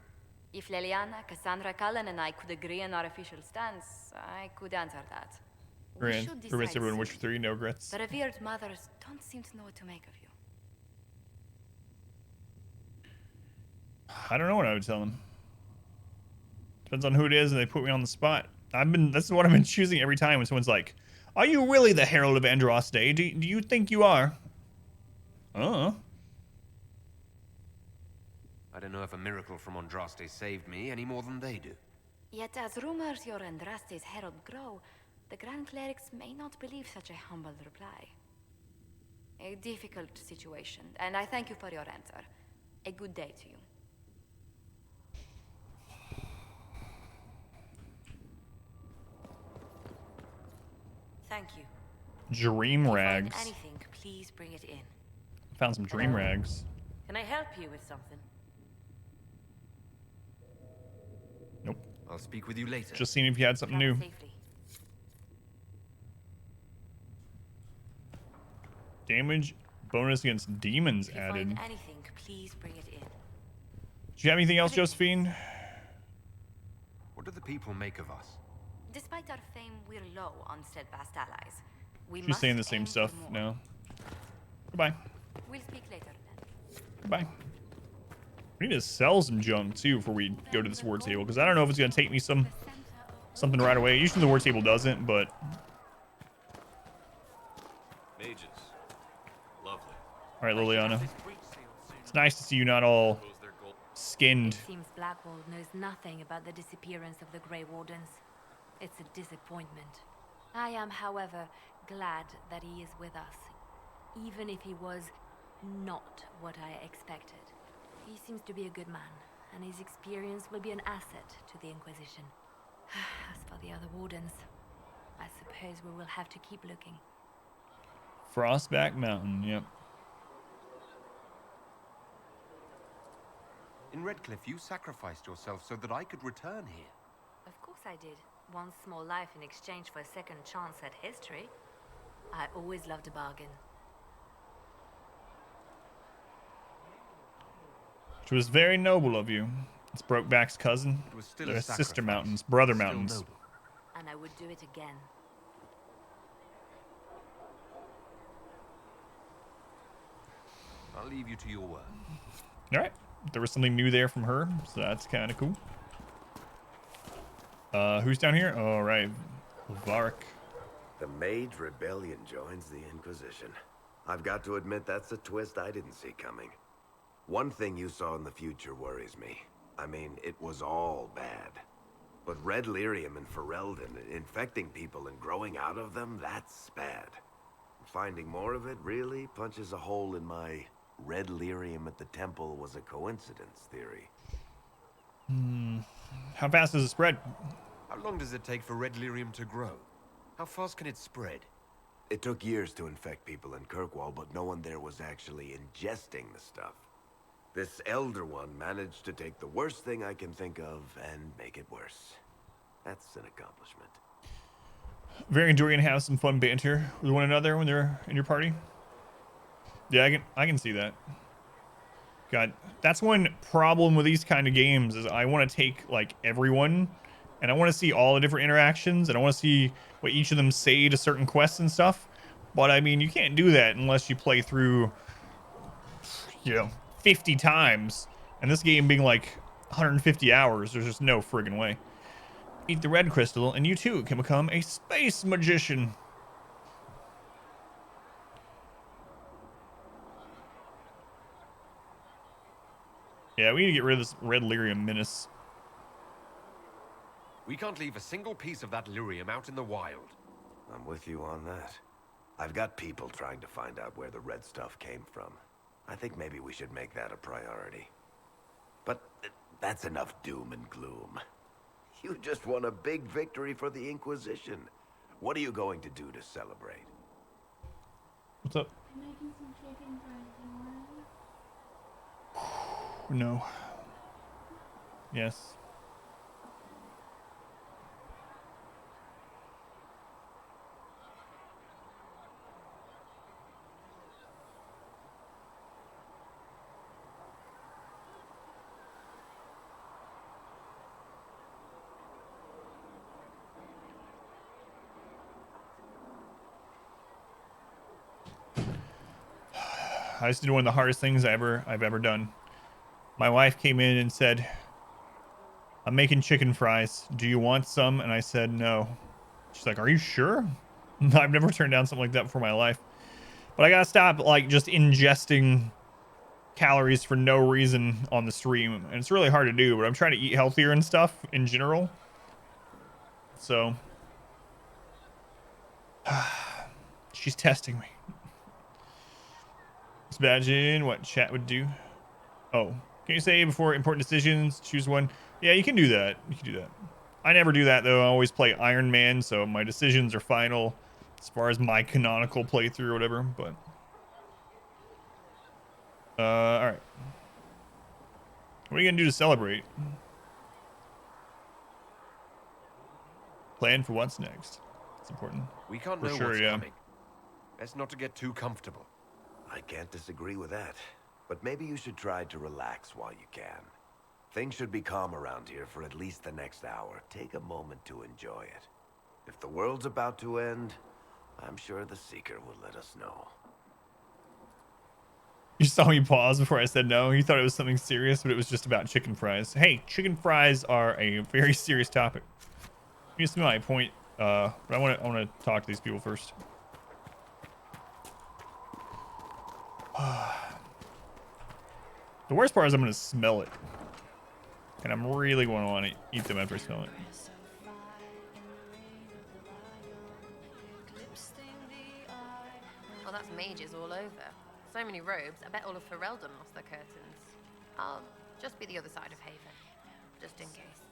If Leliana, Cassandra Cullen, and I could agree on our official stance, I could answer that. We Grant, should Rivets decide everyone, soon. Witcher 3, no grits. The revered mothers don't seem to know what to make of you. I don't know what I would tell them. Depends on who it is, and they put me on the spot. That's what I've been choosing every time when someone's like, "Are you really the Herald of Andraste? Do you think you are?" I don't know if a miracle from Andraste saved me any more than they do. Yet as rumors your Andraste's herald grow, the Grand Clerics may not believe such a humble reply. A difficult situation, and I thank you for your answer. A good day to you. Thank you. Dream If you rags. find anything, please bring it in. Found some dream rags. Can I help you with something? Nope. I'll speak with you later. Just seeing if you had something new. Safely. Damage bonus against demons If you added. find anything, please bring it in. Do you have anything else, Josephine? What do the people make of us? Despite our fame, we're low on steadfast allies. We She's must saying the same aim for stuff more. now. Goodbye. We'll speak later then. Goodbye. We need to sell some junk too before we go to this war table, because I don't know if it's gonna take me something right away. Usually the war table doesn't, but Mages. Lovely. all right, Liliana. It's nice to see you not all skinned. It seems Blackwall knows nothing about the disappearance of the Grey Wardens. It's a disappointment. I am, however, glad that he is with us, even if he was not what I expected. He seems to be a good man, and his experience will be an asset to the Inquisition. As for the other Wardens, I suppose we will have to keep looking. Frostback Mountain, yep. In Redcliffe, you sacrificed yourself so that I could return here. Of course I did. One small life in exchange for a second chance at history. I always loved a bargain. Which was very noble of you. It's Brokeback's cousin. It was still They're a sister sacrifice. mountains, brother Still mountains. noble. And I would do it again. I'll leave you to your work. All right. There was something new there from her, so that's kind of cool. Who's down here? All right, Vark. The Mage Rebellion joins the Inquisition. I've got to admit that's a twist I didn't see coming. One thing you saw in the future worries me. I mean, it was all bad. But Red Lyrium and Ferelden, infecting people and growing out of them, that's bad. Finding more of it really punches a hole in my Red Lyrium at the temple was a coincidence theory. How fast does it spread? How long does it take for Red Lyrium to grow? How fast can it spread? It took years to infect people in Kirkwall, but no one there was actually ingesting the stuff. This Elder One managed to take the worst thing I can think of and make it worse. That's an accomplishment. Very enjoying have some fun banter with one another when they're in your party. Yeah, I can see that. God, that's one problem with these kind of games is I want to take like everyone and I want to see all the different interactions and I want to see what each of them say to certain quests and stuff. But I mean, you can't do that unless you play through, 50 times. And this game being like 150 hours, there's just no friggin' way. Eat the red crystal and you too can become a space magician. Yeah, we need to get rid of this red lyrium menace. We can't leave a single piece of that lyrium out in the wild. I'm with you on that. I've got people trying to find out where the red stuff came from. I think maybe we should make that a priority. But that's enough doom and gloom. You just won a big victory for the Inquisition. What are you going to do to celebrate? What's up? No. Yes. I used to do one of the hardest things I've ever done. My wife came in and said, "I'm making chicken fries. Do you want some?" And I said, "No." She's like, "Are you sure?" I've never turned down something like that before in my life. But I gotta stop like just ingesting calories for no reason on the stream. And it's really hard to do, but I'm trying to eat healthier and stuff in general. So she's testing me. Let's imagine what chat would do. Oh, can you say before important decisions, choose one? Yeah, you can do that. You can do that. I never do that though. I always play Iron Man, so my decisions are final as far as my canonical playthrough or whatever. But all right. What are you gonna do to celebrate? Plan for what's next. It's important. We can't For know sure, what's yeah. coming. Best not to get too comfortable. I can't disagree with that. But maybe you should try to relax while you can. Things should be calm around here for at least the next hour. Take a moment to enjoy it. If the world's about to end, I'm sure the Seeker will let us know. You saw me pause before I said no. You thought it was something serious, but it was just about chicken fries. Hey, chicken fries are a very serious topic. You see my point, but I want to talk to these people first. The worst part is I'm going to smell it. And I'm really going to want to eat them after I smell it. Well, that's mages all over. So many robes, I bet all of Ferelden lost their curtains. I'll just be the other side of Haven, just in case.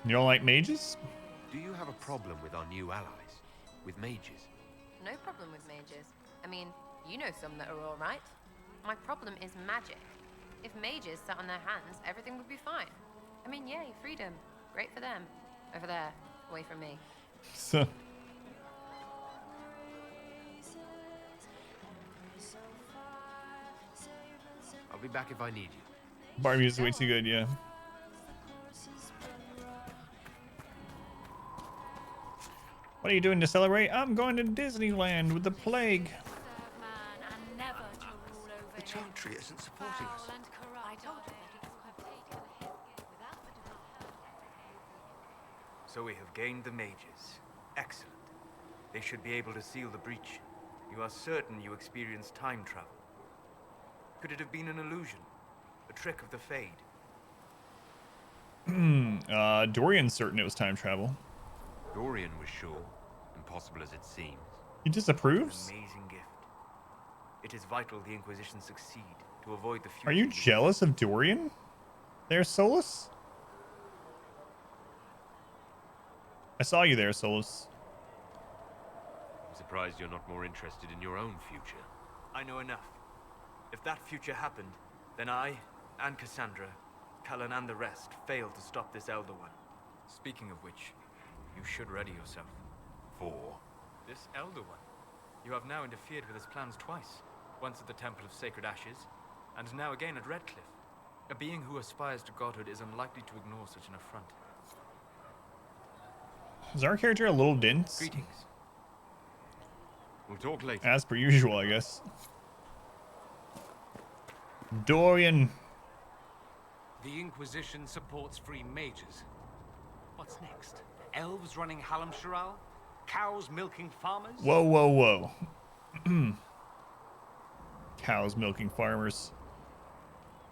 You don't like mages? Do you have a problem with our new allies? With mages? No problem with mages. I mean, you know some that are all right. My problem is magic. If mages sat on their hands, everything would be fine. I mean, yay, freedom. Great for them. Over there, away from me. So. I'll be back if I need you. Bar music's way too good, yeah. What are you doing to celebrate? I'm going to Disneyland with the plague. The Chantry isn't supporting us. So we have gained the mages. Excellent. They should be able to seal the breach. You are certain you experienced time travel? Could it have been an illusion? A trick of the Fade? Dorian's certain it was time travel. Dorian was sure, impossible as it seems. He disapproves? An amazing gift. It is vital the Inquisition succeed to avoid the future. Are you jealous of Dorian? There, Solus? I saw you there, Solus. I'm surprised you're not more interested in your own future. I know enough. If that future happened, then I, and Cassandra, Cullen and the rest, failed to stop this Elder One. Speaking of which, you should ready yourself. For? This Elder One. You have now interfered with his plans twice. once at the Temple of Sacred Ashes, and now again at Redcliffe. A being who aspires to godhood is unlikely to ignore such an affront. Is our character a little dense? Greetings. We'll talk later. As per usual, I guess. Dorian. The Inquisition supports free mages. What's next? Elves running Hallam Sharal? Cows milking farmers? Whoa, whoa, whoa. Cows milking farmers.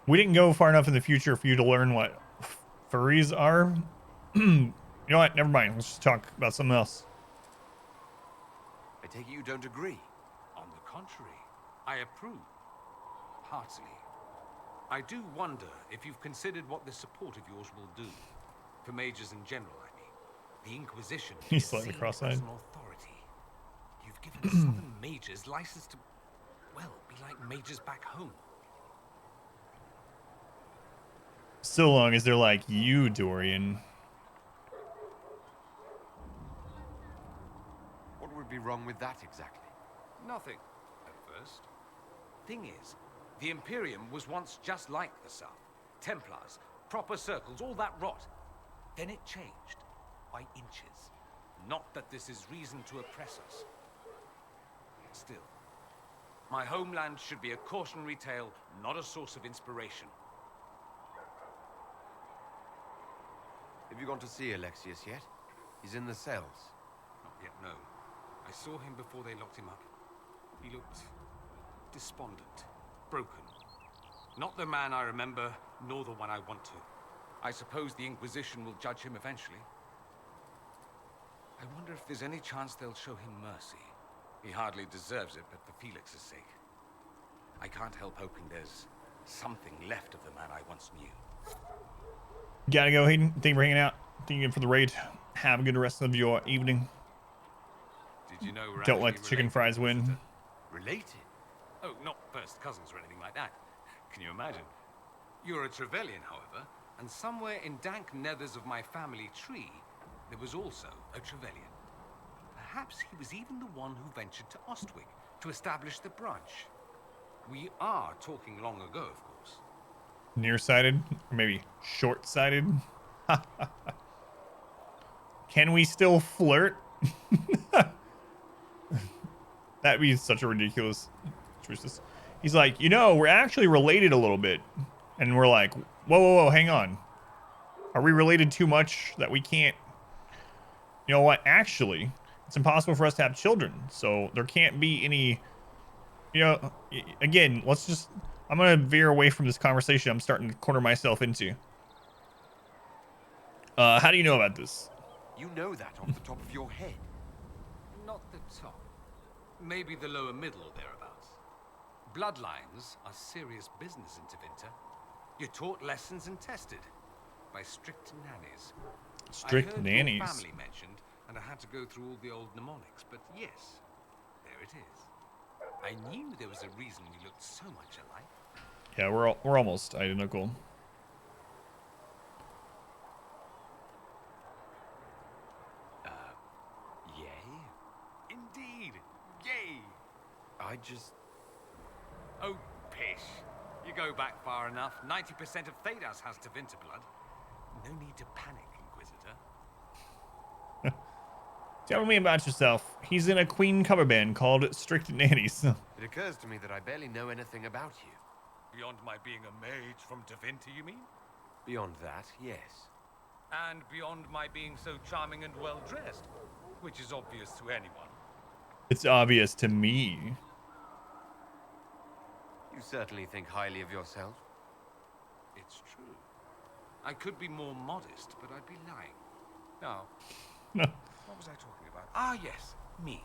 We didn't go far enough in the future for you to learn what furries are. You know what? Never mind. Let's just talk about something else. I take it you don't agree? On the contrary, I approve. Heartily. I do wonder if you've considered what this support of yours will do. For mages in general, I mean. The Inquisition He's is slightly seen cross-eyed. as an authority. You've given southern mages license to, well, be like mages back home. So long as they're like you, Dorian. What would be wrong with that exactly? Nothing, at first. Thing is, the Imperium was once just like the South. Templars, proper circles, all that rot. Then it changed, by inches. Not that this is reason to oppress us. Still, my homeland should be a cautionary tale, not a source of inspiration. Have you gone to see Alexius yet? He's in the cells. Not yet, no. I saw him before they locked him up. He looked despondent, broken. Not the man I remember, nor the one I want to. I suppose the Inquisition will judge him eventually. I wonder if there's any chance they'll show him mercy. He hardly deserves it, but for Felix's sake. I can't help hoping there's something left of the man I once knew. Gotta go, Hayden. Thank you for hanging out. Thank you for the raid. Have a good rest of your evening. Did you know we're Don't let actually the chicken related? fries win. Related? Oh, not first cousins or anything like that. Can you imagine? You're a Trevelyan, however, and somewhere in dank nethers of my family tree, there was also a Trevelyan. Perhaps he was even the one who ventured to Ostwick to establish the branch. We are talking long ago, of course. Nearsighted, or maybe short-sighted. Can we still flirt? That'd be such a ridiculous choice. He's like, you know, we're actually related a little bit. And we're like, whoa, whoa, whoa, hang on. Are we related too much that we can't? You know what? Actually, it's impossible for us to have children. So there can't be any, you know, again, let's just, I'm going to veer away from this conversation I'm starting to corner myself into. How do you know about this? You know that off the top of your head. Not the top. Maybe the lower middle or thereabouts. Bloodlines are serious business in Tevinter. You're taught lessons and tested by strict nannies. Strict I heard nannies. Your family mentioned, and I had to go through all the old mnemonics. But yes, there it is. I knew there was a reason we looked so much alike. Yeah, we're almost identical. Yay? Indeed, yay! I just... Oh, pish. You go back far enough. 90% of Thedas has Tevinter blood. No need to panic, Inquisitor. Tell me about yourself. He's in a Queen cover band called Strict Nannies. It occurs to me that I barely know anything about you. Beyond my being a mage from Tevinter, you mean? Beyond that, yes. And beyond my being so charming and well-dressed, which is obvious to anyone. It's obvious to me. You certainly think highly of yourself. It's true. I could be more modest, but I'd be lying. Now, what was I talking about? Ah, yes, me.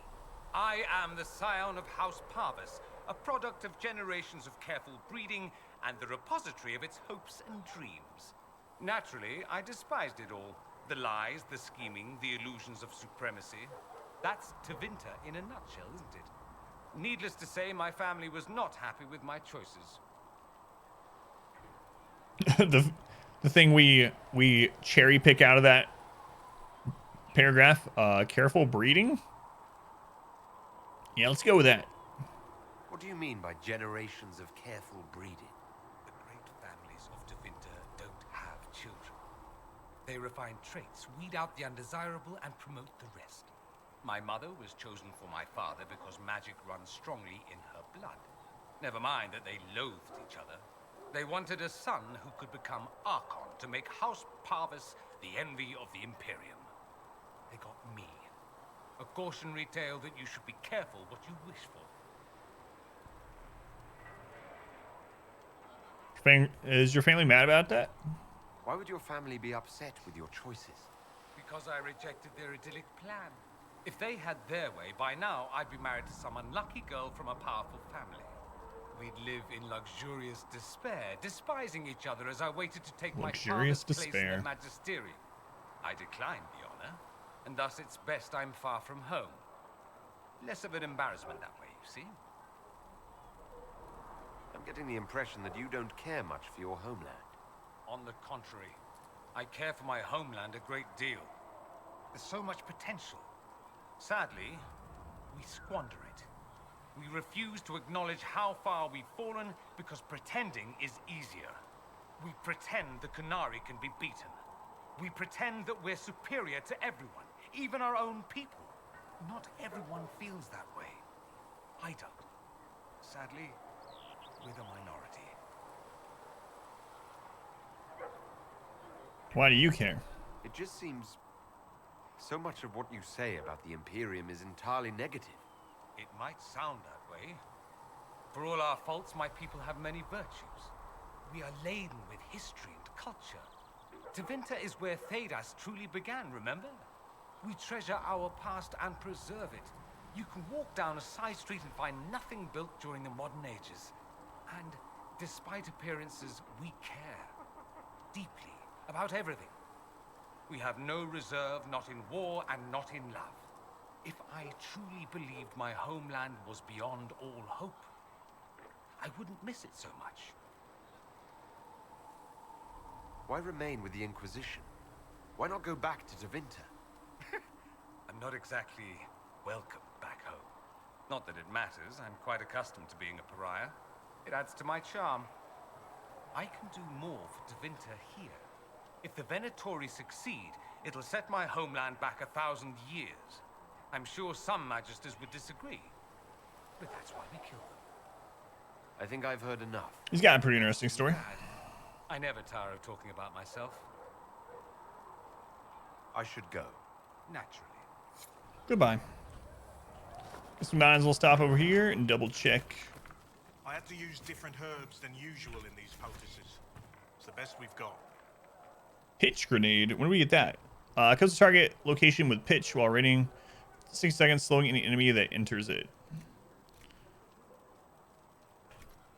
I am the scion of House Parvis, a product of generations of careful breeding and the repository of its hopes and dreams. Naturally, I despised it all. The lies, the scheming, the illusions of supremacy. That's Tevinter in a nutshell, isn't it? Needless to say, my family was not happy with my choices. the thing we cherry pick out of that paragraph, careful breeding. Yeah, let's go with that. What What do you mean by generations of careful breeding? The great families of Tevinter don't have children. They refine traits, weed out the undesirable, and promote the rest. My mother was chosen for my father because magic runs strongly in her blood. Never mind that they loathed each other. They wanted a son who could become Archon to make House Parvis the envy of the Imperium. They got me. A cautionary tale that you should be careful what you wish for. Is your family mad about that? Why would your family be upset with your choices? Because I rejected their idyllic plan. If they had their way, by now I'd be married to some unlucky girl from a powerful family. We'd live in luxurious despair, despising each other as I waited to take my father's place in the magisterium. I declined the honor, and thus it's best I'm far from home. Less of an embarrassment that way, you see? I'm getting the impression that you don't care much for your homeland. On the contrary, I care for my homeland a great deal. There's so much potential. Sadly, we squander it. We refuse to acknowledge how far we've fallen because pretending is easier. We pretend the Qunari can be beaten. We pretend that we're superior to everyone, even our own people. Not everyone feels that way. I don't. Sadly, we're the minority. Why do you care? It just seems so much of what you say about the Imperium is entirely negative. It might sound that way. For all our faults, my people have many virtues. We are laden with history and culture. Tevinter is where Thedas truly began, remember? We treasure our past and preserve it. You can walk down a side street and find nothing built during the modern ages. And despite appearances, we care. Deeply. About everything. We have no reserve, not in war and not in love. If I truly believed my homeland was beyond all hope, I wouldn't miss it so much. Why remain with the Inquisition? Why not go back to Tevinter? I'm not exactly welcome back home. Not that it matters, I'm quite accustomed to being a pariah. It adds to my charm. I can do more for Tevinter here. If the Venatori succeed, it'll set my homeland back 1,000 years. I'm sure some magisters would disagree, but that's why we kill them. I think I've heard enough. He's got a pretty interesting story. I never tire of talking about myself. I should go. Naturally. Goodbye. Guess we might as well stop over here and double check. I had to use different herbs than usual in these poultices. It's the best we've got. Pitch grenade. When do we get that? Comes to target location with pitch while raiding. 6 seconds, slowing any enemy that enters it.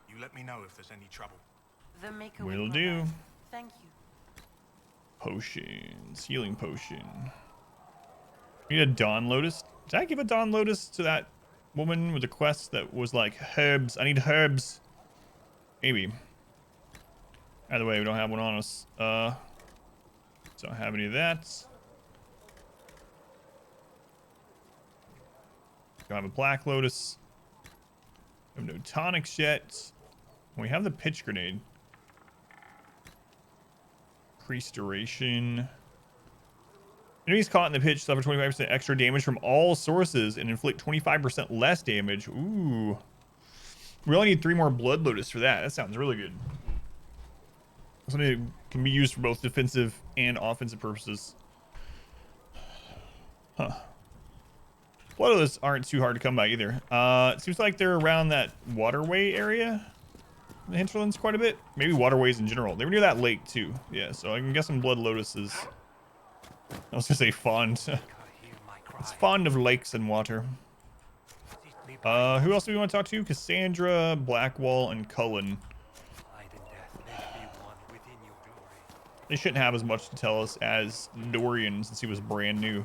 You let me know if there's any trouble. The maker Will do. Thank you. Potions. Healing potion. We need a Dawn Lotus. Did I give a Dawn Lotus to that woman with the quest that was like herbs? I need herbs. Maybe. Either way, we don't have one on us. Don't have any of that. Don't have a Black Lotus. We have no tonics yet. We have the pitch grenade. Increase duration. Enemies caught in the pitch suffer 25% extra damage from all sources and inflict 25% less damage. Ooh. We only need 3 more Blood Lotus for that. That sounds really good. Something can be used for both defensive and offensive purposes. Huh. Blood Lotus aren't too hard to come by either. It seems like they're around that waterway area. The hinterlands quite a bit. Maybe waterways in general. They were near that lake too. Yeah, so I'm guessing Blood Lotus is... I was gonna say fond. It's fond of lakes and water. Who else do we want to talk to? Cassandra, Blackwall, and Cullen. They shouldn't have as much to tell us as Dorian since he was brand new.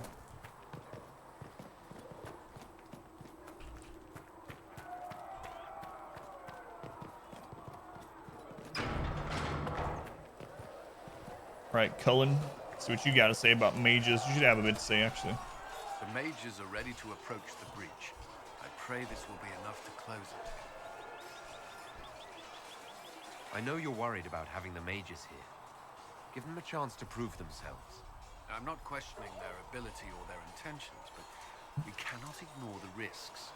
Right, Cullen, see what you got to say about mages. You should have a bit to say, actually. The mages are ready to approach the breach. I pray this will be enough to close it. I know you're worried about having the mages here. Give them a chance to prove themselves. I'm not questioning their ability or their intentions, but we cannot ignore the risks.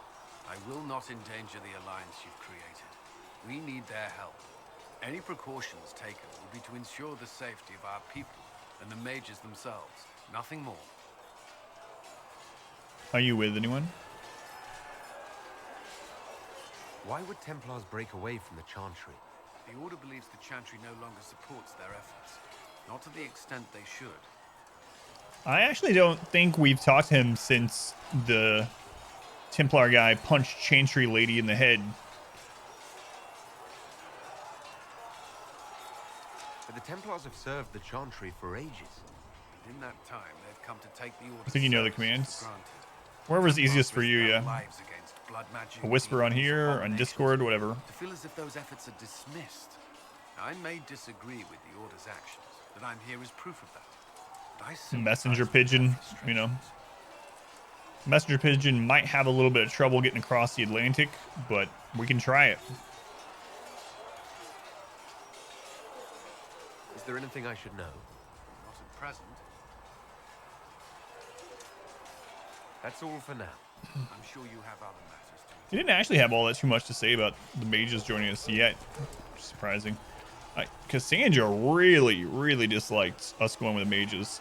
I will not endanger the alliance you've created. We need their help. Any precautions taken will be to ensure the safety of our people and the mages themselves. Nothing more. Are you with anyone? Why would Templars break away from the Chantry? The Order believes the Chantry no longer supports their efforts. Not to the extent they should. I actually don't think we've talked to him since the Templar guy punched Chantry Lady in the head. But the Templars have served the Chantry for ages. In that time, they've come to take the Order. I think you know the commands. Wherever's easiest for you, yeah. A whisper on here, on Discord, whatever. To feel as if those efforts are dismissed. I may disagree with the Order's actions, but I'm here as proof of that. But I sympathize Messenger pigeon, you know. Messenger pigeon might have a little bit of trouble getting across the Atlantic, but we can try it. Is there anything I should know? Not at present. That's all for now. I'm sure you have other matters to. He didn't actually have all that too much to say about the mages joining us yet. Surprising. Cassandra really, really disliked us going with the mages.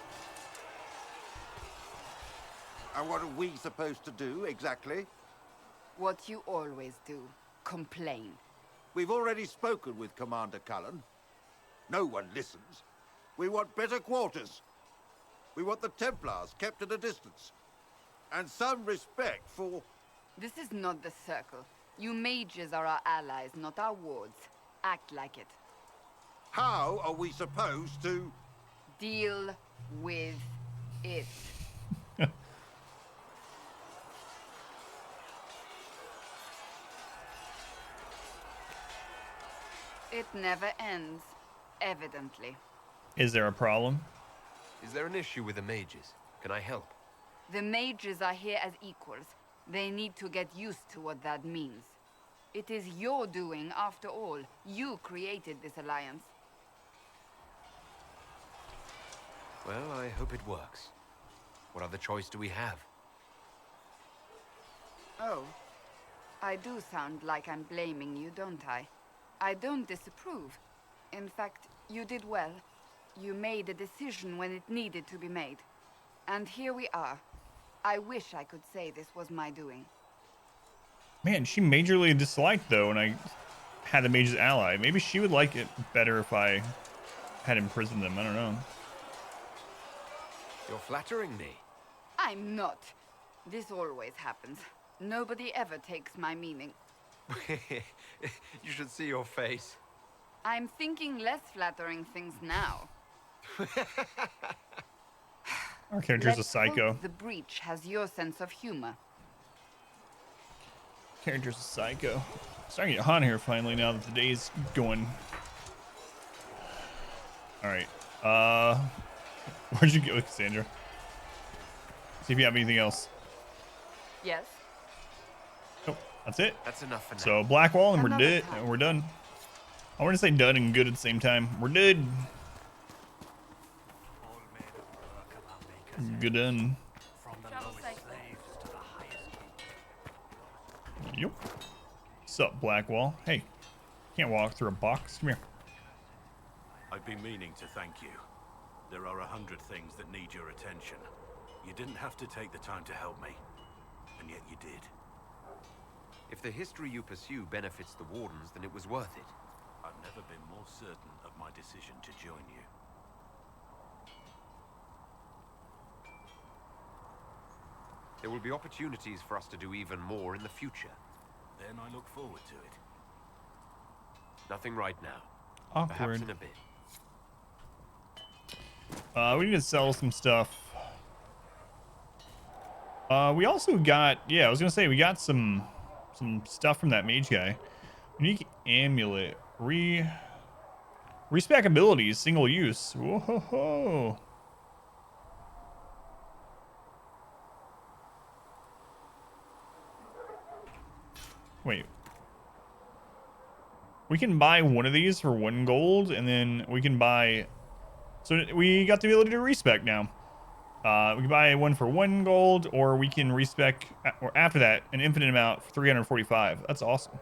And what are we supposed to do, exactly? What you always do. Complain. We've already spoken with Commander Cullen. No one listens. We want better quarters. We want the Templars kept at a distance. And some respect for... This is not the Circle. You mages are our allies, not our wards. Act like it. How are we supposed to... Deal with it. It never ends, evidently. Is there a problem? Is there an issue with the mages? Can I help? The mages are here as equals. They need to get used to what that means. It is your doing, after all. You created this alliance. Well, I hope it works. What other choice do we have? Oh. I do sound like I'm blaming you, don't I? I don't disapprove. In fact, you did well. You made a decision when it needed to be made. And here we are. I wish I could say this was my doing. Man, she majorly disliked, though, when I had the mages ally. Maybe she would like it better if I had imprisoned them. I don't know. You're flattering me. I'm not. This always happens. Nobody ever takes my meaning. You should see your face. I'm thinking less flattering things now. Our character's a Let's psycho. hope the breach has your sense of humor. Character's a psycho. Starting to get hot here finally now that the day's going. Alright. Where'd you go, Cassandra? See if you have anything else. Yes. Oh, that's it. That's enough for now. So Blackwall and Another we're time. we're done. I want to say done and good at the same time. We're dead. Good done. Yep. What's up, Blackwall? Hey, can't walk through a box. Come here. I've been meaning to thank you. There are 100 things that need your attention. You didn't have to take the time to help me, and yet you did. If the history you pursue benefits the Wardens, then it was worth it. I've never been more certain of my decision to join you. There will be opportunities for us to do even more in the future. Then I look forward to it. Nothing right now. Awkward. Perhaps in a bit. We need to sell some stuff. We also got, yeah, I was gonna say we got some stuff from that mage guy. Unique amulet, respec abilities, single use. Whoa ho ho. Wait, We can buy one of these for 1 gold, and then we can buy... So we got the ability to respec now. We can buy one for 1 gold, or we can respec, or after that, an infinite amount for 345. That's awesome.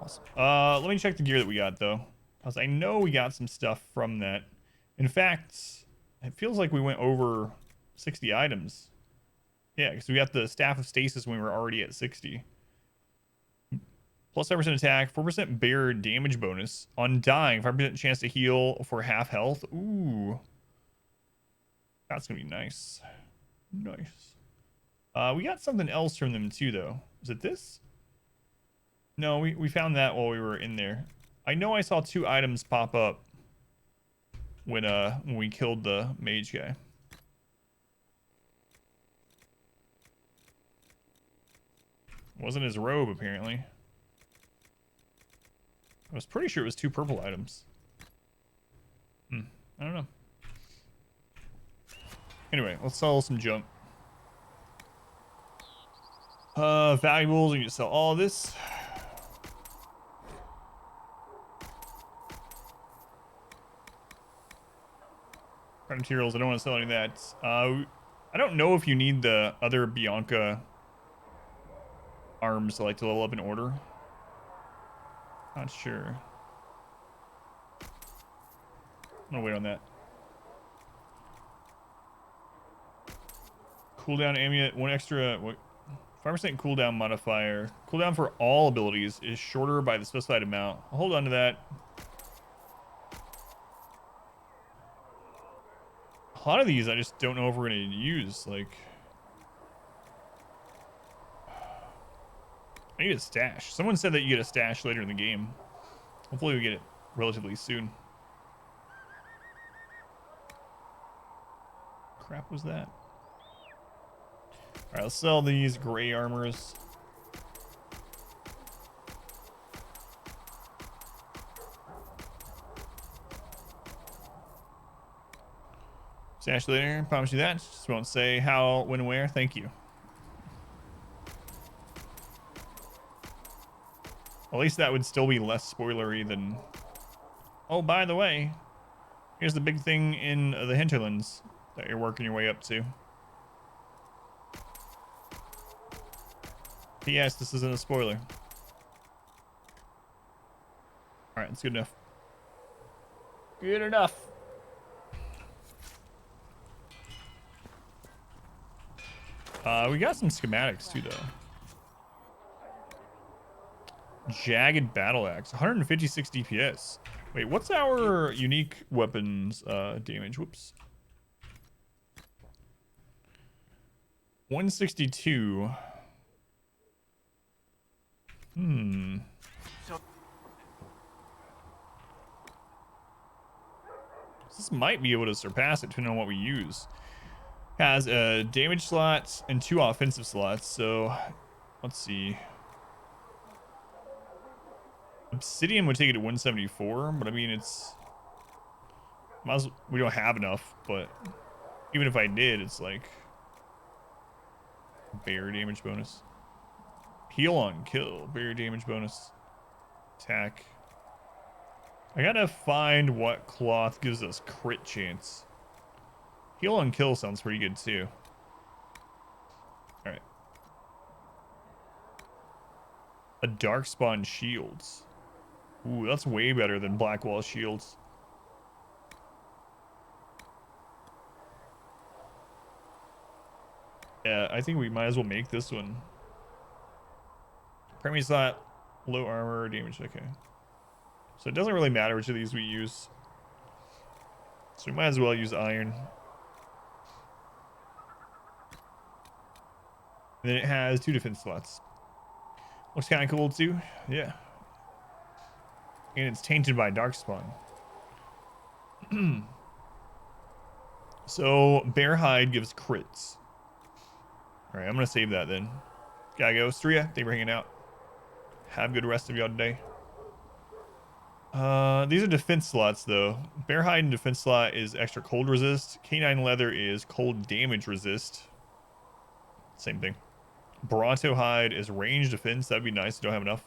Awesome. Let me check the gear that we got, though. Because I know we got some stuff from that. In fact, it feels like we went over 60 items. Yeah, because we got the Staff of Stasis when we were already at 60. Plus 5% attack, 4% bear damage bonus. On dying, 5% chance to heal for half health. Ooh. That's going to be nice. Nice. We got something else from them too, though. Is it this? No, we found that while we were in there. I know I saw 2 items pop up when we killed the mage guy. Wasn't his robe, apparently. I was pretty sure it was 2 purple items. I don't know. Anyway, let's sell some junk. Valuables, we can sell all this. Materials, I don't want to sell any of that. I don't know if you need the other Bianca arms to level up in order. Not sure. I'm gonna wait on that. Cooldown amulet, 1 extra 5% cooldown modifier. Cooldown for all abilities is shorter by the specified amount. I'll hold on to that. A lot of these I just don't know if we're gonna use. Like, I need a stash. Someone said that you get a stash later in the game. Hopefully we get it relatively soon. Crap was that? Alright, let's sell these gray armors. Stash later, promise you that. Just won't say how, when, where. Thank you. At least that would still be less spoilery than... Oh, by the way, here's the big thing in the hinterlands that you're working your way up to. P.S. This isn't a spoiler. Alright, that's good enough. Good enough. We got some schematics too, though. Jagged battle axe, 156 DPS. Wait, what's our unique weapons damage? Whoops. 162. This might be able to surpass it depending on what we use. Has a damage slot and 2 offensive slots, so let's see. Obsidian would take it to 174, but I mean it's... we don't have enough, but even if I did, it's like... Bear damage bonus. Heal on kill, bear damage bonus. Attack. I gotta find what cloth gives us crit chance. Heal on kill sounds pretty good too. Alright. A Darkspawn shields. Ooh, that's way better than Blackwall shields. Yeah, I think we might as well make this one. Primary slot, low armor, damage, okay. So it doesn't really matter which of these we use. So we might as well use iron. And then it has 2 defense slots. Looks kind of cool too. Yeah. And it's tainted by Darkspawn. So bear hide gives crits. Alright, I'm gonna save that then. Gotta go. Stria, thank you for hanging out. Have a good rest of y'all today. These are defense slots though. Bear hide and defense slot is extra cold resist. Canine leather is cold damage resist. Same thing. Bronto hide is range defense. That'd be nice. Don't have enough.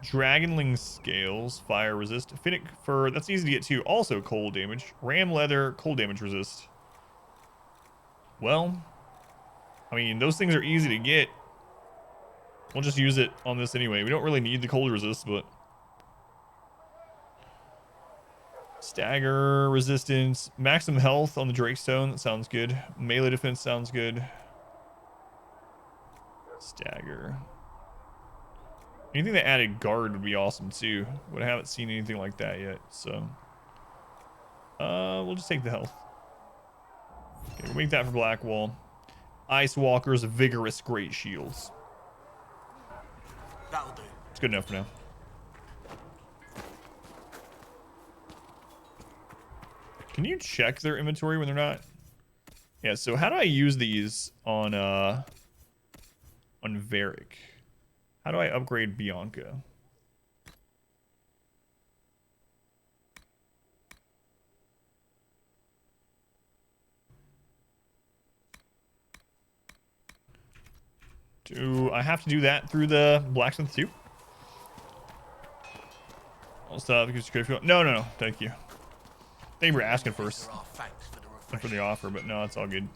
Dragonling scales, fire resist. Finnick fur, that's easy to get too. Also cold damage. Ram leather, cold damage resist. Well, I mean, those things are easy to get. We'll just use it on this anyway. We don't really need the cold resist, but... Stagger resistance. Maximum health on the Drakestone. That sounds good. Melee defense sounds good. Stagger. Anything that added guard would be awesome too. But I haven't seen anything like that yet, so... we'll just take the health. Okay, we'll make that for Blackwall. Ice Walker's vigorous great shields. That'll do. It's good enough for now. Can you check their inventory when they're not? Yeah, so how do I use these on Varric? How do I upgrade Bianca? Do I have to do that through the blacksmith too? I'll stop because no, thank you. Thank you for asking first. And for the offer, but no, it's all good.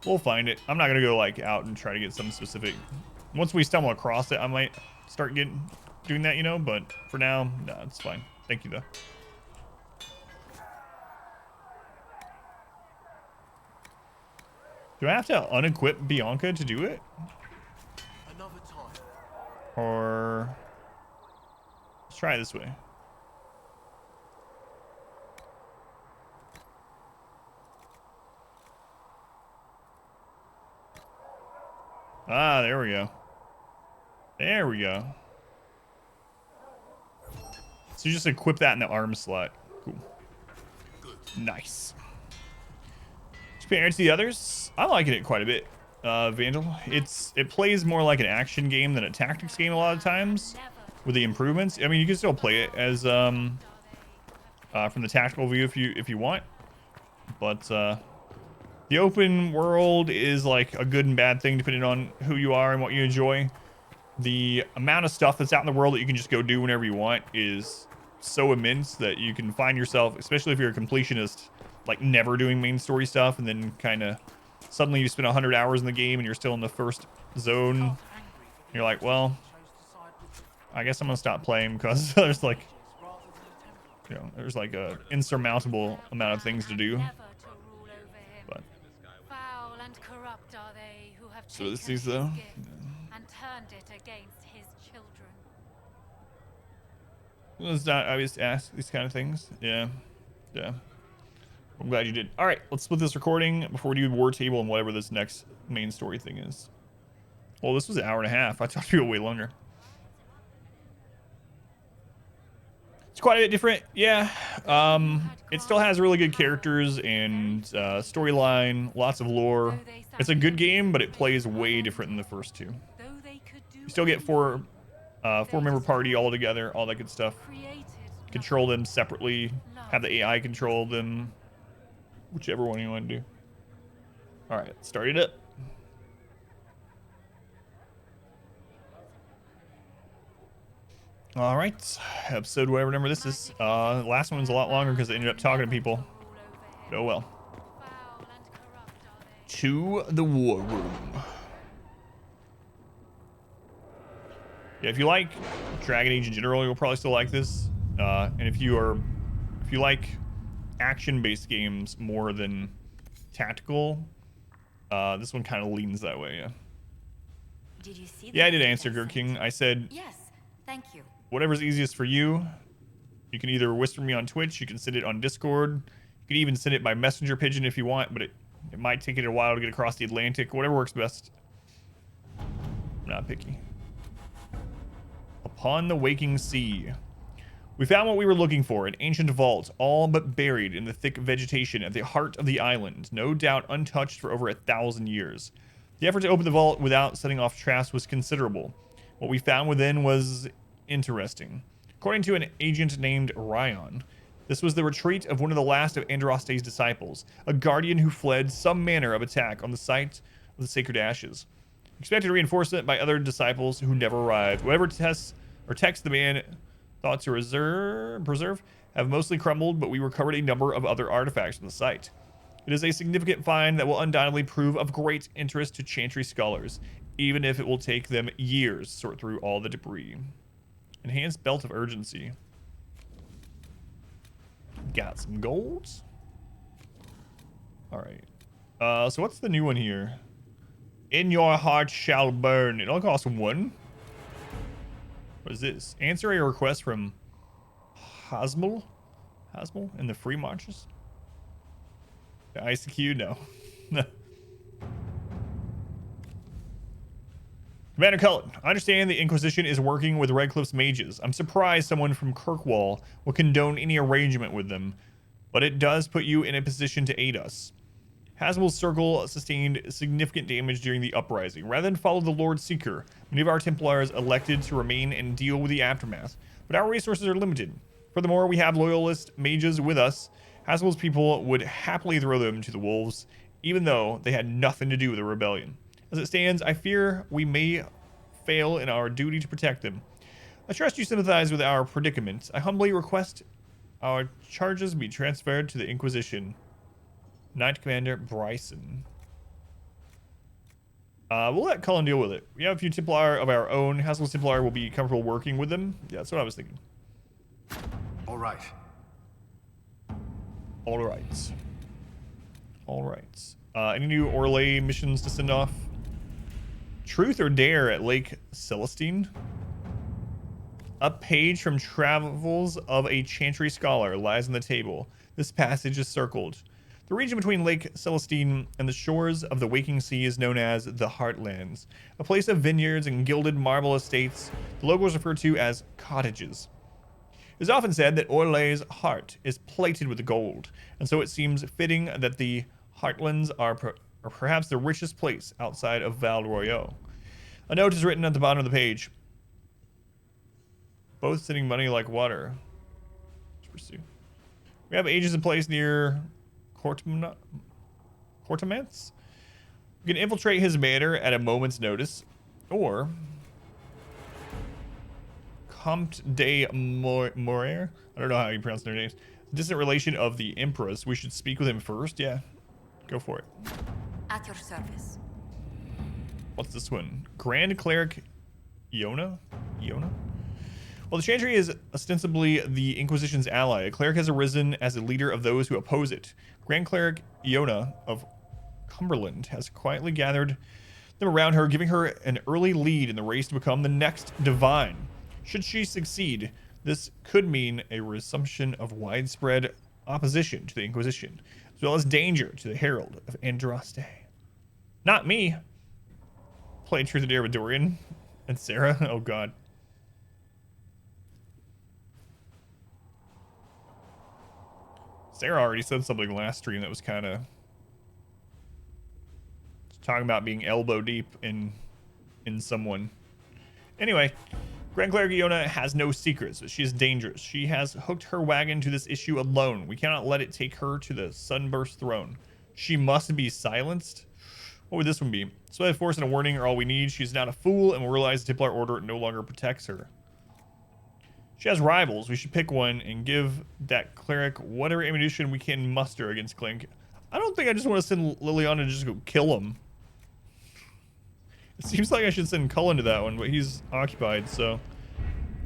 We'll find it. I'm not gonna go like out and try to get some specific. Once we stumble across it, I might start doing that, you know. But for now, no, it's fine. Thank you though. Do I have to unequip Bianca to do it? Another time. Or let's try it this way. Ah, there we go. There we go. So you just equip that in the arm slot. Cool. Nice. Compared to the others, I'm liking it quite a bit. Vandal. It plays more like an action game than a tactics game a lot of times with the improvements. I mean, you can still play it as from the tactical view if you want, but the open world is like a good and bad thing depending on who you are and what you enjoy. The amount of stuff that's out in the world that you can just go do whenever you want is so immense that you can find yourself, especially if you're a completionist, like never doing main story stuff, and then kind of suddenly you spend 100 hours in the game and you're still in the first zone. You're like, well, I guess I'm gonna stop playing because there's like, you know, there's like a insurmountable amount of things to do. But Foul and corrupt are they who have so this taken is though. his gift and turned it against his children. It's not obvious to ask these kind of things. Yeah. I'm glad you did. All right, let's split this recording before we do War Table and whatever this next main story thing is. Well, this was an hour and a half. I talked to you way longer. It's quite a bit different. Yeah. It still has really good characters and storyline, lots of lore. It's a good game, but it plays way different than the first two. You still get four-member party all together, all that good stuff. Control them separately. Have the AI control them. Whichever one you want to do. All right, start it up. All right, episode whatever number this is. Last one's a lot longer because I ended up talking to people. But oh well. To the war room. Yeah, if you like Dragon Age in general, you'll probably still like this. And if you like action-based games more than tactical, this one kind of leans that way. Yeah. Did you see? Yeah, I did answer, Gurking. I said. Yes, thank you. Whatever's easiest for you. You can either whisper me on Twitch. You can send it on Discord. You can even send it by messenger pigeon if you want, but it might take it a while to get across the Atlantic. Whatever works best. I'm not picky. Upon the Waking Sea. We found what we were looking for, an ancient vault, all but buried in the thick vegetation at the heart of the island, no doubt untouched for over 1,000 years. The effort to open the vault without setting off traps was considerable. What we found within was interesting. According to an agent named Ryan, this was the retreat of one of the last of Andraste's disciples, a guardian who fled some manner of attack on the site of the Sacred Ashes. Expected reinforcement by other disciples who never arrived. Whatever tests Our texts the man thought to preserve have mostly crumbled, but we recovered a number of other artifacts from the site. It is a significant find that will undoubtedly prove of great interest to Chantry scholars, even if it will take them years to sort through all the debris. Enhanced Belt of Urgency. Got some golds. All right. So what's the new one here? In your heart shall burn. It only costs 1. What is this? Answer a request from Hasmul in the free marches. The ICQ? No. Commander Cullen, I understand the Inquisition is working with Redcliffe's mages. I'm surprised someone from Kirkwall will condone any arrangement with them, but it does put you in a position to aid us. Hasmul's circle sustained significant damage during the uprising. Rather than follow the Lord Seeker, many of our Templars elected to remain and deal with the aftermath, but our resources are limited. Furthermore, we have loyalist mages with us. Hasmul's people would happily throw them to the wolves, even though they had nothing to do with the rebellion. As it stands, I fear we may fail in our duty to protect them. I trust you sympathize with our predicament. I humbly request our charges be transferred to the Inquisition. Knight Commander Bryson. We'll let Cullen deal with it. We have a few Templar of our own. Hasmul's Templar will be comfortable working with them. Yeah, that's what I was thinking. All right. All right. All right. Any new Orlais missions to send off? Truth or Dare at Lake Celestine. A page from Travels of a Chantry Scholar lies on the table. This passage is circled. The region between Lake Celestine and the shores of the Waking Sea is known as the Heartlands, a place of vineyards and gilded marble estates. The locals refer to as cottages. It is often said that Orlais' heart is plated with gold, and so it seems fitting that the Heartlands are perhaps the richest place outside of Val Royeaux. A note is written at the bottom of the page. Both sending money like water. Let's pursue. We have agents in place near Courtemance. We can infiltrate his manor at a moment's notice, or Comte de Morer. I don't know how you pronounce their names. Distant relation of the Empress. We should speak with him first. Yeah, go for it. At your service. What's this one? Grand Cleric Iona? Well, the Chantry is ostensibly the Inquisition's ally. A cleric has arisen as a leader of those who oppose it. Grand Cleric Iona of Cumberland has quietly gathered them around her, giving her an early lead in the race to become the next Divine. Should she succeed, this could mean a resumption of widespread opposition to the Inquisition, as well as danger to the Herald of Andraste. Not me. Playing Truth or Dare with Dorian and Sarah. Oh, God. Sarah already said something last stream that was kind of talking about being elbow deep in someone. Anyway, Grand Cleric Iona has no secrets, but she is dangerous. She has hooked her wagon to this issue alone. We cannot let it take her to the Sunburst throne. She must be silenced. What would this one be? Sway Force and a warning are all we need. She's not a fool and will realize the Templar Order no longer protects her. She has rivals. We should pick one and give that cleric whatever ammunition we can muster against Clink. I don't think I just want to send Liliana to just go kill him. It seems like I should send Cullen to that one, but he's occupied, so...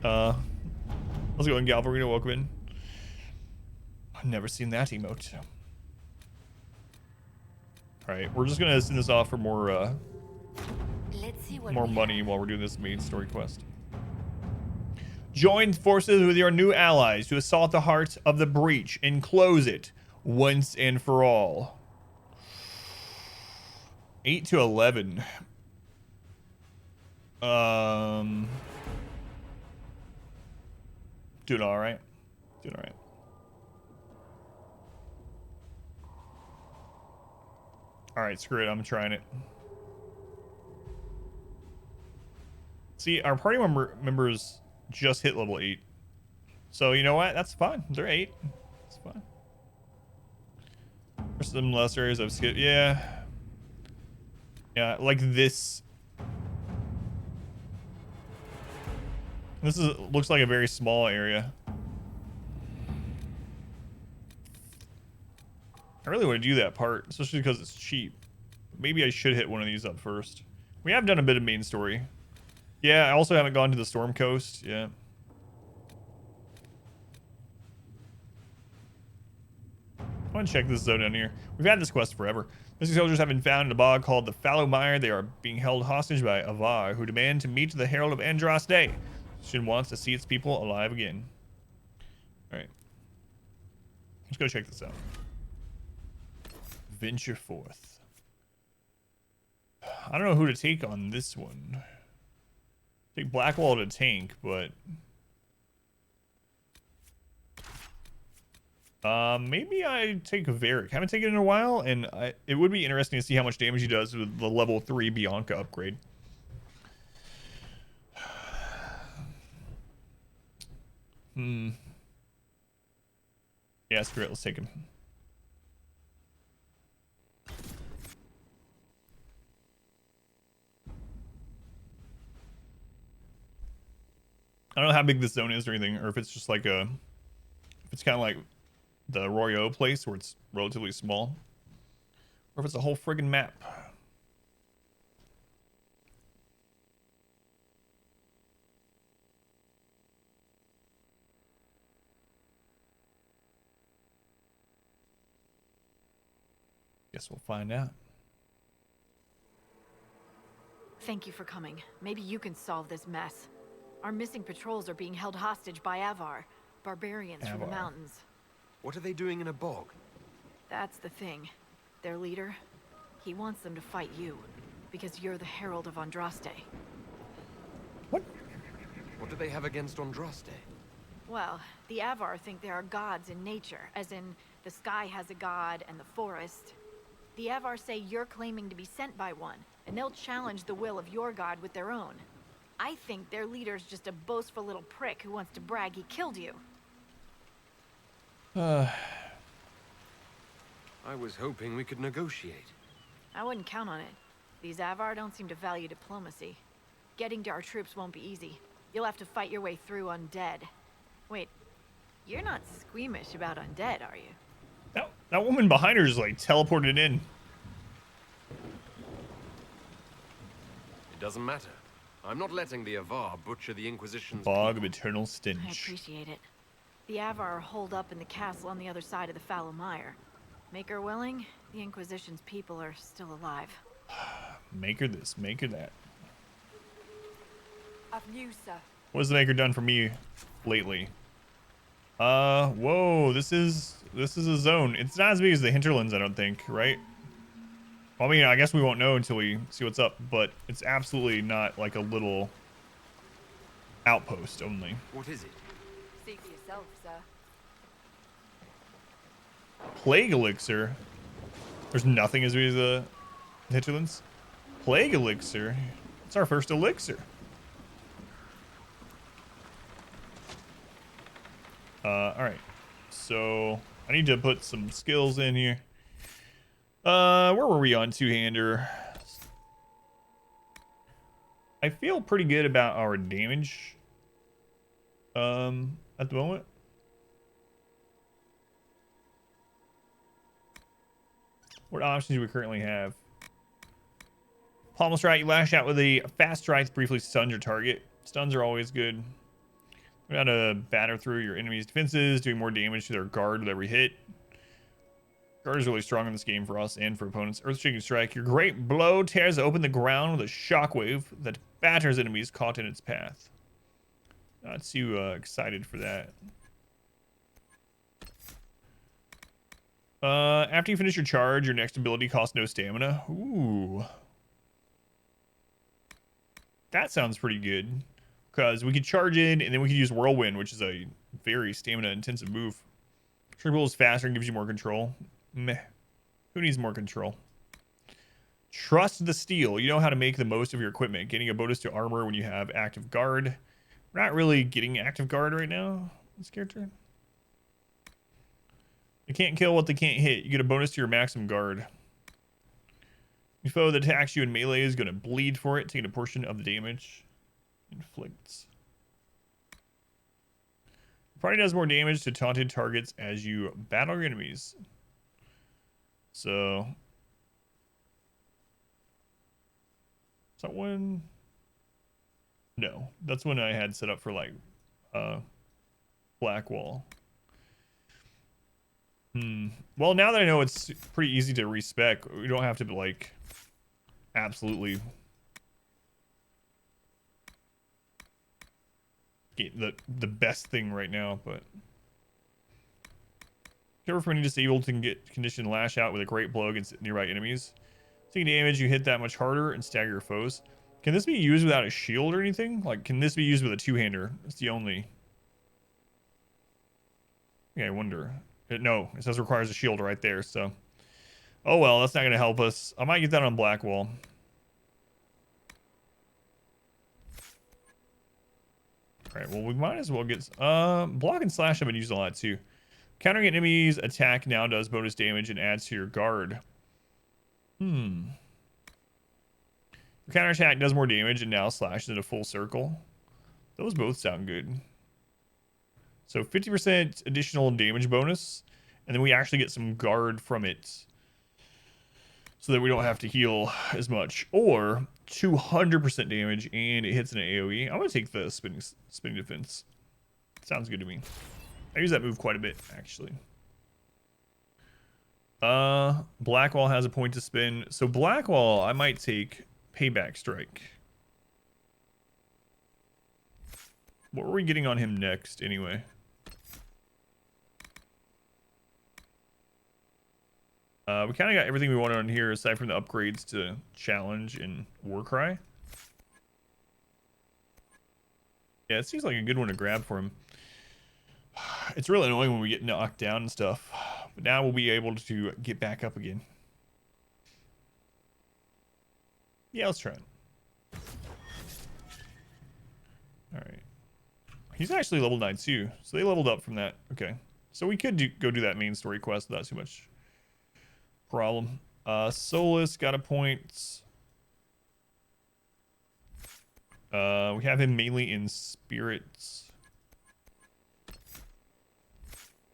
let's go in, Galvarino. Welcome in. I've never seen that emote. Alright, we're just gonna send this off for more, Let's see what more money while we're doing this main story quest. Join forces with your new allies to assault the heart of the breach and close it once and for all. 8 to 11. Doing all right. Doing all right. All right, screw it. I'm trying it. See, our party members just hit level 8. So, you know what? That's fine. They're 8. That's fine. There's some less areas I've skipped. Yeah. Yeah, like this. This looks like a very small area. I really want to do that part, especially because it's cheap. Maybe I should hit one of these up first. We have done a bit of main story. Yeah, I also haven't gone to the Storm Coast. Yeah. I want to check this zone down here. We've had this quest forever. Missing soldiers have been found in a bog called the Fallow Mire. They are being held hostage by Avar, who demand to meet the Herald of Andraste. Shin wants to see its people alive again. Alright. Let's go check this out. Venture forth. I don't know who to take on this one. Take Blackwall to tank, but... maybe I take Varric. Haven't taken it in a while, and it would be interesting to see how much damage he does with the level 3 Bianca upgrade. Yeah, screw it. Let's take him. I don't know how big this zone is or anything, or if it's just like if it's kind of like the Royo place where it's relatively small, or if it's a whole friggin' map. Guess we'll find out. Thank you for coming. Maybe you can solve this mess. Our missing patrols are being held hostage by Avar, barbarians from the mountains. What are they doing in a bog? That's the thing. Their leader, he wants them to fight you, because you're the Herald of Andraste. What do they have against Andraste? Well, the Avar think there are gods in nature, as in the sky has a god and the forest. The Avar say you're claiming to be sent by one, and they'll challenge the will of your god with their own. I think their leader's just a boastful little prick who wants to brag he killed you. I was hoping we could negotiate. I wouldn't count on it. These Avar don't seem to value diplomacy. Getting to our troops won't be easy. You'll have to fight your way through undead. Wait, you're not squeamish about undead, are you? That woman behind her is like teleported in. It doesn't matter. I'm not letting the Avar butcher the Inquisition's Bog of eternal I stench. appreciate it. The Avar are holed up in the castle on the other side of the Fallow Mire. Make her willing, the Inquisition's people are still alive. Make her this, make her that. I've news, sir. What has the Maker done for me lately? Whoa, this is a zone. It's not as big as the Hinterlands, I don't think, right? Well, I mean, I guess we won't know until we see what's up, but it's absolutely not like a little outpost only. What is it? See for yourself, sir. Plague Elixir. There's nothing as big as the Hinterlands. Plague Elixir. It's our first elixir. Alright. So, I need to put some skills in here. Where were we on two-hander? I feel pretty good about our damage. At the moment. What options do we currently have? Pommel strike, you lash out with a fast strike, briefly stuns your target. Stuns are always good. We're going to batter through your enemy's defenses, doing more damage to their guard with every hit. Guard is really strong in this game for us and for opponents. Earth-shaking strike, your great blow tears open the ground with a shockwave that batters enemies caught in its path. Not too excited for that. After you finish your charge, your next ability costs no stamina. Ooh. That sounds pretty good. Because we could charge in, and then we could use Whirlwind, which is a very stamina-intensive move. Triple is faster and gives you more control. Meh. Who needs more control? Trust the Steel. You know how to make the most of your equipment. Getting a bonus to armor when you have active guard. We're not really getting active guard right now. This character. They can't kill what they can't hit. You get a bonus to your maximum guard. Your foe that attacks you in melee is going to bleed for it, taking a portion of the damage. Inflicts. Party does more damage to taunted targets as you battle your enemies. So... Is that one? No, that's when I had set up for like Blackwall. Well, now that I know it's pretty easy to respec, we don't have to like absolutely get the best thing right now, but careful for any disabled can get conditioned lash out with a great blow against nearby enemies. Taking damage, you hit that much harder and stagger your foes. Can this be used without a shield or anything? Like, can this be used with a two-hander? It's the only... Yeah, I wonder. No, it says requires a shield right there, so... Oh well, that's not going to help us. I might get that on Blackwall. Alright, well, we might as well get... block and slash have been used a lot, too. Countering enemies' attack now does bonus damage and adds to your guard. Counterattack does more damage and now slashes in a full circle. Those both sound good. So 50% additional damage bonus, and then we actually get some guard from it, so that we don't have to heal as much. Or 200% damage and it hits an AoE. I'm gonna take the spinning defense. Sounds good to me. I use that move quite a bit, actually. Blackwall has a point to spin. So Blackwall, I might take Payback Strike. What were we getting on him next, anyway? We kind of got everything we wanted on here, aside from the upgrades to Challenge and Warcry. Yeah, it seems like a good one to grab for him. It's really annoying when we get knocked down and stuff. But now we'll be able to get back up again. Yeah, let's try it. Alright. He's actually level 9 too, so they leveled up from that. Okay. So we could go do that main story quest without too much problem. Solus got a point. We have him mainly in spirits.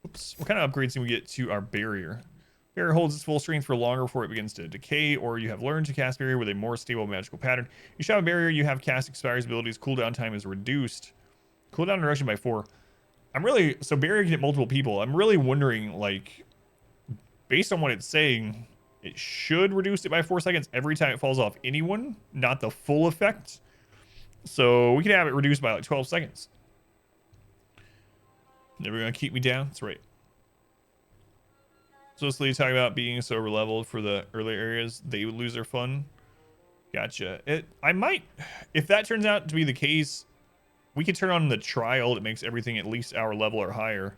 Oops. What kind of upgrades can we get to our barrier? Barrier holds its full strength for longer before it begins to decay, or you have learned to cast barrier with a more stable magical pattern. You shove a barrier, you have cast expires abilities, cooldown time is reduced. Cooldown reduction by 4. So barrier can hit multiple people. I'm really wondering, like, based on what it's saying, it should reduce it by 4 seconds every time it falls off anyone, not the full effect. So we can have it reduced by like 12 seconds. Never gonna keep me down? That's right. So this lady talking about being so over-leveled for the early areas, they would lose their fun. Gotcha. I might, if that turns out to be the case, we could turn on the trial that makes everything at least our level or higher.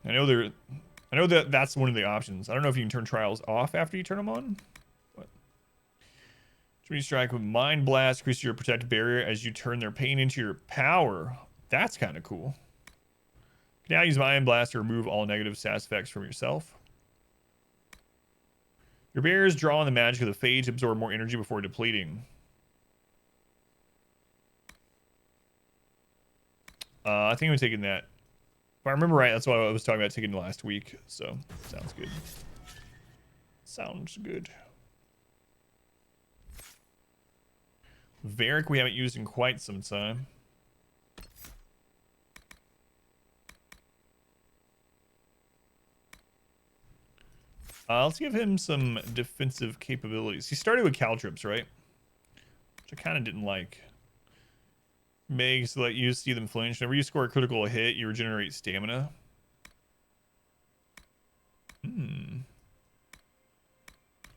I know that that's one of the options. I don't know if you can turn trials off after you turn them on. But Trinity Strike with Mind Blast increases your protective barrier as you turn their pain into your power. That's kind of cool. You can now use Mind Blast to remove all negative stats effects from yourself. Your barriers draw on the magic of the Fade to absorb more energy before depleting. I think I'm taking that. If I remember right, that's what I was talking about taking last week. So, sounds good. Sounds good. Varric we haven't used in quite some time. Let's give him some defensive capabilities. He started with Caltrips, right? Which I kind of didn't like. Makes let you see them flinch. Whenever you score a critical hit, you regenerate stamina. You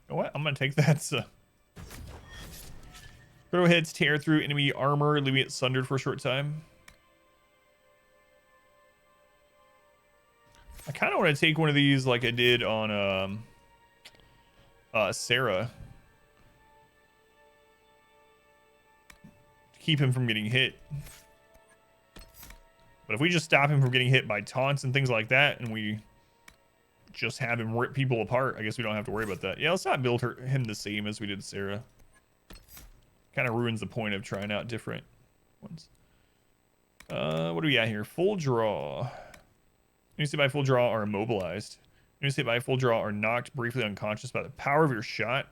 know what? I'm gonna take that. Critical hits tear through enemy armor, leaving it sundered for a short time. I kind of want to take one of these like I did on Sarah. Keep him from getting hit. But if we just stop him from getting hit by taunts and things like that, and we just have him rip people apart, I guess we don't have to worry about that. Yeah, let's not build him the same as we did Sarah. Kind of ruins the point of trying out different ones. What do we got here? Full draw. Enemies hit by full draw are immobilized. Enemies hit by full draw are knocked briefly unconscious by the power of your shot.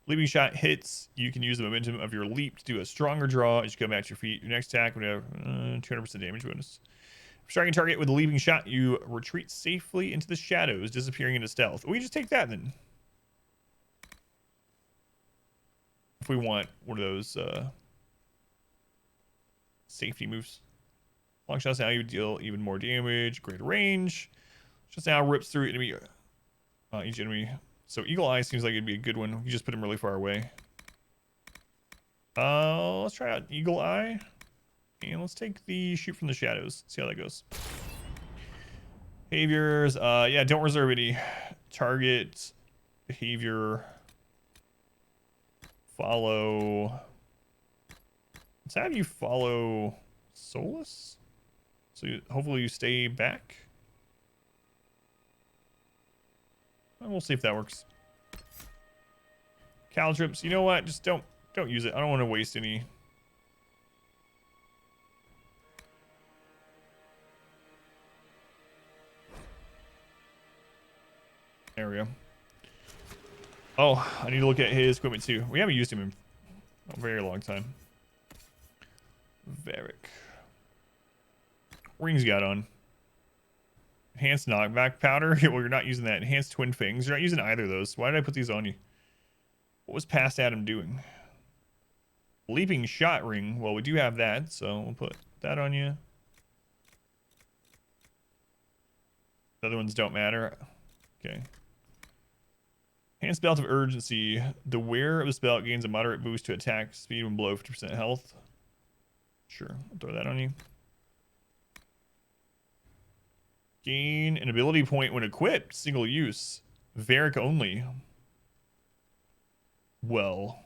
Leaping shot hits. You can use the momentum of your leap to do a stronger draw as you come back to your feet. Your next attack would have 200% damage bonus. Striking a target with a leaping shot, you retreat safely into the shadows, disappearing into stealth. We just take that then. If we want one of those safety moves. Long shots now you deal even more damage, greater range. Just now rips through enemy, each enemy. So Eagle Eye seems like it'd be a good one. You just put him really far away. Let's try out Eagle Eye. And let's take the shoot from the shadows. See how that goes. Behaviors. Yeah, don't reserve any. Target. Behavior. Follow. Let's have you follow Solus. So hopefully you stay back. And we'll see if that works. Caltrips. You know what? Just don't use it. I don't want to waste any. There we go. Oh, I need to look at his equipment too. We haven't used him in a very long time. Varric. Rings got on. Enhanced knockback powder. Well, you're not using that. Enhanced twin fangs. You're not using either of those. Why did I put these on you? What was past Adam doing? Leaping shot ring. Well, we do have that, so we'll put that on you. The other ones don't matter. Okay. Enhanced belt of urgency. The wearer of this belt gains a moderate boost to attack speed when below 50% health. Sure, I'll throw that on you. Gain an ability point when equipped. Single use. Varric only. Well,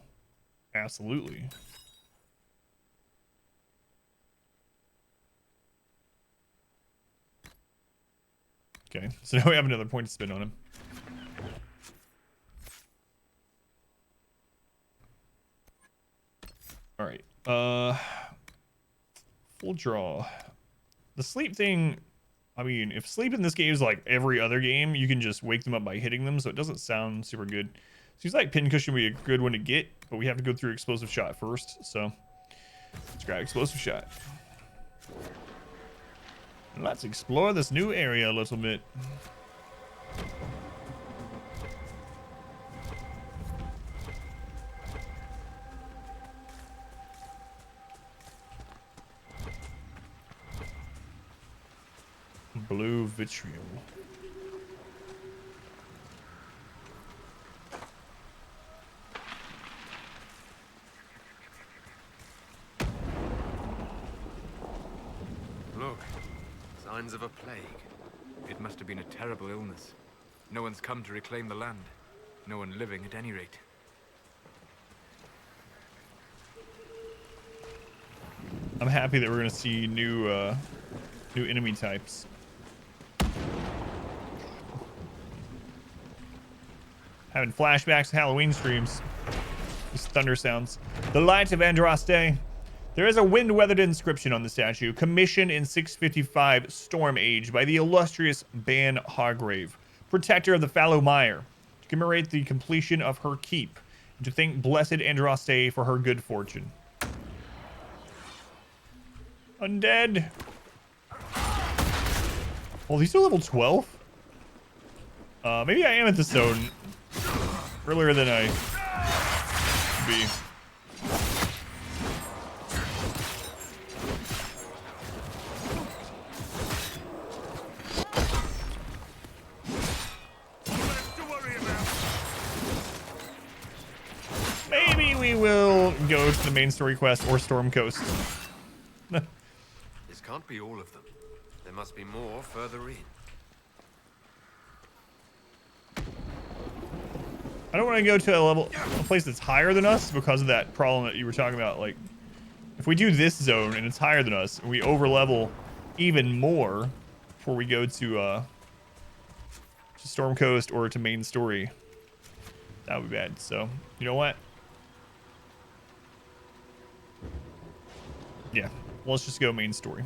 absolutely. Okay, so now we have another point to spend on him. All right. Full draw. The sleep thing, I mean, if sleep in this game is like every other game, you can just wake them up by hitting them, so it doesn't sound super good. Seems like Pincushion would be a good one to get, but we have to go through Explosive Shot first, so let's grab Explosive Shot. Let's explore this new area a little bit. Blue vitriol. Look, signs of a plague. It must have been a terrible illness. No one's come to reclaim the land. No one living, at any rate. I'm happy that we're gonna see new enemy types. Having flashbacks to Halloween streams. These thunder sounds. The Light of Andraste. There is a wind-weathered inscription on the statue, commissioned in 655 Storm Age by the illustrious Ban Hargrave, protector of the Fallow Mire, to commemorate the completion of her keep, and to thank blessed Andraste for her good fortune. Undead. Well, these are level 12. Maybe I am at the zone earlier than I should be. Maybe we will go to the main story quest or Storm Coast. This can't be all of them. There must be more further in. I don't want to go to a place that's higher than us because of that problem that you were talking about. Like, if we do this zone and it's higher than us, and we overlevel even more before we go to Storm Coast or to main story, That would be bad. So, you know what? Yeah, let's just go main story.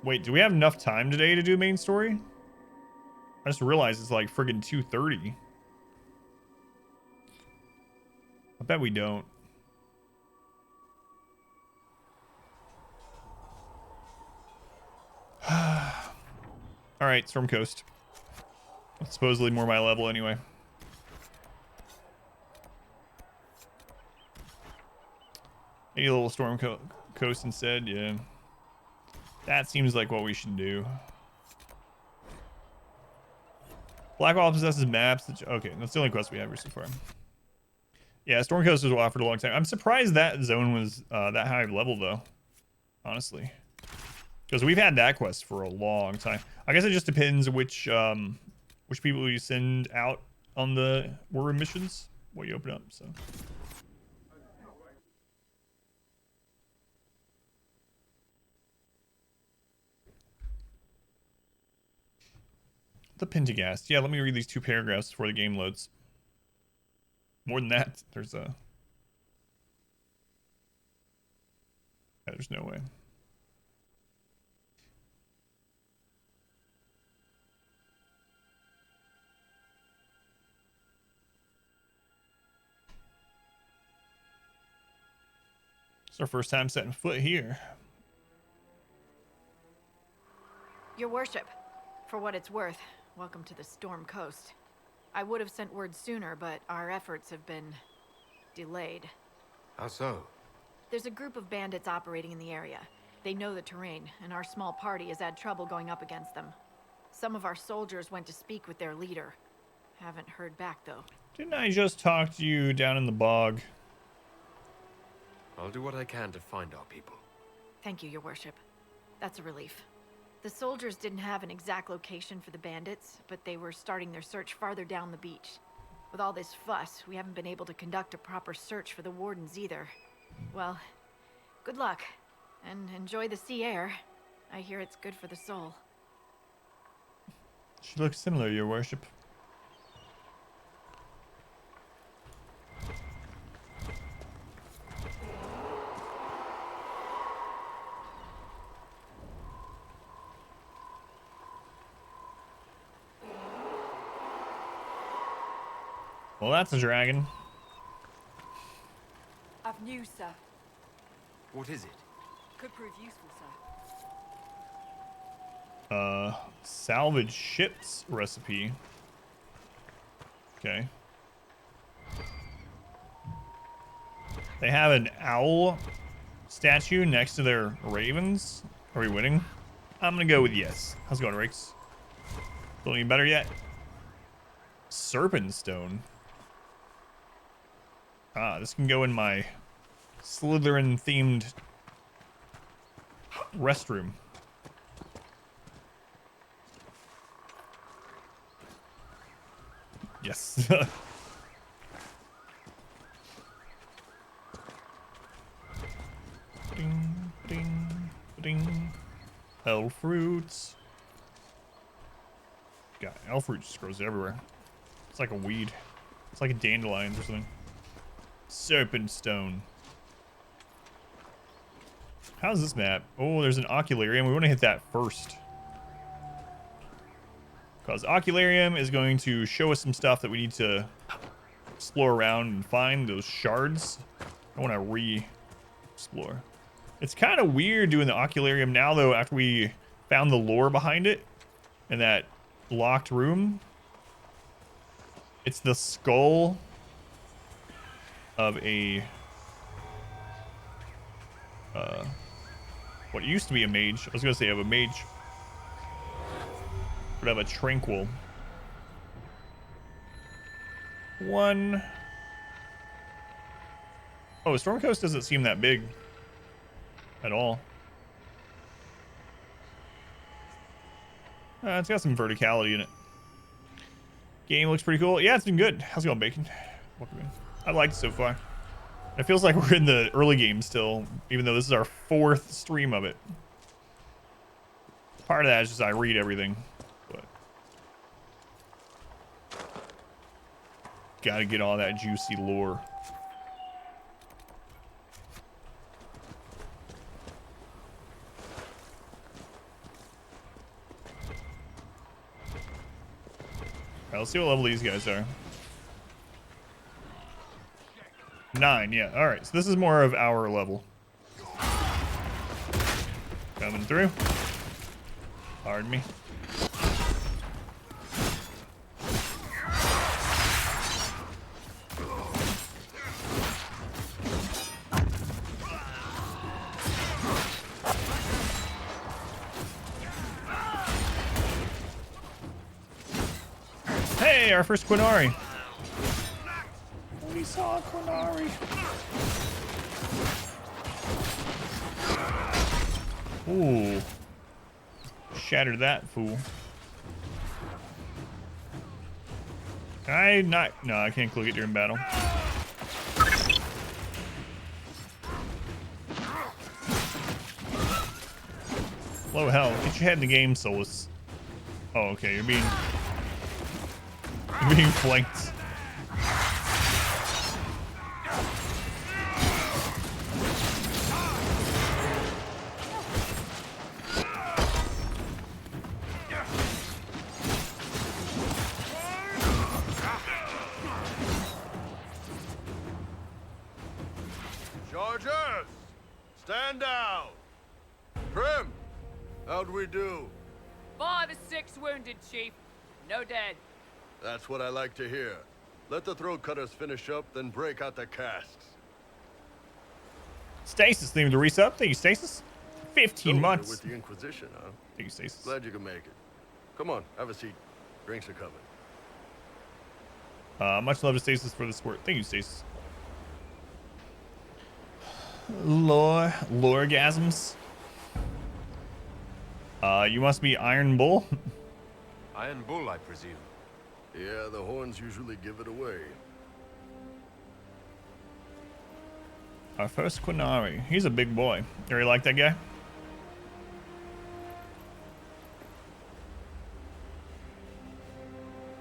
Wait, do we have enough time today to do main story? I just realized it's like friggin' 2:30. I bet we don't. All right, Storm Coast. That's supposedly more my level anyway. Maybe a little Storm Coast instead, yeah. That seems like what we should do. Blackwall possesses maps. Okay, that's the only quest we have here so far. Yeah, Storm Coast was offered a long time. I'm surprised that zone was that high level though, honestly. Because we've had that quest for a long time. I guess it just depends which people you send out on the war missions, what you open up. So. The Pentagast. Yeah, let me read these 2 paragraphs before the game loads. More than that, there's a... Yeah, there's no way. It's our first time setting foot here. Your worship, for what it's worth, welcome to the Storm Coast. I would have sent word sooner, but our efforts have been delayed. How so? There's a group of bandits operating in the area. They know the terrain, and our small party has had trouble going up against them. Some of our soldiers went to speak with their leader. Haven't heard back, though. Didn't I just talk to you down in the bog? I'll do what I can to find our people. Thank you, your worship. That's a relief. The soldiers didn't have an exact location for the bandits, but they were starting their search farther down the beach. With all this fuss, we haven't been able to conduct a proper search for the wardens either. Well, good luck, and enjoy the sea air. I hear it's good for the soul. She looks similar, your worship. Well, that's a dragon. I've news, sir. What is it? Could prove useful, sir. Salvage ships recipe. Okay. They have an owl statue next to their ravens. Are we winning? I'm gonna go with yes. How's it going, Rakes? Still any better yet? Serpent stone. Ah, this can go in my Slytherin themed restroom. Yes. Ding, ding, ding. Hell fruits. God, elf fruit just grows everywhere. It's like a weed. It's like a dandelion or something. Serpent stone. How's this map? Oh, there's an ocularium. We want to hit that first. Because ocularium is going to show us some stuff that we need to explore around and find those shards. I want to re-explore. It's kind of weird doing the ocularium now, though, after we found the lore behind it in that locked room. It's the skull of a what used to be a mage. I was gonna say of a mage, but of a tranquil one. Oh, Storm Coast doesn't seem that big at all. It's got some verticality in it. Game looks pretty cool. Yeah, it's been good. How's it going, Bacon? Welcome in. I liked it so far. It feels like we're in the early game still, even though this is our 4th stream of it. Part of that is just I read everything, but gotta get all that juicy lore. Alright, let's see what level these guys are. 9, yeah. Alright, so this is more of our level. Coming through. Pardon me. Hey, our first Qunari. We saw a Qunari. Ooh. Shattered that fool. Can I not? No, I can't click it during battle. Low hell. Get your head in the game, Solus. Oh, okay. You're being flanked. Chargers! Stand down! Prim! How'd we do? 5 or 6 wounded, Chief. No dead. That's what I like to hear. Let the throat cutters finish up, then break out the casks. Stasis themed to resub. Thank you, Stasis. 15 So months. you're with the Inquisition, huh? Thank you, Stasis. Glad you can make it. Come on, have a seat. Drinks are coming. Much love to Stasis for the support. Thank you, Stasis. Loregasms. You must be Iron Bull. Iron Bull, I presume. Yeah, the horns usually give it away. Our first Qunari. He's a big boy. You like that guy?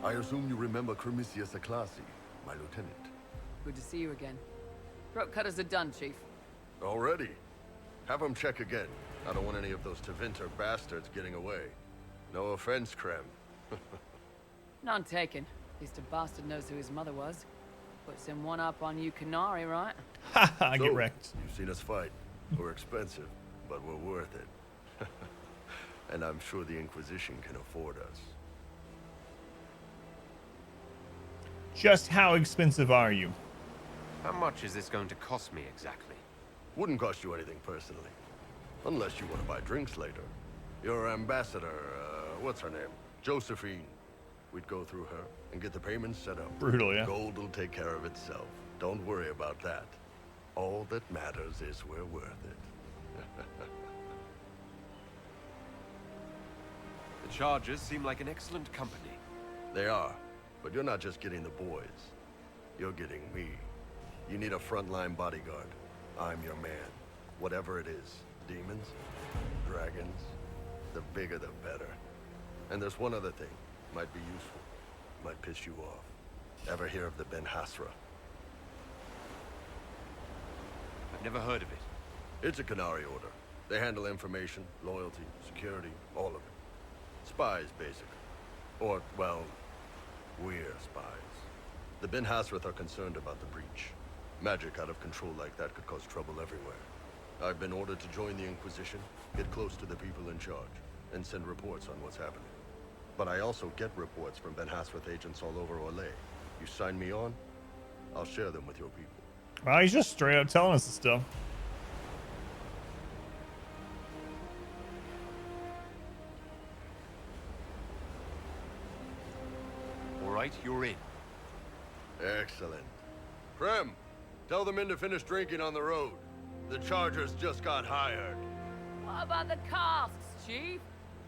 I assume you remember Cremisius Aclasi, my lieutenant. Good to see you again. Throat cutters are done, Chief. Already? Have him check again. I don't want any of those Tevinter bastards getting away. No offense, Krem. None taken. At least a bastard knows who his mother was. Puts him one up on you Qunari, right? Haha, get wrecked. You've seen us fight. We're expensive, but we're worth it. And I'm sure the Inquisition can afford us. Just how expensive are you? How much is this going to cost me exactly? Wouldn't cost you anything personally. Unless you want to buy drinks later. Your ambassador, what's her name? Josephine. We'd go through her and get the payments set up. Brutal, yeah. Gold will take care of itself. Don't worry about that. All that matters is we're worth it. The Chargers seem like an excellent company. They are. But you're not just getting the boys. You're getting me. You need a frontline bodyguard. I'm your man. Whatever it is. Demons, dragons, the bigger the better. And there's one other thing. Might be useful. Might piss you off. Ever hear of the Ben Hasra? I've never heard of it. It's a Qunari order. They handle information, loyalty, security, all of it. Spies, basically. Or, well, we're spies. The Ben Hasrath are concerned about the breach. Magic out of control like that could cause trouble everywhere. I've been ordered to join the Inquisition, get close to the people in charge, and send reports on what's happening. But I also get reports from Ben Hasrath agents all over Orlais. You sign me on, I'll share them with your people. Well, he's just straight up telling us this stuff. All right, you're in. Excellent. Prem, tell the men to finish drinking on the road. The Chargers just got hired. What about the casks, Chief?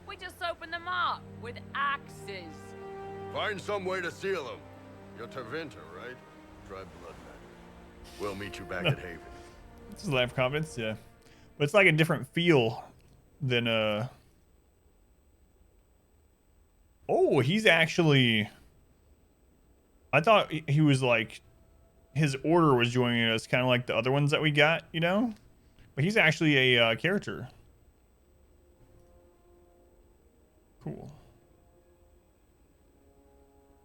We just opened them up with axes. Find some way to seal them. You're Tevinter, right? Try blood We'll meet you back at Haven. This is life confidence, yeah. But it's like a different feel than Oh, he's actually. I thought he was like, his order was joining us, kind of like the other ones that we got, you know. But he's actually a character. Cool.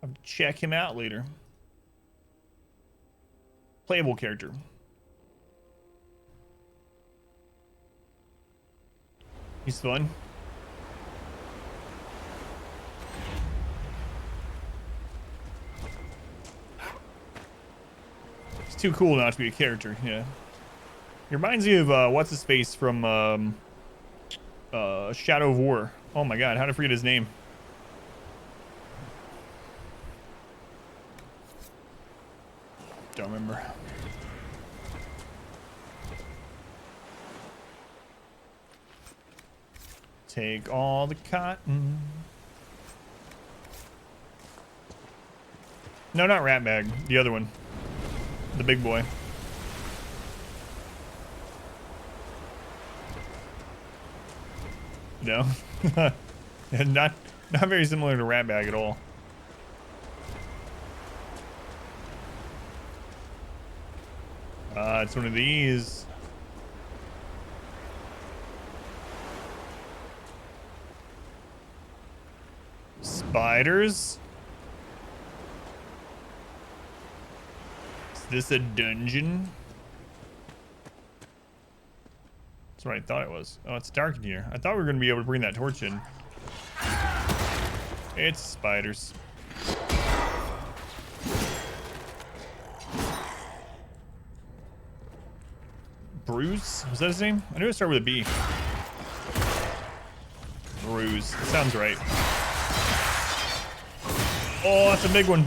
I'll have to check him out later. Playable character. He's fun. He's too cool not to be a character, yeah. He reminds me of what's his face from Shadow of War. Oh my god, how did I forget his name? Don't remember. Take all the cotton. No, not Ratbag. The other one. The big boy. No. not very similar to Ratbag at all. It's one of these. Spiders? Is this a dungeon? That's what I thought it was. Oh, it's dark in here. I thought we were going to be able to bring that torch in. It's spiders. Bruce? Was that his name? I knew it started with a B. Bruce. That sounds right. Oh, that's a big one.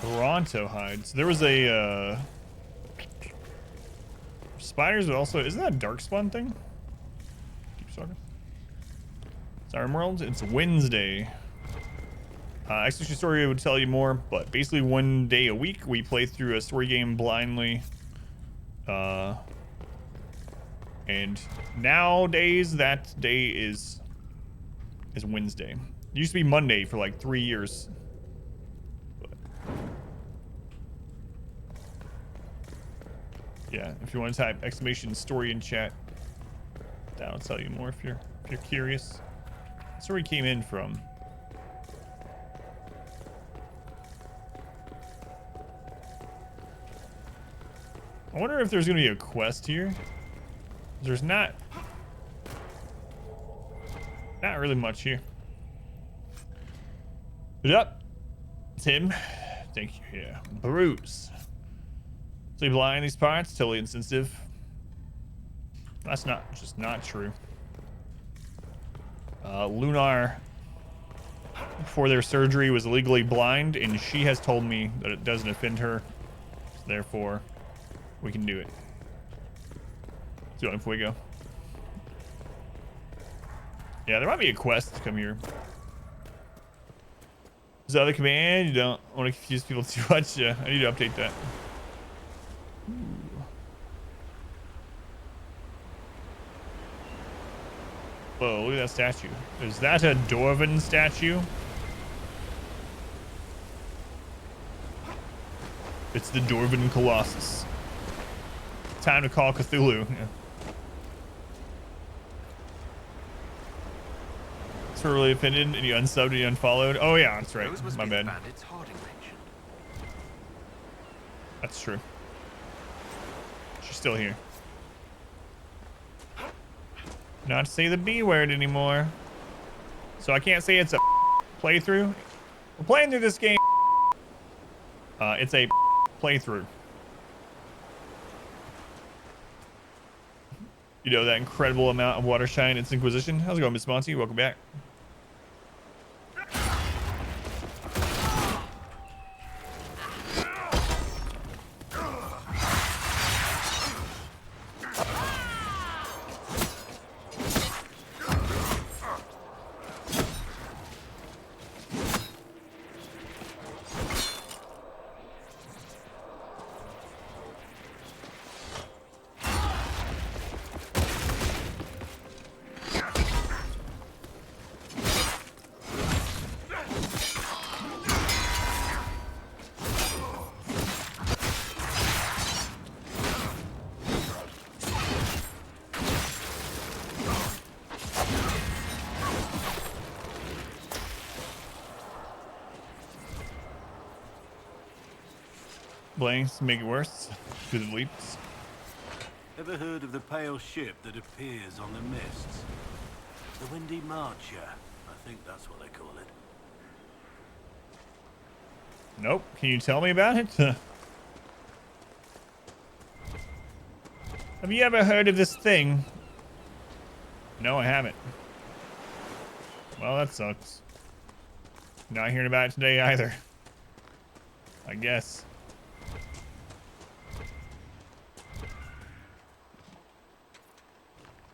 Bronto hides. There was a spiders, but also isn't that a Darkspawn thing? Keep talking. It's Iron World. It's Wednesday. Extra Story would tell you more, but basically 1 day a week we play through a story game blindly. And nowadays that day is Wednesday. It used to be Monday for like 3 years. Yeah, if you want to type !story in chat, that'll tell you more if you're curious. That's where we came in from. I wonder if there's gonna be a quest here. There's not really much here. Yep. Tim. Thank you. Yeah. Bruce. So you blind these parts, totally insensitive. That's just not true. Lunar, before their surgery, was legally blind, and she has told me that it doesn't offend her. So therefore, we can do it. Let's go, Fuego. Yeah, there might be a quest to come here. Is that the command? You don't want to confuse people too much? Yeah, I need to update that. Whoa, look at that statue. Is that a Dwarven statue? It's the Dwarven Colossus. Time to call Cthulhu. Yeah. So really offended and you unsubbed and you unfollowed. Oh yeah, that's right. My bad. That's true. She's still here. Not to say the B word anymore. So I can't say it's a playthrough. We're playing through this game. It's a playthrough. You know, that incredible amount of water shine. It's Inquisition. How's it going, Miss Monty? Welcome back. Blanks to make it worse. Through the leaps. Ever heard of the pale ship that appears on the mists? The Windy Marcher. I think that's what they call it. Nope. Can you tell me about it? Have you ever heard of this thing? No, I haven't. Well, that sucks. Not hearing about it today either. I guess.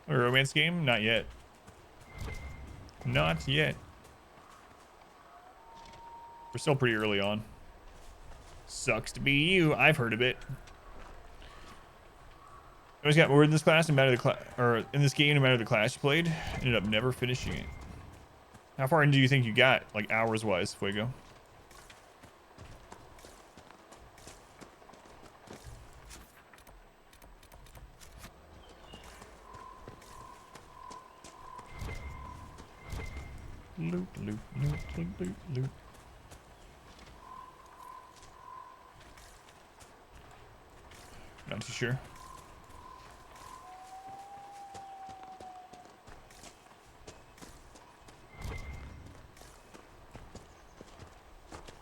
A romance game? Not yet. Not yet. We're still pretty early on. Sucks to be you. I've heard of it. I always got more in this class, no matter the class, or in this game, no matter the class you played. Ended up never finishing it. How far in do you think you got, like hours-wise, Fuego? Loot, loot, loot, loot, loot, loot. Not too sure.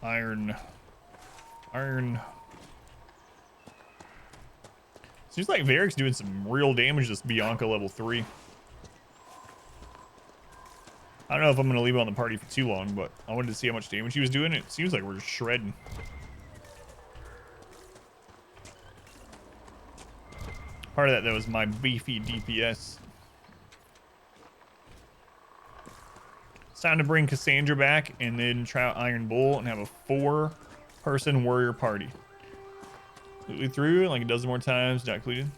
Iron. Seems like Varric's doing some real damage this Bianca level 3. I don't know if I'm going to leave it on the party for too long, but I wanted to see how much damage he was doing. It seems like we're just shredding. Part of that, though, is my beefy DPS. It's time to bring Cassandra back and then try out Iron Bull and have a 4-person warrior party. Completely through, like a dozen more times, not included.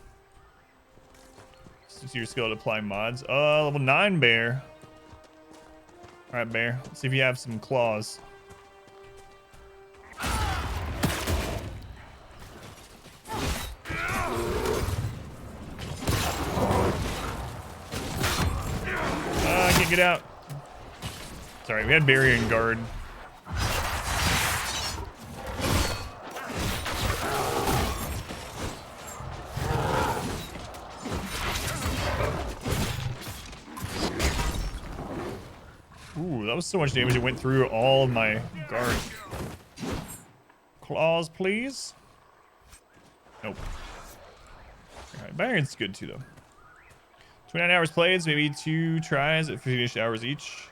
See your skill to apply mods. Level 9 Bear. Alright, Bear. Let's see if you have some claws. I can't get out. Sorry, we had barrier and guard. Ooh, that was so much damage it went through all of my guard. Claws, please. Nope. Alright, Byron's good too, though. 29 hours played, so maybe 2 tries at 50-ish hours each.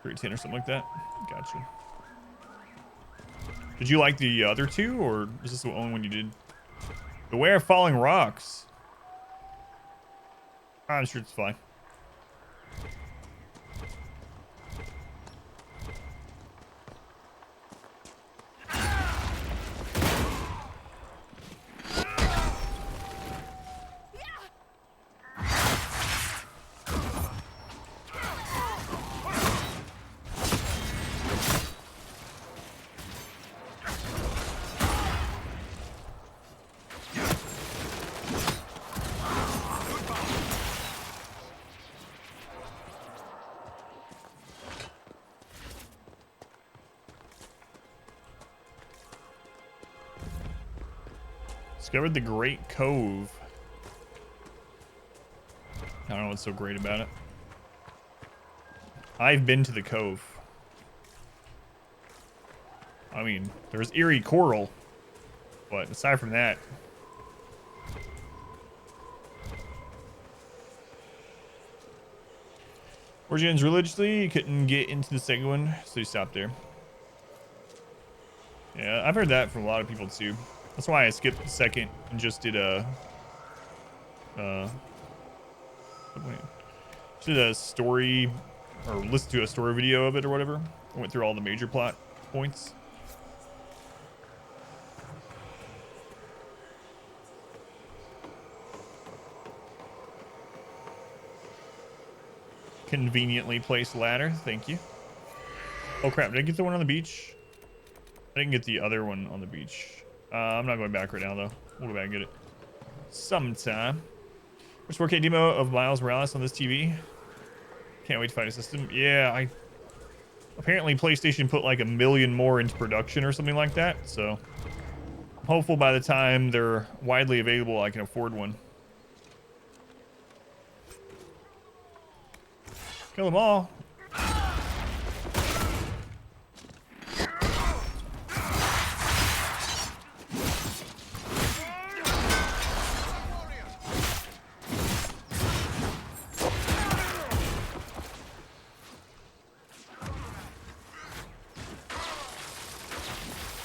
13 or something like that. Gotcha. Did you like the other 2, or was this the only one you did? Beware of falling rocks. I'm sure it's fine. Discovered the Great Cove. I don't know what's so great about it. I've been to the cove. I mean, there's eerie coral, but aside from that, Origins religiously couldn't get into the second one, so he stopped there. Yeah, I've heard that from a lot of people too. That's why I skipped the second and just did a story, or listened to a story video of it or whatever. I went through all the major plot points. Conveniently placed ladder, thank you. Oh crap, did I get the one on the beach? I didn't get the other one on the beach. I'm not going back right now though. We'll go back and get it sometime. There's 4K demo of Miles Morales on this TV. Can't wait to find a system. Yeah, apparently PlayStation put like 1 million more into production or something like that. So I'm hopeful by the time they're widely available, I can afford one. Kill them all.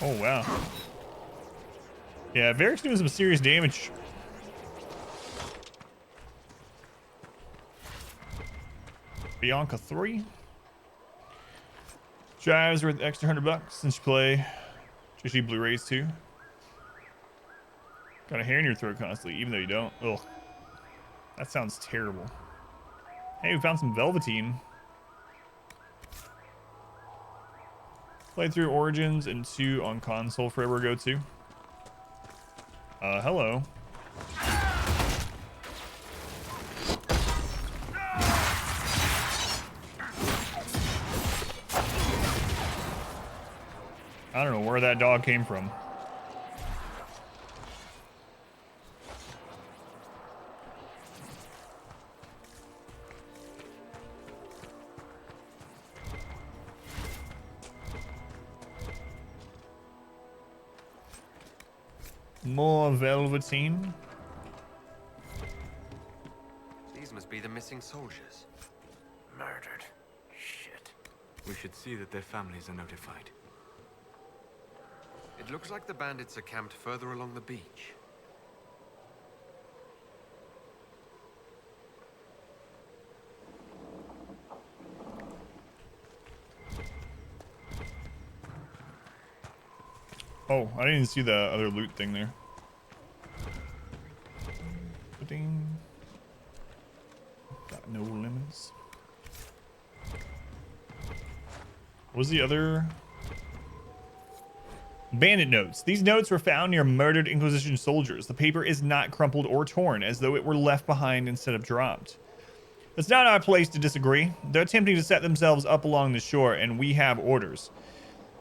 Oh, wow. Yeah, Varric's doing some serious damage. Bianca 3. Drives worth extra $100 since you play JC Blu-rays too. Got a hair in your throat constantly, even though you don't. Ugh. That sounds terrible. Hey, we found some Velveteen. Played through Origins and 2 on console forever ago too. Hello. I don't know where that dog came from. More Velveteen. These must be the missing soldiers. Murdered. Shit. We should see that their families are notified. It looks like the bandits are camped further along the beach. Oh, I didn't see the other loot thing there. Ding. Got no lemons. What was the other? Bandit notes. These notes were found near murdered Inquisition soldiers. The paper is not crumpled or torn, as though it were left behind instead of dropped. It's not our place to disagree. They're attempting to set themselves up along the shore, and we have orders.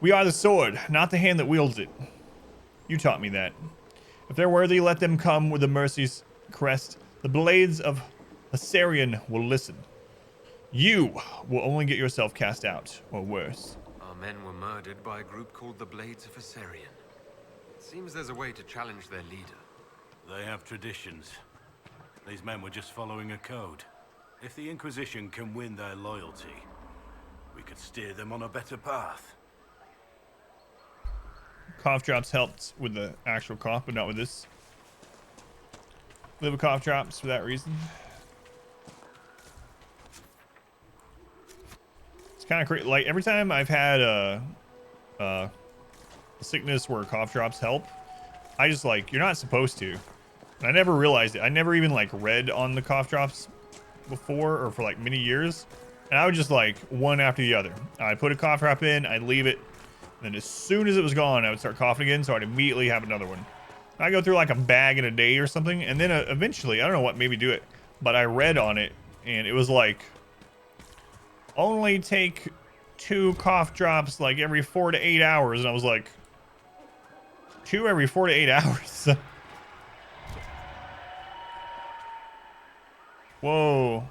We are the sword, not the hand that wields it. You taught me that. If they're worthy, let them come with the Mercy's crest. The blades of Asarion will listen. You will only get yourself cast out, or worse. Our men were murdered by a group called the Blades of Asarion. It seems there's a way to challenge their leader. They have traditions. These men were just following a code. If the Inquisition can win their loyalty, we could steer them on a better path. Cough drops helped with the actual cough, but not with this. Live with cough drops for that reason. It's kind of crazy. Like every time I've had a sickness where cough drops help, I just like, you're not supposed to. And I never realized it. I never even like read on the cough drops before or for like many years. And I would just like one after the other. I'd put a cough drop in, I'd leave it. And then as soon as it was gone, I would start coughing again. So I'd immediately have another one. I go through like a bag in a day or something. And then eventually, I don't know what made me do it, but I read on it and it was like, only take 2 cough drops like every 4 to 8 hours. And I was like, 2 every 4 to 8 hours. Whoa.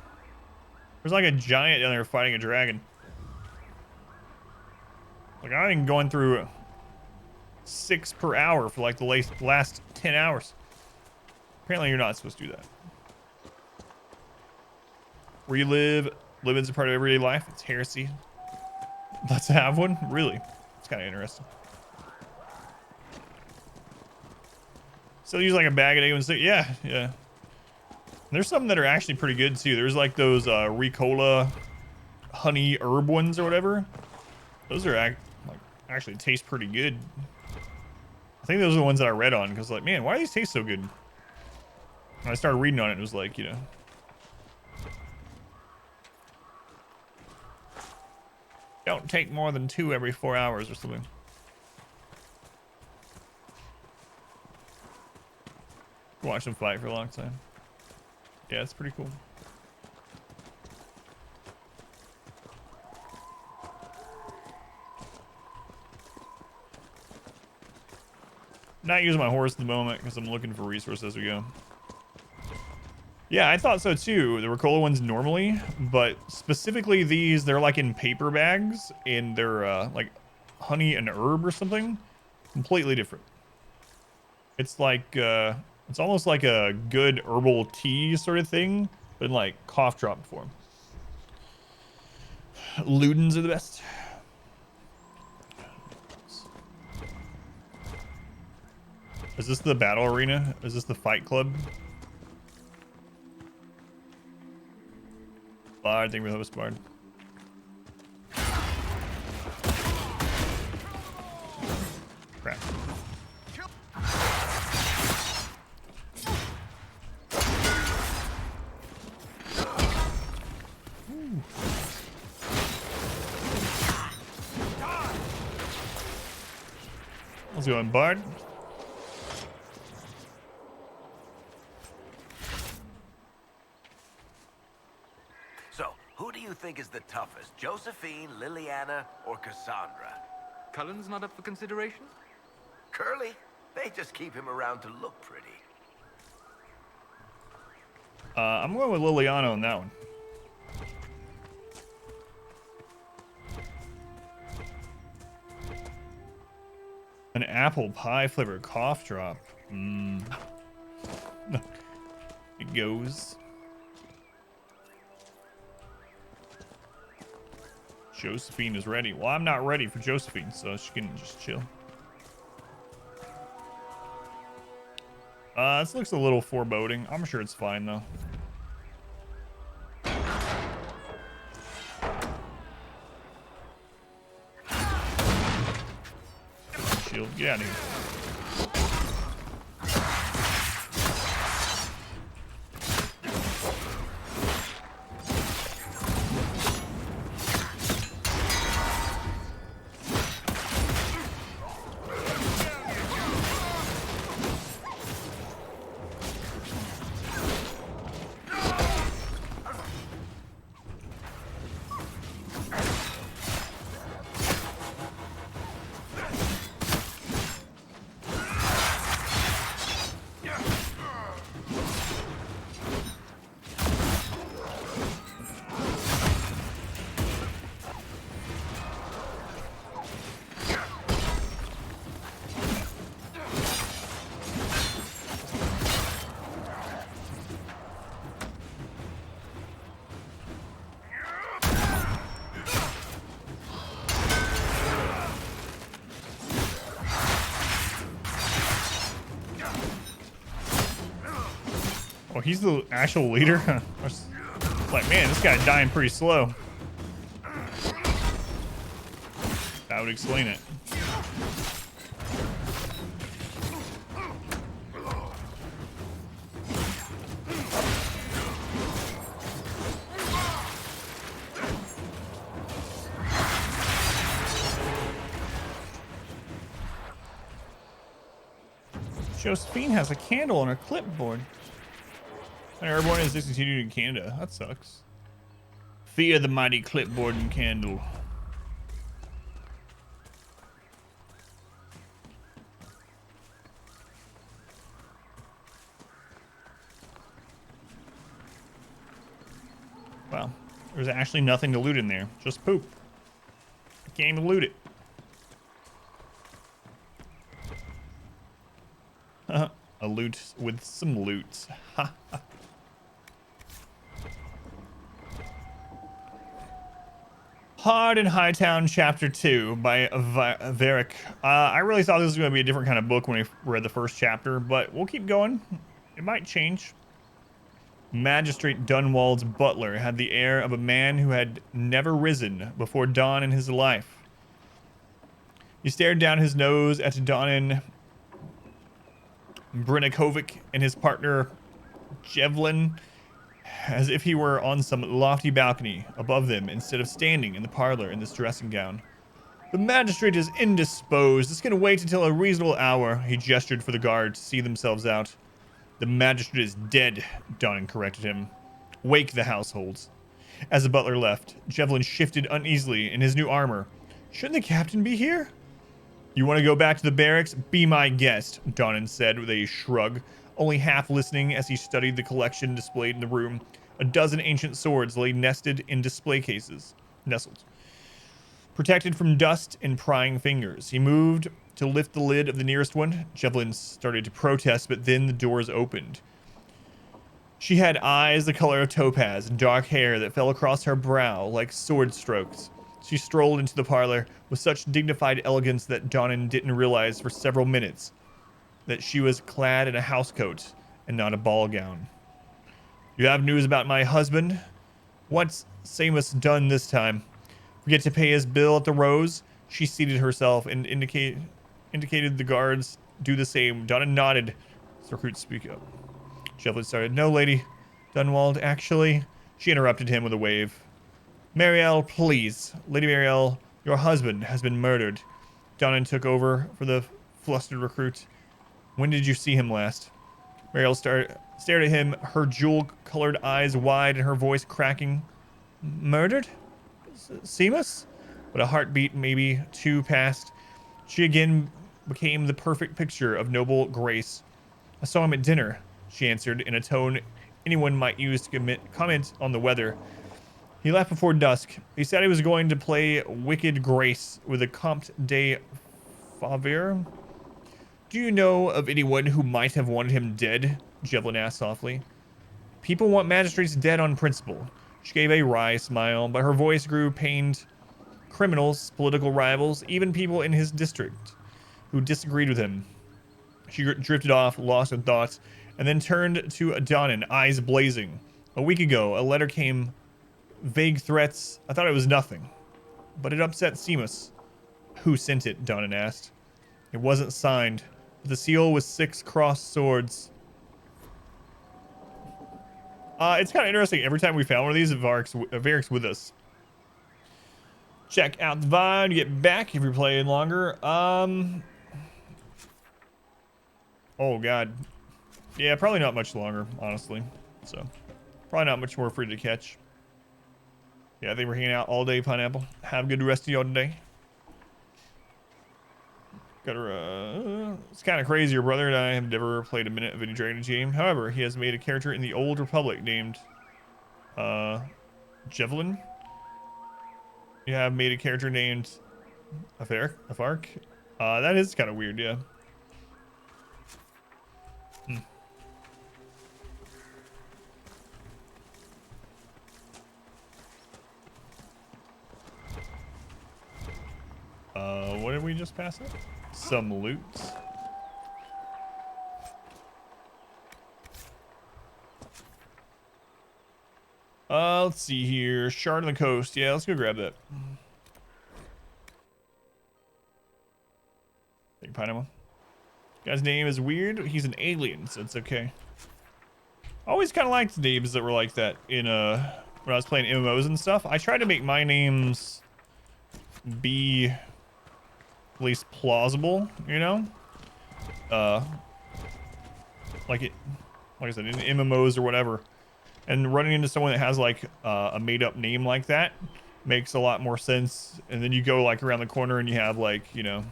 There's like a giant down there fighting a dragon. Like, I've been going through 6 per hour for like the last 10 hours. Apparently you're not supposed to do that. Where you live, living's a part of everyday life. It's heresy. Let's have one? Really? It's kind of interesting. Still use like a bag of egg and stick. Yeah, yeah. There's some that are actually pretty good too. There's like those Ricola honey herb ones or whatever. Those are actually taste pretty good. I think those are the ones that I read on because like, man, why do these taste so good? When I started reading on it, it was like, you know. Don't take more than 2 every 4 hours or something. Watch them fight for a long time. Yeah, it's pretty cool. Not using my horse at the moment because I'm looking for resources as we go. Yeah, I thought so too. The Ricola ones normally, but specifically these, they're like in paper bags and they're like honey and herb or something. Completely different. It's like, it's almost like a good herbal tea sort of thing, but in like cough drop form. Ludens are the best. Is this the battle arena? Is this the fight club? Bard, thank you for the host, Bard. Crap. Ooh. Let's go on, Bard. Who do you think is the toughest? Josephine, Liliana, or Cassandra? Cullen's not up for consideration? Curly? They just keep him around to look pretty. I'm going with Liliana on that one. An apple pie flavored cough drop. It goes. Josephine is ready. Well, I'm not ready for Josephine, so she can just chill. This looks a little foreboding. I'm sure it's fine, though. Shield, get out of here. Oh, he's the actual leader? It's like, man, this guy's dying pretty slow. That would explain it. Josephine has a candle on her clipboard. Everyone is discontinued in Canada. That sucks. Fear the mighty clipboard and candle. Wow. There's actually nothing to loot in there. Just poop. I can't even loot it. loot with some loot. Ha. Hard in Hightown Chapter 2 by Varric. I really thought this was going to be a different kind of book when we read the first chapter, but we'll keep going. It might change. Magistrate Dunwald's butler had the air of a man who had never risen before dawn in his life. He stared down his nose at Donan Brynikovic and his partner Jevlin as if he were on some lofty balcony above them instead of standing in the parlor in this dressing gown. The magistrate is indisposed. It's going to wait until a reasonable hour. He gestured for the guard to see themselves out. The magistrate is dead, Donan corrected him. Wake the households. As the butler left, Jevlin shifted uneasily in his new armor. Shouldn't the captain be here? You want to go back to the barracks? Be my guest, Donan said with a shrug, only half listening as he studied the collection displayed in the room. A dozen ancient swords lay nested in display cases. Nestled. Protected from dust and prying fingers. He moved to lift the lid of the nearest one. Jevlin started to protest, but then the doors opened. She had eyes the color of topaz and dark hair that fell across her brow like sword strokes. She strolled into the parlor with such dignified elegance that Donan didn't realize for several minutes that she was clad in a housecoat and not a ball gown. You have news about my husband? What's Samus done this time? Forget to pay his bill at the Rose? She seated herself and indicated the guards do the same. Donan nodded. The recruit speak up. Jevlin started. No, Lady Dunwald, actually. She interrupted him with a wave. Marielle, please. Lady Marielle, your husband has been murdered. Donan took over for the flustered recruit. When did you see him last? Marielle stared at him, her jewel-colored eyes wide and her voice cracking. Murdered? Seamus? But a heartbeat, maybe two past. She again became the perfect picture of noble grace. I saw him at dinner, she answered in a tone anyone might use to comment on the weather. He left before dusk. He said he was going to play Wicked Grace with the Comte de Favre. Do you know of anyone who might have wanted him dead? Jevlin asked softly. People want magistrates dead on principle. She gave a wry smile, but her voice grew pained. Criminals, political rivals, even people in his district who disagreed with him. She drifted off, lost in thoughts, and then turned to Donan, eyes blazing. A week ago, a letter came. Vague threats. I thought it was nothing. But it upset Seamus. Who sent it? Donan asked. It wasn't signed. But the seal was 6 crossed swords. It's kind of interesting. Every time we found one of these, Varric's with us. Check out the VOD. You get back if you're playing longer. Oh, God. Yeah, probably not much longer, honestly. So, probably not much more free to catch. Yeah, I think we're hanging out all day, Pineapple. Have a good rest of your day. It's kind of crazy. Your brother and I have never played a minute of any Dragon Age game. However, he has made a character in the Old Republic named Jevlin. You have made a character named Afark. That is kind of weird, yeah. What did we just pass up? Some loot. Let's see here. Shard on the coast. Yeah, let's go grab that. Big pineapple. Guy's name is weird. He's an alien, so it's okay. I always kind of liked names that were like that in when I was playing MMOs and stuff. I tried to make my names be at least plausible, you know? Like I said, in MMOs or whatever. And running into someone that has like a made-up name like that makes a lot more sense. And then you go like around the corner and you have like, you know,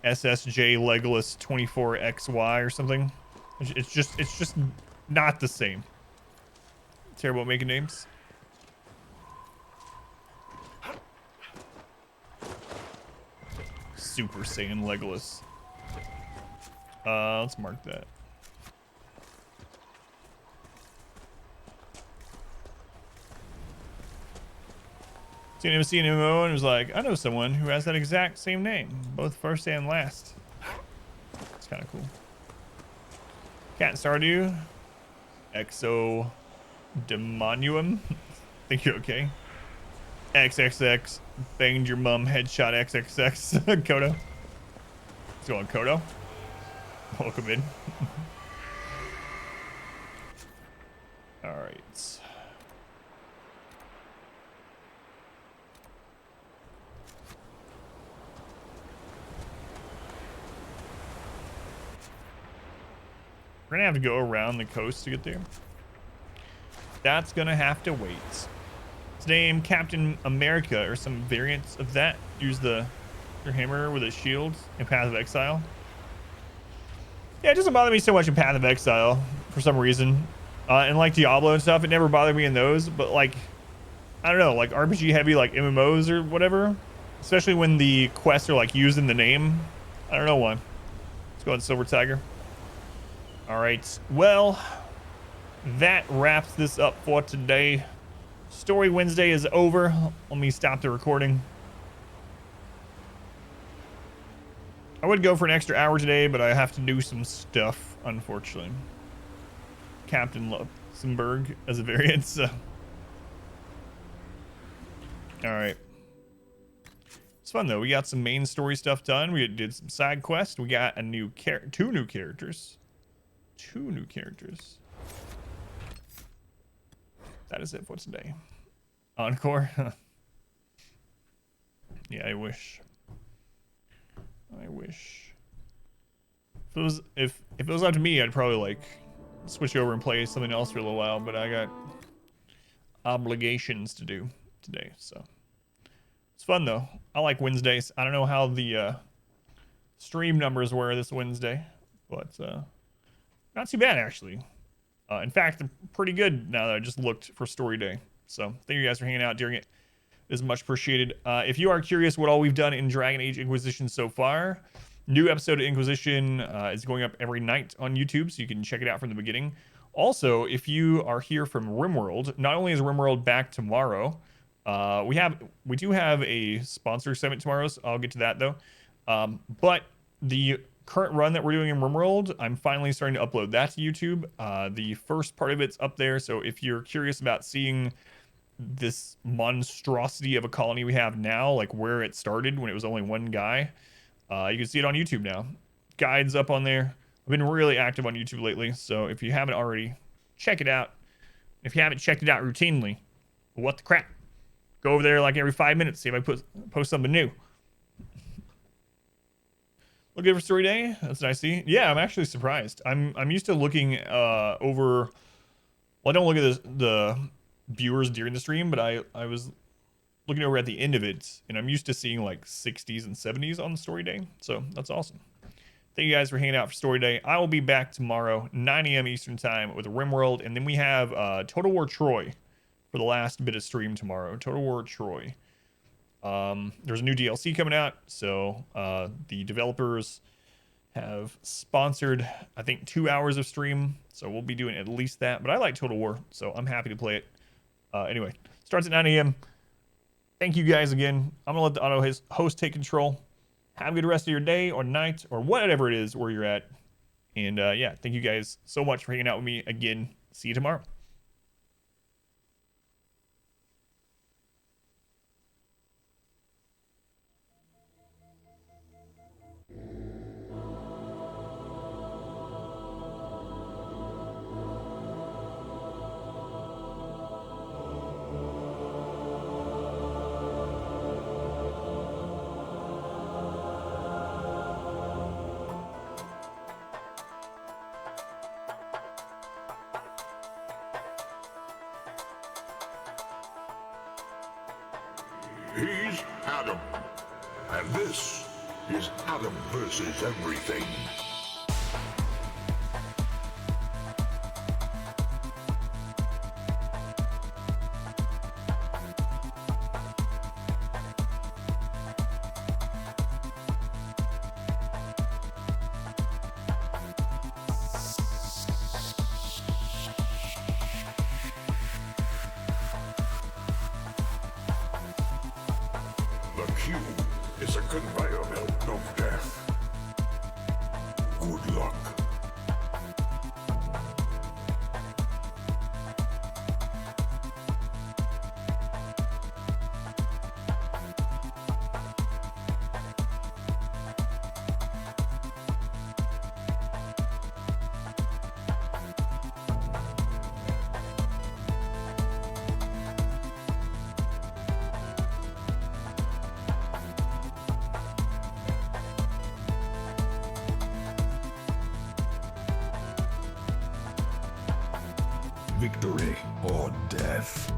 SSJ Legolas 24XY or something. It's just not the same. Terrible at making names. Super Saiyan Legolas. Let's mark that. Seen him see an MMO and was like, I know someone who has that exact same name, both first and last. It's kind of cool. Cat and Stardew. Exo Demonuum. Think you're okay. XXX. Banged your mum. Headshot XXX. Kodo. Let's go on Kodo. Welcome in. All right. We're gonna have to go around the coast to get there. That's gonna have to wait. His name Captain America or some variants of that. Use your hammer with a shield in Path of Exile. Yeah, it doesn't bother me so much in Path of Exile for some reason. And like Diablo and stuff, it never bothered me in those. But like, I don't know, like RPG heavy like MMOs or whatever. Especially when the quests are like used in the name. I don't know why. Let's go on Silver Tiger. All right, well, that wraps this up for today. Story Wednesday is over. Let me stop the recording. I would go for an extra hour today, but I have to do some stuff, unfortunately. Captain Luxembourg as a variant, so. All right. It's fun, though. We got some main story stuff done. We did some side quests. We got two new characters. 2 new characters. That is it for today. Encore. Yeah, I wish. If it was up to me, I'd probably like switch over and play something else for a little while, but I got obligations to do today, so it's fun though. I like Wednesdays. I don't know how the stream numbers were this Wednesday, but not too bad, actually. In fact, they're pretty good now that I just looked for Story Day. So thank you guys for hanging out during it. It is much appreciated. If you are curious what all we've done in Dragon Age Inquisition so far, new episode of Inquisition is going up every night on YouTube, so you can check it out from the beginning. Also, if you are here from RimWorld, not only is RimWorld back tomorrow, we do have a sponsor segment tomorrow, so I'll get to that though. But the current run that we're doing in RimWorld, I'm finally starting to upload that to YouTube. The first part of it's up there, so if you're curious about seeing this monstrosity of a colony we have now, like where it started when it was only one guy, you can see it on YouTube now. Guides up on there. I've been really active on YouTube lately, so if you haven't already, check it out. If you haven't checked it out routinely, what the crap? Go over there like every 5 minutes, see if I post something new. Look good for Story Day. That's nice to see. Yeah, I'm actually surprised. I'm used to looking over. Well, I don't look at the viewers during the stream, but I was looking over at the end of it, and I'm used to seeing like 60s and 70s on Story Day. So that's awesome. Thank you guys for hanging out for Story Day. I will be back tomorrow, 9 a.m. Eastern Time with RimWorld, and then we have Total War Troy for the last bit of stream tomorrow. Total War Troy. There's a new DLC coming out, so the developers have sponsored, I think, 2 hours of stream, so we'll be doing at least that. But I like Total War, so I'm happy to play it. Anyway, starts at 9 a.m. Thank you guys again. I'm gonna let the auto host take control. Have a good rest of your day or night or whatever it is where you're at. And yeah, thank you guys so much for hanging out with me again. See you tomorrow. He's Adam. And this is Adam versus everything. you is a conveyor belt of death. Good luck. Victory or death.